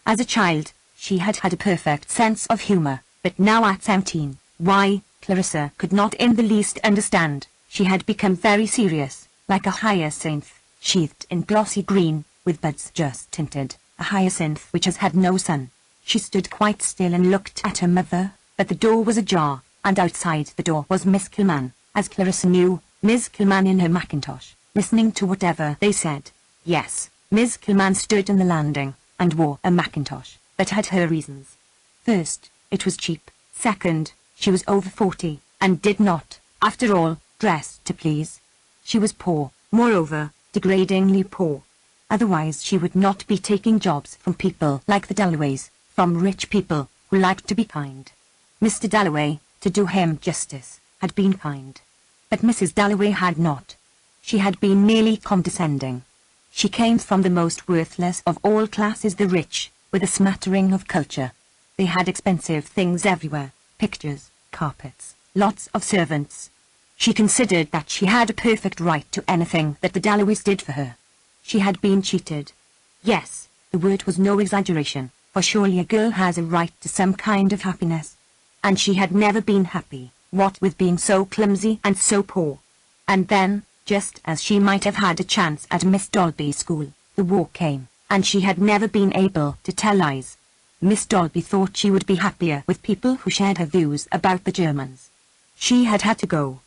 As a child, she had had a perfect sense of humour, but now at 17, why, Clarissa could not in the least understand. She had become very serious, like a hyacinth, sheathed in glossy green, with buds just tinted, a hyacinth which has had no sun. She stood quite still and looked at her mother, but the door was ajar, and outside the door was Miss Kilman, as Clarissa knew, Miss Kilman in her mackintosh, listening to whatever they said. Yes, Miss Kilman stood on the landing, and wore a mackintosh, but had her reasons. First, it was cheap. Second, she was over 40, and did not, after all, dress to please. She was poor, moreover, degradingly poor. Otherwise she would not be taking jobs from people like the Dalloways, from rich people, who liked to be kind. Mr. Dalloway, to do him justice, had been kind. But Mrs. Dalloway had not. She had been merely condescending. She came from the most worthless of all classes, the rich, with a smattering of culture. They had expensive things everywhere, pictures, carpets, lots of servants. She considered that she had a perfect right to anything that the Dalloways did for her. She had been cheated. Yes, the word was no exaggeration, for surely a girl has a right to some kind of happiness. And she had never been happy, what with being so clumsy and so poor. And then, just as she might have had a chance at Miss Dolby's school, the war came, and she had never been able to tell lies. Miss Dolby thought she would be happier with people who shared her views about the Germans. She had had to go.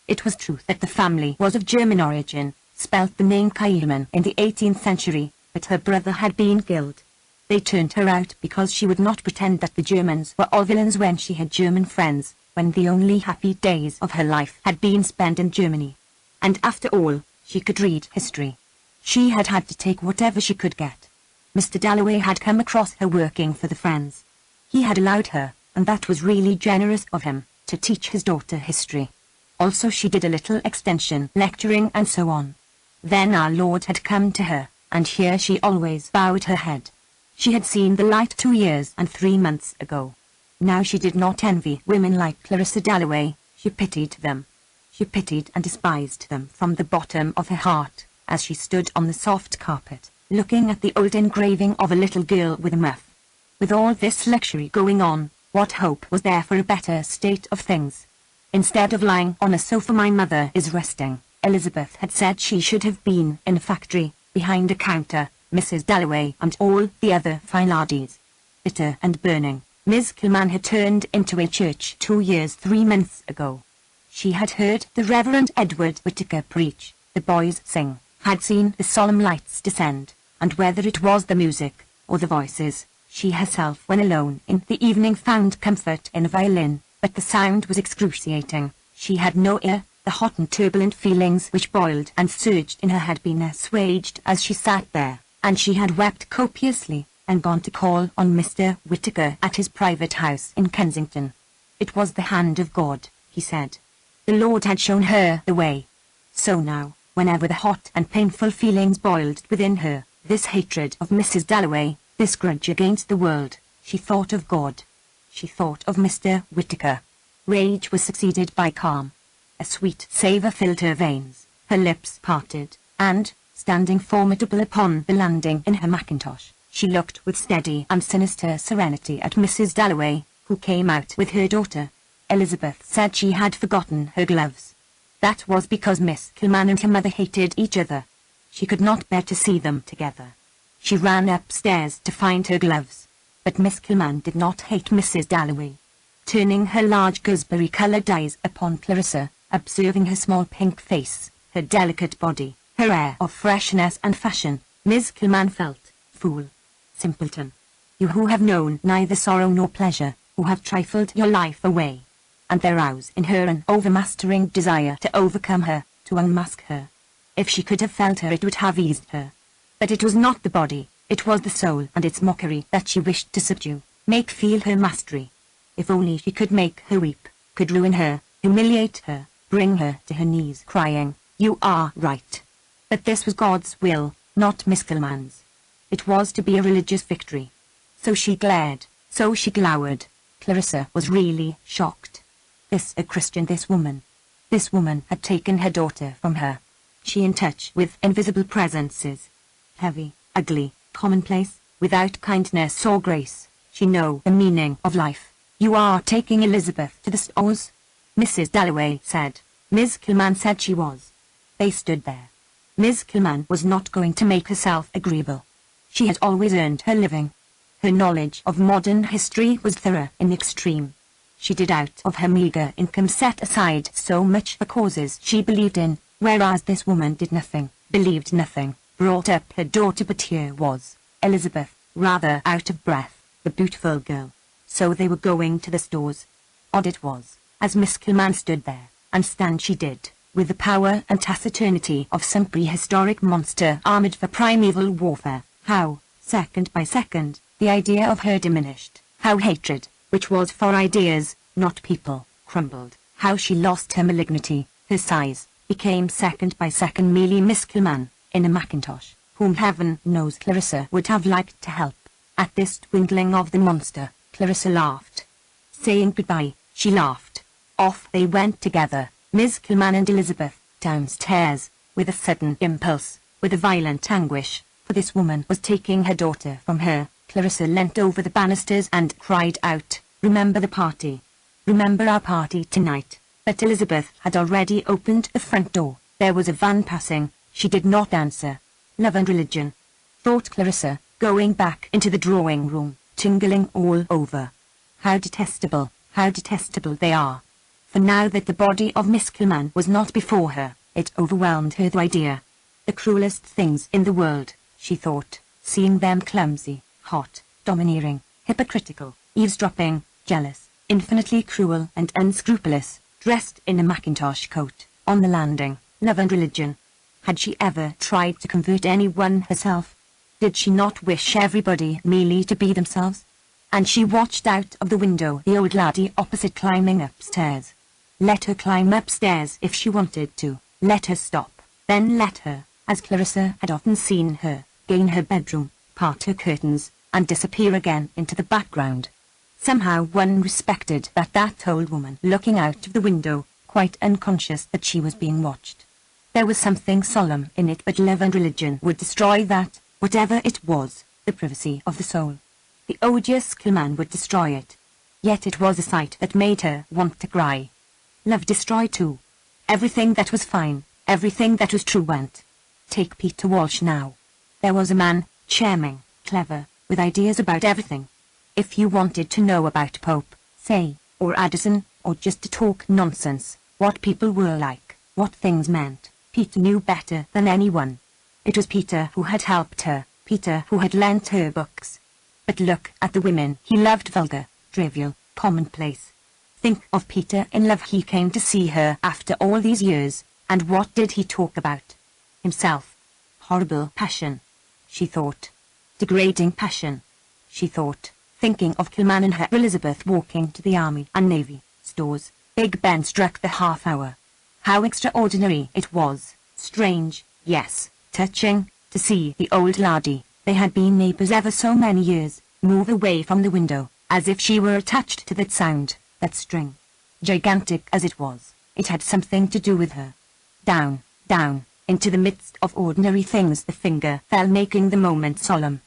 It was true that the family was of German origin, spelt the name Kaiserman in the 18th century, but her brother had been killed. They turned her out because she would not pretend that the Germans were all villains when she had German friends, when the only happy days of her life had been spent in Germany. And after all, she could read history. She had had to take whatever she could get. Mr. Dalloway had come across her working for the Friends. He had allowed her, and that was really generous of him, to teach his daughter history. Also she did a little extension lecturing and so on. Then our Lord had come to her, and here she always bowed her head. She had seen the light 2 years and 3 months ago. Now she did not envy women like Clarissa Dalloway, she pitied them. She pitied and despised them from the bottom of her heart, as she stood on the soft carpet, looking at the old engraving of a little girl with a muff. With all this luxury going on, what hope was there for a better state of things? Instead of lying on a sofa, my mother is resting. Elizabeth had said she should have been in a factory, behind a counter, Mrs. Dalloway and all the other fine ladies. Bitter and burning, Miss Kilman had turned into a church 2 years 3 months ago. She had heard the Reverend Edward Whittaker preach, the boys sing, had seen the solemn lights descend, and whether it was the music, or the voices, she herself when alone in the evening found comfort in a violin, but the sound was excruciating. She had no ear. The hot and turbulent feelings which boiled and surged in her had been assuaged as she sat there, and she had wept copiously, and gone to call on Mr. Whittaker at his private house in Kensington. It was the hand of God, he said. The Lord had shown her the way. So now, whenever the hot and painful feelings boiled within her, this hatred of Mrs. Dalloway, this grudge against the world, she thought of God. She thought of Mr. Whittaker. Rage was succeeded by calm. A sweet savour filled her veins, her lips parted, and, standing formidable upon the landing in her mackintosh, She looked with steady and sinister serenity at Mrs. Dalloway, who came out with her daughter. Elizabeth said she had forgotten her gloves. That was because Miss Kilman and her mother hated each other. She could not bear to see them together. She ran upstairs to find her gloves. But Miss Kilman did not hate Mrs. Dalloway. Turning her large gooseberry-coloured eyes upon Clarissa, observing her small pink face, her delicate body, her air of freshness and fashion, Miss Kilman felt, fool, simpleton. You who have known neither sorrow nor pleasure, who have trifled your life away. And there roused in her an overmastering desire to overcome her, to unmask her. If she could have felt her it would have eased her. But it was not the body, it was the soul and its mockery that she wished to subdue, make feel her mastery. If only she could make her weep, could ruin her, humiliate her, bring her to her knees crying, "You are right." But this was God's will, not Miss Kilman's. It was to be a religious victory. So she glared, so she glowered. Clarissa was really shocked. This a Christian, this woman. This woman had taken her daughter from her. She in touch with invisible presences. Heavy, ugly, commonplace, without kindness or grace. She know the meaning of life. "You are taking Elizabeth to the stores?" Mrs. Dalloway said. Miss Kilman said she was. They stood there. Miss Kilman was not going to make herself agreeable. She had always earned her living. Her knowledge of modern history was thorough in the extreme. She did out of her meagre income set aside so much for causes she believed in, whereas this woman did nothing, believed nothing, brought up her daughter, but here was Elizabeth, rather out of breath, the beautiful girl. So they were going to the stores. Odd it was, as Miss Kilman stood there, and stand she did, with the power and taciturnity of some prehistoric monster armoured for primeval warfare, how, second by second, the idea of her diminished, how hatred, which was for ideas, not people, crumbled, how she lost her malignity, her size, became second by second merely Miss Kilman, in a mackintosh, whom heaven knows Clarissa would have liked to help. At this dwindling of the monster, Clarissa laughed. Saying goodbye, she laughed. Off they went together, Miss Kilman and Elizabeth, downstairs, with a sudden impulse, with a violent anguish, for this woman was taking her daughter from her. Clarissa leant over the banisters and cried out, "Remember the party. Remember our party tonight." But Elizabeth had already opened the front door. There was a van passing. She did not answer. Love and religion, thought Clarissa, going back into the drawing room, tingling all over. How detestable they are. For now that the body of Miss Kilman was not before her, it overwhelmed her, the idea. The cruelest things in the world, she thought, seeing them clumsy, hot, domineering, hypocritical, eavesdropping, jealous, infinitely cruel and unscrupulous, dressed in a mackintosh coat, on the landing. Love and religion. Had she ever tried to convert anyone herself? Did she not wish everybody merely to be themselves? And she watched out of the window the old laddie opposite climbing upstairs. Let her climb upstairs if she wanted to. Let her stop. Then let her, as Clarissa had often seen her, gain her bedroom, part her curtains, and disappear again into the background. Somehow one respected that old woman looking out of the window, quite unconscious that she was being watched. There was something solemn in it, but love and religion would destroy that, whatever it was, the privacy of the soul. The odious Kilman would destroy it. Yet it was a sight that made her want to cry. Love destroyed too. Everything that was fine, everything that was true went. Take Peter Walsh now. There was a man, charming, clever, with ideas about everything. If you wanted to know about Pope, say, or Addison, or just to talk nonsense, what people were like, what things meant, Peter knew better than anyone. It was Peter who had helped her, Peter who had lent her books. But look at the women he loved, vulgar, trivial, commonplace. Think of Peter in love. He came to see her after all these years, and what did he talk about? Himself. Horrible passion, she thought. Degrading passion, she thought, thinking of Kilman and her Elizabeth walking to the Army and Navy stores. Big Ben struck the half hour. How extraordinary it was, strange, yes, touching, to see the old laddie, they had been neighbours ever so many years, move away from the window, as if she were attached to that sound, that string. Gigantic as it was, it had something to do with her. Down, down, into the midst of ordinary things the finger fell, making the moment solemn.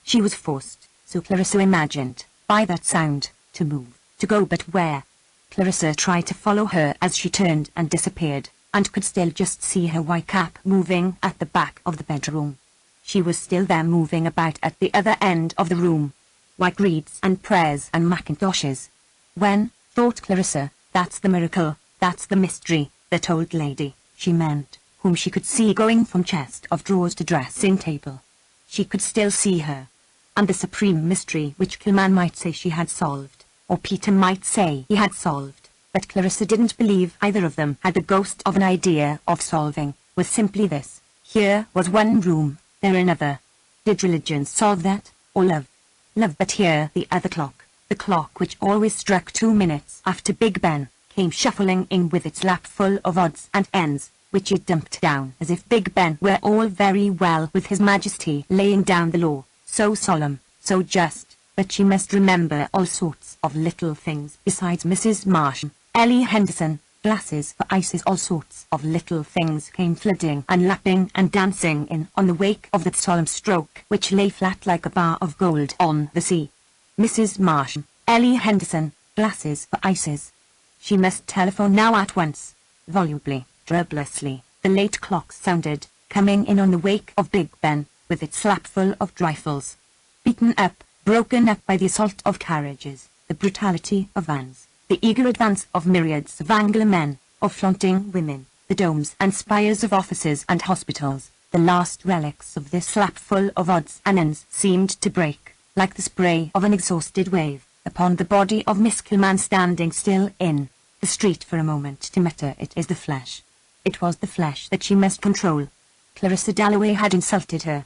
She was forced, so Clarissa imagined, by that sound, to move, to go, but where? Clarissa tried to follow her as she turned and disappeared, and could still just see her white cap moving at the back of the bedroom. She was still there, moving about at the other end of the room. White reeds and prayers and mackintoshes. When, thought Clarissa, that's the miracle, that's the mystery, that old lady, she meant, whom she could see going from chest of drawers to dressing table. She could still see her. And the supreme mystery which Kilman might say she had solved, or Peter might say he had solved, but Clarissa didn't believe either of them had the ghost of an idea of solving, was simply this: here was one room, there another. Did religion solve that, or love? Love, but here the other clock, the clock which always struck 2 minutes after Big Ben, came shuffling in with its lap full of odds and ends, which it dumped down as if Big Ben were all very well, with His Majesty laying down the law, so solemn, so just, but she must remember all sorts of little things besides Mrs. Marsham, Ellie Henderson, glasses for ices, all sorts of little things came flooding and lapping and dancing in on the wake of that solemn stroke which lay flat like a bar of gold on the sea. Mrs. Marsham, Ellie Henderson, glasses for ices. She must telephone now at once. Volubly, troublessly, the late clock sounded, coming in on the wake of Big Ben, with its slapful of trifles. Beaten up, broken up by the assault of carriages, the brutality of vans, the eager advance of myriads of angler men, of flaunting women, the domes and spires of offices and hospitals, the last relics of this slapful of odds and ends seemed to break, like the spray of an exhausted wave, upon the body of Miss Kilman standing still in the street for a moment to mutter, "It is the flesh." It was the flesh that she must control. Clarissa Dalloway had insulted her.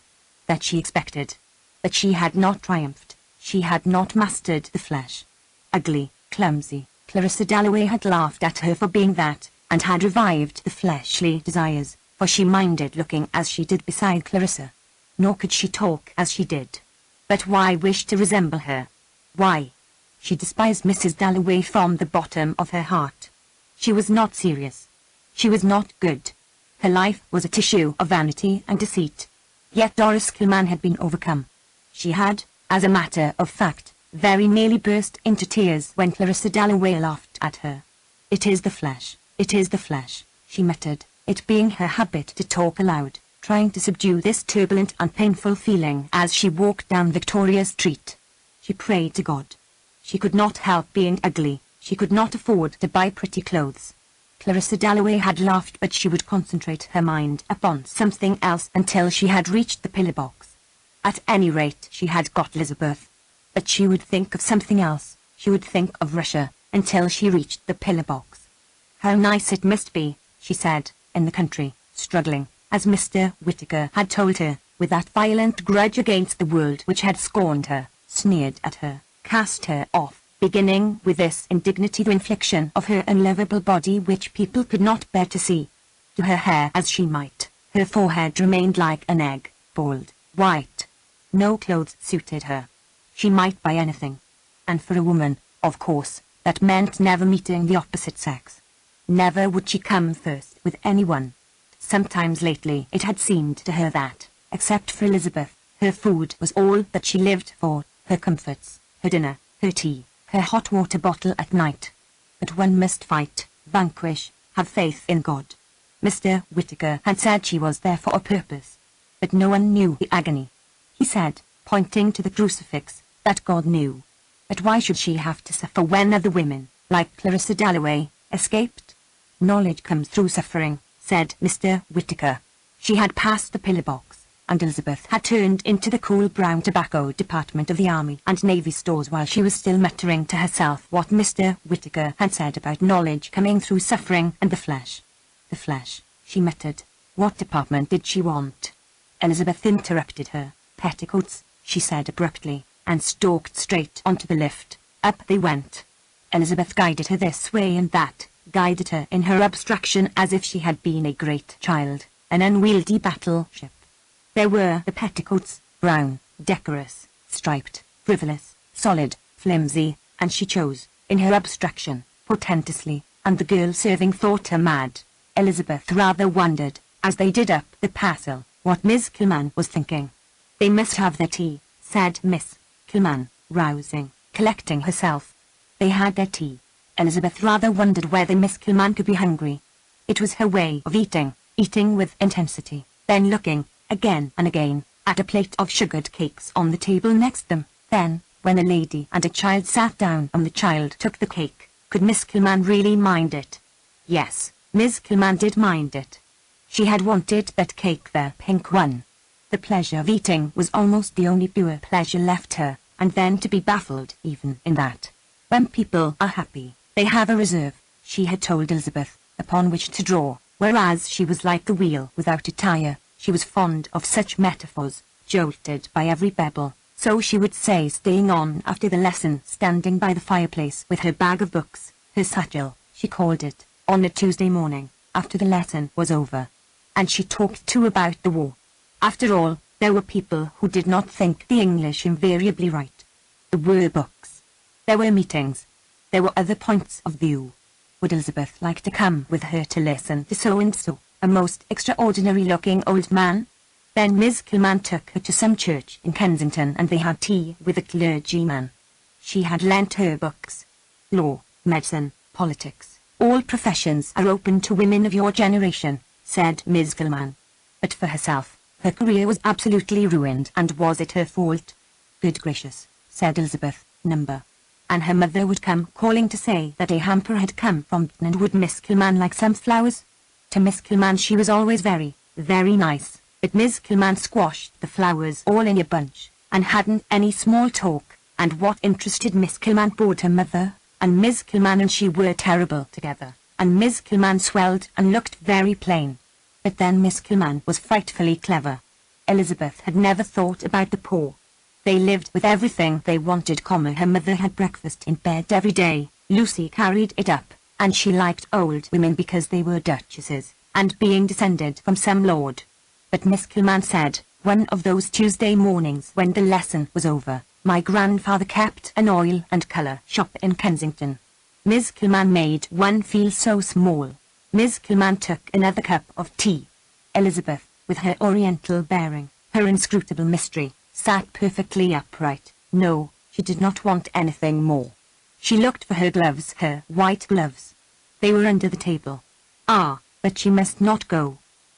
That she expected. But she had not triumphed. She had not mastered the flesh. Ugly, clumsy, Clarissa Dalloway had laughed at her for being that, and had revived the fleshly desires, for she minded looking as she did beside Clarissa. Nor could she talk as she did. But why wish to resemble her? Why? She despised Mrs. Dalloway from the bottom of her heart. She was not serious. She was not good. Her life was a tissue of vanity and deceit. Yet Doris Kilman had been overcome. She had, as a matter of fact, very nearly burst into tears when Clarissa Dalloway laughed at her. "It is the flesh, it is the flesh," she muttered, it being her habit to talk aloud, trying to subdue this turbulent and painful feeling as she walked down Victoria Street. She prayed to God. She could not help being ugly. She could not afford to buy pretty clothes. Clarissa Dalloway had laughed, but she would concentrate her mind upon something else until she had reached the pillar box. At any rate, she had got Elizabeth. But she would think of something else. She would think of Russia until she reached the pillar box. How nice it must be, she said, in the country, struggling, as Mr. Whittaker had told her, with that violent grudge against the world which had scorned her, sneered at her, cast her off, beginning with this indignity, the infliction of her unlovable body which people could not bear to see. Do her hair as she might, her forehead remained like an egg, bald, white. No clothes suited her. She might buy anything. And for a woman, of course, that meant never meeting the opposite sex. Never would she come first with anyone. Sometimes lately it had seemed to her that, except for Elizabeth, her food was all that she lived for, her comforts, her dinner, her tea, her hot water bottle at night. But one must fight, vanquish, have faith in God. Mr. Whittaker had said she was there for a purpose. But no one knew the agony. He said, pointing to the crucifix, that God knew. But why should she have to suffer when other women, like Clarissa Dalloway, escaped? Knowledge comes through suffering, said Mr. Whittaker. She had passed the pillar box, and Elizabeth had turned into the cool brown tobacco department of the Army and Navy stores while she was still muttering to herself what Mr. Whittaker had said about knowledge coming through suffering and the flesh. The flesh, she muttered. What department did she want? Elizabeth interrupted her. Petticoats, she said abruptly, and stalked straight onto the lift. Up they went. Elizabeth guided her this way and that, guided her in her abstraction as if she had been a great child, an unwieldy battleship. There were the petticoats, brown, decorous, striped, frivolous, solid, flimsy, and she chose, in her abstraction, portentously, and the girl serving thought her mad. Elizabeth rather wondered, as they did up the parcel, what Miss Kilman was thinking. They must have their tea, said Miss Kilman, rousing, collecting herself. They had their tea. Elizabeth rather wondered whether Miss Kilman could be hungry. It was her way of eating with intensity, then looking, again and again, at a plate of sugared cakes on the table next them. Then, when a lady and a child sat down and the child took the cake, could Miss Kilman really mind it? Yes, Miss Kilman did mind it. She had wanted that cake, the pink one. The pleasure of eating was almost the only pure pleasure left her, and then to be baffled even in that. When people are happy, they have a reserve, she had told Elizabeth, upon which to draw, whereas she was like the wheel without a tire. She was fond of such metaphors, jolted by every babble. So she would say, staying on after the lesson, standing by the fireplace with her bag of books, her satchel, she called it, on a Tuesday morning, after the lesson was over. And she talked too about the war. After all, there were people who did not think the English invariably right. There were books. There were meetings. There were other points of view. Would Elizabeth like to come with her to listen to so-and-so, a most extraordinary-looking old man? Then Miss Kilman took her to some church in Kensington and they had tea with a clergyman. She had lent her books. Law, medicine, politics, all professions are open to women of your generation, said Miss Kilman. But for herself, her career was absolutely ruined, and was it her fault? Good gracious, said Elizabeth, number. And her mother would come calling to say that a hamper had come from Britain, and would Miss Kilman like some flowers? To Miss Kilman she was always very, very nice, but Miss Kilman squashed the flowers all in a bunch, and hadn't any small talk, and what interested Miss Kilman bored her mother, and Miss Kilman and she were terrible together, and Miss Kilman swelled and looked very plain. But then Miss Kilman was frightfully clever. Elizabeth had never thought about the poor. They lived with everything they wanted, her mother had breakfast in bed every day, Lucy carried it up, and she liked old women because they were duchesses, and being descended from some lord. But Miss Kilman said, one of those Tuesday mornings when the lesson was over, my grandfather kept an oil and colour shop in Kensington. Miss Kilman made one feel so small. Miss Kilman took another cup of tea. Elizabeth, with her oriental bearing, her inscrutable mystery, sat perfectly upright. No, she did not want anything more. She looked for her gloves, her white gloves. They were under the table. Ah, but she must not go.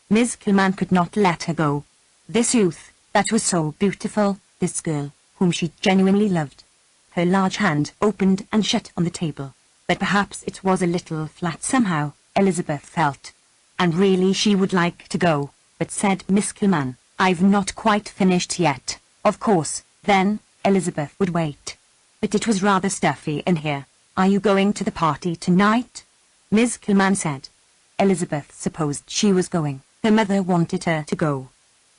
Miss Kilman could not let her go. This youth, that was so beautiful, this girl, whom she genuinely loved. Her large hand opened and shut on the table, but perhaps it was a little flat somehow, Elizabeth felt. And really she would like to go, but said Miss Kilman, I've not quite finished yet. Of course, then, Elizabeth would wait. But it was rather stuffy in here. Are you going to the party tonight? Miss Kilman said. Elizabeth supposed she was going. Her mother wanted her to go.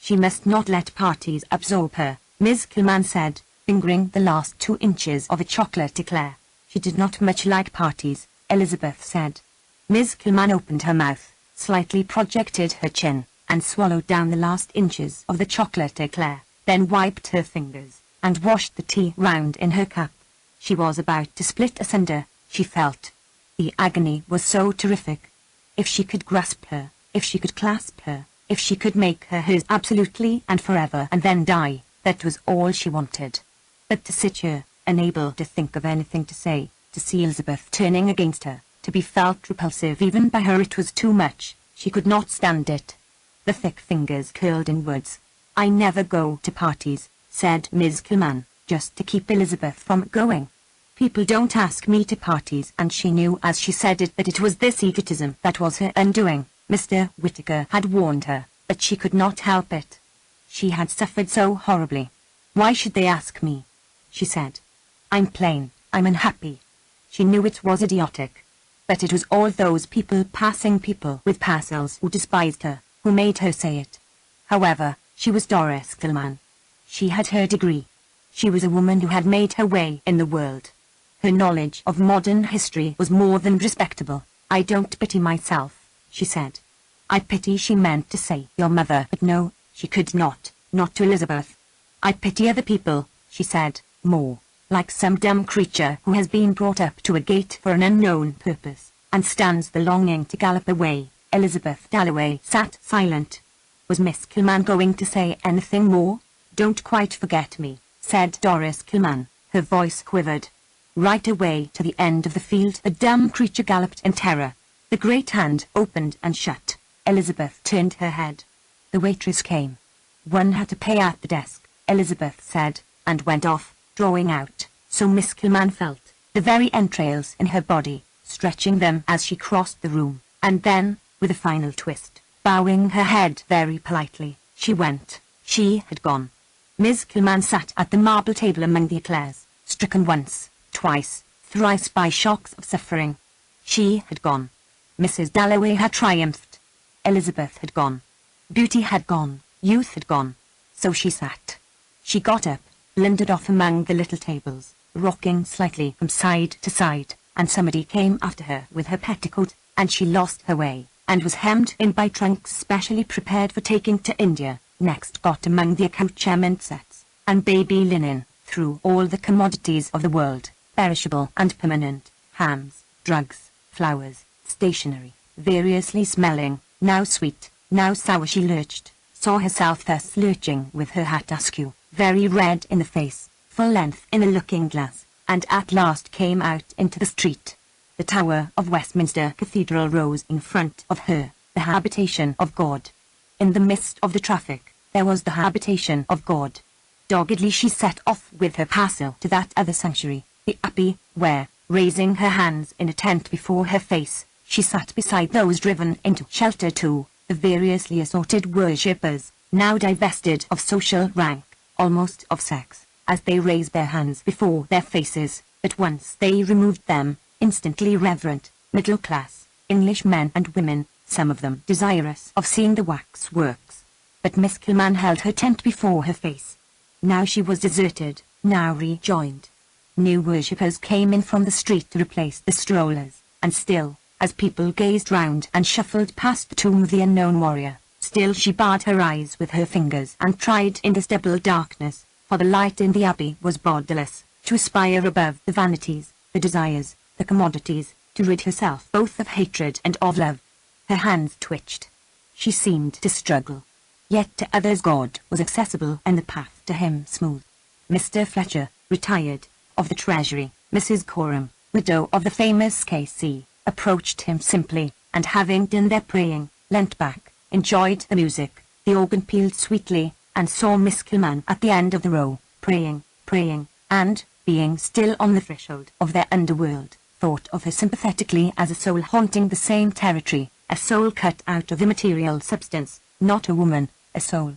She must not let parties absorb her, Miss Kilman said, fingering the last 2 inches of a chocolate eclair. She did not much like parties, Elizabeth said. Miss Kilman opened her mouth, slightly projected her chin, and swallowed down the last inches of the chocolate eclair, then wiped her fingers, and washed the tea round in her cup. She was about to split asunder, she felt. The agony was so terrific. If she could grasp her, if she could clasp her, if she could make her hers absolutely and forever and then die, that was all she wanted. But to sit here, unable to think of anything to say, to see Elizabeth turning against her, to be felt repulsive even by her, it was too much. She could not stand it. The thick fingers curled inwards. I never go to parties, said Miss Kilman, just to keep Elizabeth from going. People don't ask me to parties, and she knew as she said it that it was this egotism that was her undoing. Mr. Whittaker had warned her, but she could not help it. She had suffered so horribly. Why should they ask me? She said. I'm plain, I'm unhappy. She knew it was idiotic. But it was all those people passing people with parcels who despised her, who made her say it. However, she was Doris Kilman. She had her degree. She was a woman who had made her way in the world. Her knowledge of modern history was more than respectable. I don't pity myself, she said. I pity, she meant to say, your mother, but no, she could not to Elizabeth. I pity other people, she said, more, like some dumb creature who has been brought up to a gate for an unknown purpose, and stands the longing to gallop away. Elizabeth Dalloway sat silent. Was Miss Kilman going to say anything more? Don't quite forget me, said Doris Kilman. Her voice quivered. Right away to the end of the field the dumb creature galloped in terror. The great hand opened and shut. Elizabeth turned her head. The waitress came. One had to pay at the desk, Elizabeth said, and went off, drawing out, so Miss Kilman felt, the very entrails in her body, stretching them as she crossed the room, and then, with a final twist, bowing her head very politely, she went. She had gone. Miss Kilman sat at the marble table among the eclairs, stricken once, twice, thrice by shocks of suffering. She had gone. Mrs. Dalloway had triumphed. Elizabeth had gone. Beauty had gone. Youth had gone. So she sat. She got up, blundered off among the little tables, rocking slightly from side to side, and somebody came after her with her petticoat, and she lost her way, and was hemmed in by trunks specially prepared for taking to India. Next got among the accoutrement sets, and baby linen, through all the commodities of the world, perishable and permanent, hams, drugs, flowers, stationery, variously smelling, now sweet, now sour. She lurched, saw herself thus lurching with her hat askew, very red in the face, full length in a looking-glass, and at last came out into the street. The tower of Westminster Cathedral rose in front of her, the habitation of God. In the midst of the traffic, there was the habitation of God. Doggedly she set off with her parcel to that other sanctuary, the Abbey, where, raising her hands in a tent before her face, she sat beside those driven into shelter too, the variously assorted worshippers, now divested of social rank, almost of sex, as they raised their hands before their faces, but once they removed them, instantly reverent, middle class, English men and women, some of them desirous of seeing the wax works. But Miss Kilman held her tent before her face. Now she was deserted, now rejoined. New worshippers came in from the street to replace the strollers, and still, as people gazed round and shuffled past the tomb of the unknown warrior, still she barred her eyes with her fingers and tried in this double darkness, for the light in the abbey was borderless, to aspire above the vanities, the desires, the commodities, to rid herself both of hatred and of love. Her hands twitched. She seemed to struggle. Yet to others God was accessible and the path to him smooth. Mr. Fletcher, retired, of the Treasury, Mrs. Coram, widow of the famous K.C., approached him simply, and having done their praying, leant back, enjoyed the music, the organ pealed sweetly, and saw Miss Kilman at the end of the row, praying, and, being still on the threshold of their underworld, thought of her sympathetically as a soul haunting the same territory, a soul cut out of immaterial substance, not a woman, a soul.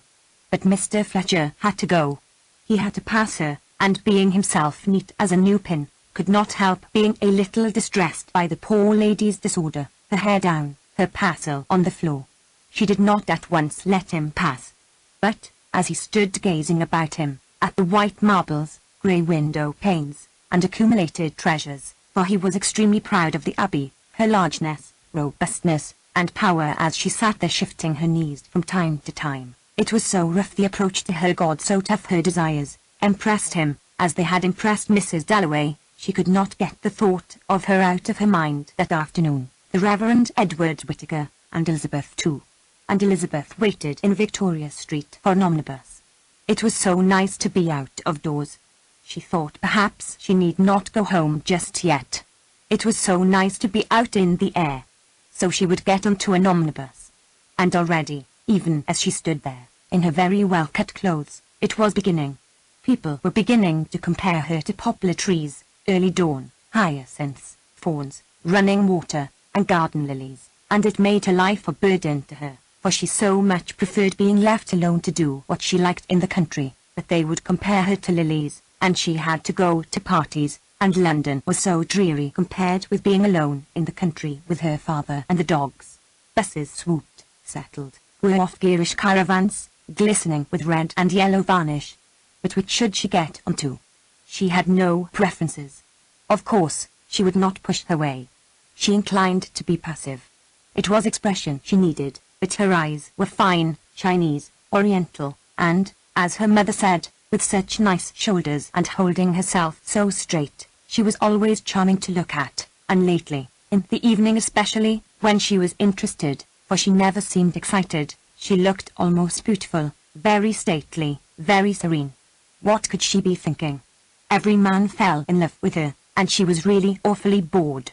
But Mr. Fletcher had to go. He had to pass her, and being himself neat as a new pin, could not help being a little distressed by the poor lady's disorder, her hair down, her parcel on the floor. She did not at once let him pass. But, as he stood gazing about him, at the white marbles, grey window panes, and accumulated treasures, for he was extremely proud of the abbey, her largeness, robustness, and power as she sat there shifting her knees from time to time, it was so rough the approach to her God, so tough her desires, impressed him, as they had impressed Mrs. Dalloway. She could not get the thought of her out of her mind that afternoon, the Reverend Edward Whittaker, and Elizabeth too. And Elizabeth waited in Victoria Street for an omnibus. It was so nice to be out of doors. She thought perhaps she need not go home just yet. It was so nice to be out in the air. So she would get onto an omnibus. And already, even as she stood there, in her very well-cut clothes, it was beginning. People were beginning to compare her to poplar trees, early dawn, hyacinths, fawns, running water, and garden lilies, and it made her life a burden to her, for she so much preferred being left alone to do what she liked in the country, that they would compare her to lilies, and she had to go to parties, and London was so dreary compared with being alone in the country with her father and the dogs. Buses swooped, settled, were off garish caravans, glistening with red and yellow varnish. But which should she get onto? She had no preferences. Of course, she would not push her way. She inclined to be passive. It was expression she needed, but her eyes were fine, Chinese, Oriental, and, as her mother said, with such nice shoulders and holding herself so straight, she was always charming to look at, and lately, in the evening especially, when she was interested, for she never seemed excited, she looked almost beautiful, very stately, very serene. What could she be thinking? Every man fell in love with her, and she was really awfully bored.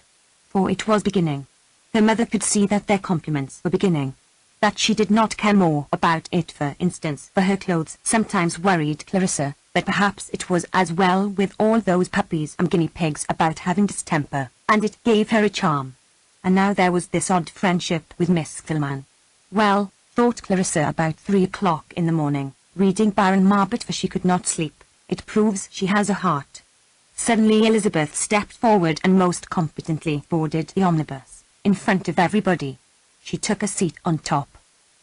For it was beginning. Her mother could see that their compliments were beginning. That she did not care more about it, for instance, for her clothes sometimes worried Clarissa, but perhaps it was as well with all those puppies and guinea pigs about having distemper, and it gave her a charm. And now there was this odd friendship with Miss Kilman. Well, thought Clarissa about 3 o'clock in the morning, reading Baron Marbot, for she could not sleep, it proves she has a heart. Suddenly Elizabeth stepped forward and most competently boarded the omnibus, in front of everybody. She took a seat on top.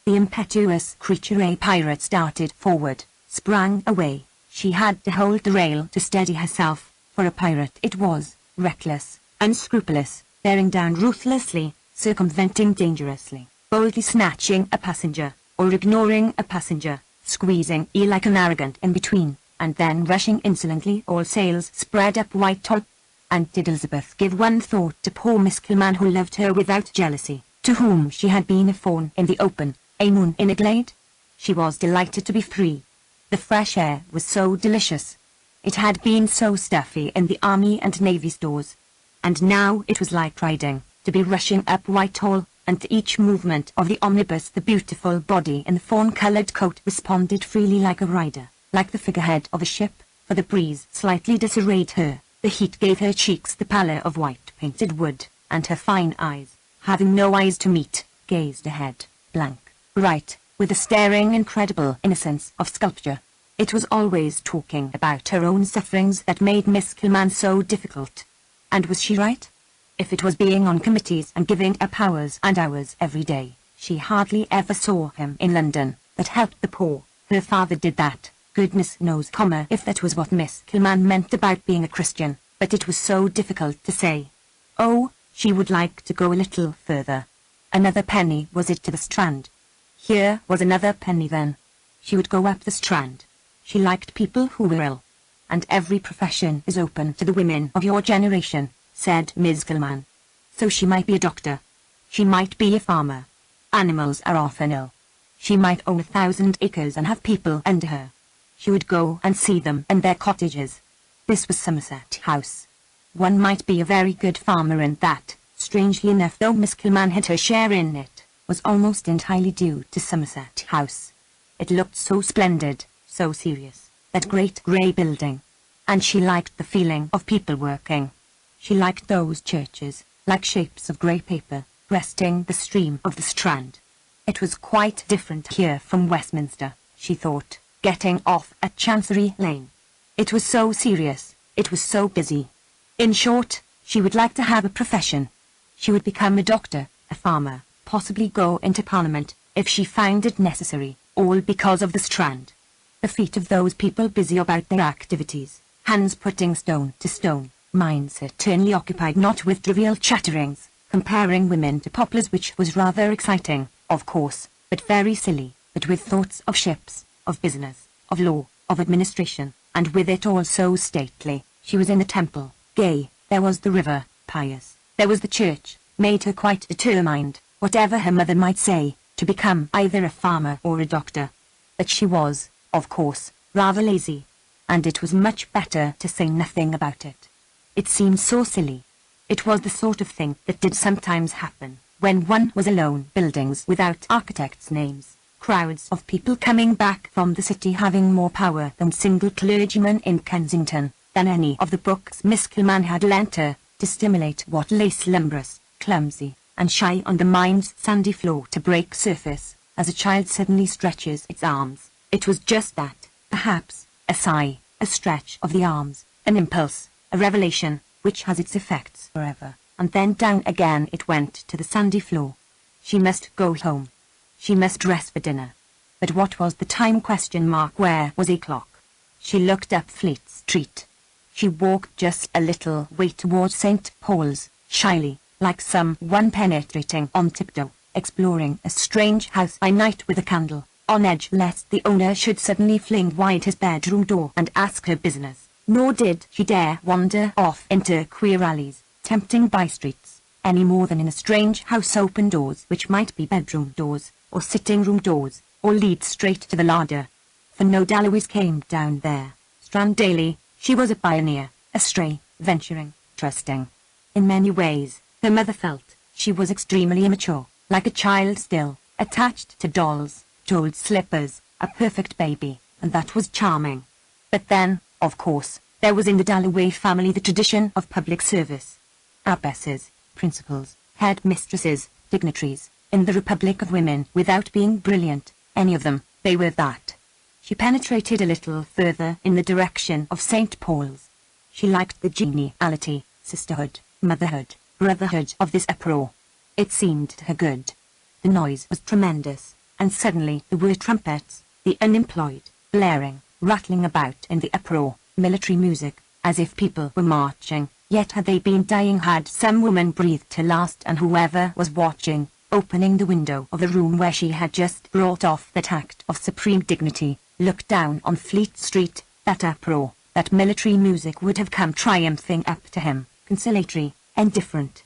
The impetuous creature, a pirate, started forward, sprang away. She had to hold the rail to steady herself, for a pirate it was, reckless, unscrupulous, bearing down ruthlessly, circumventing dangerously, boldly snatching a passenger, or ignoring a passenger, squeezing like an arrogant in between, and then rushing insolently, all sails spread up Whitehall. And did Elizabeth give one thought to poor Miss Kilman, who loved her without jealousy, to whom she had been a fawn in the open, a moon in a glade? She was delighted to be free. The fresh air was so delicious. It had been so stuffy in the Army and Navy stores. And now it was like riding, to be rushing up Whitehall, and to each movement of the omnibus the beautiful body in the fawn-coloured coat responded freely like a rider, like the figurehead of a ship, for the breeze slightly disarrayed her, the heat gave her cheeks the pallor of white painted wood, and her fine eyes, having no eyes to meet, gazed ahead, blank, bright, with a staring incredible innocence of sculpture. It was always talking about her own sufferings that made Miss Kilman so difficult. And was she right? If it was being on committees and giving up hours and hours every day, she hardly ever saw him in London, that helped the poor. Her father did that, goodness knows, if that was what Miss Kilman meant about being a Christian, but it was so difficult to say. Oh, she would like to go a little further. Another penny was it to the Strand. Here was another penny then. She would go up the Strand. She liked people who were ill. And every profession is open to the women of your generation, said Miss Kilman. So she might be a doctor. She might be a farmer. Animals are often ill. She might own 1,000 acres and have people under her. She would go and see them and their cottages. This was Somerset House. One might be a very good farmer, and that, strangely enough, though Miss Kilman had her share in it, was almost entirely due to Somerset House. It looked so splendid, so serious, that great grey building. And she liked the feeling of people working. She liked those churches, like shapes of grey paper, breasting the stream of the Strand. It was quite different here from Westminster, she thought, getting off at Chancery Lane. It was so serious, it was so busy. In short, she would like to have a profession. She would become a doctor, a farmer, possibly go into Parliament, if she found it necessary, all because of the Strand. The feet of those people busy about their activities, hands putting stone to stone, minds eternally occupied not with trivial chatterings, comparing women to poplars, which was rather exciting, of course, but very silly, but with thoughts of ships, of business, of law, of administration, and with it all so stately. She was in the Temple, gay, there was the river, pious, there was the church, made her quite determined, whatever her mother might say, to become either a farmer or a doctor. But she was, of course, rather lazy, and it was much better to say nothing about it. It seemed so silly. It was the sort of thing that did sometimes happen, when one was alone. Buildings without architects' names, crowds of people coming back from the city having more power than single clergyman in Kensington, than any of the books Miss Kilman had lent her, to stimulate what lay slumbrous, clumsy, and shy on the mind's sandy floor to break surface, as a child suddenly stretches its arms. It was just that, perhaps, a sigh, a stretch of the arms, an impulse, a revelation, which has its effects forever, and then down again it went to the sandy floor. She must go home. She must dress for dinner. But what was the time? Where was a clock? She looked up Fleet Street. She walked just a little way towards St. Paul's, shyly, like someone penetrating on tiptoe, exploring a strange house by night with a candle, on edge lest the owner should suddenly fling wide his bedroom door and ask her business. Nor did she dare wander off into queer alleys, tempting by-streets, any more than in a strange house open doors which might be bedroom doors, or sitting-room doors, or lead straight to the larder. For no Dalloways came down there. Strand daily, she was a pioneer, a stray, venturing, trusting. In many ways, her mother felt she was extremely immature, like a child still, attached to dolls, jeweled slippers, a perfect baby, and that was charming. But then, of course, there was in the Dalloway family the tradition of public service. Abbesses, principals, headmistresses, dignitaries, in the Republic of Women without being brilliant, any of them, they were that. She penetrated a little further in the direction of St. Paul's. She liked the geniality, sisterhood, motherhood, brotherhood of this uproar. It seemed to her good. The noise was tremendous, and suddenly there were trumpets, the unemployed, blaring, rattling about in the uproar, military music, as if people were marching, yet had they been dying had some woman breathed her last, and whoever was watching, opening the window of the room where she had just brought off that act of supreme dignity, looked down on Fleet Street, that uproar, that military music would have come triumphing up to him, conciliatory, indifferent.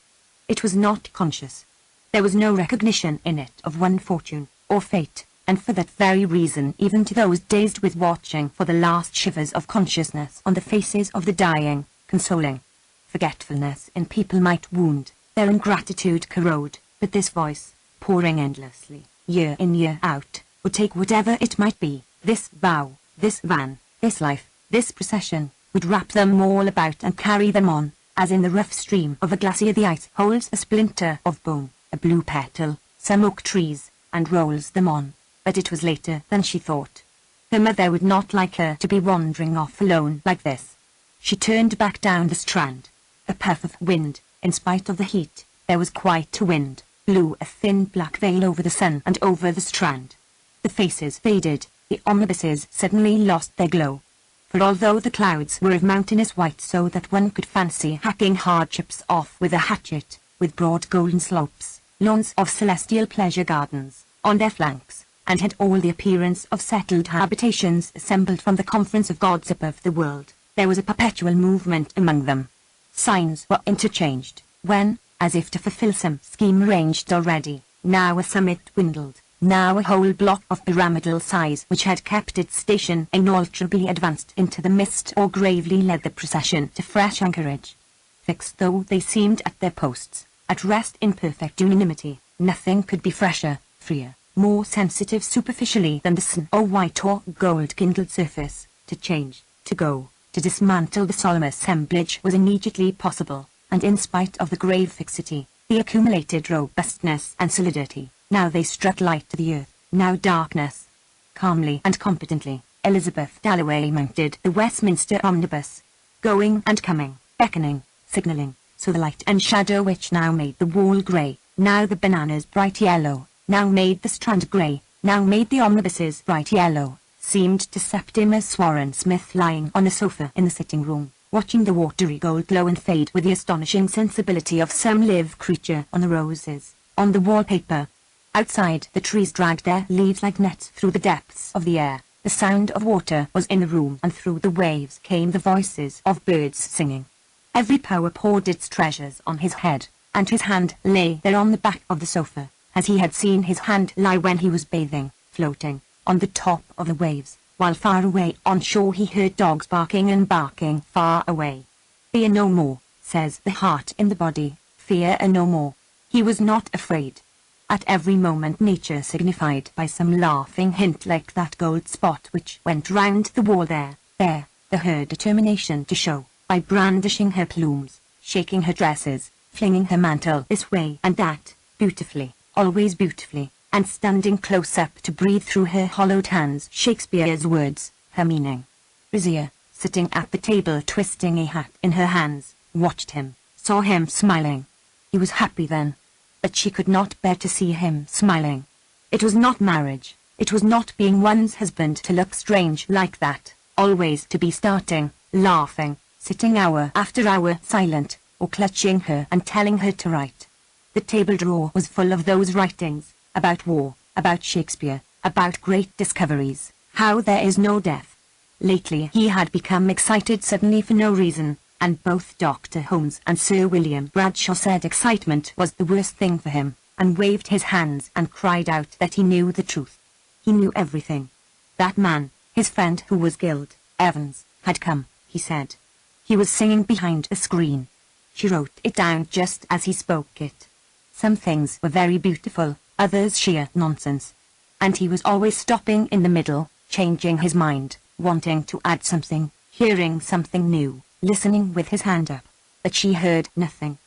It was not conscious. There was no recognition in it of one fortune, or fate, and for that very reason even to those dazed with watching for the last shivers of consciousness on the faces of the dying, consoling. Forgetfulness in people might wound, their ingratitude corrode, but this voice, pouring endlessly, year in year out, would take whatever it might be, this vow, this van, this life, this procession, would wrap them all about and carry them on, as in the rough stream of a glacier the ice holds a splinter of bone, a blue petal, some oak trees, and rolls them on. But it was later than she thought. Her mother would not like her to be wandering off alone like this. She turned back down the Strand. A puff of wind, in spite of the heat, there was quite a wind, blew a thin black veil over the sun and over the Strand. The faces faded, the omnibuses suddenly lost their glow. For although the clouds were of mountainous white so that one could fancy hacking hardships off with a hatchet, with broad golden slopes, lawns of celestial pleasure gardens, on their flanks, and had all the appearance of settled habitations assembled from the conference of gods above the world, there was a perpetual movement among them. Signs were interchanged, when, as if to fulfill some scheme arranged already, now a summit dwindled, now a whole block of pyramidal size which had kept its station inalterably advanced into the mist or gravely led the procession to fresh anchorage. Fixed though they seemed at their posts, at rest in perfect unanimity, nothing could be fresher, freer, more sensitive superficially than the sun or white or gold-kindled surface. To change, to go, to dismantle the solemn assemblage was immediately possible, and in spite of the grave fixity, the accumulated robustness and solidity, now they struck light to the earth, now darkness. Calmly and competently, Elizabeth Dalloway mounted the Westminster omnibus, going and coming, beckoning, signalling, so the light and shadow which now made the wall grey, now the bananas bright yellow, now made the Strand grey, now made the omnibuses bright yellow, seemed to Septimus Warren Smith lying on a sofa in the sitting-room, watching the watery gold glow and fade with the astonishing sensibility of some live creature on the roses, on the wallpaper. Outside, the trees dragged their leaves like nets through the depths of the air. The sound of water was in the room, and through the waves came the voices of birds singing. Every power poured its treasures on his head, and his hand lay there on the back of the sofa, as he had seen his hand lie when he was bathing, floating, on the top of the waves, while far away on shore he heard dogs barking and barking far away. Fear no more, says the heart in the body, fear no more. He was not afraid. At every moment nature signified by some laughing hint like that gold spot which went round the wall there, her determination to show, by brandishing her plumes, shaking her dresses, flinging her mantle this way and that, beautifully, always beautifully, and standing close up to breathe through her hollowed hands Shakespeare's words, her meaning. Rizier, sitting at the table twisting a hat in her hands, watched him, saw him smiling. He was happy then. But she could not bear to see him smiling. It was not marriage, it was not being one's husband to look strange like that, always to be starting, laughing, sitting hour after hour silent, or clutching her and telling her to write. The table drawer was full of those writings, about war, about Shakespeare, about great discoveries, how there is no death. Lately he had become excited suddenly for no reason, and both Dr. Holmes and Sir William Bradshaw said excitement was the worst thing for him, and waved his hands and cried out that he knew the truth. He knew everything. That man, his friend who was killed, Evans, had come, he said. He was singing behind a screen. She wrote it down just as he spoke it. Some things were very beautiful, others sheer nonsense. And he was always stopping in the middle, changing his mind, wanting to add something, hearing something new, listening with his hand up. But she heard nothing.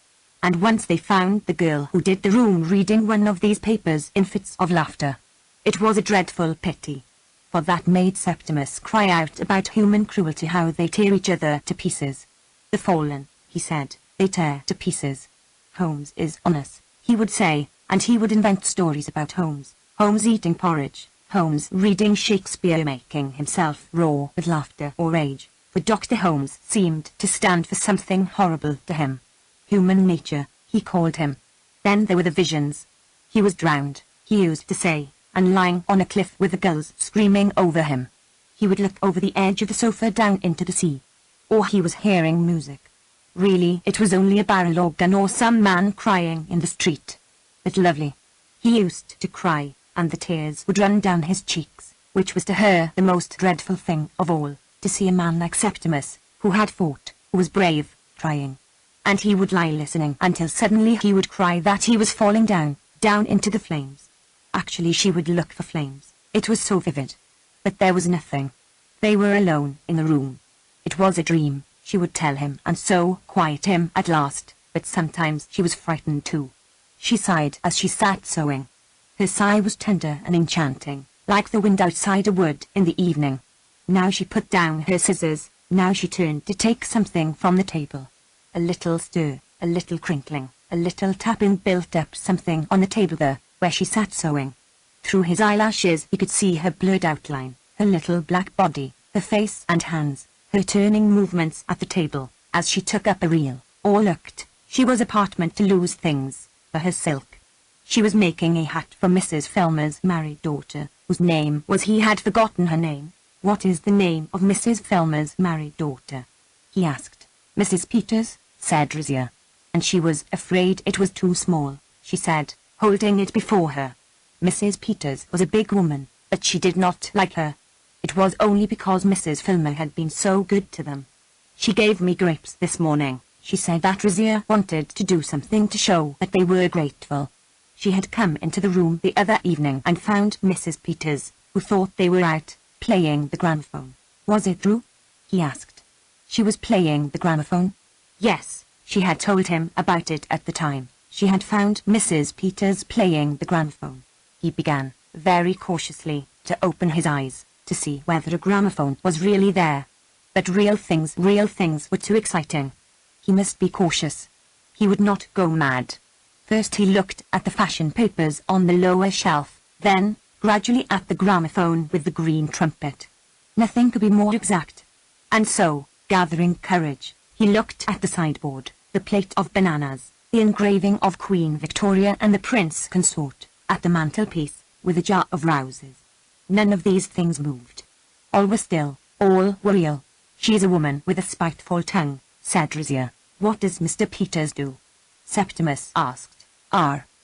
And once they found the girl who did the room reading one of these papers in fits of laughter. It was a dreadful pity. For that made Septimus cry out about human cruelty, how they tear each other to pieces. The fallen, he said, they tear to pieces. Holmes is on us, he would say, and he would invent stories about Holmes. Holmes eating porridge, Holmes reading Shakespeare, making himself roar with laughter or rage, for Dr. Holmes seemed to stand for something horrible to him. Human nature, he called him. Then there were the visions. He was drowned, he used to say, and lying on a cliff with the gulls screaming over him. He would look over the edge of the sofa down into the sea. Or he was hearing music. Really, it was only a barrel organ or some man crying in the street. But lovely. He used to cry, and the tears would run down his cheeks, which was to her the most dreadful thing of all, to see a man like Septimus, who had fought, who was brave, crying. And he would lie listening until suddenly he would cry that he was falling down, down into the flames. Actually, she would look for flames. It was so vivid. But there was nothing. They were alone in the room. It was a dream, she would tell him, and so quiet him at last, but sometimes she was frightened too. She sighed as she sat sewing. Her sigh was tender and enchanting, like the wind outside a wood in the evening. Now she put down her scissors, now she turned to take something from the table. A little stir, a little crinkling, a little tapping built up something on the table there, where she sat sewing. Through his eyelashes he could see her blurred outline, her little black body, her face and hands, her turning movements at the table, as she took up a reel, or looked. She was apartment to lose things, for her silk. She was making a hat for Mrs. Filmer's married daughter, whose name was, he had forgotten her name. What is the name of Mrs. Filmer's married daughter? He asked. Mrs. Peters, said Rizier. And she was afraid it was too small, she said, holding it before her. Mrs. Peters was a big woman, but she did not like her. It was only because Mrs. Filmer had been so good to them. She gave me grapes this morning. She said that Rizier wanted to do something to show that they were grateful. She had come into the room the other evening and found Mrs. Peters, who thought they were out, playing the gramophone. Was it true? He asked. She was playing the gramophone? Yes, she had told him about it at the time. She had found Mrs. Peters playing the gramophone. He began, very cautiously, to open his eyes, to see whether a gramophone was really there. But real things were too exciting. He must be cautious. He would not go mad. First he looked at the fashion papers on the lower shelf, then, gradually at the gramophone with the green trumpet. Nothing could be more exact. And so, gathering courage, he looked at the sideboard, the plate of bananas, the engraving of Queen Victoria and the Prince Consort, at the mantelpiece, with a jar of roses. None of these things moved. All were still, all were real. She is a woman with a spiteful tongue, said Rizier. What does Mr. Peters do? Septimus asked.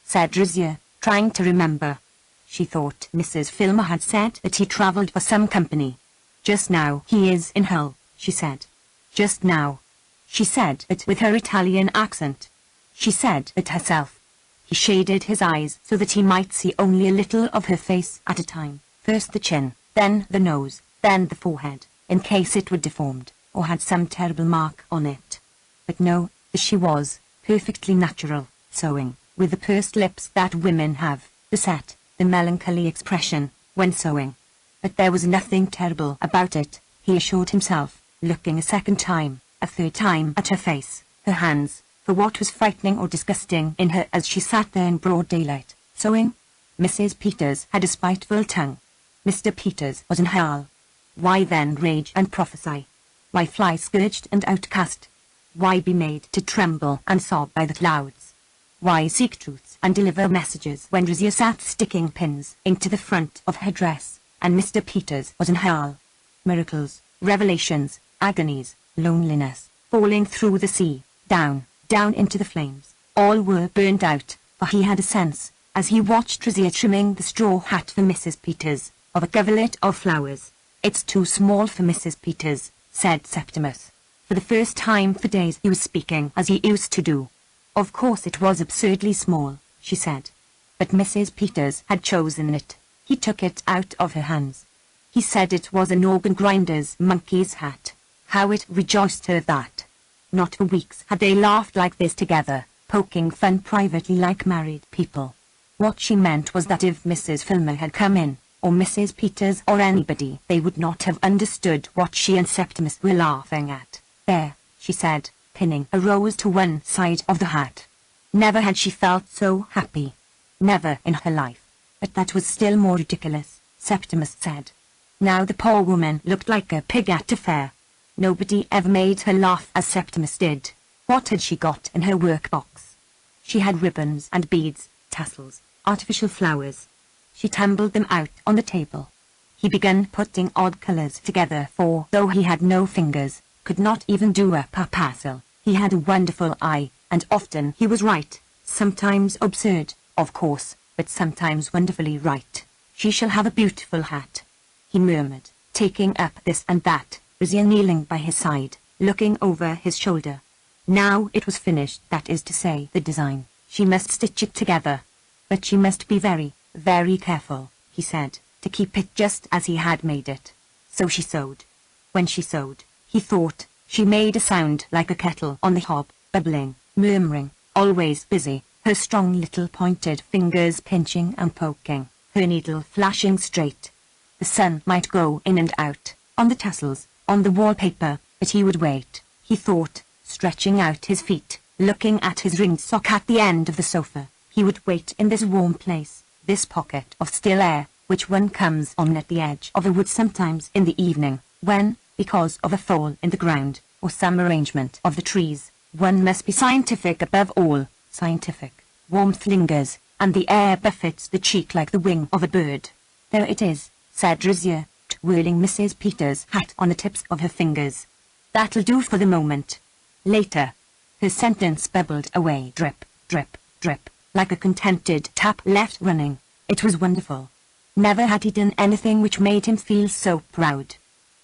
Said Rizier, trying to remember. She thought Mrs. Filmer had said that he travelled for some company. Just now he is in Hull, she said. Just now. She said it with her Italian accent. She said it herself. He shaded his eyes so that he might see only a little of her face at a time. First the chin, then the nose, then the forehead, in case it were deformed, or had some terrible mark on it. But no, she was, perfectly natural, sewing, with the pursed lips that women have, the set, the melancholy expression, when sewing. But there was nothing terrible about it, he assured himself, looking a second time, a third time at her face, her hands, for what was frightening or disgusting in her as she sat there in broad daylight, sewing? Mrs. Peters had a spiteful tongue. Mr. Peters was in hell. Why then rage and prophesy? Why fly scourged and outcast? Why be made to tremble and sob by the clouds? Why seek truths and deliver messages when Rizier sat sticking pins into the front of her dress, and Mr. Peters was in hell? Miracles, revelations, agonies, loneliness, falling through the sea, down into the flames, all were burned out, for he had a sense, as he watched Rizier trimming the straw hat for Mrs. Peters, of a coverlet of flowers. It's too small for Mrs. Peters, said Septimus. For the first time for days he was speaking as he used to do. Of course it was absurdly small, she said. But Mrs. Peters had chosen it. He took it out of her hands. He said it was an organ grinder's monkey's hat. How it rejoiced her that. Not for weeks had they laughed like this together, poking fun privately like married people. What she meant was that if Mrs. Filmer had come in, or Mrs. Peters or anybody, they would not have understood what she and Septimus were laughing at. There, she said, pinning a rose to one side of the hat. Never had she felt so happy. Never in her life. But that was still more ridiculous, Septimus said. Now the poor woman looked like a pig at a fair. Nobody ever made her laugh as Septimus did. What had she got in her workbox? She had ribbons and beads, tassels, artificial flowers. She tumbled them out on the table. He began putting odd colours together, for though he had no fingers, could not even do up a parcel, he had a wonderful eye, and often he was right, sometimes absurd, of course, but sometimes wonderfully right. She shall have a beautiful hat, he murmured, taking up this and that, Rizia kneeling by his side, looking over his shoulder. Now it was finished, that is to say, the design. She must stitch it together. But she must be very, very careful, he said, to keep it just as he had made it. So she sewed. When she sewed, he thought, she made a sound like a kettle on the hob, bubbling, murmuring, always busy, her strong little pointed fingers pinching and poking, her needle flashing straight. The sun might go in and out, on the tassels, on the wallpaper, but he would wait, he thought, stretching out his feet, looking at his ringed sock at the end of the sofa. He would wait in this warm place, this pocket of still air, which one comes on at the edge of a wood sometimes in the evening, when, because of a fall in the ground, or some arrangement of the trees, one must be scientific above all, scientific. Warmth lingers, and the air buffets the cheek like the wing of a bird. There it is, said Rizia, twirling Mrs. Peters' hat on the tips of her fingers. That'll do for the moment. Later. Her sentence bubbled away, drip, drip, drip, like a contented tap left running. It was wonderful. Never had he done anything which made him feel so proud.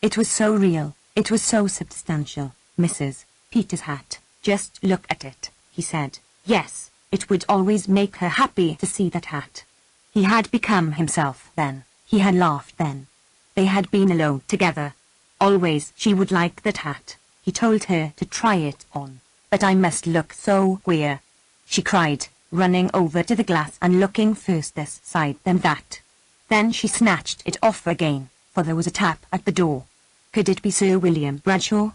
It was so real, it was so substantial. Mrs. Peters' hat. Just look at it, he said. Yes, it would always make her happy to see that hat. He had become himself then. He had laughed then. They had been alone together. Always she would like that hat. He told her to try it on. But I must look so queer, she cried, running over to the glass and looking first this side then that. Then she snatched it off again, for there was a tap at the door. Could it be Sir William Bradshaw?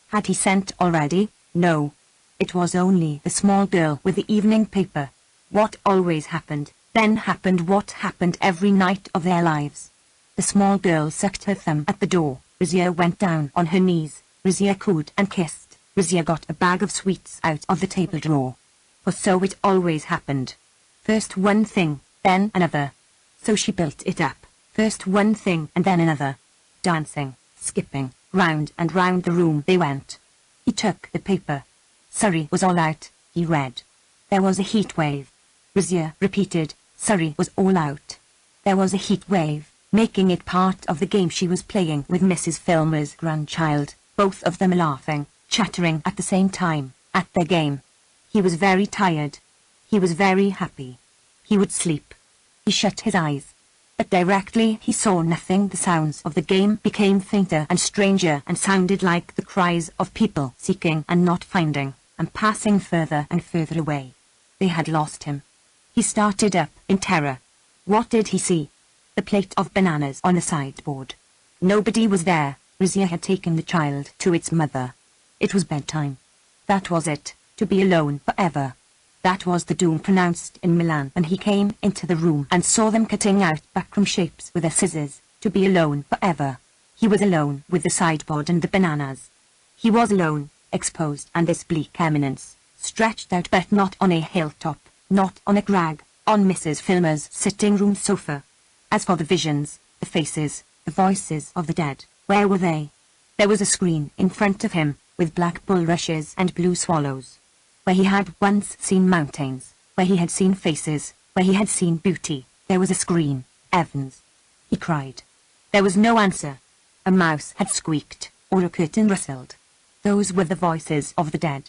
Had he sent already? No. It was only the small girl with the evening paper. What always happened, then happened what happened every night of their lives. The small girl sucked her thumb at the door. Rizia went down on her knees. Rizia cooed and kissed. Rizia got a bag of sweets out of the table drawer. For so it always happened. First one thing, then another. So she built it up. First one thing and then another. Dancing, skipping, round and round the room they went. He took the paper. Surrey was all out, he read. There was a heat wave. Rizia repeated, Surrey was all out. There was a heat wave, making it part of the game she was playing with Mrs. Filmer's grandchild, both of them laughing, chattering at the same time, at their game. He was very tired. He was very happy. He would sleep. He shut his eyes. But directly he saw nothing, the sounds of the game became fainter and stranger and sounded like the cries of people seeking and not finding, and passing further and further away. They had lost him. He started up in terror. What did he see? The plate of bananas on the sideboard. Nobody was there. Rizia had taken the child to its mother. It was bedtime. That was it, to be alone forever. That was the doom pronounced in Milan when he came into the room and saw them cutting out backroom shapes with their scissors, to be alone forever. He was alone with the sideboard and the bananas. He was alone, exposed on this bleak eminence, stretched out but not on a hilltop, not on a crag, on Mrs. Filmer's sitting-room sofa. As for the visions, the faces, the voices of the dead, where were they? There was a screen in front of him, with black bulrushes and blue swallows. Where he had once seen mountains, where he had seen faces, where he had seen beauty, there was a screen. Evans! He cried. There was no answer. A mouse had squeaked, or a curtain rustled. Those were the voices of the dead.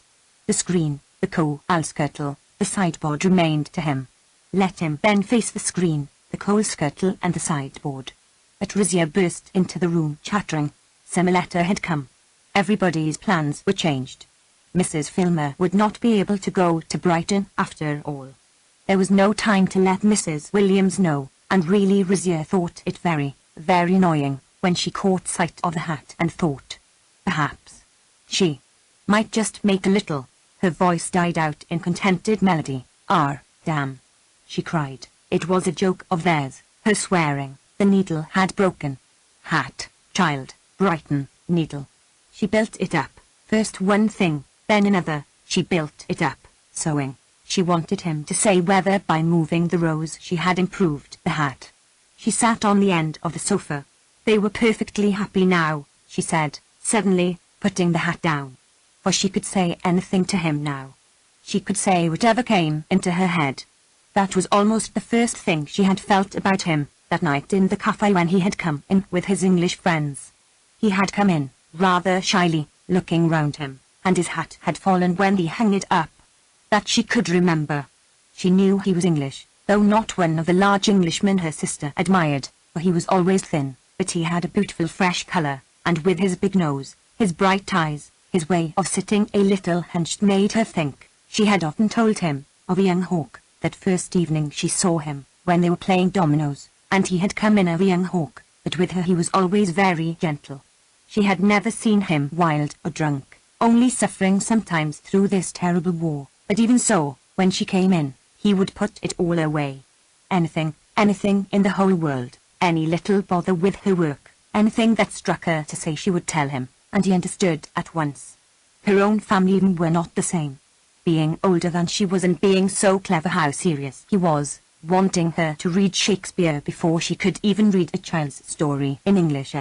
The screen, the coal scuttle, the sideboard remained to him. Let him then face the screen, the coal scuttle and the sideboard. Patricia burst into the room chattering. Some letter had come. Everybody's plans were changed. Mrs. Filmer would not be able to go to Brighton after all. There was no time to let Mrs. Williams know, and really Rizia thought it very, very annoying when she caught sight of the hat and thought, perhaps she might just make a little. Her voice died out in contented melody. Damn, she cried. It was a joke of theirs, her swearing. The needle had broken. Hat, child, Brighton, needle. She built it up. First one thing, then another. She built it up, sewing. She wanted him to say whether by moving the rows she had improved the hat. She sat on the end of the sofa. They were perfectly happy now, she said, suddenly, putting the hat down. For she could say anything to him now. She could say whatever came into her head. That was almost the first thing she had felt about him, that night in the cafe when he had come in with his English friends. He had come in, rather shyly, looking round him, and his hat had fallen when he hung it up. That she could remember. She knew he was English, though not one of the large Englishmen her sister admired, for he was always thin, but he had a beautiful fresh colour, and with his big nose, his bright eyes, his way of sitting a little hunched made her think. She had often told him of a young hawk, that first evening she saw him, when they were playing dominoes, and he had come in a young hawk, but with her he was always very gentle. She had never seen him wild or drunk, only suffering sometimes through this terrible war, but even so, when she came in, he would put it all away. Anything in the whole world, any little bother with her work, anything that struck her to say she would tell him, and he understood at once. Her own family even were not the same. Being older than she was and being so clever how serious he was, wanting her to read Shakespeare before she could even read a child's story in English !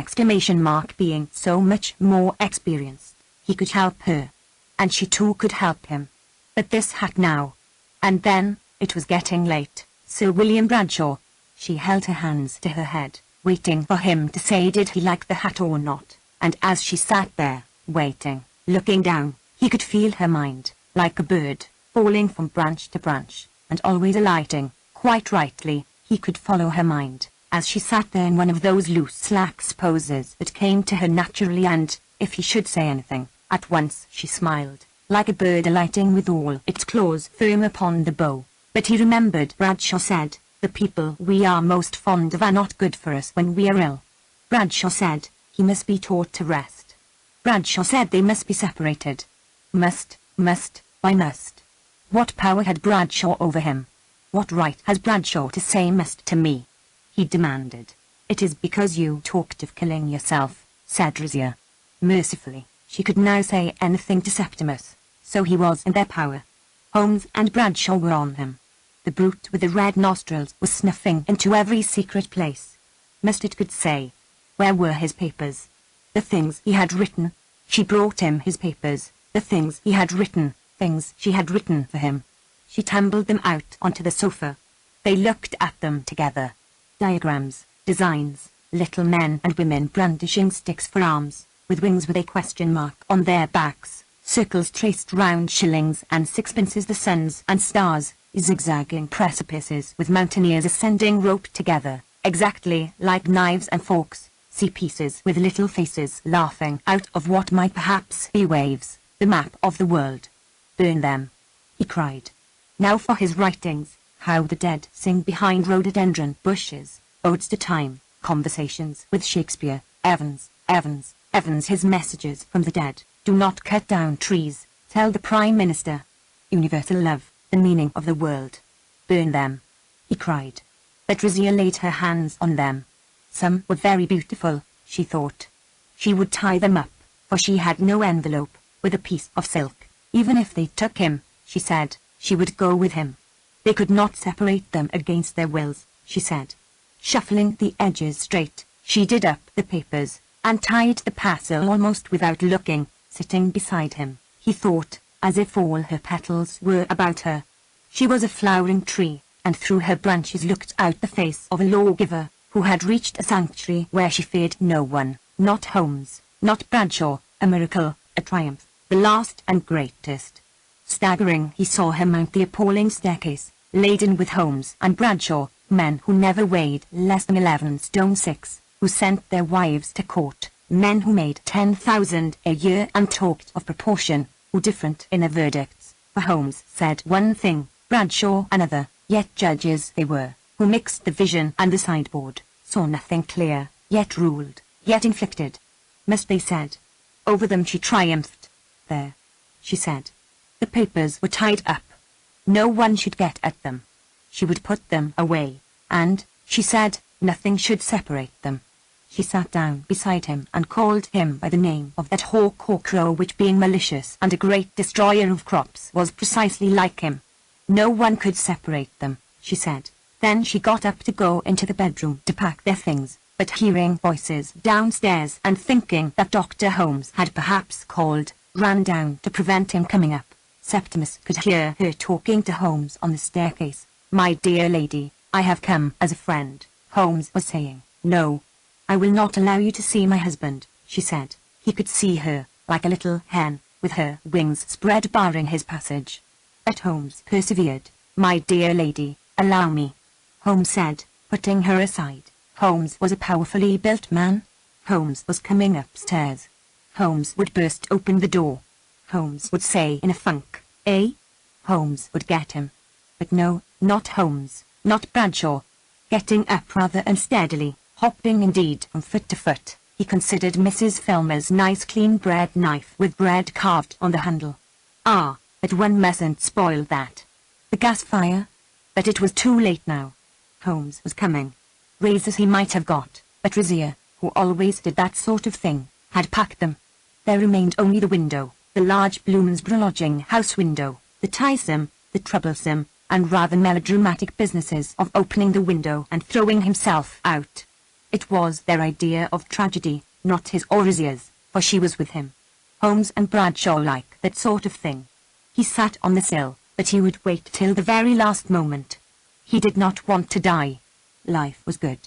Being so much more experienced, he could help her. And she too could help him. But this hat now. And then, it was getting late. Sir William Bradshaw. She held her hands to her head, waiting for him to say did he like the hat or not. And as she sat there, waiting, looking down, he could feel her mind, like a bird, falling from branch to branch, and always alighting. Quite rightly, he could follow her mind, as she sat there in one of those loose lax poses that came to her naturally and, if he should say anything, at once she smiled, like a bird alighting with all its claws firm upon the bow. But he remembered Bradshaw said, the people we are most fond of are not good for us when we are ill. Bradshaw said, he must be taught to rest. Bradshaw said they must be separated. Must, why must? What power had Bradshaw over him? What right has Bradshaw to say must to me? He demanded. It is because you talked of killing yourself, said Rizia. Mercifully, she could now say anything to Septimus, so he was in their power. Holmes and Bradshaw were on him. The brute with the red nostrils was snuffing into every secret place. Must it could say. Where were his papers? The things he had written. She brought him his papers, the things he had written, things she had written for him. She tumbled them out onto the sofa. They looked at them together. Diagrams, designs, little men and women brandishing sticks for arms, with wings with a question mark on their backs, circles traced round shillings and sixpences, the suns and stars, zigzagging precipices with mountaineers ascending roped together, exactly like knives and forks, sea pieces with little faces laughing out of what might perhaps be waves, the map of the world. Burn them, he cried. Now for his writings, how the dead sing behind rhododendron bushes, odes to time, conversations with Shakespeare, Evans, his messages from the dead, do not cut down trees, tell the Prime Minister. Universal love, the meaning of the world. Burn them, he cried. But Rizia laid her hands on them. Some were very beautiful, she thought. She would tie them up, for she had no envelope, with a piece of silk. Even if they took him, she said, she would go with him. They could not separate them against their wills, she said. Shuffling the edges straight, she did up the papers, and tied the parcel almost without looking, sitting beside him, he thought, as if all her petals were about her. She was a flowering tree, and through her branches looked out the face of a lawgiver, who had reached a sanctuary where she feared no one, not Holmes, not Bradshaw, a miracle, a triumph, the last and greatest. Staggering, he saw her mount the appalling staircase, laden with Holmes and Bradshaw, men who never weighed less than 11 stone 6, who sent their wives to court, men who made 10,000 a year and talked of proportion, who different in their verdicts, for Holmes said one thing, Bradshaw another, yet judges they were, who mixed the vision and the sideboard, saw nothing clear, yet ruled, yet inflicted. Must they said. Over them she triumphed. There, she said. The papers were tied up. No one should get at them. She would put them away, and, she said, nothing should separate them. She sat down beside him and called him by the name of that hawk or crow which, being malicious and a great destroyer of crops, was precisely like him. No one could separate them, she said. Then she got up to go into the bedroom to pack their things, but hearing voices downstairs and thinking that Dr. Holmes had perhaps called, ran down to prevent him coming up. Septimus could hear her talking to Holmes on the staircase. "My dear lady, I have come as a friend," Holmes was saying. "No, I will not allow you to see my husband," she said. He could see her, like a little hen, with her wings spread barring his passage. But Holmes persevered. "My dear lady, allow me," Holmes said, putting her aside. Holmes was a powerfully built man. Holmes was coming upstairs. Holmes would burst open the door. Holmes would say in a funk, "Eh?" Holmes would get him. But no, not Holmes, not Bradshaw. Getting up rather unsteadily, hopping indeed from foot to foot, he considered Mrs. Filmer's nice clean bread knife with bread carved on the handle. Ah, but one mustn't spoil that. The gas fire? But it was too late now. Holmes was coming. Razors he might have got, but Razier, who always did that sort of thing, had packed them. There remained only the window, the large Bloomsbury lodging house window, the tiresome, the troublesome, and rather melodramatic businesses of opening the window and throwing himself out. It was their idea of tragedy, not his or Razier's, for she was with him. Holmes and Bradshaw like that sort of thing. He sat on the sill, but he would wait till the very last moment. He did not want to die. Life was good.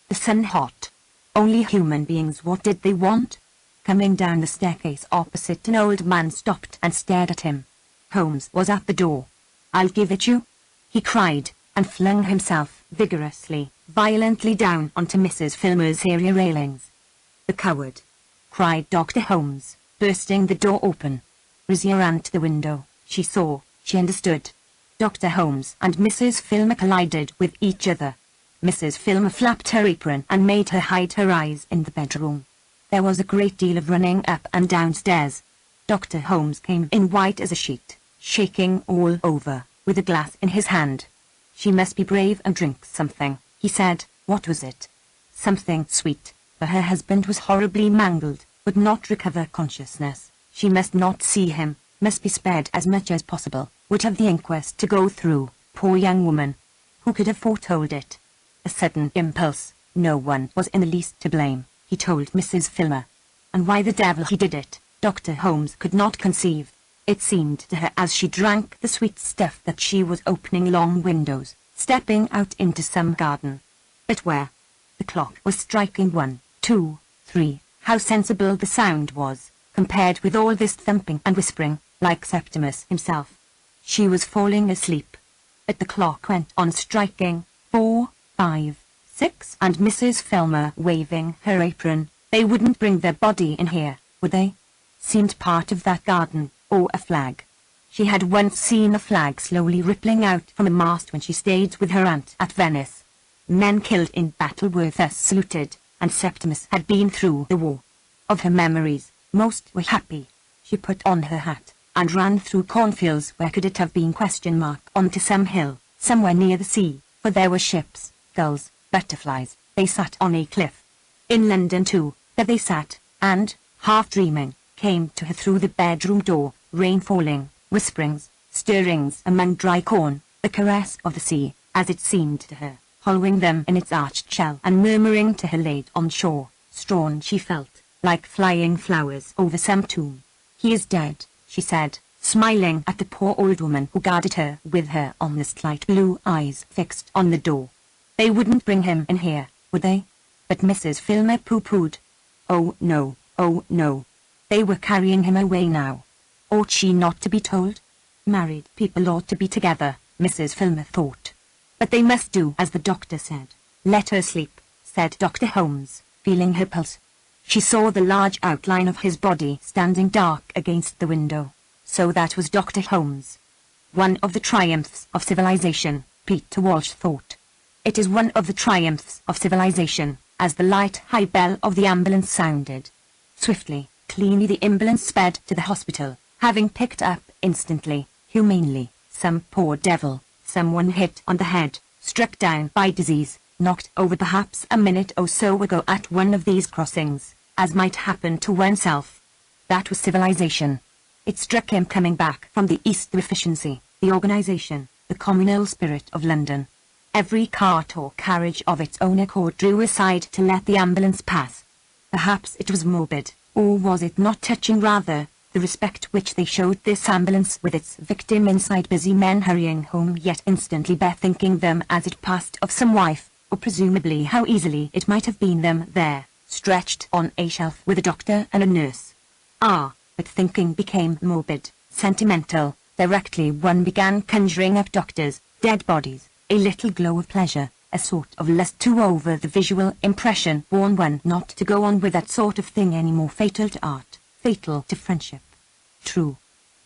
The sun hot. Only human beings, what did they want? Coming down the staircase opposite, an old man stopped and stared at him. Holmes was at the door. "I'll give it you," he cried, and flung himself vigorously, violently down onto Mrs. Filmer's area railings. "The coward!" cried Dr. Holmes, bursting the door open. Razier ran to the window. She saw, she understood. Dr. Holmes and Mrs. Filmer collided with each other. Mrs. Filmer flapped her apron and made her hide her eyes in the bedroom. There was a great deal of running up and downstairs. Dr. Holmes came in white as a sheet, shaking all over, with a glass in his hand. "She must be brave and drink something," he said. What was it? Something sweet, for her husband was horribly mangled, would not recover consciousness. She must not see him, must be spared as much as possible, would have the inquest to go through, poor young woman. Who could have foretold it? A sudden impulse. No one was in the least to blame, he told Mrs. Filmer. And why the devil he did it, Dr. Holmes could not conceive. It seemed to her as she drank the sweet stuff that she was opening long windows, stepping out into some garden. But where? The clock was striking 1, 2, 3. How sensible the sound was, compared with all this thumping and whispering, like Septimus himself. She was falling asleep. But the clock went on striking 4, 5, 6, and Mrs. Filmer waving her apron. They wouldn't bring their body in here, would they? Seemed part of that garden, or a flag. She had once seen a flag slowly rippling out from a mast when she stayed with her aunt at Venice. Men killed in battle were thus saluted, and Septimus had been through the war. Of her memories, most were happy. She put on her hat, and ran through cornfields. Where could it have been? Onto some hill, somewhere near the sea, for there were ships, gulls, butterflies. They sat on a cliff. In London too, there they sat, and, half dreaming, came to her through the bedroom door, rain falling, whisperings, stirrings among dry corn, the caress of the sea, as it seemed to her, hollowing them in its arched shell and murmuring to her laid on shore, strawn she felt, like flying flowers over some tomb. "He is dead," she said, smiling at the poor old woman who guarded her with her honest light blue eyes fixed on the door. "They wouldn't bring him in here, would they?" But Mrs. Filmer pooh-poohed. "Oh, no, Oh no. They were carrying him away now. Ought she not to be told? Married people ought to be together, Mrs. Filmer thought. But they must do as the doctor said. Let her sleep, said Dr. Holmes, feeling her pulse. She saw the large outline of his body standing dark against the window. So that was Dr. Holmes. One of the triumphs of civilization, Peter Walsh thought. It is one of the triumphs of civilization, as the light high bell of the ambulance sounded. Swiftly, cleanly the ambulance sped to the hospital, having picked up instantly, humanely, some poor devil, someone hit on the head, struck down by disease, knocked over perhaps a minute or so ago at one of these crossings, as might happen to oneself. That was civilization. It struck him coming back from the East, the efficiency, the organization, the communal spirit of London. Every cart or carriage of its own accord drew aside to let the ambulance pass. Perhaps it was morbid, or was it not touching rather, the respect which they showed this ambulance with its victim inside, busy men hurrying home yet instantly bethinking them as it passed of some wife, or presumably how easily it might have been them there, stretched on a shelf with a doctor and a nurse. Ah, but thinking became morbid, sentimental, directly one began conjuring up doctors, dead bodies, a little glow of pleasure, a sort of lust too over the visual impression warned one not to go on with that sort of thing any more, fatal to art, fatal to friendship. True.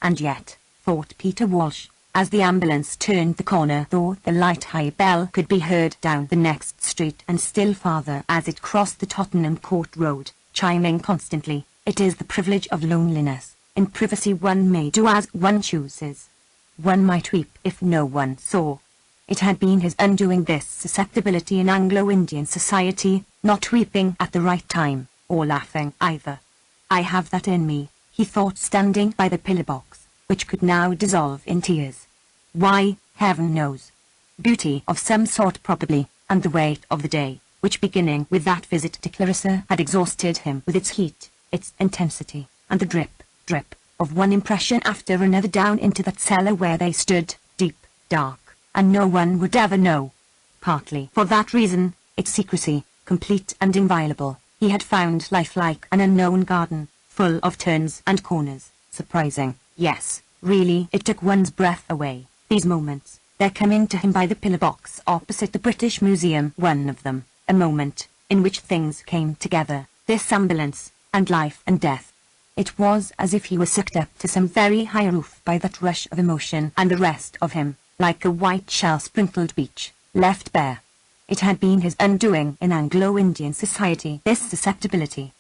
And yet, thought Peter Walsh, as the ambulance turned the corner, though the light high bell could be heard down the next street and still farther as it crossed the Tottenham Court Road, chiming constantly, it is the privilege of loneliness. In privacy one may do as one chooses. One might weep if no one saw. It had been his undoing, this susceptibility in Anglo-Indian society, not weeping at the right time, or laughing either. I have that in me, he thought, standing by the pillar box, which could now dissolve in tears. Why, heaven knows. Beauty of some sort probably, and the weight of the day, which beginning with that visit to Clarissa had exhausted him with its heat, its intensity, and the drip, drip, of one impression after another down into that cellar where they stood, deep, dark, and no one would ever know. Partly for that reason, its secrecy, complete and inviolable, he had found life like an unknown garden, full of turns and corners, surprising, yes, really it took one's breath away, these moments, there coming to him by the pillar box opposite the British Museum, one of them, a moment, in which things came together, this ambulance, and life and death. It was as if he was sucked up to some very high roof by that rush of emotion, and the rest of him, like a white shell-sprinkled beach, left bare. It had been his undoing in Anglo-Indian society, this susceptibility.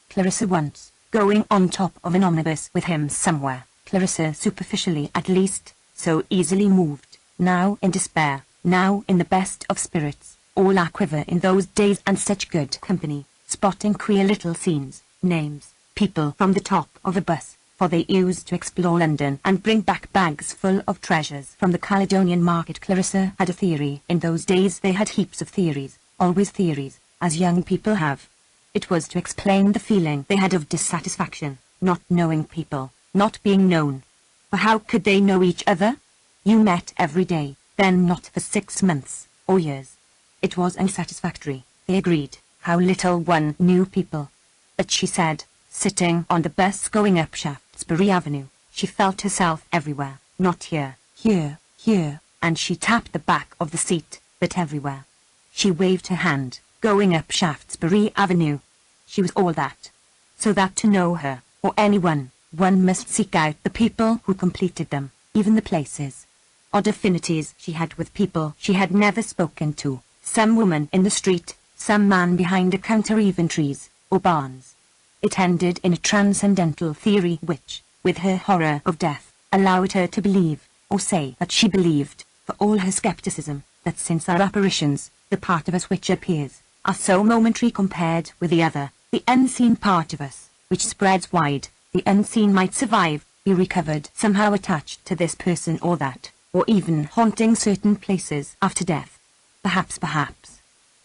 Clarissa once, going on top of an omnibus with him somewhere, Clarissa superficially at least, so easily moved, now in despair, now in the best of spirits, all aquiver in those days and such good company, spotting queer little scenes, names, people from the top of a bus, for they used to explore London and bring back bags full of treasures from the Caledonian Market. Clarissa had a theory. In those days they had heaps of theories, always theories, as young people have. It was to explain the feeling they had of dissatisfaction, not knowing people, not being known. For how could they know each other? You met every day, then not for 6 months, or years. It was unsatisfactory, they agreed, how little one knew people. But she said, sitting on the bus going up Shaftesbury Avenue, she felt herself everywhere, not here, here, here, and she tapped the back of the seat, but everywhere. She waved her hand, going up Shaftesbury Avenue. She was all that. So that to know her, or anyone, one must seek out the people who completed them, even the places. Odd affinities she had with people she had never spoken to, some woman in the street, some man behind a counter, even trees, or barns. It ended in a transcendental theory which, with her horror of death, allowed her to believe, or say that she believed, for all her skepticism, that since our apparitions, the part of us which appears, are so momentary compared with the other, the unseen part of us, which spreads wide, the unseen might survive, be recovered, somehow attached to this person or that, or even haunting certain places after death. Perhaps.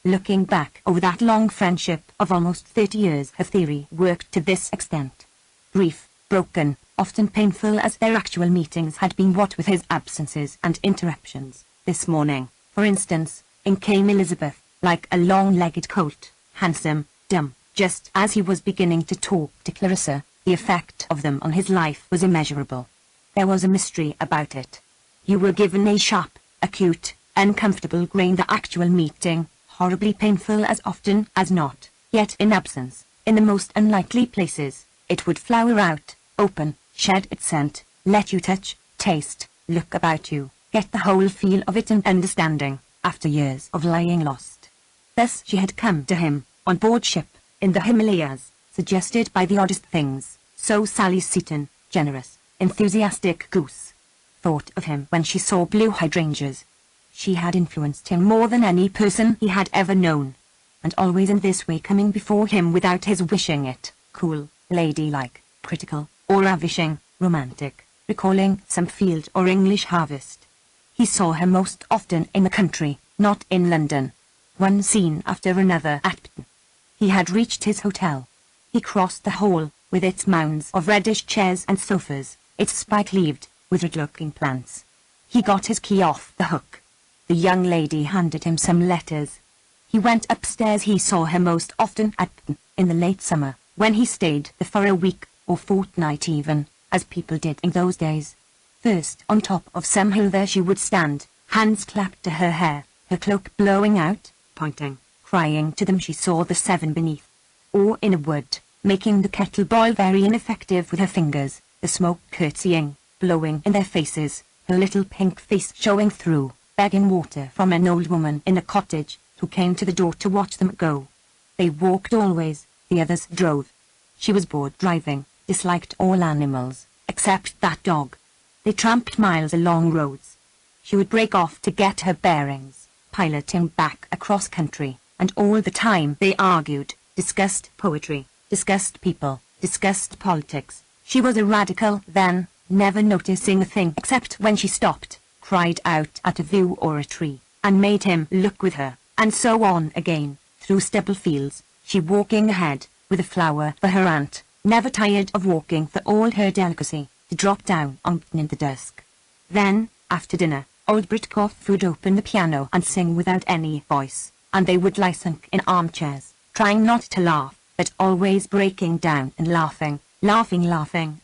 Looking back over that long friendship of almost 30 years, her theory worked to this extent. Brief, broken, often painful as their actual meetings had been, what with his absences and interruptions. This morning, for instance, in came Elizabeth, like a long-legged colt, handsome, dumb, Just as he was beginning to talk to Clarissa, the effect of them on his life was immeasurable. There was a mystery about it. You were given a sharp, acute, uncomfortable grain. The actual meeting, horribly painful as often as not, yet in absence, in the most unlikely places, it would flower out, open, shed its scent, let you touch, taste, look about you, get the whole feel of it and understanding, after years of lying lost. Thus she had come to him, on board ship, in the Himalayas, suggested by the oddest things. So Sally Seton, generous, enthusiastic goose, thought of him when she saw blue hydrangeas. She had influenced him more than any person he had ever known, and always in this way coming before him without his wishing it, cool, ladylike, critical, or ravishing, romantic, recalling some field or English harvest. He saw her most often in the country, not in London. One scene after another at Pton. He had reached his hotel. He crossed the hall, with its mounds of reddish chairs and sofas, its spike-leaved, withered-looking plants. He got his key off the hook. The young lady handed him some letters. He went upstairs. He saw her most often at Pton, in the late summer, when he stayed there for a week, or fortnight even, as people did in those days. First, on top of some hill there she would stand, hands clapped to her hair, her cloak blowing out, pointing, crying to them she saw the seven beneath. Or in a wood, making the kettle boil very ineffective with her fingers, the smoke curtsying, blowing in their faces, her little pink face showing through, begging water from an old woman in a cottage, who came to the door to watch them go. They walked always, the others drove. She was bored driving, disliked all animals, except that dog. They tramped miles along roads. She would break off to get her bearings, piloting back across country, and all the time they argued, discussed poetry, discussed people, discussed politics. She was a radical then, never noticing a thing except when she stopped, cried out at a view or a tree, and made him look with her, and so on again, through stubble fields, she walking ahead, with a flower for her aunt, never tired of walking for all her delicacy, to drop down on Pton in the dusk. Then, after dinner, old Britkoff would open the piano and sing without any voice, and they would lie sunk in armchairs, trying not to laugh, but always breaking down and laughing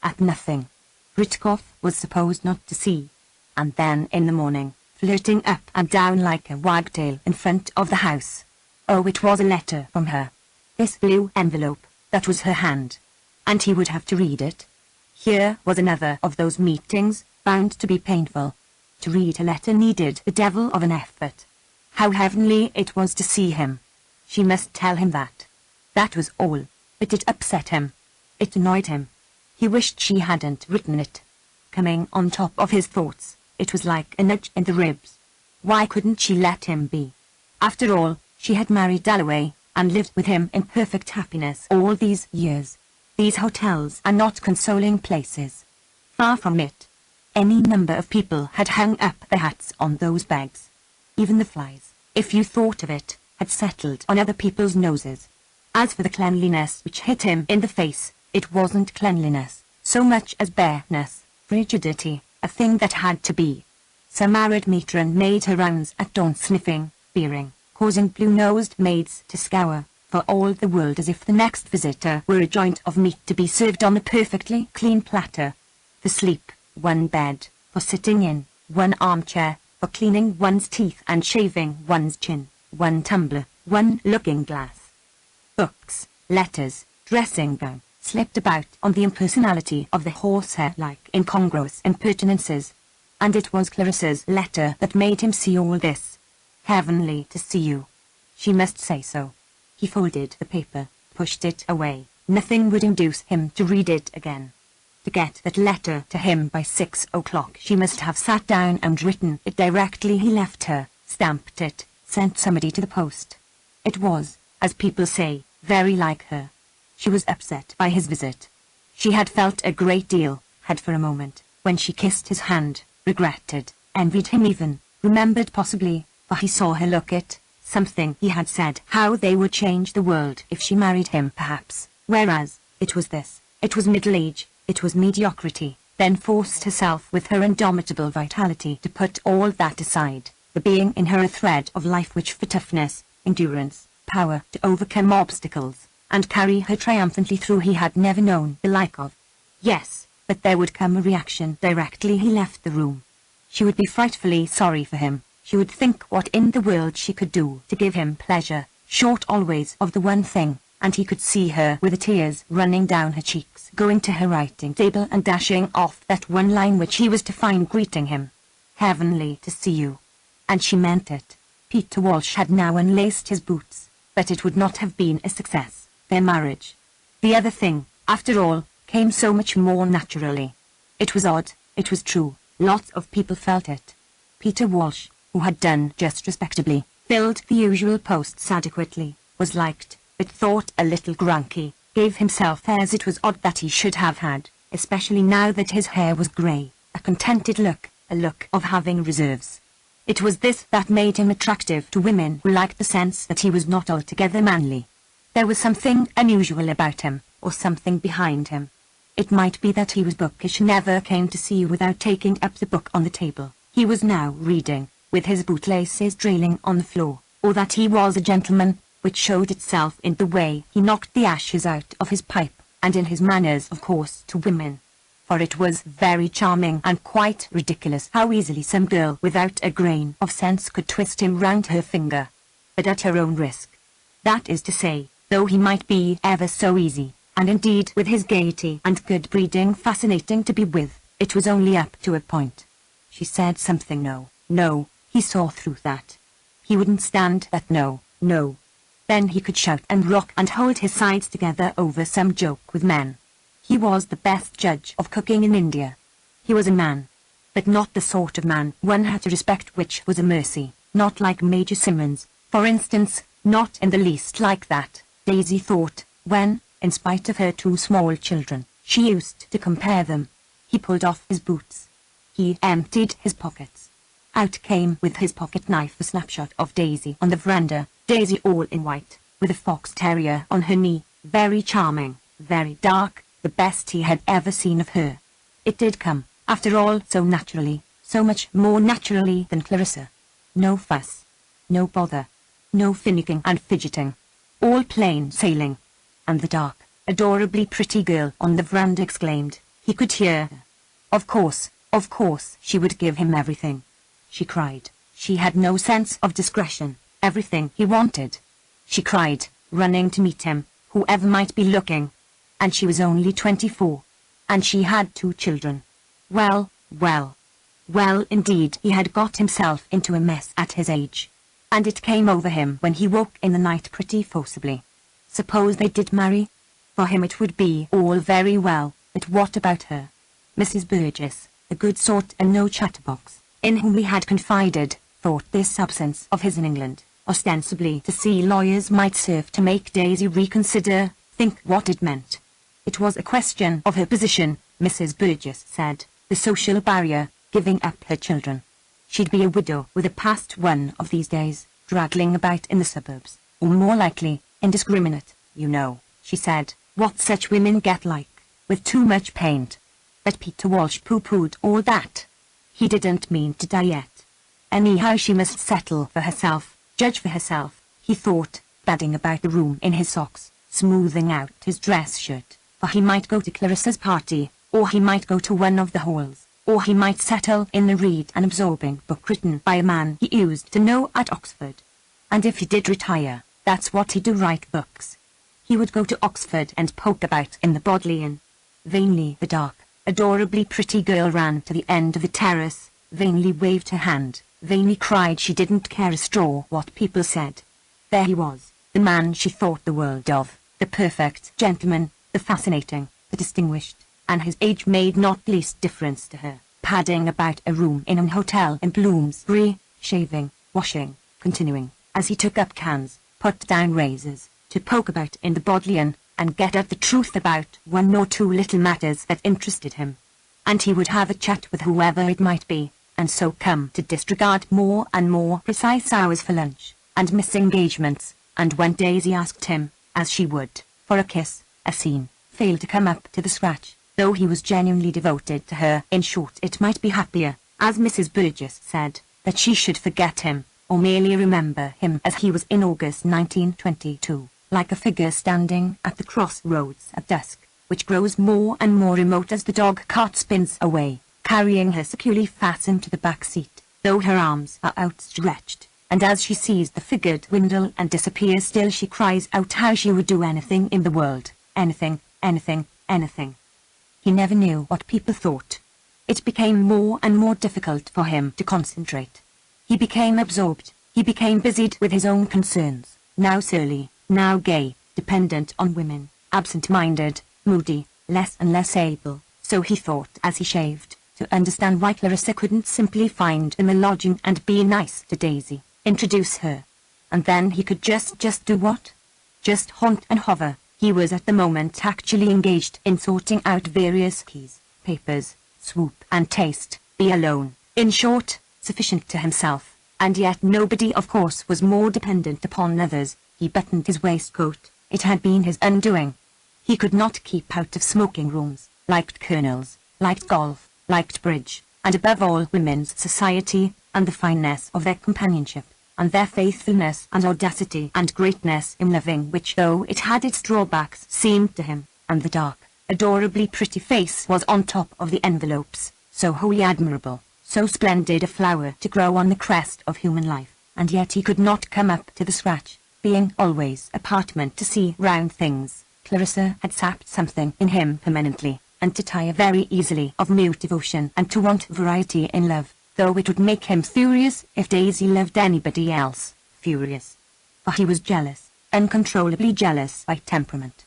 at nothing. Britkoff was supposed not to see. And then in the morning, flirting up and down like a wagtail in front of the house. Oh, it was a letter from her. This blue envelope, that was her hand. And he would have to read it. Here was another of those meetings, bound to be painful. To read a letter needed the devil of an effort. How heavenly it was to see him. She must tell him that. That was all. But it upset him. It annoyed him. He wished she hadn't written it. Coming on top of his thoughts, it was like a nudge in the ribs. Why couldn't she let him be? After all, she had married Dalloway, and lived with him in perfect happiness all these years. These hotels are not consoling places. Far from it. Any number of people had hung up their hats on those bags. Even the flies, if you thought of it, had settled on other people's noses. As for the cleanliness which hit him in the face, it wasn't cleanliness, so much as bareness, frigidity, a thing that had to be. Some arid matron made her rounds at dawn sniffing, beering, causing blue-nosed maids to scour, for all the world as if the next visitor were a joint of meat to be served on a perfectly clean platter. For sleep, one bed, for sitting in, one armchair, for cleaning one's teeth and shaving one's chin, one tumbler, one looking-glass. Books, letters, dressing-gown, slipped about on the impersonality of the horsehair-like incongruous impertinences. And it was Clarissa's letter that made him see all this. Heavenly to see you. She must say so. He folded the paper, pushed it away. Nothing would induce him to read it again. To get that letter to him by 6 o'clock she must have sat down and written it directly he left her, stamped it, sent somebody to the post. It was, as people say, very like her. She was upset by his visit. She had felt a great deal, had for a moment, when she kissed his hand, regretted, envied him even, remembered possibly, for he saw her look it, something he had said, how they would change the world if she married him perhaps, whereas, it was this, it was middle age, it was mediocrity, then forced herself with her indomitable vitality to put all that aside, the being in her a thread of life which for toughness, endurance, power to overcome obstacles, and carry her triumphantly through he had never known the like of. Yes, but there would come a reaction directly he left the room. She would be frightfully sorry for him. She would think what in the world she could do to give him pleasure, short always of the one thing, and he could see her with the tears running down her cheeks, going to her writing table and dashing off that one line which he was to find greeting him. Heavenly to see you. And she meant it. Peter Walsh had now unlaced his boots, but it would not have been a success, their marriage. The other thing, after all, came so much more naturally. It was odd, it was true, lots of people felt it. Peter Walsh, who had done just respectably, filled the usual posts adequately, was liked, but thought a little grunky, gave himself airs it was odd that he should have had, especially now that his hair was grey, a contented look, a look of having reserves. It was this that made him attractive to women who liked the sense that he was not altogether manly. There was something unusual about him, or something behind him. It might be that he was bookish, never came to see you without taking up the book on the table. He was now reading, with his bootlaces trailing on the floor, or that he was a gentleman, which showed itself in the way he knocked the ashes out of his pipe, and in his manners, of course, to women. For it was very charming and quite ridiculous how easily some girl without a grain of sense could twist him round her finger. But at her own risk. That is to say, though he might be ever so easy, and indeed with his gaiety and good breeding fascinating to be with, it was only up to a point. She said something. No, he saw through that. He wouldn't stand that. No. Then he could shout and rock and hold his sides together over some joke with men. He was the best judge of cooking in India. He was a man, but not the sort of man one had to respect, which was a mercy, not like Major Simmons, for instance, not in the least like that, Daisy thought, when, in spite of her 2 small children, she used to compare them. He pulled off his boots. He emptied his pockets. Out came with his pocket knife a snapshot of Daisy on the veranda, Daisy all in white, with a fox terrier on her knee, very charming, very dark, the best he had ever seen of her. It did come, after all, so naturally, so much more naturally than Clarissa. No fuss, no bother, no finicking and fidgeting, all plain sailing. And the dark, adorably pretty girl on the veranda exclaimed, he could hear her. Of course, she would give him everything. She cried. She had no sense of discretion, everything he wanted. She cried, running to meet him, whoever might be looking. And she was only 24. And she had 2 children. Well, indeed he had got himself into a mess at his age. And it came over him when he woke in the night pretty forcibly. Suppose they did marry? For him it would be all very well, but what about her? Mrs. Burgess, the good sort and no chatterbox, in whom he had confided, thought this absence of his in England, ostensibly to see lawyers, might serve to make Daisy reconsider, think what it meant. It was a question of her position, Mrs. Burgess said, the social barrier, giving up her children. She'd be a widow with a past one of these days, draggling about in the suburbs, or more likely, indiscriminate, you know, she said, what such women get like, with too much paint. But Peter Walsh pooh-poohed all that. He didn't mean to die yet. Anyhow she must settle for herself, judge for herself, he thought, padding about the room in his socks, smoothing out his dress shirt, for he might go to Clarissa's party, or he might go to one of the halls, or he might settle in and read an absorbing book written by a man he used to know at Oxford. And if he did retire, that's what he'd do, write books. He would go to Oxford and poke about in the Bodleian. Vainly the dark, adorably pretty girl ran to the end of the terrace, vainly waved her hand, vainly cried she didn't care a straw what people said. There he was, the man she thought the world of, the perfect gentleman, the fascinating, the distinguished, and his age made not least difference to her, padding about a room in an hotel in Bloomsbury, shaving, washing, continuing, as he took up cans, put down razors, to poke about in the Bodleian, and get at the truth about 1 or 2 little matters that interested him. And he would have a chat with whoever it might be, and so come to disregard more and more precise hours for lunch, and miss engagements, and when Daisy asked him, as she would, for a kiss, a scene, failed to come up to the scratch, though he was genuinely devoted to her. In short, it might be happier, as Mrs. Burgess said, that she should forget him, or merely remember him as he was in August 1922, like a figure standing at the crossroads at dusk, which grows more and more remote as the dog-cart spins away, carrying her securely fastened to the back seat, though her arms are outstretched, and as she sees the figure dwindle and disappear still she cries out how she would do anything in the world, anything, anything, anything. He never knew what people thought. It became more and more difficult for him to concentrate. He became absorbed, he became busied with his own concerns, now surly, now gay, dependent on women, absent-minded, moody, less and less able, so he thought as he shaved, to understand why Clarissa couldn't simply find him a lodging and be nice to Daisy, introduce her. And then he could just do what? Just haunt and hover. He was at the moment actually engaged in sorting out various keys, papers, swoop and taste, be alone, in short, sufficient to himself, and yet nobody of course was more dependent upon others. He buttoned his waistcoat, it had been his undoing. He could not keep out of smoking rooms, liked colonels, liked golf, liked bridge, and above all women's society, and the fineness of their companionship, and their faithfulness and audacity and greatness in living which though it had its drawbacks seemed to him, and the dark, adorably pretty face was on top of the envelopes, so wholly admirable, so splendid a flower to grow on the crest of human life, and yet he could not come up to the scratch, being always apartment to see round things. Clarissa had sapped something in him permanently, and to tire very easily of mute devotion and to want variety in love, though it would make him furious if Daisy loved anybody else, furious. For he was jealous, uncontrollably jealous by temperament.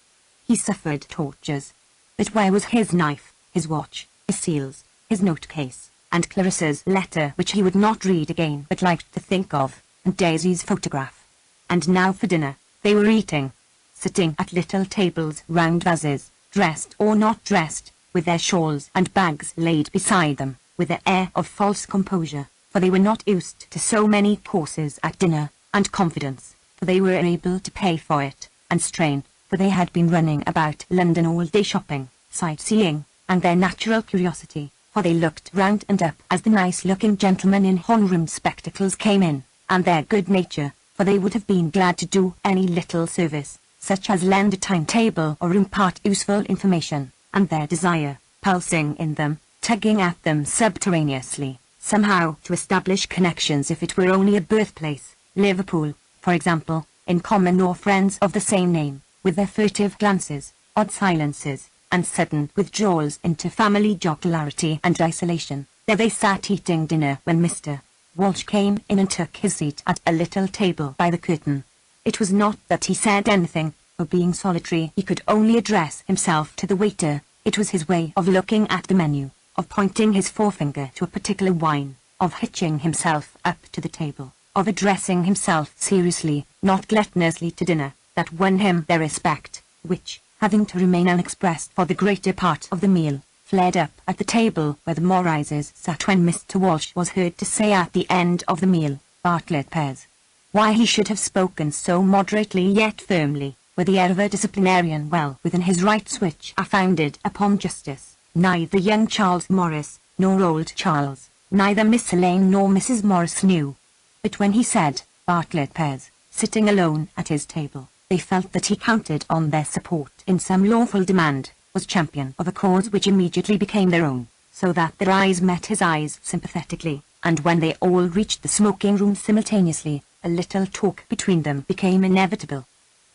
He suffered tortures. But where was his knife, his watch, his seals, his note-case, and Clarissa's letter which he would not read again but liked to think of, and Daisy's photograph? And now for dinner, they were eating, sitting at little tables round vases, dressed or not dressed, with their shawls and bags laid beside them, with an air of false composure, for they were not used to so many courses at dinner, and confidence, for they were able to pay for it, and strain, for they had been running about London all day shopping, sightseeing, and their natural curiosity, for they looked round and up as the nice-looking gentlemen in horn-rimmed spectacles came in, and their good nature, for they would have been glad to do any little service, such as lend a timetable or impart useful information, and their desire, pulsing in them, tugging at them subterraneously, somehow to establish connections if it were only a birthplace, Liverpool, for example, in common or friends of the same name, with their furtive glances, odd silences, and sudden withdrawals into family jocularity and isolation. There they sat eating dinner when Mr. Welsh came in and took his seat at a little table by the curtain. It was not that he said anything, for being solitary he could only address himself to the waiter. It was his way of looking at the menu, of pointing his forefinger to a particular wine, of hitching himself up to the table, of addressing himself seriously, not gluttonously to dinner, that won him their respect, which, having to remain unexpressed for the greater part of the meal, flared up at the table where the Morrises sat when Mr. Welsh was heard to say at the end of the meal, "Bartlett Pears." Why he should have spoken so moderately yet firmly, with the air of a disciplinarian well within his rights which are founded upon justice, neither young Charles Morris, nor old Charles, neither Miss Elaine nor Mrs. Morris knew. But when he said, "Bartlett Pears," sitting alone at his table, they felt that he counted on their support in some lawful demand, was champion of a cause which immediately became their own, so that their eyes met his eyes sympathetically, and when they all reached the smoking room simultaneously, a little talk between them became inevitable.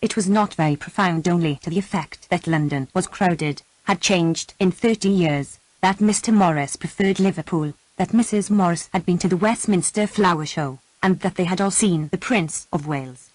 It was not very profound, only to the effect that London was crowded, had changed in 30 years, that Mr. Morris preferred Liverpool, that Mrs. Morris had been to the Westminster Flower Show, and that they had all seen the Prince of Wales.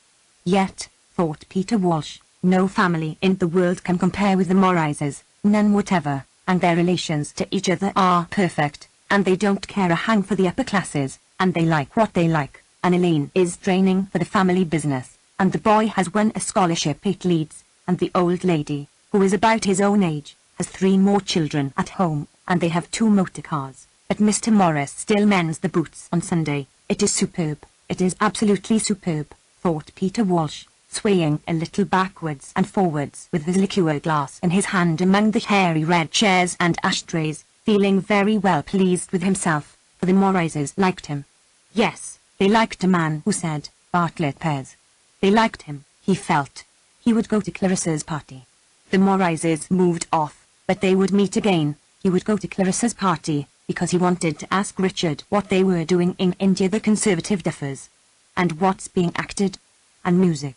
Yet, thought Peter Walsh, no family in the world can compare with the Morrises, none whatever, and their relations to each other are perfect, and they don't care a hang for the upper classes, and they like what they like, and Elaine is training for the family business, and the boy has won a scholarship at Leeds, and the old lady, who is about his own age, has 3 more children at home, and they have 2 motor cars, but Mr. Morris still mends the boots on Sunday. It is superb, it is absolutely superb, thought Peter Walsh, swaying a little backwards and forwards with his liqueur glass in his hand among the hairy red chairs and ashtrays, feeling very well pleased with himself, for the Morrises liked him. Yes, they liked a man who said, "Bartlett Pears." They liked him, he felt. He would go to Clarissa's party. The Morrises moved off, but they would meet again. He would go to Clarissa's party, because he wanted to ask Richard what they were doing in India. The Conservative duffers. And what's being acted. And music.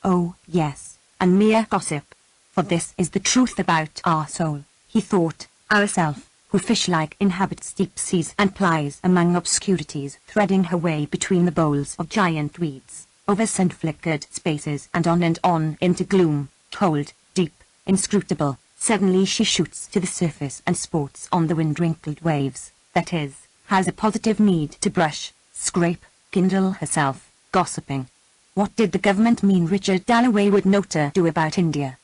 Oh, yes, and mere gossip. For this is the truth about our soul, he thought, ourself, who fish-like inhabits deep seas and plies among obscurities, threading her way between the boles of giant weeds, over sun-flickered spaces and on into gloom, cold, deep, inscrutable. Suddenly she shoots to the surface and sports on the wind-wrinkled waves, that is, has a positive need to brush, scrape, kindle herself, gossiping. What did the government mean Richard Dalloway would know to do about India?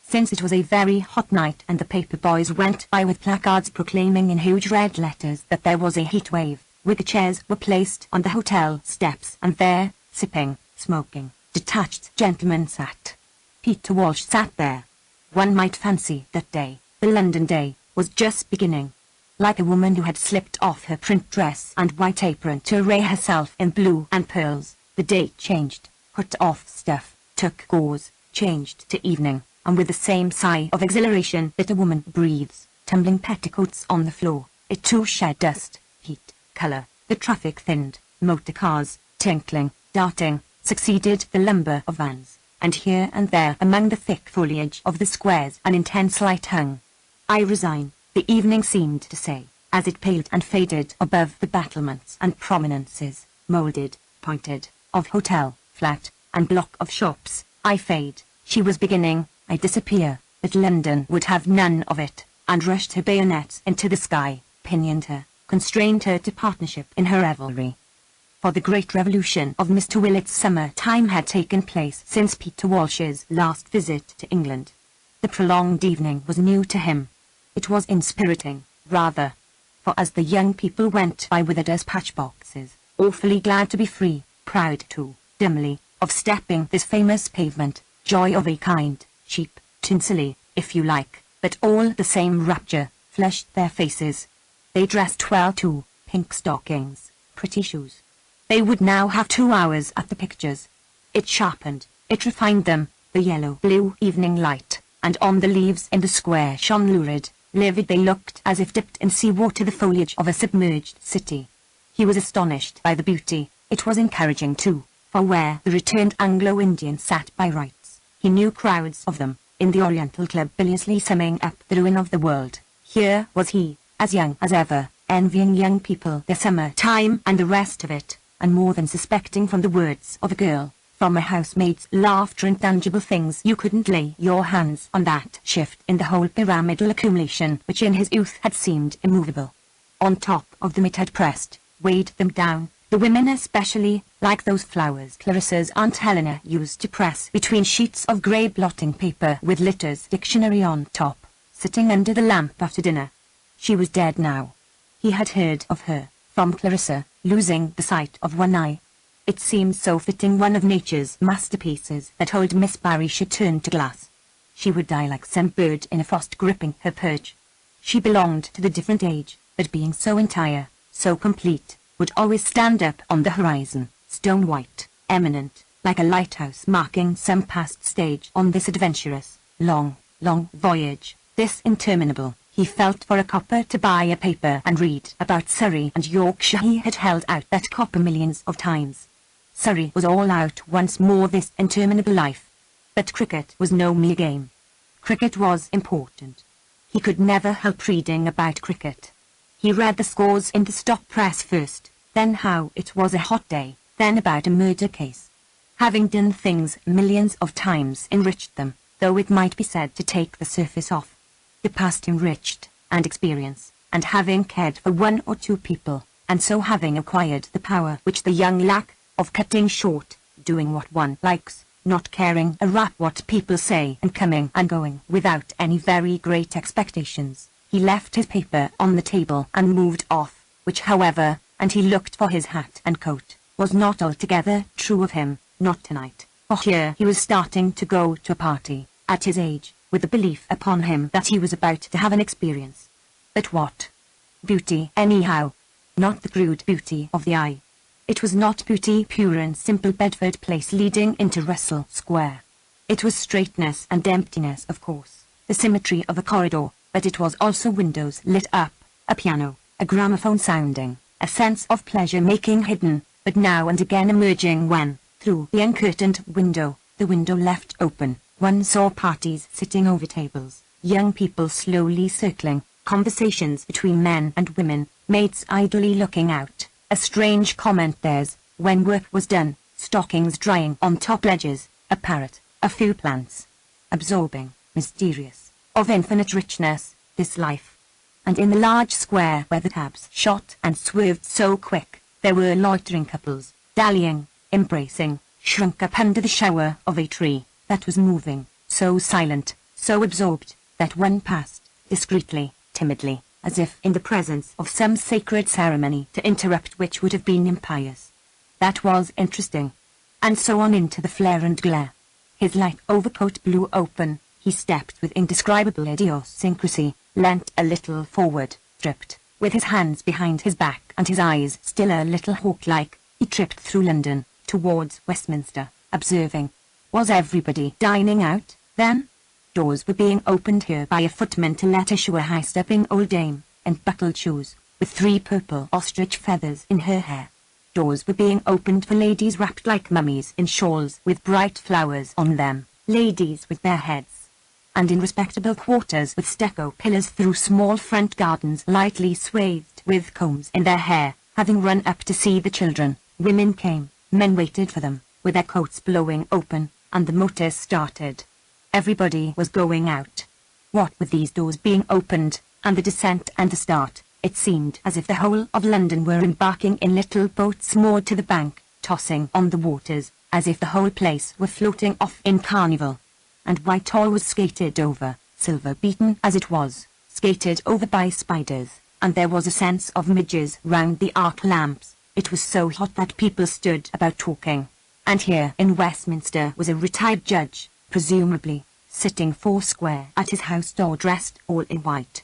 Since it was a very hot night and the paper boys went by with placards proclaiming in huge red letters that there was a heat wave, wicker chairs were placed on the hotel steps and there, sipping, smoking, detached gentlemen sat. Peter Walsh sat there. One might fancy that day, the London day, was just beginning. Like a woman who had slipped off her print dress and white apron to array herself in blue and pearls, the day changed, put off stuff, took gauze, changed to evening, and with the same sigh of exhilaration that a woman breathes, tumbling petticoats on the floor, it too shed dust, heat, colour. The traffic thinned, motor cars, tinkling, darting, succeeded the lumber of vans, and here and there among the thick foliage of the squares an intense light hung. I resign, the evening seemed to say, as it paled and faded above the battlements and prominences, moulded, pointed, of hotel, flat, and block of shops. I fade, she was beginning, I disappear, but London would have none of it, and rushed her bayonets into the sky, pinioned her, constrained her to partnership in her revelry. For the great revolution of Mr. Willet's summer time had taken place since Peter Walsh's last visit to England. The prolonged evening was new to him. It was inspiriting, rather. For as the young people went by with it as patchboxes, awfully glad to be free, proud too, dimly, of stepping this famous pavement, joy of a kind, cheap, tinselly, if you like, but all the same rapture, flushed their faces. They dressed well too, pink stockings, pretty shoes. They would now have 2 hours at the pictures. It sharpened, it refined them, the yellow-blue evening light, and on the leaves in the square shone lurid, livid. They looked as if dipped in sea-water, the foliage of a submerged city. He was astonished by the beauty. It was encouraging too, for where the returned Anglo-Indian sat by rights, he knew crowds of them, in the Oriental Club biliously summing up the ruin of the world. Here was he, as young as ever, envying young people their summer time and the rest of it, and more than suspecting from the words of a girl, from a housemaid's laughter, intangible things. You couldn't lay your hands on that shift in the whole pyramidal accumulation which in his youth had seemed immovable. On top of them it had pressed, weighed them down, the women especially, like those flowers Clarissa's Aunt Helena used to press between sheets of grey blotting paper with Litter's dictionary on top, sitting under the lamp after dinner. She was dead now. He had heard of her, from Clarissa, losing the sight of one eye. It seemed so fitting, one of nature's masterpieces, that old Miss Barry should turn to glass. She would die like some bird in a frost gripping her perch. She belonged to the different age, but being so entire, so complete, would always stand up on the horizon, stone-white, eminent, like a lighthouse marking some past stage on this adventurous, long, long voyage, this interminable. He felt for a copper to buy a paper and read about Surrey and Yorkshire. He had held out that copper millions of times. Surrey was all out once more, this interminable life. But cricket was no mere game. Cricket was important. He could never help reading about cricket. He read the scores in the stop press first, then how it was a hot day, then about a murder case. Having done things millions of times enriched them, though it might be said to take the surface off. The past enriched, and experience, and having cared for one or two people, and so having acquired the power which the young lack, of cutting short, doing what one likes, not caring a rap what people say, and coming and going without any very great expectations. He left his paper on the table and moved off, which however, and he looked for his hat and coat, was not altogether true of him, not tonight, for here he was starting to go to a party, at his age, with the belief upon him that he was about to have an experience. But what? Beauty, anyhow. Not the crude beauty of the eye. It was not beauty pure and simple Bedford Place leading into Russell Square. It was straightness and emptiness, of course, the symmetry of a corridor, but it was also windows lit up, a piano, a gramophone sounding, a sense of pleasure making hidden, but now and again emerging when, through the uncurtained window, the window left open, one saw parties sitting over tables, young people slowly circling, conversations between men and women, maids idly looking out, a strange comment theirs, when work was done, stockings drying on top ledges, a parrot, a few plants. Absorbing, mysterious, of infinite richness, this life. And in the large square where the cabs shot and swerved so quick, there were loitering couples, dallying, embracing, shrunk up under the shower of a tree that was moving, so silent, so absorbed, that one passed, discreetly, timidly, as if in the presence of some sacred ceremony to interrupt which would have been impious. That was interesting. And so on into the flare and glare. His light overcoat blew open, he stepped with indescribable idiosyncrasy, leant a little forward, tripped, with his hands behind his back and his eyes still a little hawk-like, he tripped through London, towards Westminster, observing. Was everybody dining out, then? Doors were being opened here by a footman to let issue a high-stepping old dame, in buckled shoes, with 3 purple ostrich feathers in her hair. Doors were being opened for ladies wrapped like mummies in shawls with bright flowers on them, ladies with bare heads. And in respectable quarters with stucco pillars through small front gardens lightly swathed with combs in their hair, having run up to see the children, women came, men waited for them, with their coats blowing open, and the motors started. Everybody was going out. What with these doors being opened, and the descent and the start, it seemed as if the whole of London were embarking in little boats moored to the bank, tossing on the waters, as if the whole place were floating off in carnival. And Whitehall was skated over, silver-beaten as it was, skated over by spiders, and there was a sense of midges round the arc lamps. It was so hot that people stood about talking. And here in Westminster was a retired judge, presumably, sitting foursquare at his house door dressed all in white.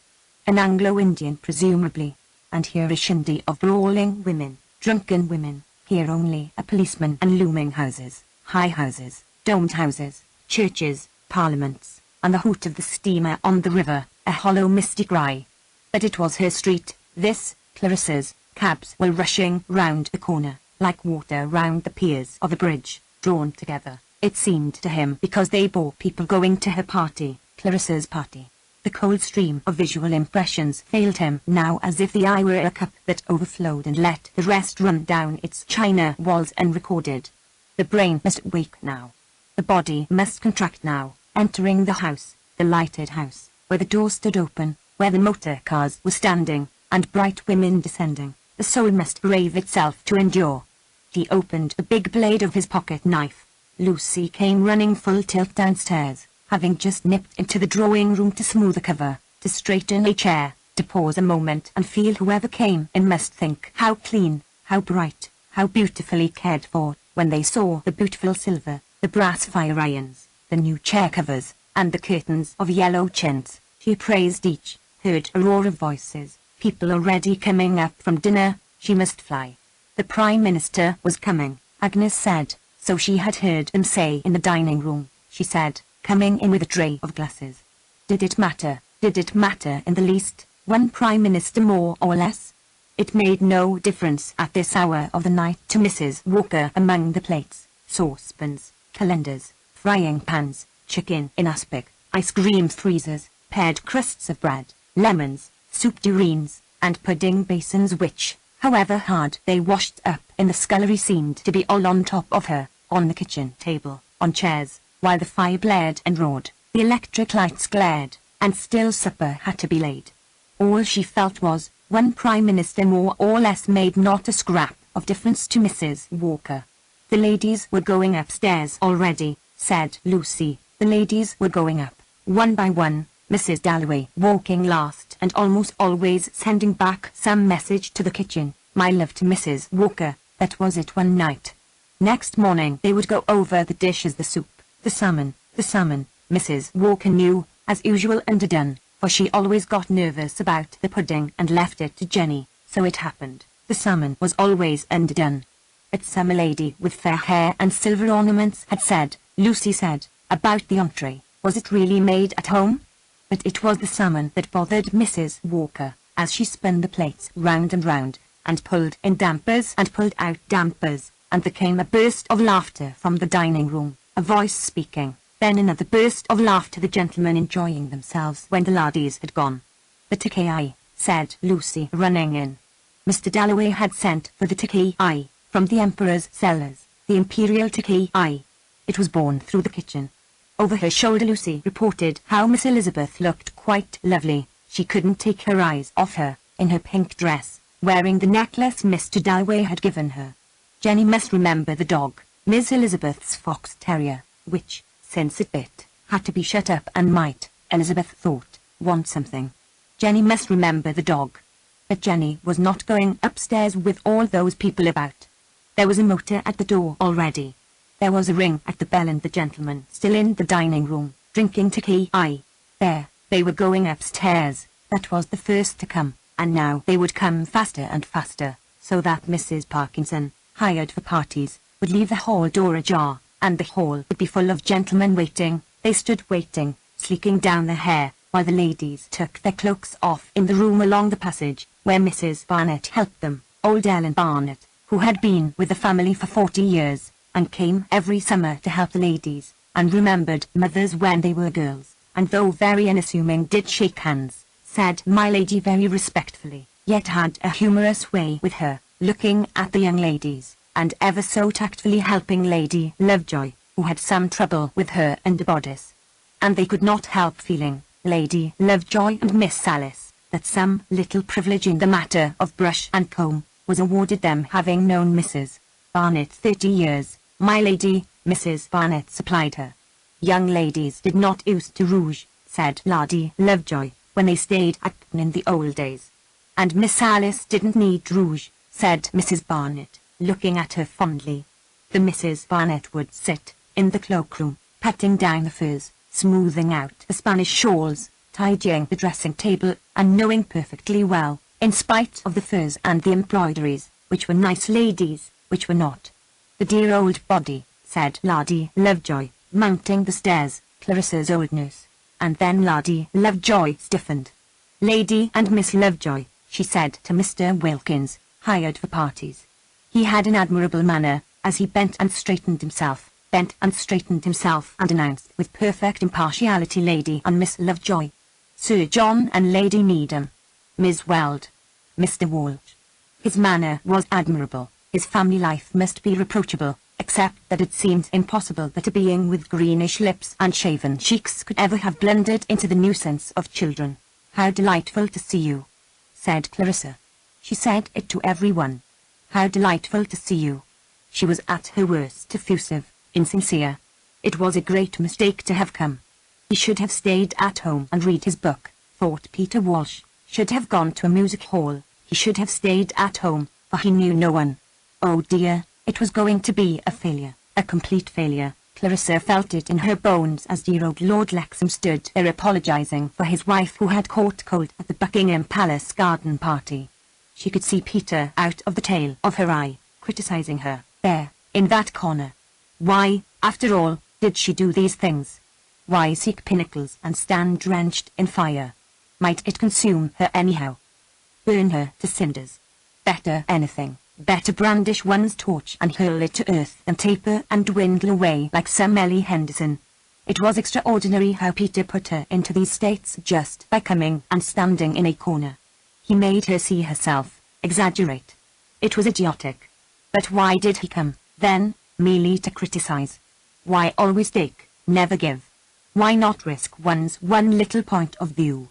An Anglo-Indian presumably, and here a shindy of brawling women, drunken women, here only a policeman and looming houses, high houses, domed houses, churches, parliaments, and the hoot of the steamer on the river, a hollow misty cry. But it was her street, this, Clarissa's. Cabs were rushing round the corner, like water round the piers of a bridge, drawn together, it seemed to him, because they bore people going to her party, Clarissa's party. The cold stream of visual impressions failed him now, as if the eye were a cup that overflowed and let the rest run down its china walls unrecorded. The brain must wake now. The body must contract now, entering the house, the lighted house, where the door stood open, where the motor cars were standing, and bright women descending. The soul must brave itself to endure. He opened the big blade of his pocket knife. Lucy came running full tilt downstairs, having just nipped into the drawing-room to smooth a cover, to straighten a chair, to pause a moment and feel whoever came in must think how clean, how bright, how beautifully cared for, when they saw the beautiful silver, the brass fire irons, the new chair covers, and the curtains of yellow chintz. She appraised each, heard a roar of voices, people already coming up from dinner. She must fly. The Prime Minister was coming, Agnes said, so she had heard them say in the dining-room. She said, coming in with a tray of glasses. Did it matter? Did it matter in the least? One Prime Minister more or less? It made no difference at this hour of the night to Mrs. Walker. Among the plates, saucepans, calendars, frying pans, chicken in aspic, ice cream freezers, pared crusts of bread, lemons, soup tureens, and pudding basins which, however hard they washed up in the scullery, seemed to be all on top of her, on the kitchen table, on chairs, while the fire blared and roared, the electric lights glared, and still supper had to be laid. All she felt was, one Prime Minister more or less made not a scrap of difference to Mrs. Walker. The ladies were going upstairs already, said Lucy. The ladies were going up, one by one, Mrs. Dalloway walking last and almost always sending back some message to the kitchen. My love to Mrs. Walker. That was it one night. Next morning they would go over the dishes, the soup, the salmon. Mrs. Walker knew, as usual, underdone, for she always got nervous about the pudding and left it to Jenny, so it happened. The salmon was always underdone. But some lady with fair hair and silver ornaments had said, Lucy said, About the entree, was it really made at home? But it was the salmon that bothered Mrs. Walker, as she spun the plates round and round, and pulled in dampers and pulled out dampers, and there came a burst of laughter from the dining room, a voice speaking, then another burst of laughter, the gentlemen enjoying themselves when the laddies had gone. "The tea," said Lucy, running in. Mr. Dalloway had sent for the tea from the Emperor's cellars, the imperial tea. It was borne through the kitchen. Over her shoulder Lucy reported how Miss Elizabeth looked quite lovely. She couldn't take her eyes off her, in her pink dress, wearing the necklace Mr. Dalloway had given her. Jenny must remember the dog, Miss Elizabeth's fox terrier, which, since it bit, had to be shut up and might, Elizabeth thought, want something. Jenny must remember the dog. But Jenny was not going upstairs with all those people about. There was a motor at the door already. There was a ring at the bell and the gentlemen still in the dining room, drinking tea. There, they were going upstairs. That was the first to come, and now they would come faster and faster, so that Mrs. Parkinson, hired for parties, would leave the hall door ajar, and the hall would be full of gentlemen waiting. They stood waiting, sleeking down their hair, while the ladies took their cloaks off in the room along the passage, where Mrs. Barnett helped them, old Ellen Barnett, who had been with the family for 40 years, and came every summer to help the ladies, and remembered mothers when they were girls, and though very unassuming did shake hands, said my lady very respectfully, yet had a humorous way with her, looking at the young ladies, and ever so tactfully helping Lady Lovejoy, who had some trouble with her and a bodice. And they could not help feeling, Lady Lovejoy and Miss Alice, that some little privilege in the matter of brush and comb was awarded them, having known Mrs. Barnett 30 years. My lady, Mrs. Barnett supplied her. Young ladies did not use to rouge, said Lady Lovejoy, when they stayed at in the old days. And Miss Alice didn't need rouge, said Mrs. Barnett, looking at her fondly. The Mrs. Barnett would sit in the cloakroom, patting down the furs, smoothing out the Spanish shawls, tidying the dressing table, and knowing perfectly well, in spite of the furs and the embroideries, which were nice ladies, which were not. The dear old body, said Lady Lovejoy, mounting the stairs, Clarissa's old nurse. And then Lady Lovejoy stiffened. Lady and Miss Lovejoy, she said to Mr. Wilkins, hired for parties. He had an admirable manner, as he bent and straightened himself, and announced with perfect impartiality Lady and Miss Lovejoy, Sir John and Lady Needham, Miss Weld, Mr. Walsh. His manner was admirable. His family life must be reproachable, except that it seemed impossible that a being with greenish lips and shaven cheeks could ever have blundered into the nuisance of children. "How delightful to see you," said Clarissa. She said it to everyone. "How delightful to see you." She was at her worst effusive, insincere. It was a great mistake to have come. He should have stayed at home and read his book, thought Peter Walsh. Should have gone to a music hall. He should have stayed at home, for he knew no one. Oh dear, it was going to be a failure, a complete failure. Clarissa felt it in her bones as dear old Lord Lexham stood there apologizing for his wife who had caught cold at the Buckingham Palace garden party. She could see Peter out of the tail of her eye, criticizing her, there, in that corner. Why, after all, did she do these things? Why seek pinnacles and stand drenched in fire? Might it consume her anyhow? Burn her to cinders? Better anything. Better brandish one's torch and hurl it to earth than taper and dwindle away like some Ellie Henderson. It was extraordinary how Peter put her into these states just by coming and standing in a corner. He made her see herself, exaggerate. It was idiotic. But why did he come, then, merely to criticize? Why always take, never give? Why not risk one's one little point of view?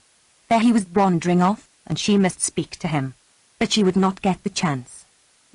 There he was wandering off, and she must speak to him. But she would not get the chance.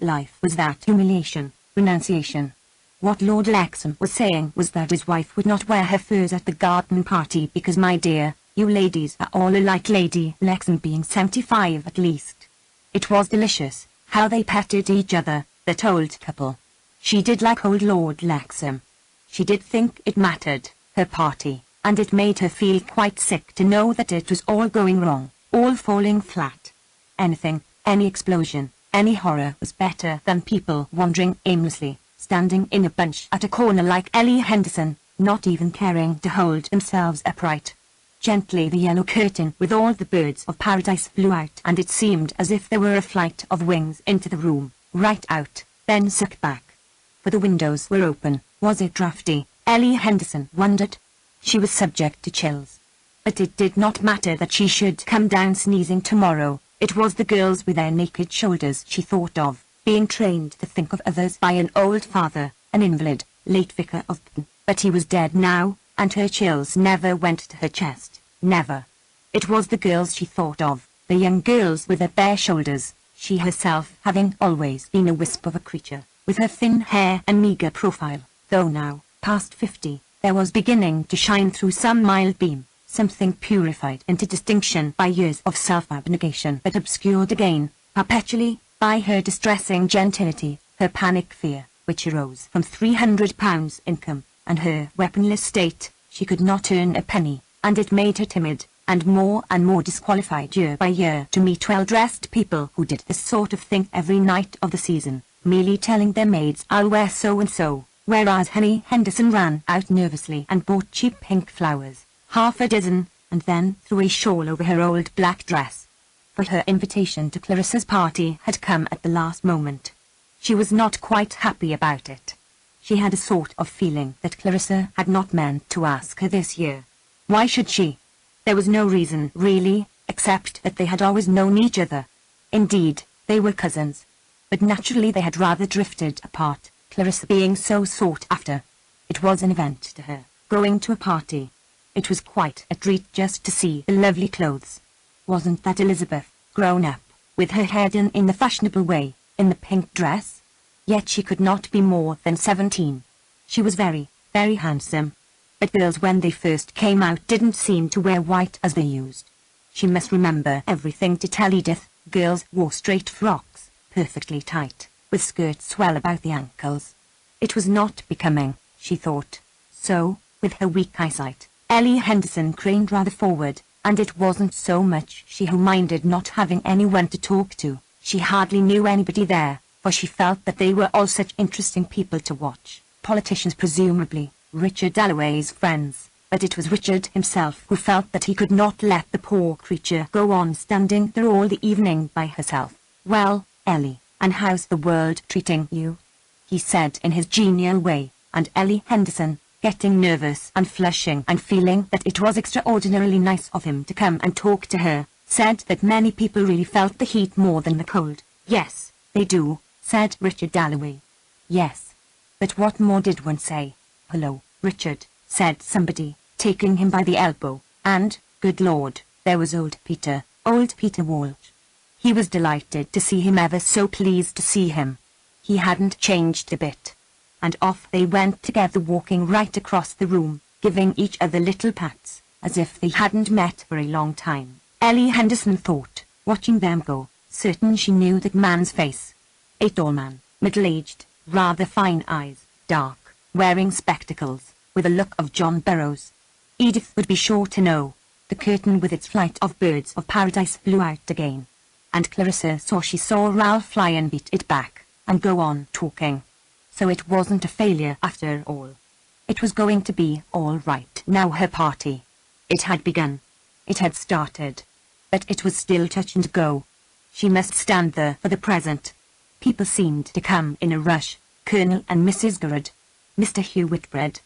Life was that humiliation, renunciation. What Lord Lexham was saying was that his wife would not wear her furs at the garden party because, my dear, you ladies are all alike, Lady Lexham being 75 at least. It was delicious, how they petted each other, that old couple. She did like old Lord Lexham. She did think it mattered, her party, and it made her feel quite sick to know that it was all going wrong, all falling flat. Anything, any explosion, any horror was better than people wandering aimlessly, standing in a bunch at a corner like Ellie Henderson, not even caring to hold themselves upright. Gently the yellow curtain with all the birds of paradise flew out, and it seemed as if there were a flight of wings into the room, right out, then sucked back. For the windows were open. Was it drafty? Ellie Henderson wondered. She was subject to chills. But it did not matter that she should come down sneezing tomorrow. It was the girls with their naked shoulders she thought of, being trained to think of others by an old father, an invalid, late vicar of Pn. But he was dead now, and her chills never went to her chest, never. It was the girls she thought of, the young girls with their bare shoulders, she herself having always been a wisp of a creature, with her thin hair and meagre profile, though now, past 50, there was beginning to shine through some mild beam, something purified into distinction by years of self-abnegation, but obscured again, perpetually, by her distressing gentility, her panic fear, which arose from £300 income, and her weaponless state. She could not earn a penny, and it made her timid, and more disqualified year by year to meet well-dressed people who did this sort of thing every night of the season, merely telling their maids, "I'll wear so-and-so," whereas Henny Henderson ran out nervously and bought cheap pink flowers, half a dozen, and then threw a shawl over her old black dress. For her invitation to Clarissa's party had come at the last moment. She was not quite happy about it. She had a sort of feeling that Clarissa had not meant to ask her this year. Why should she? There was no reason, really, except that they had always known each other. Indeed, they were cousins. But naturally they had rather drifted apart, Clarissa being so sought after. It was an event to her, going to a party. It was quite a treat just to see the lovely clothes. Wasn't that Elizabeth, grown up, with her hair done in the fashionable way, in the pink dress? Yet she could not be more than 17. She was very, very handsome. But girls when they first came out didn't seem to wear white as they used. She must remember everything to tell Edith. Girls wore straight frocks, perfectly tight, with skirts well about the ankles. It was not becoming, she thought. So, with her weak eyesight, Ellie Henderson craned rather forward, and it wasn't so much she who minded not having anyone to talk to. She hardly knew anybody there, for she felt that they were all such interesting people to watch. Politicians presumably, Richard Dalloway's friends, but it was Richard himself who felt that he could not let the poor creature go on standing there all the evening by herself. "Well, Ellie, and how's the world treating you?" he said in his genial way, and Ellie Henderson, getting nervous and flushing and feeling that it was extraordinarily nice of him to come and talk to her, said that many people really felt the heat more than the cold. "Yes, they do," said Richard Dalloway. "Yes. But what more did one say?" "Hello, Richard," said somebody, taking him by the elbow, and, good Lord, there was old Peter Walsh. He was delighted to see him, ever so pleased to see him. He hadn't changed a bit. And off they went together, walking right across the room, giving each other little pats, as if they hadn't met for a long time. Ellie Henderson thought, watching them go, certain she knew that man's face. A tall man, middle-aged, rather fine eyes, dark, wearing spectacles, with a look of John Burroughs. Edith would be sure to know. The curtain with its flight of birds of paradise flew out again. And Clarissa saw Ralph fly and beat it back, and go on talking. So it wasn't a failure after all. It was going to be all right now, her party. It had begun. It had started. But it was still touch and go. She must stand there for the present. People seemed to come in a rush. Colonel and Mrs. Garrard, Mr. Hugh Whitbread,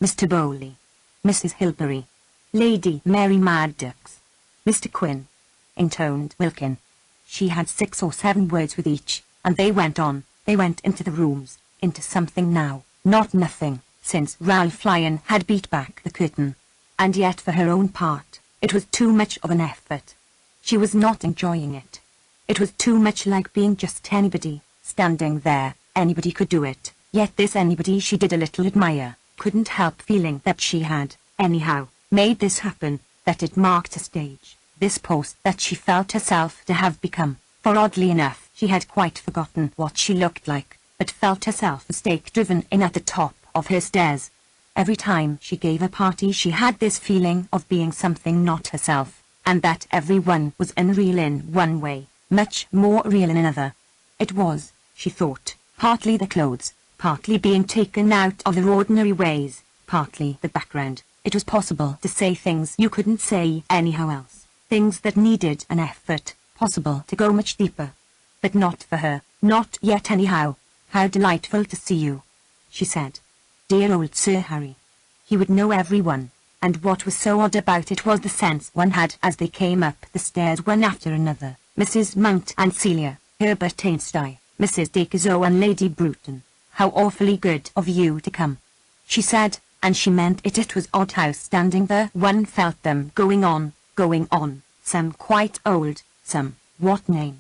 Mr. Bowley, Mrs. Hilbery, Lady Mary Maddox, Mr. Quinn, intoned Wilkin. She had 6 or 7 words with each, and they went on. They went into the rooms, into something now, not nothing, since Ralph Lyon had beat back the curtain. And yet for her own part, it was too much of an effort. She was not enjoying it. It was too much like being just anybody, standing there. Anybody could do it, yet this anybody she did a little admire, couldn't help feeling that she had, anyhow, made this happen, that it marked a stage, this post that she felt herself to have become, for oddly enough she had quite forgotten what she looked like, but felt herself a stake driven in at the top of her stairs. Every time she gave a party she had this feeling of being something not herself, and that everyone was unreal in one way, much more real in another. It was, she thought, partly the clothes, partly being taken out of their ordinary ways, partly the background. It was possible to say things you couldn't say anyhow else, things that needed an effort, possible to go much deeper. But not for her, not yet anyhow. "How delightful to see you," she said. Dear old Sir Harry. He would know everyone, and what was so odd about it was the sense one had as they came up the stairs one after another. Mrs. Mount and Celia, Herbert Ainstey, Mrs. Dacre and Lady Bruton. "How awfully good of you to come," she said, and she meant it. It was odd how standing there one felt them going on, some quite old, some, what name?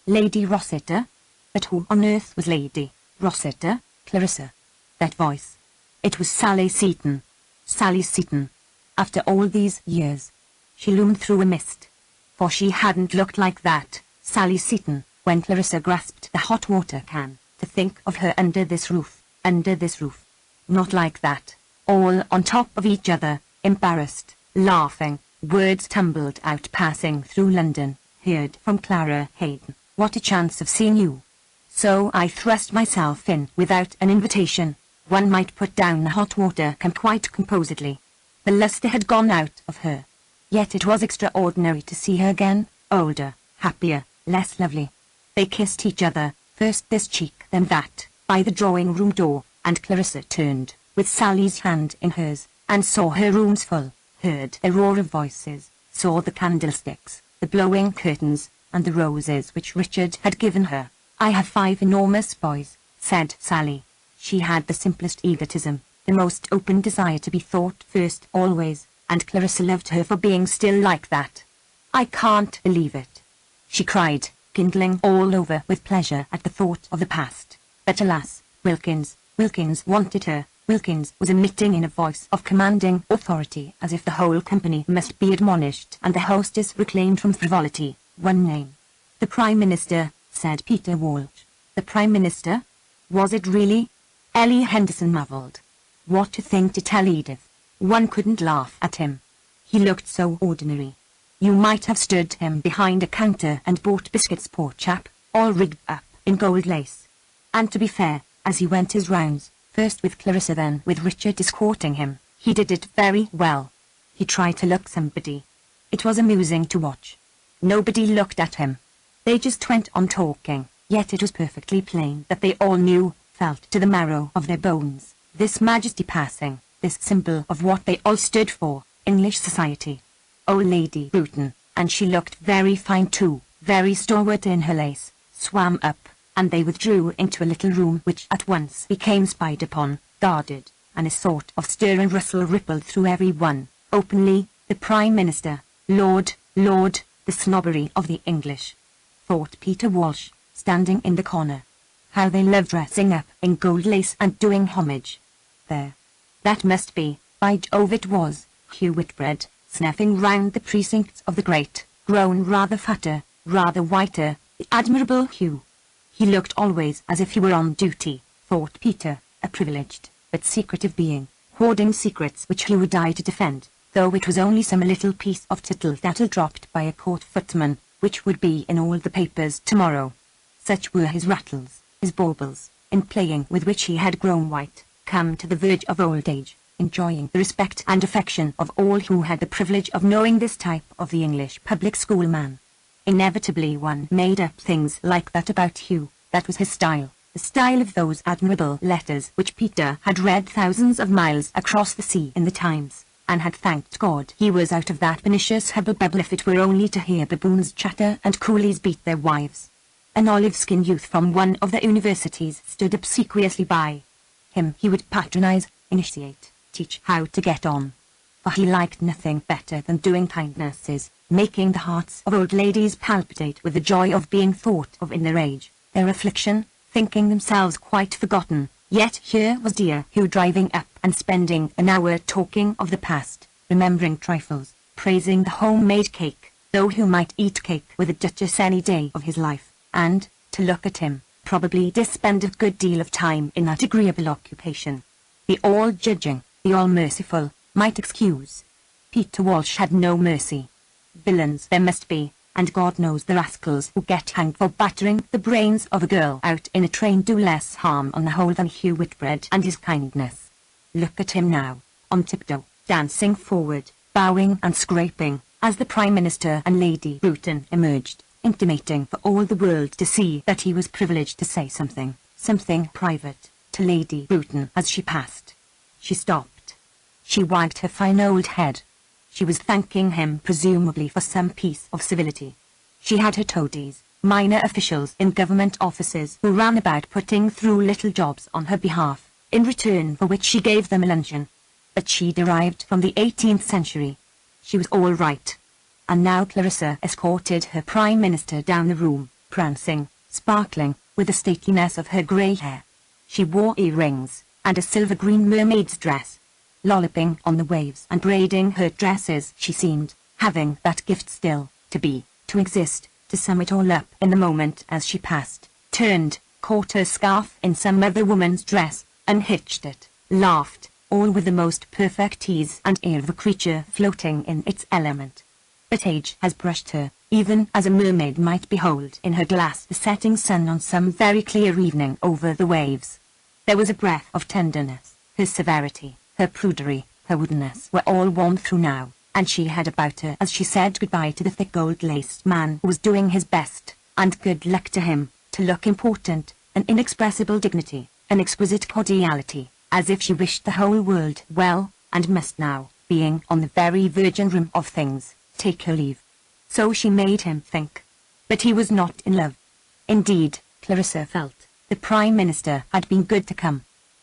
Lady Rossiter? But who on earth was Lady Rossiter? Clarissa. That voice. It was Sally Seton. Sally Seton. After all these years. She loomed through a mist. For she hadn't looked like that, Sally Seton, when Clarissa grasped the hot water can, to think of her under this roof, Not like that. All on top of each other, embarrassed, laughing, words tumbled out passing through London, heard from Clara Hayden. "What a chance of seeing you." So I thrust myself in without an invitation. One might put down the hot water can quite composedly. The lustre had gone out of her. Yet it was extraordinary to see her again, older, happier, less lovely. They kissed each other, first this cheek then that, by the drawing-room door, and Clarissa turned, with Sally's hand in hers, and saw her rooms full, heard the roar of voices, saw the candlesticks, the blowing curtains, and the roses which Richard had given her. "I have 5 enormous boys," said Sally. She had the simplest egotism, the most open desire to be thought first always, and Clarissa loved her for being still like that. "I can't believe it," she cried, kindling all over with pleasure at the thought of the past. But alas, Wilkins wanted her. Wilkins was emitting in a voice of commanding authority as if the whole company must be admonished and the hostess reclaimed from frivolity. One name. "The Prime Minister," said Peter Walsh. "The Prime Minister? Was it really?" Ellie Henderson marvelled. What a thing to tell Edith. One couldn't laugh at him. He looked so ordinary. You might have stood him behind a counter and bought biscuits, poor chap, all rigged up in gold lace. And to be fair, as he went his rounds, first with Clarissa then with Richard escorting him, he did it very well. He tried to look somebody. It was amusing to watch. Nobody looked at him. They just went on talking, yet it was perfectly plain that they all knew, felt to the marrow of their bones, this majesty passing, this symbol of what they all stood for, English society. Oh, Lady Bruton, and she looked very fine too, very stalwart in her lace, swam up, and they withdrew into a little room which at once became spied upon, guarded, and a sort of stir and rustle rippled through every one. Openly, the Prime Minister, Lord, the snobbery of the English, thought Peter Walsh, standing in the corner. How they loved dressing up in gold lace and doing homage. There. That must be, by Jove it was, Hugh Whitbread, snuffing round the precincts of the great, grown rather fatter, rather whiter, the admirable Hugh. He looked always as if he were on duty, thought Peter, a privileged, but secretive being, hoarding secrets which he would die to defend, though it was only some little piece of tittle-tattle dropped by a court footman, which would be in all the papers tomorrow. Such were his rattles, his baubles, in playing with which he had grown white, come to the verge of old age, enjoying the respect and affection of all who had the privilege of knowing this type of the English public school man. Inevitably one made up things like that about Hugh. That was his style, the style of those admirable letters which Peter had read thousands of miles across the sea in the Times, and had thanked God he was out of that pernicious hubble-bubble if it were only to hear baboons chatter and coolies beat their wives. An olive-skinned youth from one of the universities stood obsequiously by. Him he would patronize, initiate, teach how to get on. For he liked nothing better than doing kindnesses, making the hearts of old ladies palpitate with the joy of being thought of in their age, their affliction, thinking themselves quite forgotten. Yet here was dear Hugh driving up and spending an hour talking of the past, remembering trifles, praising the home-made cake, though Hugh might eat cake with a duchess any day of his life. And, to look at him, probably did spend a good deal of time in that agreeable occupation. The all-judging, the all-merciful, might excuse. Peter Walsh had no mercy. Villains there must be, and God knows the rascals who get hanged for battering the brains of a girl out in a train do less harm on the whole than Hugh Whitbread and his kindness. Look at him now, on tiptoe, dancing forward, bowing and scraping, as the Prime Minister and Lady Bruton emerged, intimating for all the world to see that he was privileged to say something private, to Lady Bruton as she passed. She stopped. She wagged her fine old head. She was thanking him presumably for some piece of civility. She had her toadies, minor officials in government offices who ran about putting through little jobs on her behalf, in return for which she gave them a luncheon. But she derived from the 18th century. She was all right. And now Clarissa escorted her Prime Minister down the room, prancing, sparkling, with the stateliness of her grey hair. She wore earrings, and a silver-green mermaid's dress. Lolloping on the waves and braiding her dresses, she seemed, having that gift still, to exist, to sum it all up in the moment as she passed, turned, caught her scarf in some other woman's dress, unhitched it, laughed, all with the most perfect ease and air of a creature floating in its element. But age has brushed her, even as a mermaid might behold in her glass the setting sun on some very clear evening over the waves. There was a breath of tenderness. Her severity, her prudery, her woodenness were all worn through now, and she had about her as she said goodbye to the thick gold-laced man who was doing his best, and good luck to him, to look important, an inexpressible dignity, an exquisite cordiality, as if she wished the whole world well, and must now, being on the very virgin rim of things, take her leave. So she made him think. But he was not in love. Indeed, Clarissa felt, the Prime Minister had been good to come.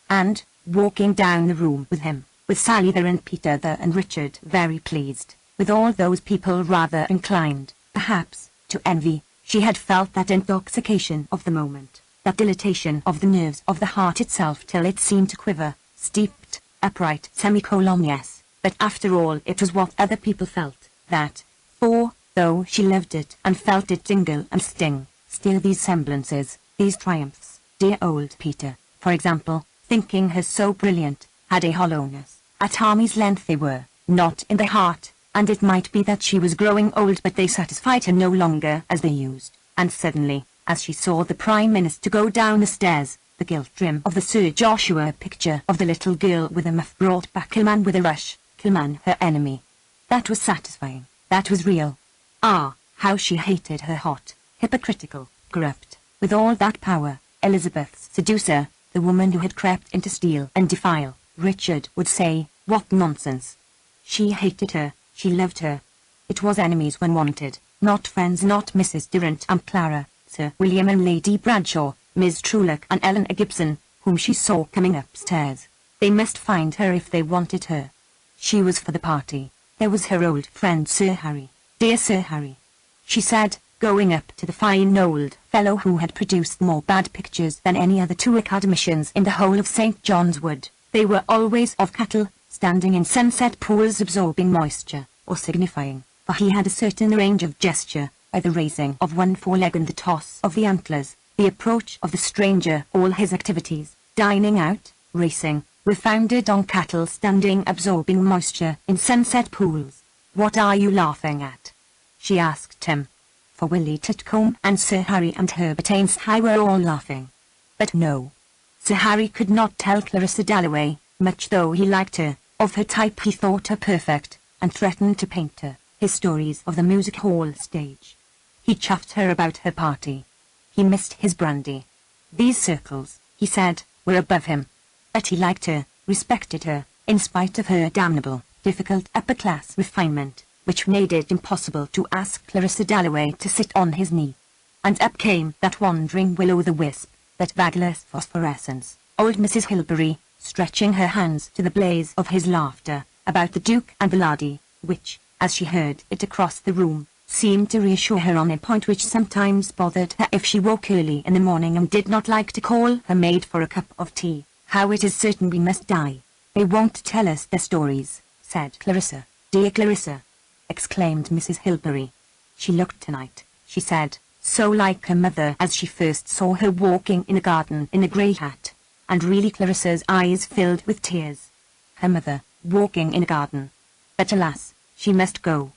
And, walking down the room with him, with Sally there and Peter there and Richard very pleased, with all those people rather inclined, perhaps, to envy, she had felt that intoxication of the moment, that dilatation of the nerves of the heart itself till it seemed to quiver, steeped, upright, yes, but after all it was what other people felt, that, for, though she loved it and felt it tingle and sting, still these semblances, these triumphs, dear old Peter, for example, thinking her so brilliant, had a hollowness, at arm's length they were, not in the heart, and it might be that she was growing old but they satisfied her no longer as they used, and suddenly, as she saw the Prime Minister go down the stairs, the gilt trim of the Sir Joshua picture of the little girl with a muff brought back Kilman with a rush, Kilman her enemy. That was satisfying, that was real. Ah, how she hated her hot, hypocritical, corrupt, with all that power, Elizabeth's seducer, the woman who had crept in to steal and defile, Richard would say, what nonsense. She hated her, she loved her. It was enemies when wanted, not friends, not Mrs. Durrant and Clara, Sir William and Lady Bradshaw, Miss Trulock and Eleanor Gibson, whom she saw coming upstairs. They must find her if they wanted her. She was for the party. There was her old friend Sir Harry. Dear Sir Harry, she said, going up to the fine old fellow who had produced more bad pictures than any other two academicians in the whole of St. John's Wood. They were always of cattle, standing in sunset pools absorbing moisture, or signifying, for he had a certain range of gesture, by the raising of one foreleg and the toss of the antlers, the approach of the stranger. All his activities, dining out, racing, were founded on cattle standing absorbing moisture in sunset pools. What are you laughing at? She asked him. For Willie Titcombe and Sir Harry and Herbert Ainslie were all laughing. But no. Sir Harry could not tell Clarissa Dalloway, much though he liked her, of her type. He thought her perfect, and threatened to paint her his stories of the music hall stage. He chaffed her about her party. He missed his brandy. These circles, he said, were above him. But he liked her, respected her, in spite of her damnable, difficult upper-class refinement, which made it impossible to ask Clarissa Dalloway to sit on his knee. And up came that wandering will-o'-the-wisp, that vagueless phosphorescence, old Mrs. Hilbery, stretching her hands to the blaze of his laughter, about the Duke and the laddie, which, as she heard it across the room, seemed to reassure her on a point which sometimes bothered her if she woke early in the morning and did not like to call her maid for a cup of tea. How it is certain we must die. They won't tell us their stories, said Clarissa. Dear Clarissa, exclaimed Mrs. Hilbery. She looked tonight, she said, so like her mother as she first saw her walking in a garden in a grey hat. And really Clarissa's eyes filled with tears. Her mother, walking in a garden. But alas, she must go.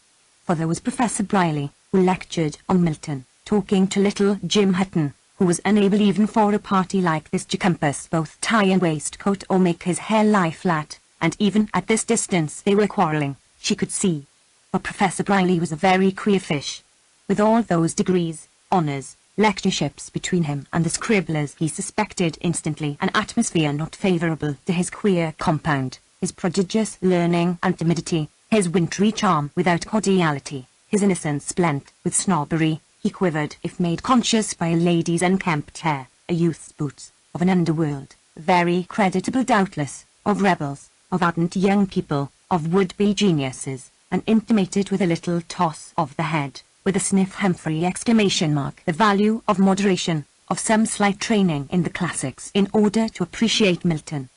For there was Professor Briley, who lectured on Milton, talking to little Jim Hutton, who was unable even for a party like this to compass both tie and waistcoat or make his hair lie flat, and even at this distance they were quarrelling, she could see. For Professor Briley was a very queer fish. With all those degrees, honours, lectureships between him and the scribblers, he suspected instantly an atmosphere not favourable to his queer compound, his prodigious learning and timidity, his wintry charm without cordiality, his innocence blent with snobbery. He quivered if made conscious by a lady's unkempt hair, a youth's boots, of an underworld, very creditable doubtless, of rebels, of ardent young people, of would-be geniuses, and intimated with a little toss of the head, with a sniff Humphrey exclamation mark, the value of moderation, of some slight training in the classics in order to appreciate Milton.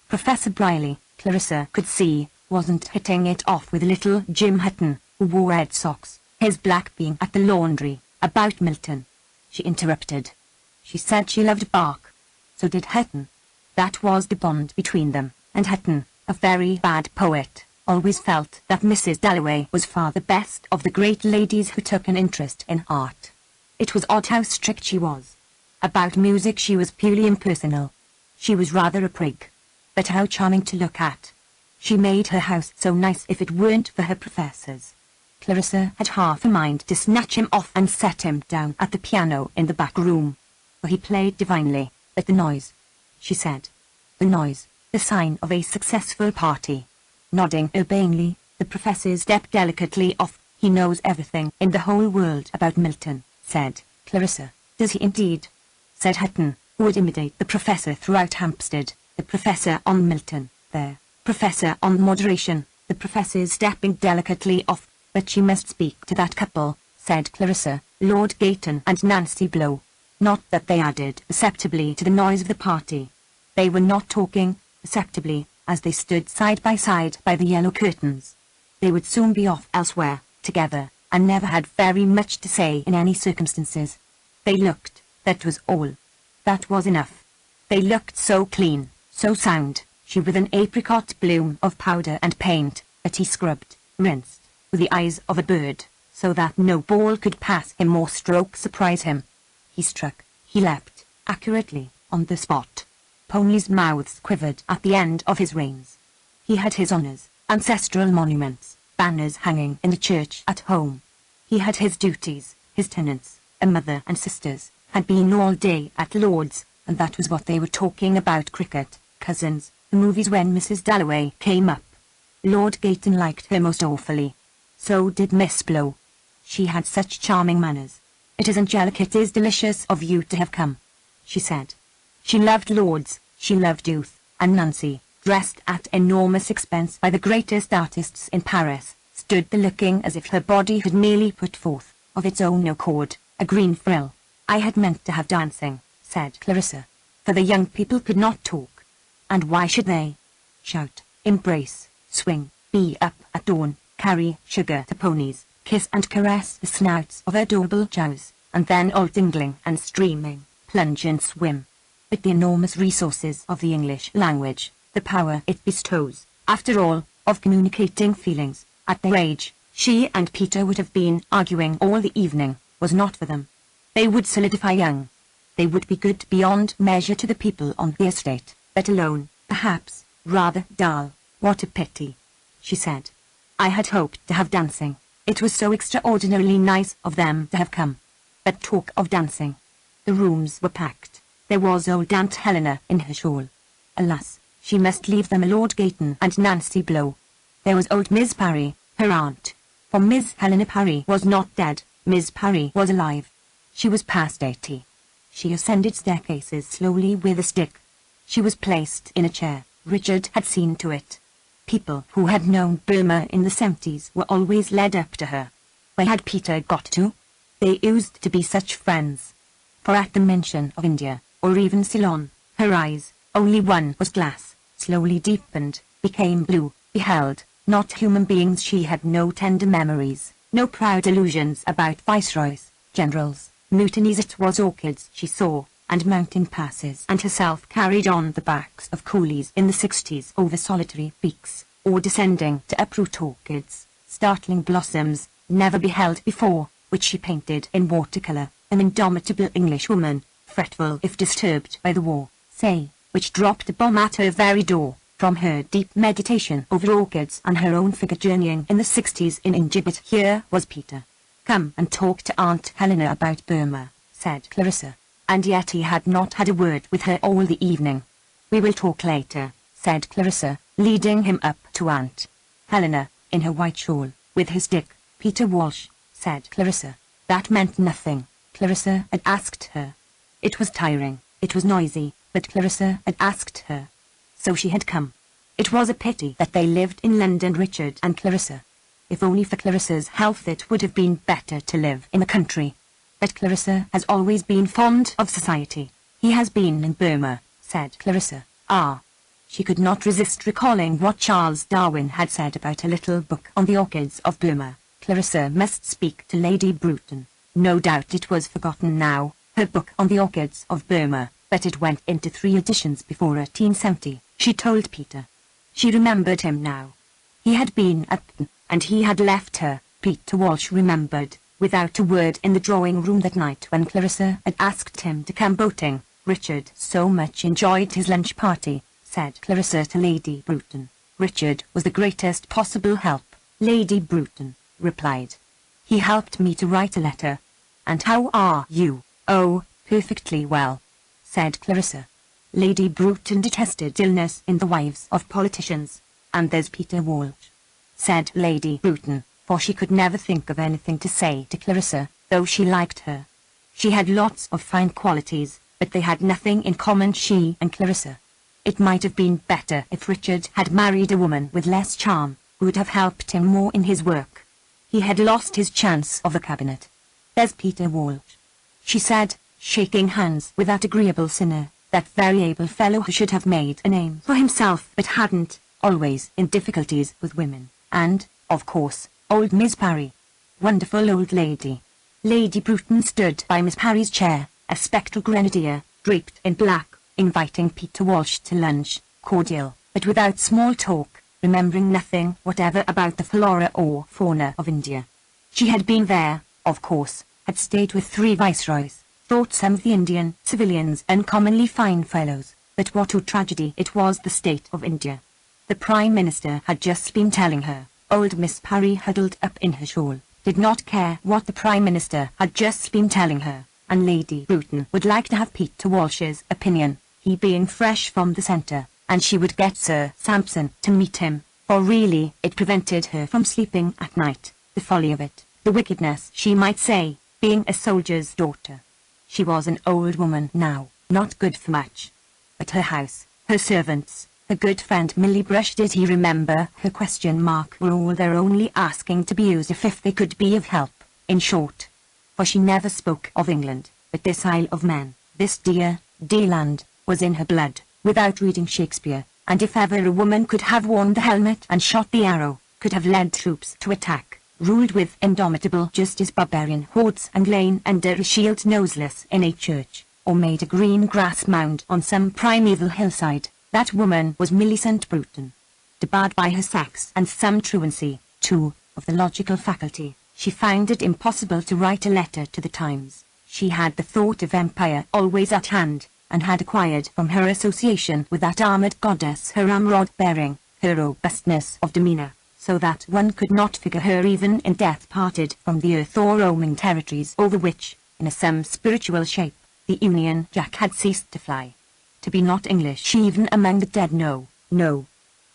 Professor Briley, Clarissa could see, wasn't hitting it off with little Jim Hutton, who wore red socks, his black being at the laundry, about Milton. She interrupted. She said she loved Bach. So did Hutton. That was the bond between them, and Hutton, a very bad poet, always felt that Mrs. Dalloway was far the best of the great ladies who took an interest in art. It was odd how strict she was. About music she was purely impersonal. She was rather a prig, but how charming to look at. She made her house so nice if it weren't for her professors. Clarissa had half a mind to snatch him off and set him down at the piano in the back room, for he played divinely, but the noise, she said. The noise, the sign of a successful party. Nodding urbanely, the professor stepped delicately off. He knows everything in the whole world about Milton, said Clarissa. Does he indeed? Said Hutton, who would imitate the professor throughout Hampstead. The professor on Milton, there. Professor on moderation. The professor stepping delicately off. But she must speak to that couple, said Clarissa, Lord Gayton and Nancy Blow. Not that they added perceptibly to the noise of the party. They were not talking perceptibly as they stood side by the yellow curtains. They would soon be off elsewhere, together, and never had very much to say in any circumstances. They looked, that was all. That was enough. They looked so clean, so sound, she with an apricot bloom of powder and paint, that he scrubbed, rinsed, with the eyes of a bird, so that no ball could pass him or stroke surprise him. He struck, he leapt, accurately, on the spot. Ponies' mouths quivered at the end of his reins. He had his honours, ancestral monuments, banners hanging in the church at home. He had his duties, his tenants, a mother and sisters, had been all day at Lord's, and that was what they were talking about: cricket, cousins, the movies when Mrs. Dalloway came up. Lord Gayton liked her most awfully. So did Miss Blow. She had such charming manners. It is angelic, it is delicious of you to have come, she said. She loved Lord's, she loved youth, and Nancy, dressed at enormous expense by the greatest artists in Paris, stood there looking as if her body had merely put forth, of its own accord, a green frill. I had meant to have dancing, said Clarissa, for the young people could not talk. And why should they? Shout, embrace, swing, be up at dawn, carry sugar to ponies, kiss and caress the snouts of adorable cows, and then all tingling and streaming, plunge and swim. But the enormous resources of the English language, the power it bestows, after all, of communicating feelings, at their age, she and Peter would have been arguing all the evening, was not for them. They would solidify young. They would be good beyond measure to the people on the estate, but alone, perhaps, rather dull. What a pity, she said. I had hoped to have dancing. It was so extraordinarily nice of them to have come. But talk of dancing. The rooms were packed. There was old Aunt Helena in her shawl. Alas, she must leave them, Lord Gayton and Nancy Blow. There was old Miss Parry, her aunt. For Miss Helena Parry was not dead, Miss Parry was alive. She was past 80. She ascended staircases slowly with a stick. She was placed in a chair. Richard had seen to it. People who had known Burma in the 70s were always led up to her. Where had Peter got to? They used to be such friends. For at the mention of India, or even Ceylon, her eyes, only one was glass, slowly deepened, became blue, beheld, not human beings. She had no tender memories, no proud illusions about viceroys, generals, mutinies. It was orchids she saw, and mountain passes, and herself carried on the backs of coolies in the 60s over solitary peaks, or descending to uproot orchids, startling blossoms, never beheld before, which she painted in watercolour, an indomitable Englishwoman, fretful if disturbed by the war, say, which dropped a bomb at her very door, from her deep meditation over orchids and her own figure journeying in the 60s in India. But here was Peter. "Come and talk to Aunt Helena about Burma," said Clarissa. And yet he had not had a word with her all the evening. "We will talk later," said Clarissa, leading him up to Aunt Helena, in her white shawl, with her stick. "Peter Walsh," said Clarissa. That meant nothing, Clarissa had asked her. It was tiring, it was noisy, but Clarissa had asked her. So she had come. It was a pity that they lived in London, Richard and Clarissa. If only for Clarissa's health it would have been better to live in the country. But Clarissa has always been fond of society. "He has been in Burma," said Clarissa. "Ah." She could not resist recalling what Charles Darwin had said about a little book on the orchids of Burma. Clarissa must speak to Lady Bruton. No doubt it was forgotten now, her book on the orchids of Burma, but it went into 3 editions before 1870, she told Peter. She remembered him now. He had been at and he had left her, Peter Walsh remembered, without a word in the drawing room that night when Clarissa had asked him to come boating. Richard so much enjoyed his lunch party, said Clarissa to Lady Bruton. Richard was the greatest possible help, Lady Bruton replied. He helped me to write a letter. And how are you? Oh, perfectly well, said Clarissa. Lady Bruton detested illness in the wives of politicians. And there's Peter Walsh, said Lady Bruton, for she could never think of anything to say to Clarissa, though she liked her. She had lots of fine qualities, but they had nothing in common, she and Clarissa. It might have been better if Richard had married a woman with less charm, who would have helped him more in his work. He had lost his chance of the cabinet. There's Peter Walsh, she said, shaking hands with that agreeable sinner, that very able fellow who should have made a name for himself but hadn't, always in difficulties with women, and, of course, old Miss Parry. Wonderful old lady. Lady Bruton stood by Miss Parry's chair, a spectral grenadier, draped in black, inviting Peter Walsh to lunch, cordial, but without small talk, remembering nothing whatever about the flora or fauna of India. She had been there, of course, had stayed with 3 viceroys, thought some of the Indian civilians uncommonly fine fellows, but what a tragedy it was, the state of India. The Prime Minister had just been telling her. Old Miss Parry, huddled up in her shawl, did not care what the Prime Minister had just been telling her, and Lady Bruton would like to have Peter Walsh's opinion, he being fresh from the centre, and she would get Sir Sampson to meet him, for really it prevented her from sleeping at night, the folly of it, the wickedness, she might say, being a soldier's daughter. She was an old woman now, not good for much. But her house, her servants, her good friend Millie Brush, did he remember her question mark, were all there, only asking to be used if they could be of help, in short. For she never spoke of England, but this Isle of Man, this dear, dear land, was in her blood, without reading Shakespeare, and if ever a woman could have worn the helmet and shot the arrow, could have led troops to attack, ruled with indomitable justice barbarian hordes and lain under a shield noseless in a church, or made a green grass mound on some primeval hillside, that woman was Millicent Bruton. Debarred by her sex and some truancy, too, of the logical faculty, she found it impossible to write a letter to the Times. She had the thought of empire always at hand, and had acquired from her association with that armoured goddess her ramrod bearing, her robustness of demeanour, so that one could not figure her even in death parted from the earth or roaming territories over which, in some spiritual shape, the Union Jack had ceased to fly. To be not English even among the dead, no, no.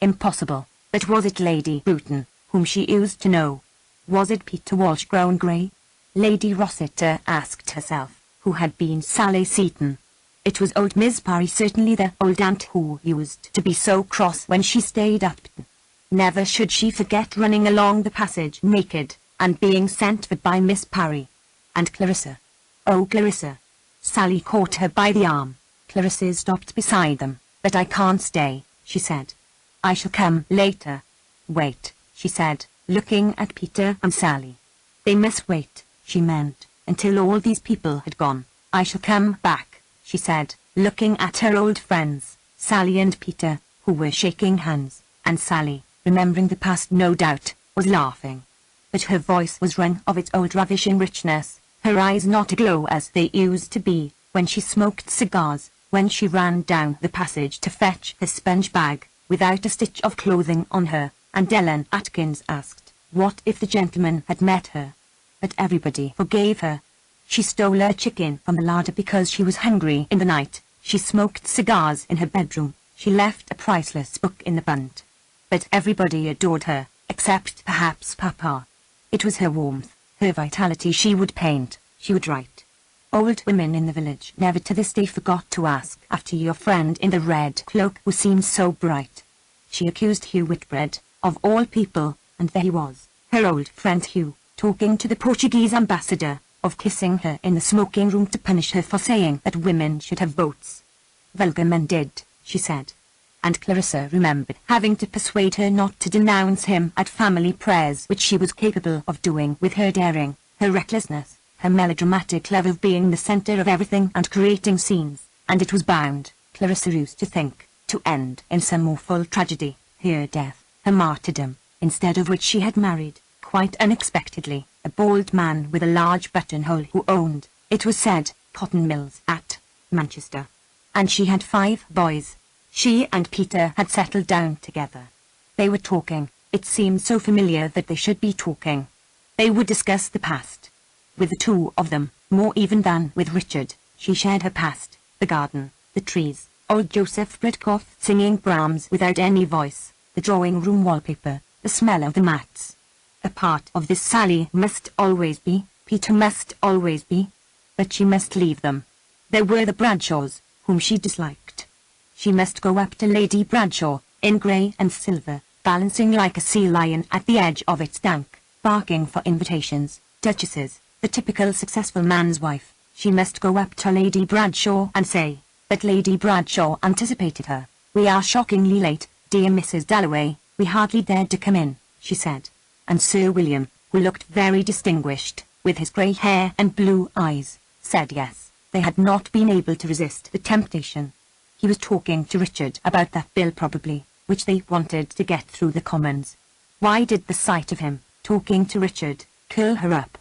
Impossible. But was it Lady Bruton, whom she used to know? Was it Peter Walsh grown grey? Lady Rossiter asked herself, who had been Sally Seton. It was old Miss Parry, certainly, the old aunt who used to be so cross when she stayed up. Never should she forget running along the passage naked, and being sent for by Miss Parry. And Clarissa. Oh, Clarissa. Sally caught her by the arm. Clarissa stopped beside them. But I can't stay, she said. I shall come later. Wait, she said, looking at Peter and Sally. They must wait, she meant, until all these people had gone. I shall come back, she said, looking at her old friends, Sally and Peter, who were shaking hands, and Sally, remembering the past no doubt, was laughing. But her voice was wrung of its old ravishing richness, her eyes not aglow as they used to be, when she smoked cigars, when she ran down the passage to fetch her sponge bag, without a stitch of clothing on her, and Ellen Atkins asked, what if the gentleman had met her? But everybody forgave her. She stole a chicken from the larder because she was hungry in the night. She smoked cigars in her bedroom. She left a priceless book in the bunt. But everybody adored her, except perhaps Papa. It was her warmth, her vitality she would paint, she would write. Old women in the village never to this day forgot to ask after your friend in the red cloak who seemed so bright. She accused Hugh Whitbread, of all people, and there he was, her old friend Hugh, talking to the Portuguese ambassador, of kissing her in the smoking room to punish her for saying that women should have votes. Vulgar men did, she said. And Clarissa remembered having to persuade her not to denounce him at family prayers, which she was capable of doing with her daring, her recklessness, her melodramatic love of being the centre of everything and creating scenes, and it was bound, Clarissa used to think, to end in some awful tragedy, her death, her martyrdom, instead of which she had married, quite unexpectedly, a bald man with a large buttonhole who owned, it was said, cotton mills at Manchester. And she had 5 boys. She and Peter had settled down together. They were talking. It seemed so familiar that they should be talking. They would discuss the past. With the 2 of them, more even than with Richard, she shared her past, the garden, the trees, old Joseph Bridcoff singing Brahms without any voice, the drawing-room wallpaper, the smell of the mats. A part of this Sally must always be, Peter must always be. But she must leave them. There were the Bradshaws, whom she disliked. She must go up to Lady Bradshaw, in grey and silver, balancing like a sea lion at the edge of its dank, barking for invitations, duchesses, the typical successful man's wife. She must go up to Lady Bradshaw and say, but Lady Bradshaw anticipated her. We are shockingly late, dear Mrs. Dalloway, we hardly dared to come in, she said. And Sir William, who looked very distinguished, with his grey hair and blue eyes, said yes. They had not been able to resist the temptation. He was talking to Richard about that bill probably, which they wanted to get through the Commons. Why did the sight of him, talking to Richard, curl her up?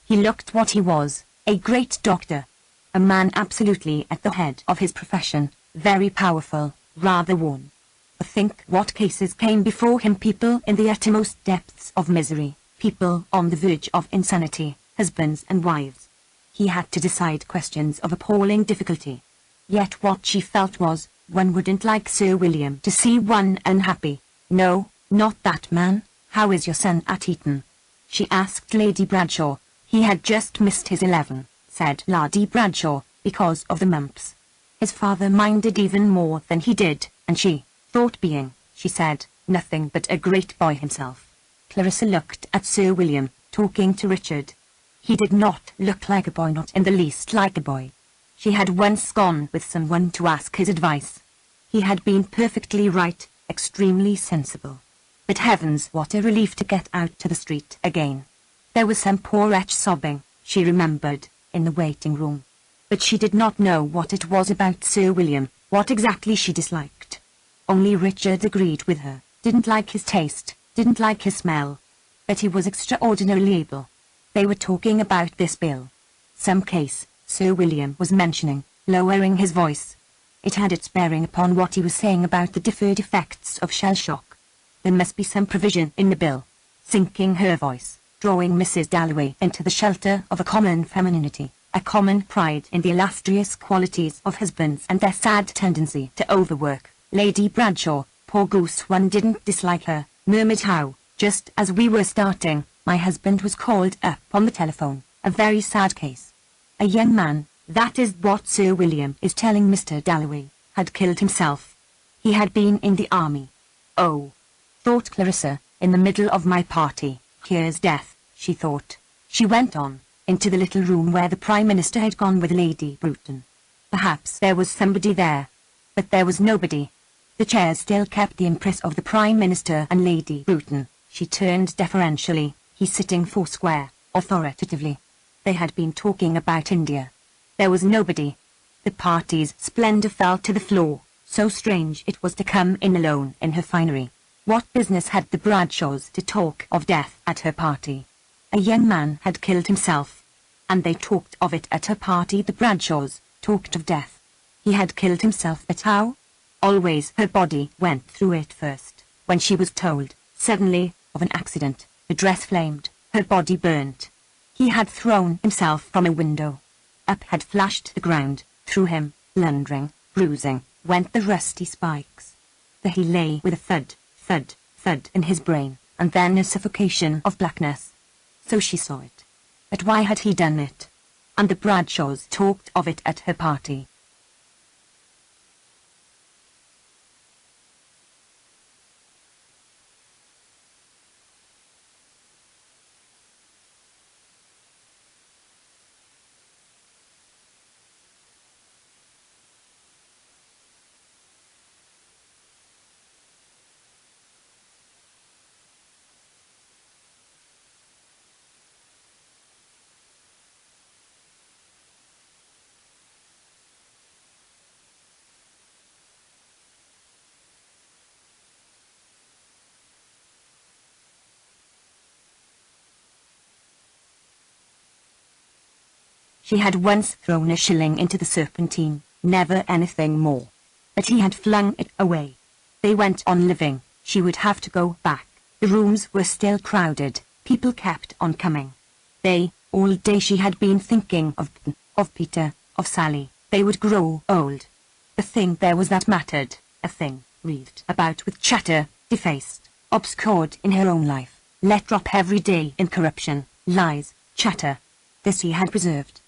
He looked what he was, a great doctor. A man absolutely at the head of his profession, very powerful, rather worn. But think what cases came before him, people in the uttermost depths of misery, people on the verge of insanity, husbands and wives. He had to decide questions of appalling difficulty. Yet what she felt was, one wouldn't like Sir William to see one unhappy. No, not that man. How is your son at Eton? She asked Lady Bradshaw. He had just missed his 11, said Lady Bradshaw, because of the mumps. His father minded even more than he did, and she thought being, she said, nothing but a great boy himself. Clarissa looked at Sir William, talking to Richard. He did not look like a boy, not in the least like a boy. She had once gone with someone to ask his advice. He had been perfectly right, extremely sensible. But heavens, what a relief to get out to the street again. There was some poor wretch sobbing, she remembered, in the waiting room. But she did not know what it was about Sir William, what exactly she disliked. Only Richard agreed with her, didn't like his taste, didn't like his smell. But he was extraordinarily able. They were talking about this bill. Some case, Sir William was mentioning, lowering his voice. It had its bearing upon what he was saying about the deferred effects of shell shock. There must be some provision in the bill. Sinking her voice, drawing Mrs. Dalloway into the shelter of a common femininity, a common pride in the illustrious qualities of husbands and their sad tendency to overwork. Lady Bradshaw, poor goose, one didn't dislike her, murmured how, just as we were starting, my husband was called up on the telephone, a very sad case. A young man, that is what Sir William is telling Mr. Dalloway, had killed himself. He had been in the army. Oh, thought Clarissa, in the middle of my party, here's death, she thought. She went on, into the little room where the Prime Minister had gone with Lady Bruton. Perhaps there was somebody there. But there was nobody. The chairs still kept the impress of the Prime Minister and Lady Bruton. She turned deferentially, he sitting foursquare, authoritatively. They had been talking about India. There was nobody. The party's splendour fell to the floor, so strange it was to come in alone in her finery. What business had the Bradshaws to talk of death at her party? A young man had killed himself. And they talked of it at her party. The Bradshaws talked of death. He had killed himself, but how? Always her body went through it first. When she was told, suddenly, of an accident, her dress flamed, her body burnt. He had thrown himself from a window. Up had flashed the ground, through him, blundering, bruising, went the rusty spikes. There he lay with a thud, thud, thud in his brain, and then a suffocation of blackness. So she saw it. But why had he done it? And the Bradshaws talked of it at her party. She had once thrown a shilling into the Serpentine, never anything more. But he had flung it away. They went on living. She would have to go back. The rooms were still crowded. People kept on coming. All day she had been thinking of Peter, of Sally. They would grow old. The thing there was that mattered, a thing wreathed about with chatter, defaced, obscured in her own life, let drop every day in corruption, lies, chatter. This he had preserved.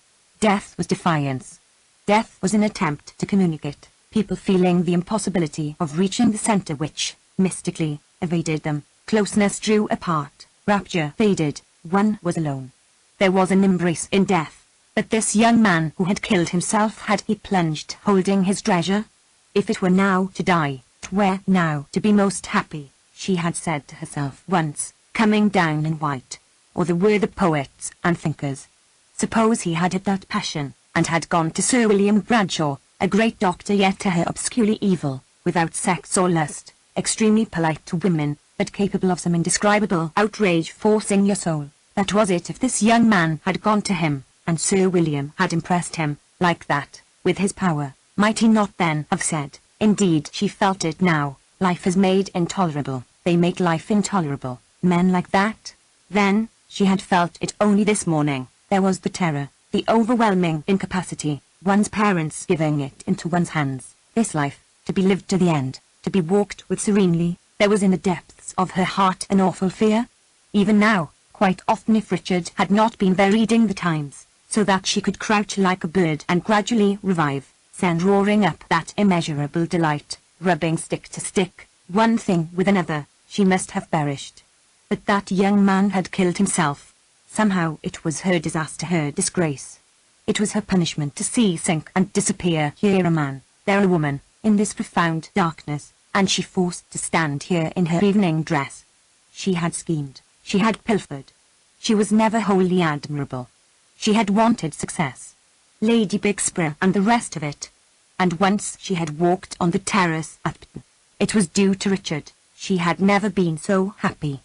Death was defiance. Death was an attempt to communicate, people feeling the impossibility of reaching the centre which, mystically, evaded them. Closeness drew apart, rapture faded, one was alone. There was an embrace in death. But this young man who had killed himself, had he plunged holding his treasure? If it were now to die, it were now to be most happy, she had said to herself once, coming down in white. Or there were the poets and thinkers. Suppose he had had that passion, and had gone to Sir William Bradshaw, a great doctor yet to her obscurely evil, without sex or lust, extremely polite to women, but capable of some indescribable outrage forcing your soul. That was it. If this young man had gone to him, and Sir William had impressed him, like that, with his power, might he not then have said, indeed she felt it now, life is made intolerable, they make life intolerable, men like that? Then, she had felt it only this morning. There was the terror, the overwhelming incapacity, one's parents giving it into one's hands. This life, to be lived to the end, to be walked with serenely, there was in the depths of her heart an awful fear. Even now, quite often if Richard had not been there reading the Times, so that she could crouch like a bird and gradually revive, send roaring up that immeasurable delight, rubbing stick to stick, one thing with another, she must have perished. But that young man had killed himself. Somehow it was her disaster, her disgrace. It was her punishment to see sink and disappear here a man, there a woman, in this profound darkness, and she forced to stand here in her evening dress. She had schemed, she had pilfered. She was never wholly admirable. She had wanted success, Lady Bixborough and the rest of it. And once she had walked on the terrace at Upton. It was due to Richard. She had never been so happy.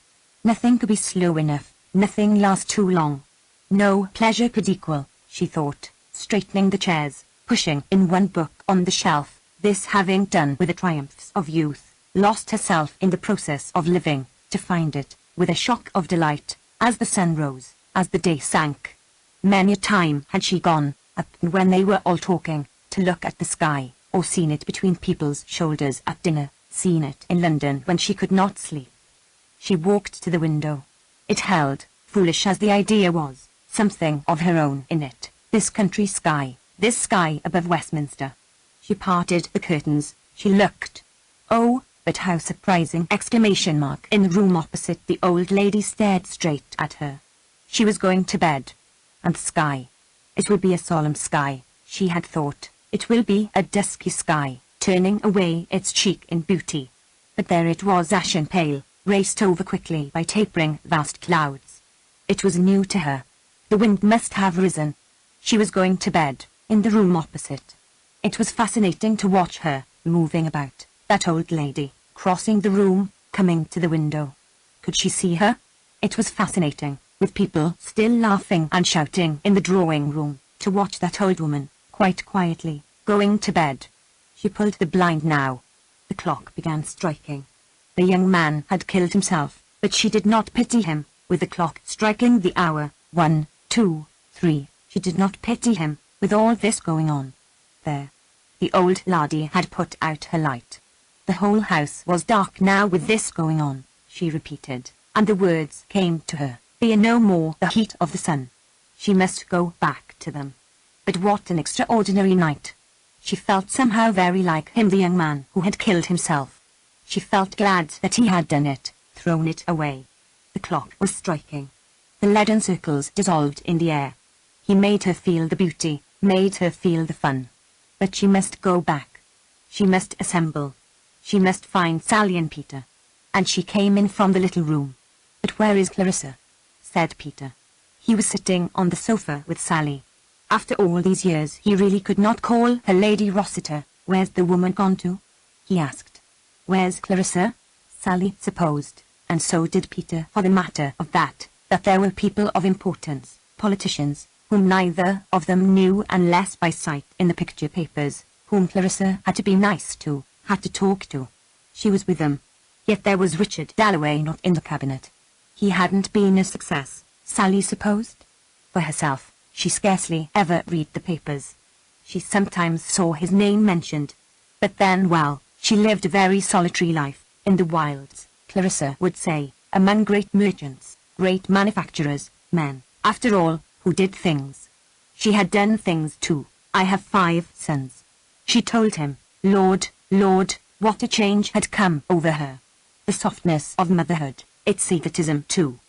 Nothing could be slow enough. Nothing last too long. No pleasure could equal, she thought, straightening the chairs, pushing in one book on the shelf, this having done with the triumphs of youth, lost herself in the process of living, to find it, with a shock of delight, as the sun rose, as the day sank. Many a time had she gone, up when they were all talking, to look at the sky, or seen it between people's shoulders at dinner, seen it in London when she could not sleep. She walked to the window. It held, foolish as the idea was, something of her own in it, this country sky, this sky above Westminster. She parted the curtains, she looked. Oh, but how surprising! Exclamation mark. In the room opposite the old lady stared straight at her. She was going to bed. And the sky. It will be a solemn sky, she had thought. It will be a dusky sky, turning away its cheek in beauty. But there it was, ashen pale, raced over quickly by tapering vast clouds. It was new to her. The wind must have risen. She was going to bed, in the room opposite. It was fascinating to watch her, moving about, that old lady, crossing the room, coming to the window. Could she see her? It was fascinating, with people still laughing and shouting in the drawing room, to watch that old woman, quite quietly, going to bed. She pulled the blind now. The clock began striking. The young man had killed himself, but she did not pity him, with the clock striking the hour, 1, 2, 3, she did not pity him, with all this going on. There. The old lady had put out her light. The whole house was dark now with this going on, she repeated, and the words came to her, fear no more the heat of the sun. She must go back to them. But what an extraordinary night. She felt somehow very like him, the young man who had killed himself. She felt glad that he had done it, thrown it away. The clock was striking. The leaden circles dissolved in the air. He made her feel the beauty, made her feel the fun. But she must go back. She must assemble. She must find Sally and Peter. And she came in from the little room. But where is Clarissa? Said Peter. He was sitting on the sofa with Sally. After all these years he really could not call her Lady Rossiter. Where's the woman gone to? He asked. Where's Clarissa? Sally supposed, and so did Peter for the matter of that there were people of importance, politicians, whom neither of them knew unless by sight in the picture papers, whom Clarissa had to be nice to, had to talk to. She was with them. Yet there was Richard Dalloway not in the cabinet. He hadn't been a success, Sally supposed. For herself, she scarcely ever read the papers. She sometimes saw his name mentioned. But then, well, she lived a very solitary life, in the wilds, Clarissa would say, among great merchants, great manufacturers, men, after all, who did things. She had done things too. I have 5 sons. She told him. Lord, Lord, what a change had come over her. The softness of motherhood, its egotism too.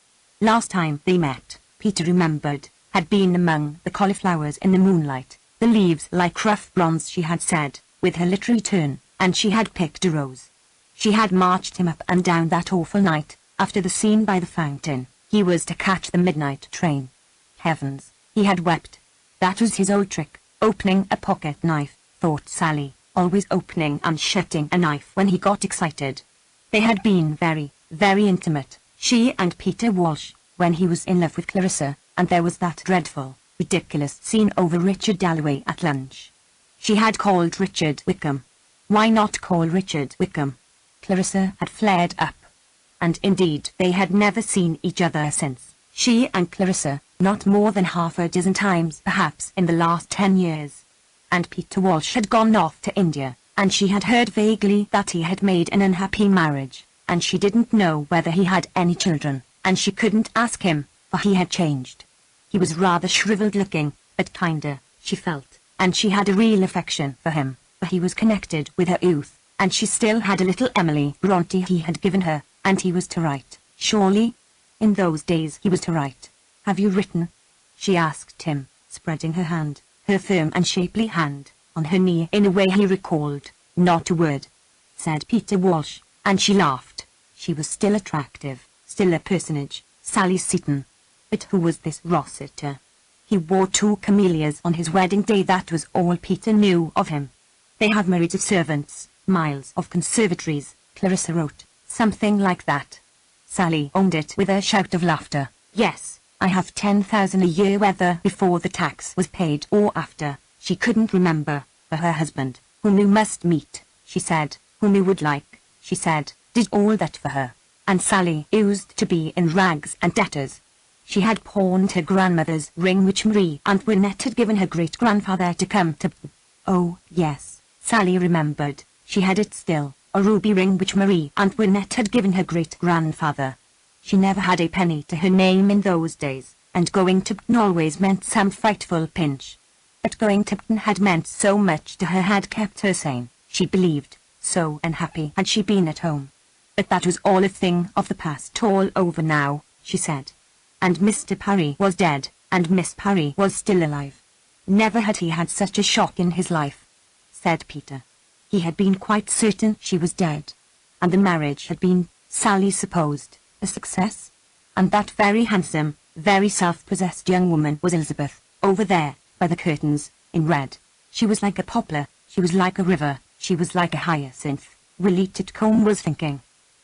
Last time they met, Peter remembered, had been among the cauliflowers in the moonlight, the leaves like rough bronze, she had said, with her literary turn, and she had picked a rose. She had marched him up and down that awful night, after the scene by the fountain. He was to catch the midnight train. Heavens, he had wept. That was his old trick, opening a pocket knife, thought Sally, always opening and shutting a knife when he got excited. They had been very, very intimate, she and Peter Walsh, when he was in love with Clarissa, and there was that dreadful, ridiculous scene over Richard Dalloway at lunch. She had called Richard Wickham. Why not call Richard Wickham? Clarissa had flared up. And indeed they had never seen each other since. She and Clarissa, not more than half a dozen times perhaps in the last 10 years. And Peter Walsh had gone off to India, and she had heard vaguely that he had made an unhappy marriage, and she didn't know whether he had any children, and she couldn't ask him, for he had changed. He was rather shriveled looking, but kinder, she felt, and she had a real affection for him, for he was connected with her youth, and she still had a little Emily Bronte he had given her, and he was to write, surely? In those days he was to write. Have you written? She asked him, spreading her hand, her firm and shapely hand, on her knee in a way he recalled. Not a word, said Peter Walsh, and she laughed. She was still attractive, still a personage, Sally Seton. But who was this Rossiter? He wore 2 camellias on his wedding day, that was all Peter knew of him. They had myriads of servants, miles of conservatories, Clarissa wrote, something like that. Sally owned it with a shout of laughter. Yes, I have 10,000 a year, whether before the tax was paid or after. She couldn't remember, for her husband, whom you must meet, she said, whom you would like, she said, did all that for her. And Sally used to be in rags and debtors. She had pawned her grandmother's ring which Marie Antoinette had given her great-grandfather to come to... Oh, yes, Sally remembered, she had it still, a ruby ring which Marie Antoinette had given her great-grandfather. She never had a penny to her name in those days, and going to Pton always meant some frightful pinch. But going to Pton had meant so much to her, had kept her sane, she believed, so unhappy had she been at home. But that was all a thing of the past, all over now, she said. And Mr. Parry was dead, and Miss Parry was still alive. Never had he had such a shock in his life, said Peter. He had been quite certain she was dead. And the marriage had been, Sally supposed, a success. And that very handsome, very self-possessed young woman was Elizabeth, over there, by the curtains, in red. She was like a poplar, she was like a river, she was like a hyacinth, Willie Titcombe was thinking.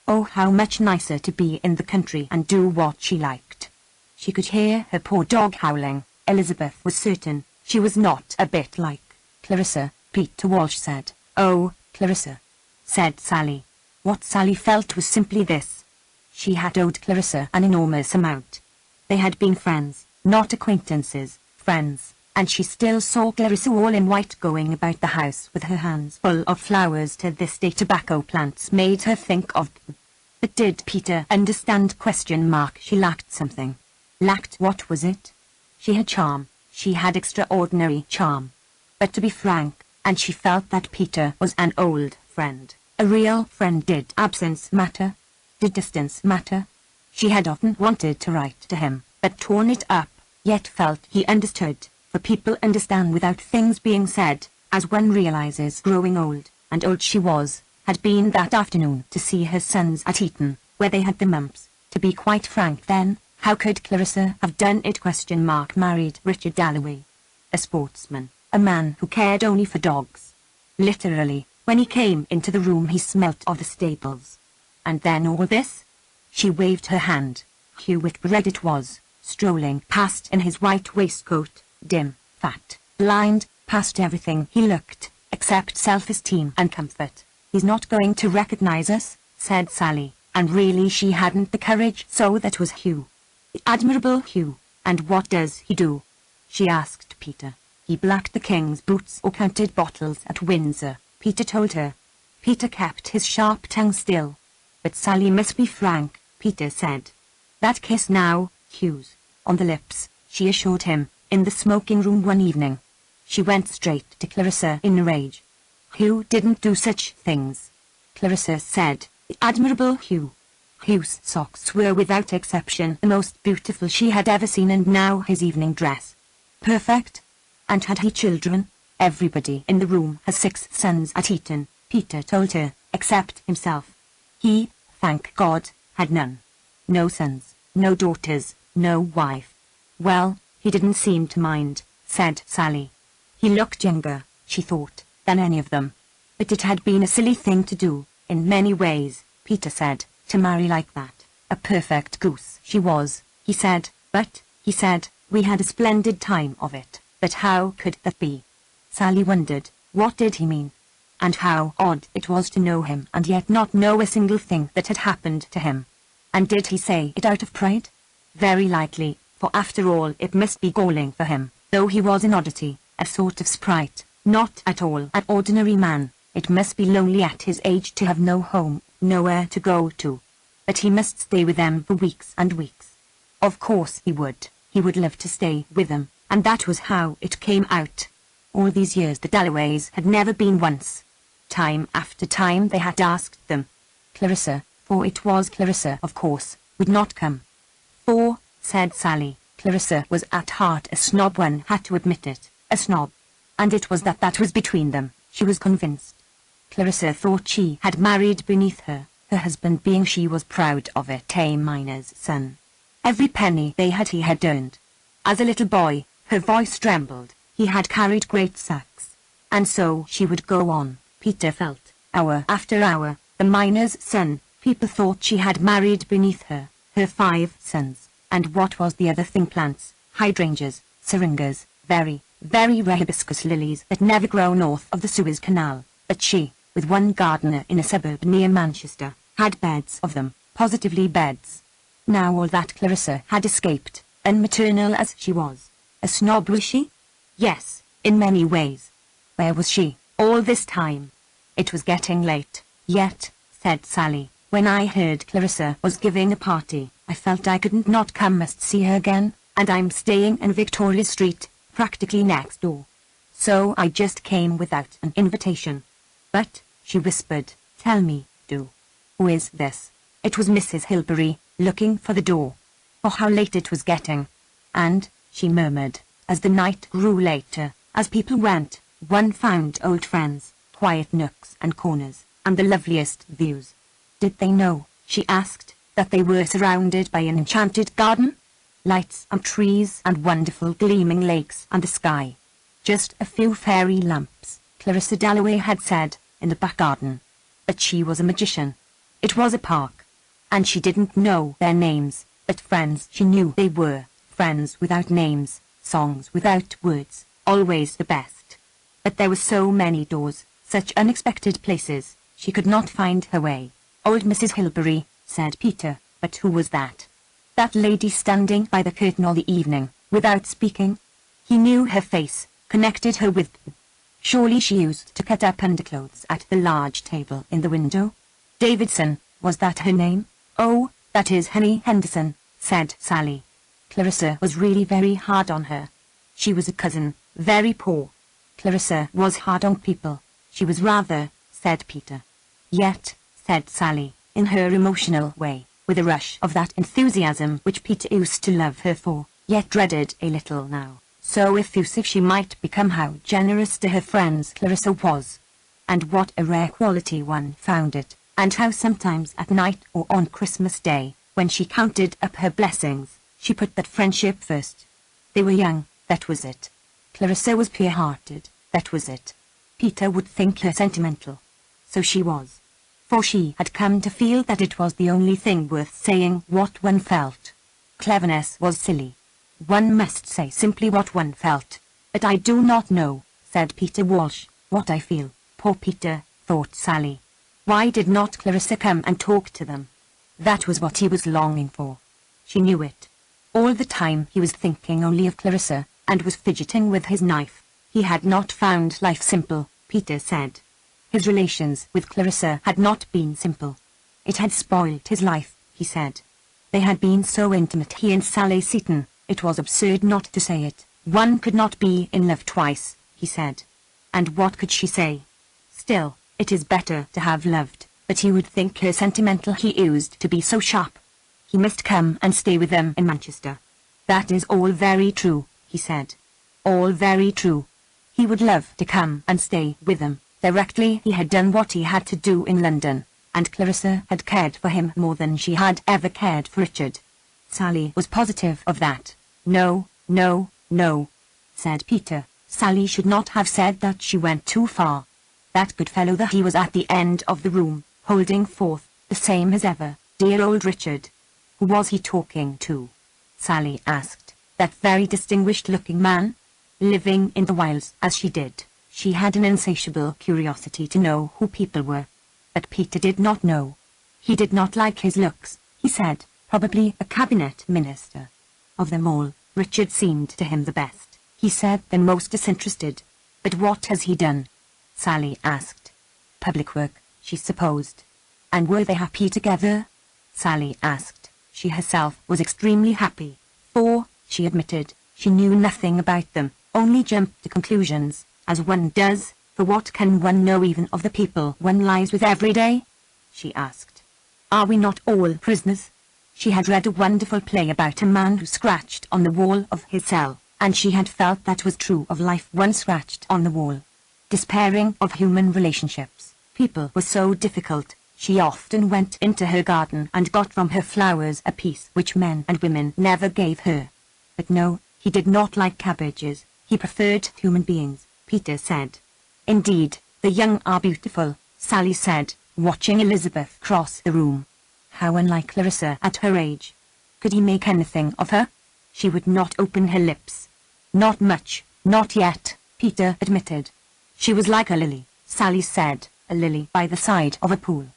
Oh, how much nicer to be in the country and do what she liked. She could hear her poor dog howling. Elizabeth was certain she was not a bit like Clarissa, Peter Walsh said. Oh, Clarissa. said Sally. What Sally felt was simply this. She had owed Clarissa an enormous amount. They had been friends, not acquaintances, friends, and she still saw Clarissa all in white going about the house with her hands full of flowers. To this day tobacco plants made her think of them. But did Peter understand? ? She lacked something. Lacked what was it? She had charm. She had extraordinary charm. But to be frank, and she felt that Peter was an old friend, a real friend. Did absence matter? Did distance matter? She had often wanted to write to him, but torn it up, yet felt he understood, for people understand without things being said, as one realizes growing old, and old she was, had been that afternoon to see her sons at Eton, where they had the mumps. To be quite frank then, how could Clarissa have done it? ? Married Richard Dalloway. A sportsman, a man who cared only for dogs. Literally, when he came into the room he smelt of the stables. And then all this? She waved her hand. Hugh Whitbread it was, strolling past in his white waistcoat, dim, fat, blind, past everything he looked, except self-esteem and comfort. He's not going to recognize us, said Sally, and really she hadn't the courage. So that was Hugh. The admirable Hugh. And what does he do? She asked Peter. He blacked the king's boots or counted bottles at Windsor, Peter told her. Peter kept his sharp tongue still. But Sally must be frank, Peter said. That kiss now, Hugh's, on the lips, she assured him, in the smoking room one evening. She went straight to Clarissa in a rage. Hugh didn't do such things. Clarissa said, the admirable Hugh. Hugh's socks were without exception the most beautiful she had ever seen, and now his evening dress. Perfect. And had he children? Everybody in the room has 6 sons at Eton, Peter told her, except himself. He, thank God, had none. No sons, no daughters, no wife. Well, he didn't seem to mind, said Sally. He looked younger, she thought, than any of them. But it had been a silly thing to do, in many ways, Peter said, to marry like that. A perfect goose she was, he said, but, he said, we had a splendid time of it. But how could that be? Sally wondered, what did he mean? And how odd it was to know him and yet not know a single thing that had happened to him. And did he say it out of pride? Very likely, for after all it must be galling for him, though he was an oddity, a sort of sprite, not at all an ordinary man. It must be lonely at his age to have no home, nowhere to go to. But he must stay with them for weeks and weeks. Of course he would love to stay with them, and that was how it came out. All these years the Dalloways had never been once. Time after time they had asked them. Clarissa, for it was Clarissa of course, would not come. For, said Sally, Clarissa was at heart a snob, one had to admit it, a snob. And it was that was between them, she was convinced. Clarissa thought she had married beneath her, her husband being, she was proud of it, a miner's son. Every penny they had he had earned. As a little boy, her voice trembled, he had carried great sacks. And so she would go on, Peter felt, hour after hour, the miner's son. People thought she had married beneath her, her 5 sons, and what was the other thing? Plants, hydrangeas, syringas, very, very rare hibiscus lilies that never grow north of the Suez Canal, but she, with one gardener in a suburb near Manchester, had beds of them, positively beds. Now all that Clarissa had escaped, unmaternal as she was. A snob was she? Yes, in many ways. Where was she, all this time? It was getting late, yet, said Sally, when I heard Clarissa was giving a party, I felt I couldn't not come, must see her again, and I'm staying in Victoria Street, practically next door. So I just came without an invitation. But, she whispered, tell me, do. Who is this? It was Mrs. Hilbery, looking for the door. Oh, how late it was getting. And, she murmured, as the night grew later, as people went, one found old friends, quiet nooks and corners, and the loveliest views. Did they know, she asked, that they were surrounded by an enchanted garden? Lights and trees and wonderful gleaming lakes and the sky. Just a few fairy lamps, Clarissa Dalloway had said, in the back garden. But she was a magician. It was a park. And she didn't know their names, but friends she knew they were, friends without names, songs without words, always the best. But there were so many doors, such unexpected places, She could not find her way. Old Mrs. Hilbery, said Peter, but who was that? That lady standing by the curtain all the evening, without speaking? He knew her face, connected her with... Surely she used to cut up underclothes at the large table in the window. Davidson, was that her name? Oh, that is Henny Henderson, said Sally. Clarissa was really very hard on her. She was a cousin, very poor. Clarissa was hard on people. She was rather, said Peter. Yet, said Sally, in her emotional way, with a rush of that enthusiasm which Peter used to love her for, yet dreaded a little now. So effusive she might become, how generous to her friends Clarissa was. And what a rare quality one found it, and how sometimes at night or on Christmas Day, when she counted up her blessings, she put that friendship first. They were young, that was it. Clarissa was pure-hearted, that was it. Peter would think her sentimental. So she was. For she had come to feel that it was the only thing worth saying what one felt. Cleverness was silly. One must say simply what one felt. But I do not know, said Peter Walsh, what I feel. Poor Peter, thought Sally. Why did not Clarissa come and talk to them? That was what he was longing for. She knew it. All the time he was thinking only of Clarissa, and was fidgeting with his knife. He had not found life simple, Peter said. His relations with Clarissa had not been simple. It had spoiled his life, he said. They had been so intimate, he and Sally Seton, it was absurd not to say it. One could not be in love twice, he said. And what could she say? Still, it is better to have loved, but he would think her sentimental. He used to be so sharp. He must come and stay with them in Manchester. That is all very true, he said. All very true. He would love to come and stay with them. Directly he had done what he had to do in London, and Clarissa had cared for him more than she had ever cared for Richard. Sally was positive of that. No, no, no, said Peter. Sally should not have said that. She went too far. That good fellow that he was at the end of the room, holding forth, the same as ever, dear old Richard. Who was he talking to? Sally asked. That very distinguished-looking man? Living in the wilds as she did, she had an insatiable curiosity to know who people were. But Peter did not know. He did not like his looks, he said, probably a cabinet minister. Of them all, Richard seemed to him the best, he said, the most disinterested. But what has he done? Sally asked. Public work, she supposed. And were they happy together? Sally asked. She herself was extremely happy, for, she admitted, she knew nothing about them, only jumped to conclusions, as one does, for what can one know even of the people one lives with every day? She asked. Are we not all prisoners? She had read a wonderful play about a man who scratched on the wall of his cell, and she had felt that was true of life. One scratched on the wall. Despairing of human relationships, people were so difficult. She often went into her garden and got from her flowers a piece which men and women never gave her. But no, he did not like cabbages. He preferred human beings, Peter said. Indeed, the young are beautiful, Sally said, watching Elizabeth cross the room. How unlike Clarissa at her age. Could he make anything of her? She would not open her lips. Not much, not yet, Peter admitted. She was like a lily, Sally said, a lily by the side of a pool.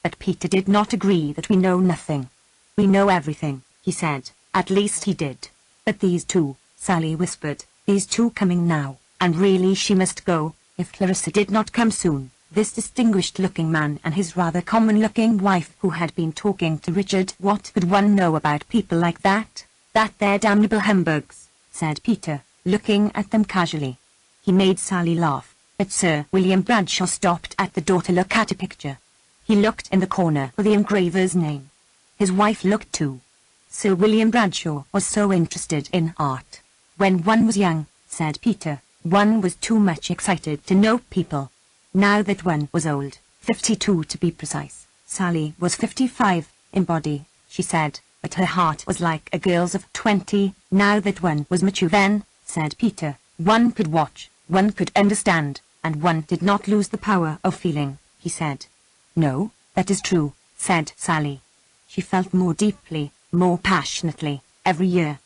But Peter did not agree that we know nothing. We know everything, he said, at least he did. But these two, Sally whispered, these two coming now, and really she must go, if Clarissa did not come soon. This distinguished-looking man and his rather common-looking wife who had been talking to Richard. What could one know about people like that? That they're damnable humbugs, said Peter, looking at them casually. He made Sally laugh, but Sir William Bradshaw stopped at the door to look at a picture. He looked in the corner for the engraver's name. His wife looked too. Sir William Bradshaw was so interested in art. When one was young, said Peter, one was too much excited to know people. Now that one was old, 52 to be precise, Sally was 55, in body, she said, but her heart was like a girl's of 20. Now that one was mature then, said Peter, one could watch, one could understand, and one did not lose the power of feeling, he said. No, that is true, said Sally. She felt more deeply, more passionately, every year.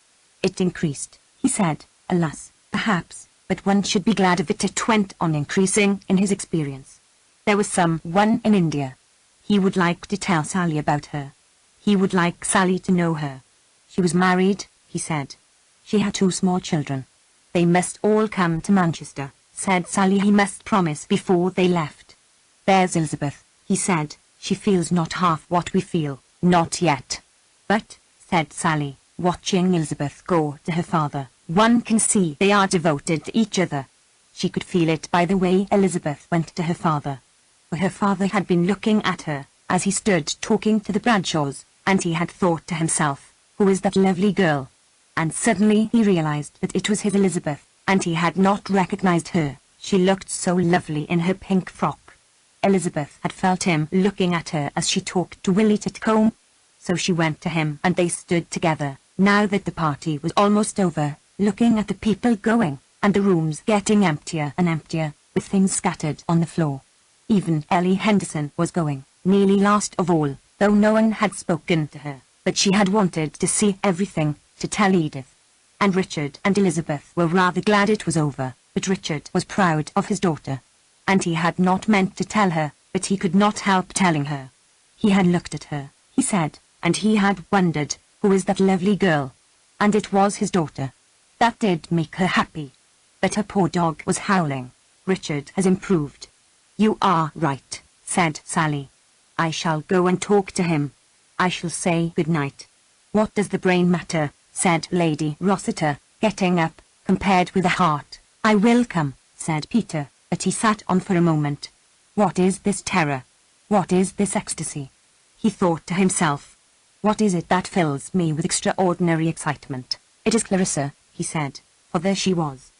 It increased, he said, alas, perhaps, but one should be glad of it. It went on increasing in his experience. There was someone in India. He would like to tell Sally about her. He would like Sally to know her. She was married, he said. She had 2 small children. They must all come to Manchester, said Sally. He must promise before they left. There's Elizabeth, he said. She feels not half what we feel, not yet. But, said Sally, watching Elizabeth go to her father, one can see they are devoted to each other. She could feel it by the way Elizabeth went to her father. For her father had been looking at her, as he stood talking to the Bradshaws, and he had thought to himself, who is that lovely girl? And suddenly he realized that it was his Elizabeth, and he had not recognized her. She looked so lovely in her pink frock. Elizabeth had felt him looking at her as she talked to Willie Titcombe. So she went to him and they stood together, now that the party was almost over, looking at the people going, and the rooms getting emptier and emptier, with things scattered on the floor. Even Ellie Henderson was going, nearly last of all, though no one had spoken to her, but she had wanted to see everything, to tell Edith. And Richard and Elizabeth were rather glad it was over, but Richard was proud of his daughter. And he had not meant to tell her, but he could not help telling her. He had looked at her, he said, and he had wondered, who is that lovely girl? And it was his daughter. That did make her happy. But her poor dog was howling. Richard has improved. You are right, said Sally. I shall go and talk to him. I shall say good night. What does the brain matter, said Lady Rossiter, getting up, compared with a heart. I will come, said Peter, but he sat on for a moment. What is this terror? What is this ecstasy? He thought to himself. What is it that fills me with extraordinary excitement? It is Clarissa, he said, for there she was,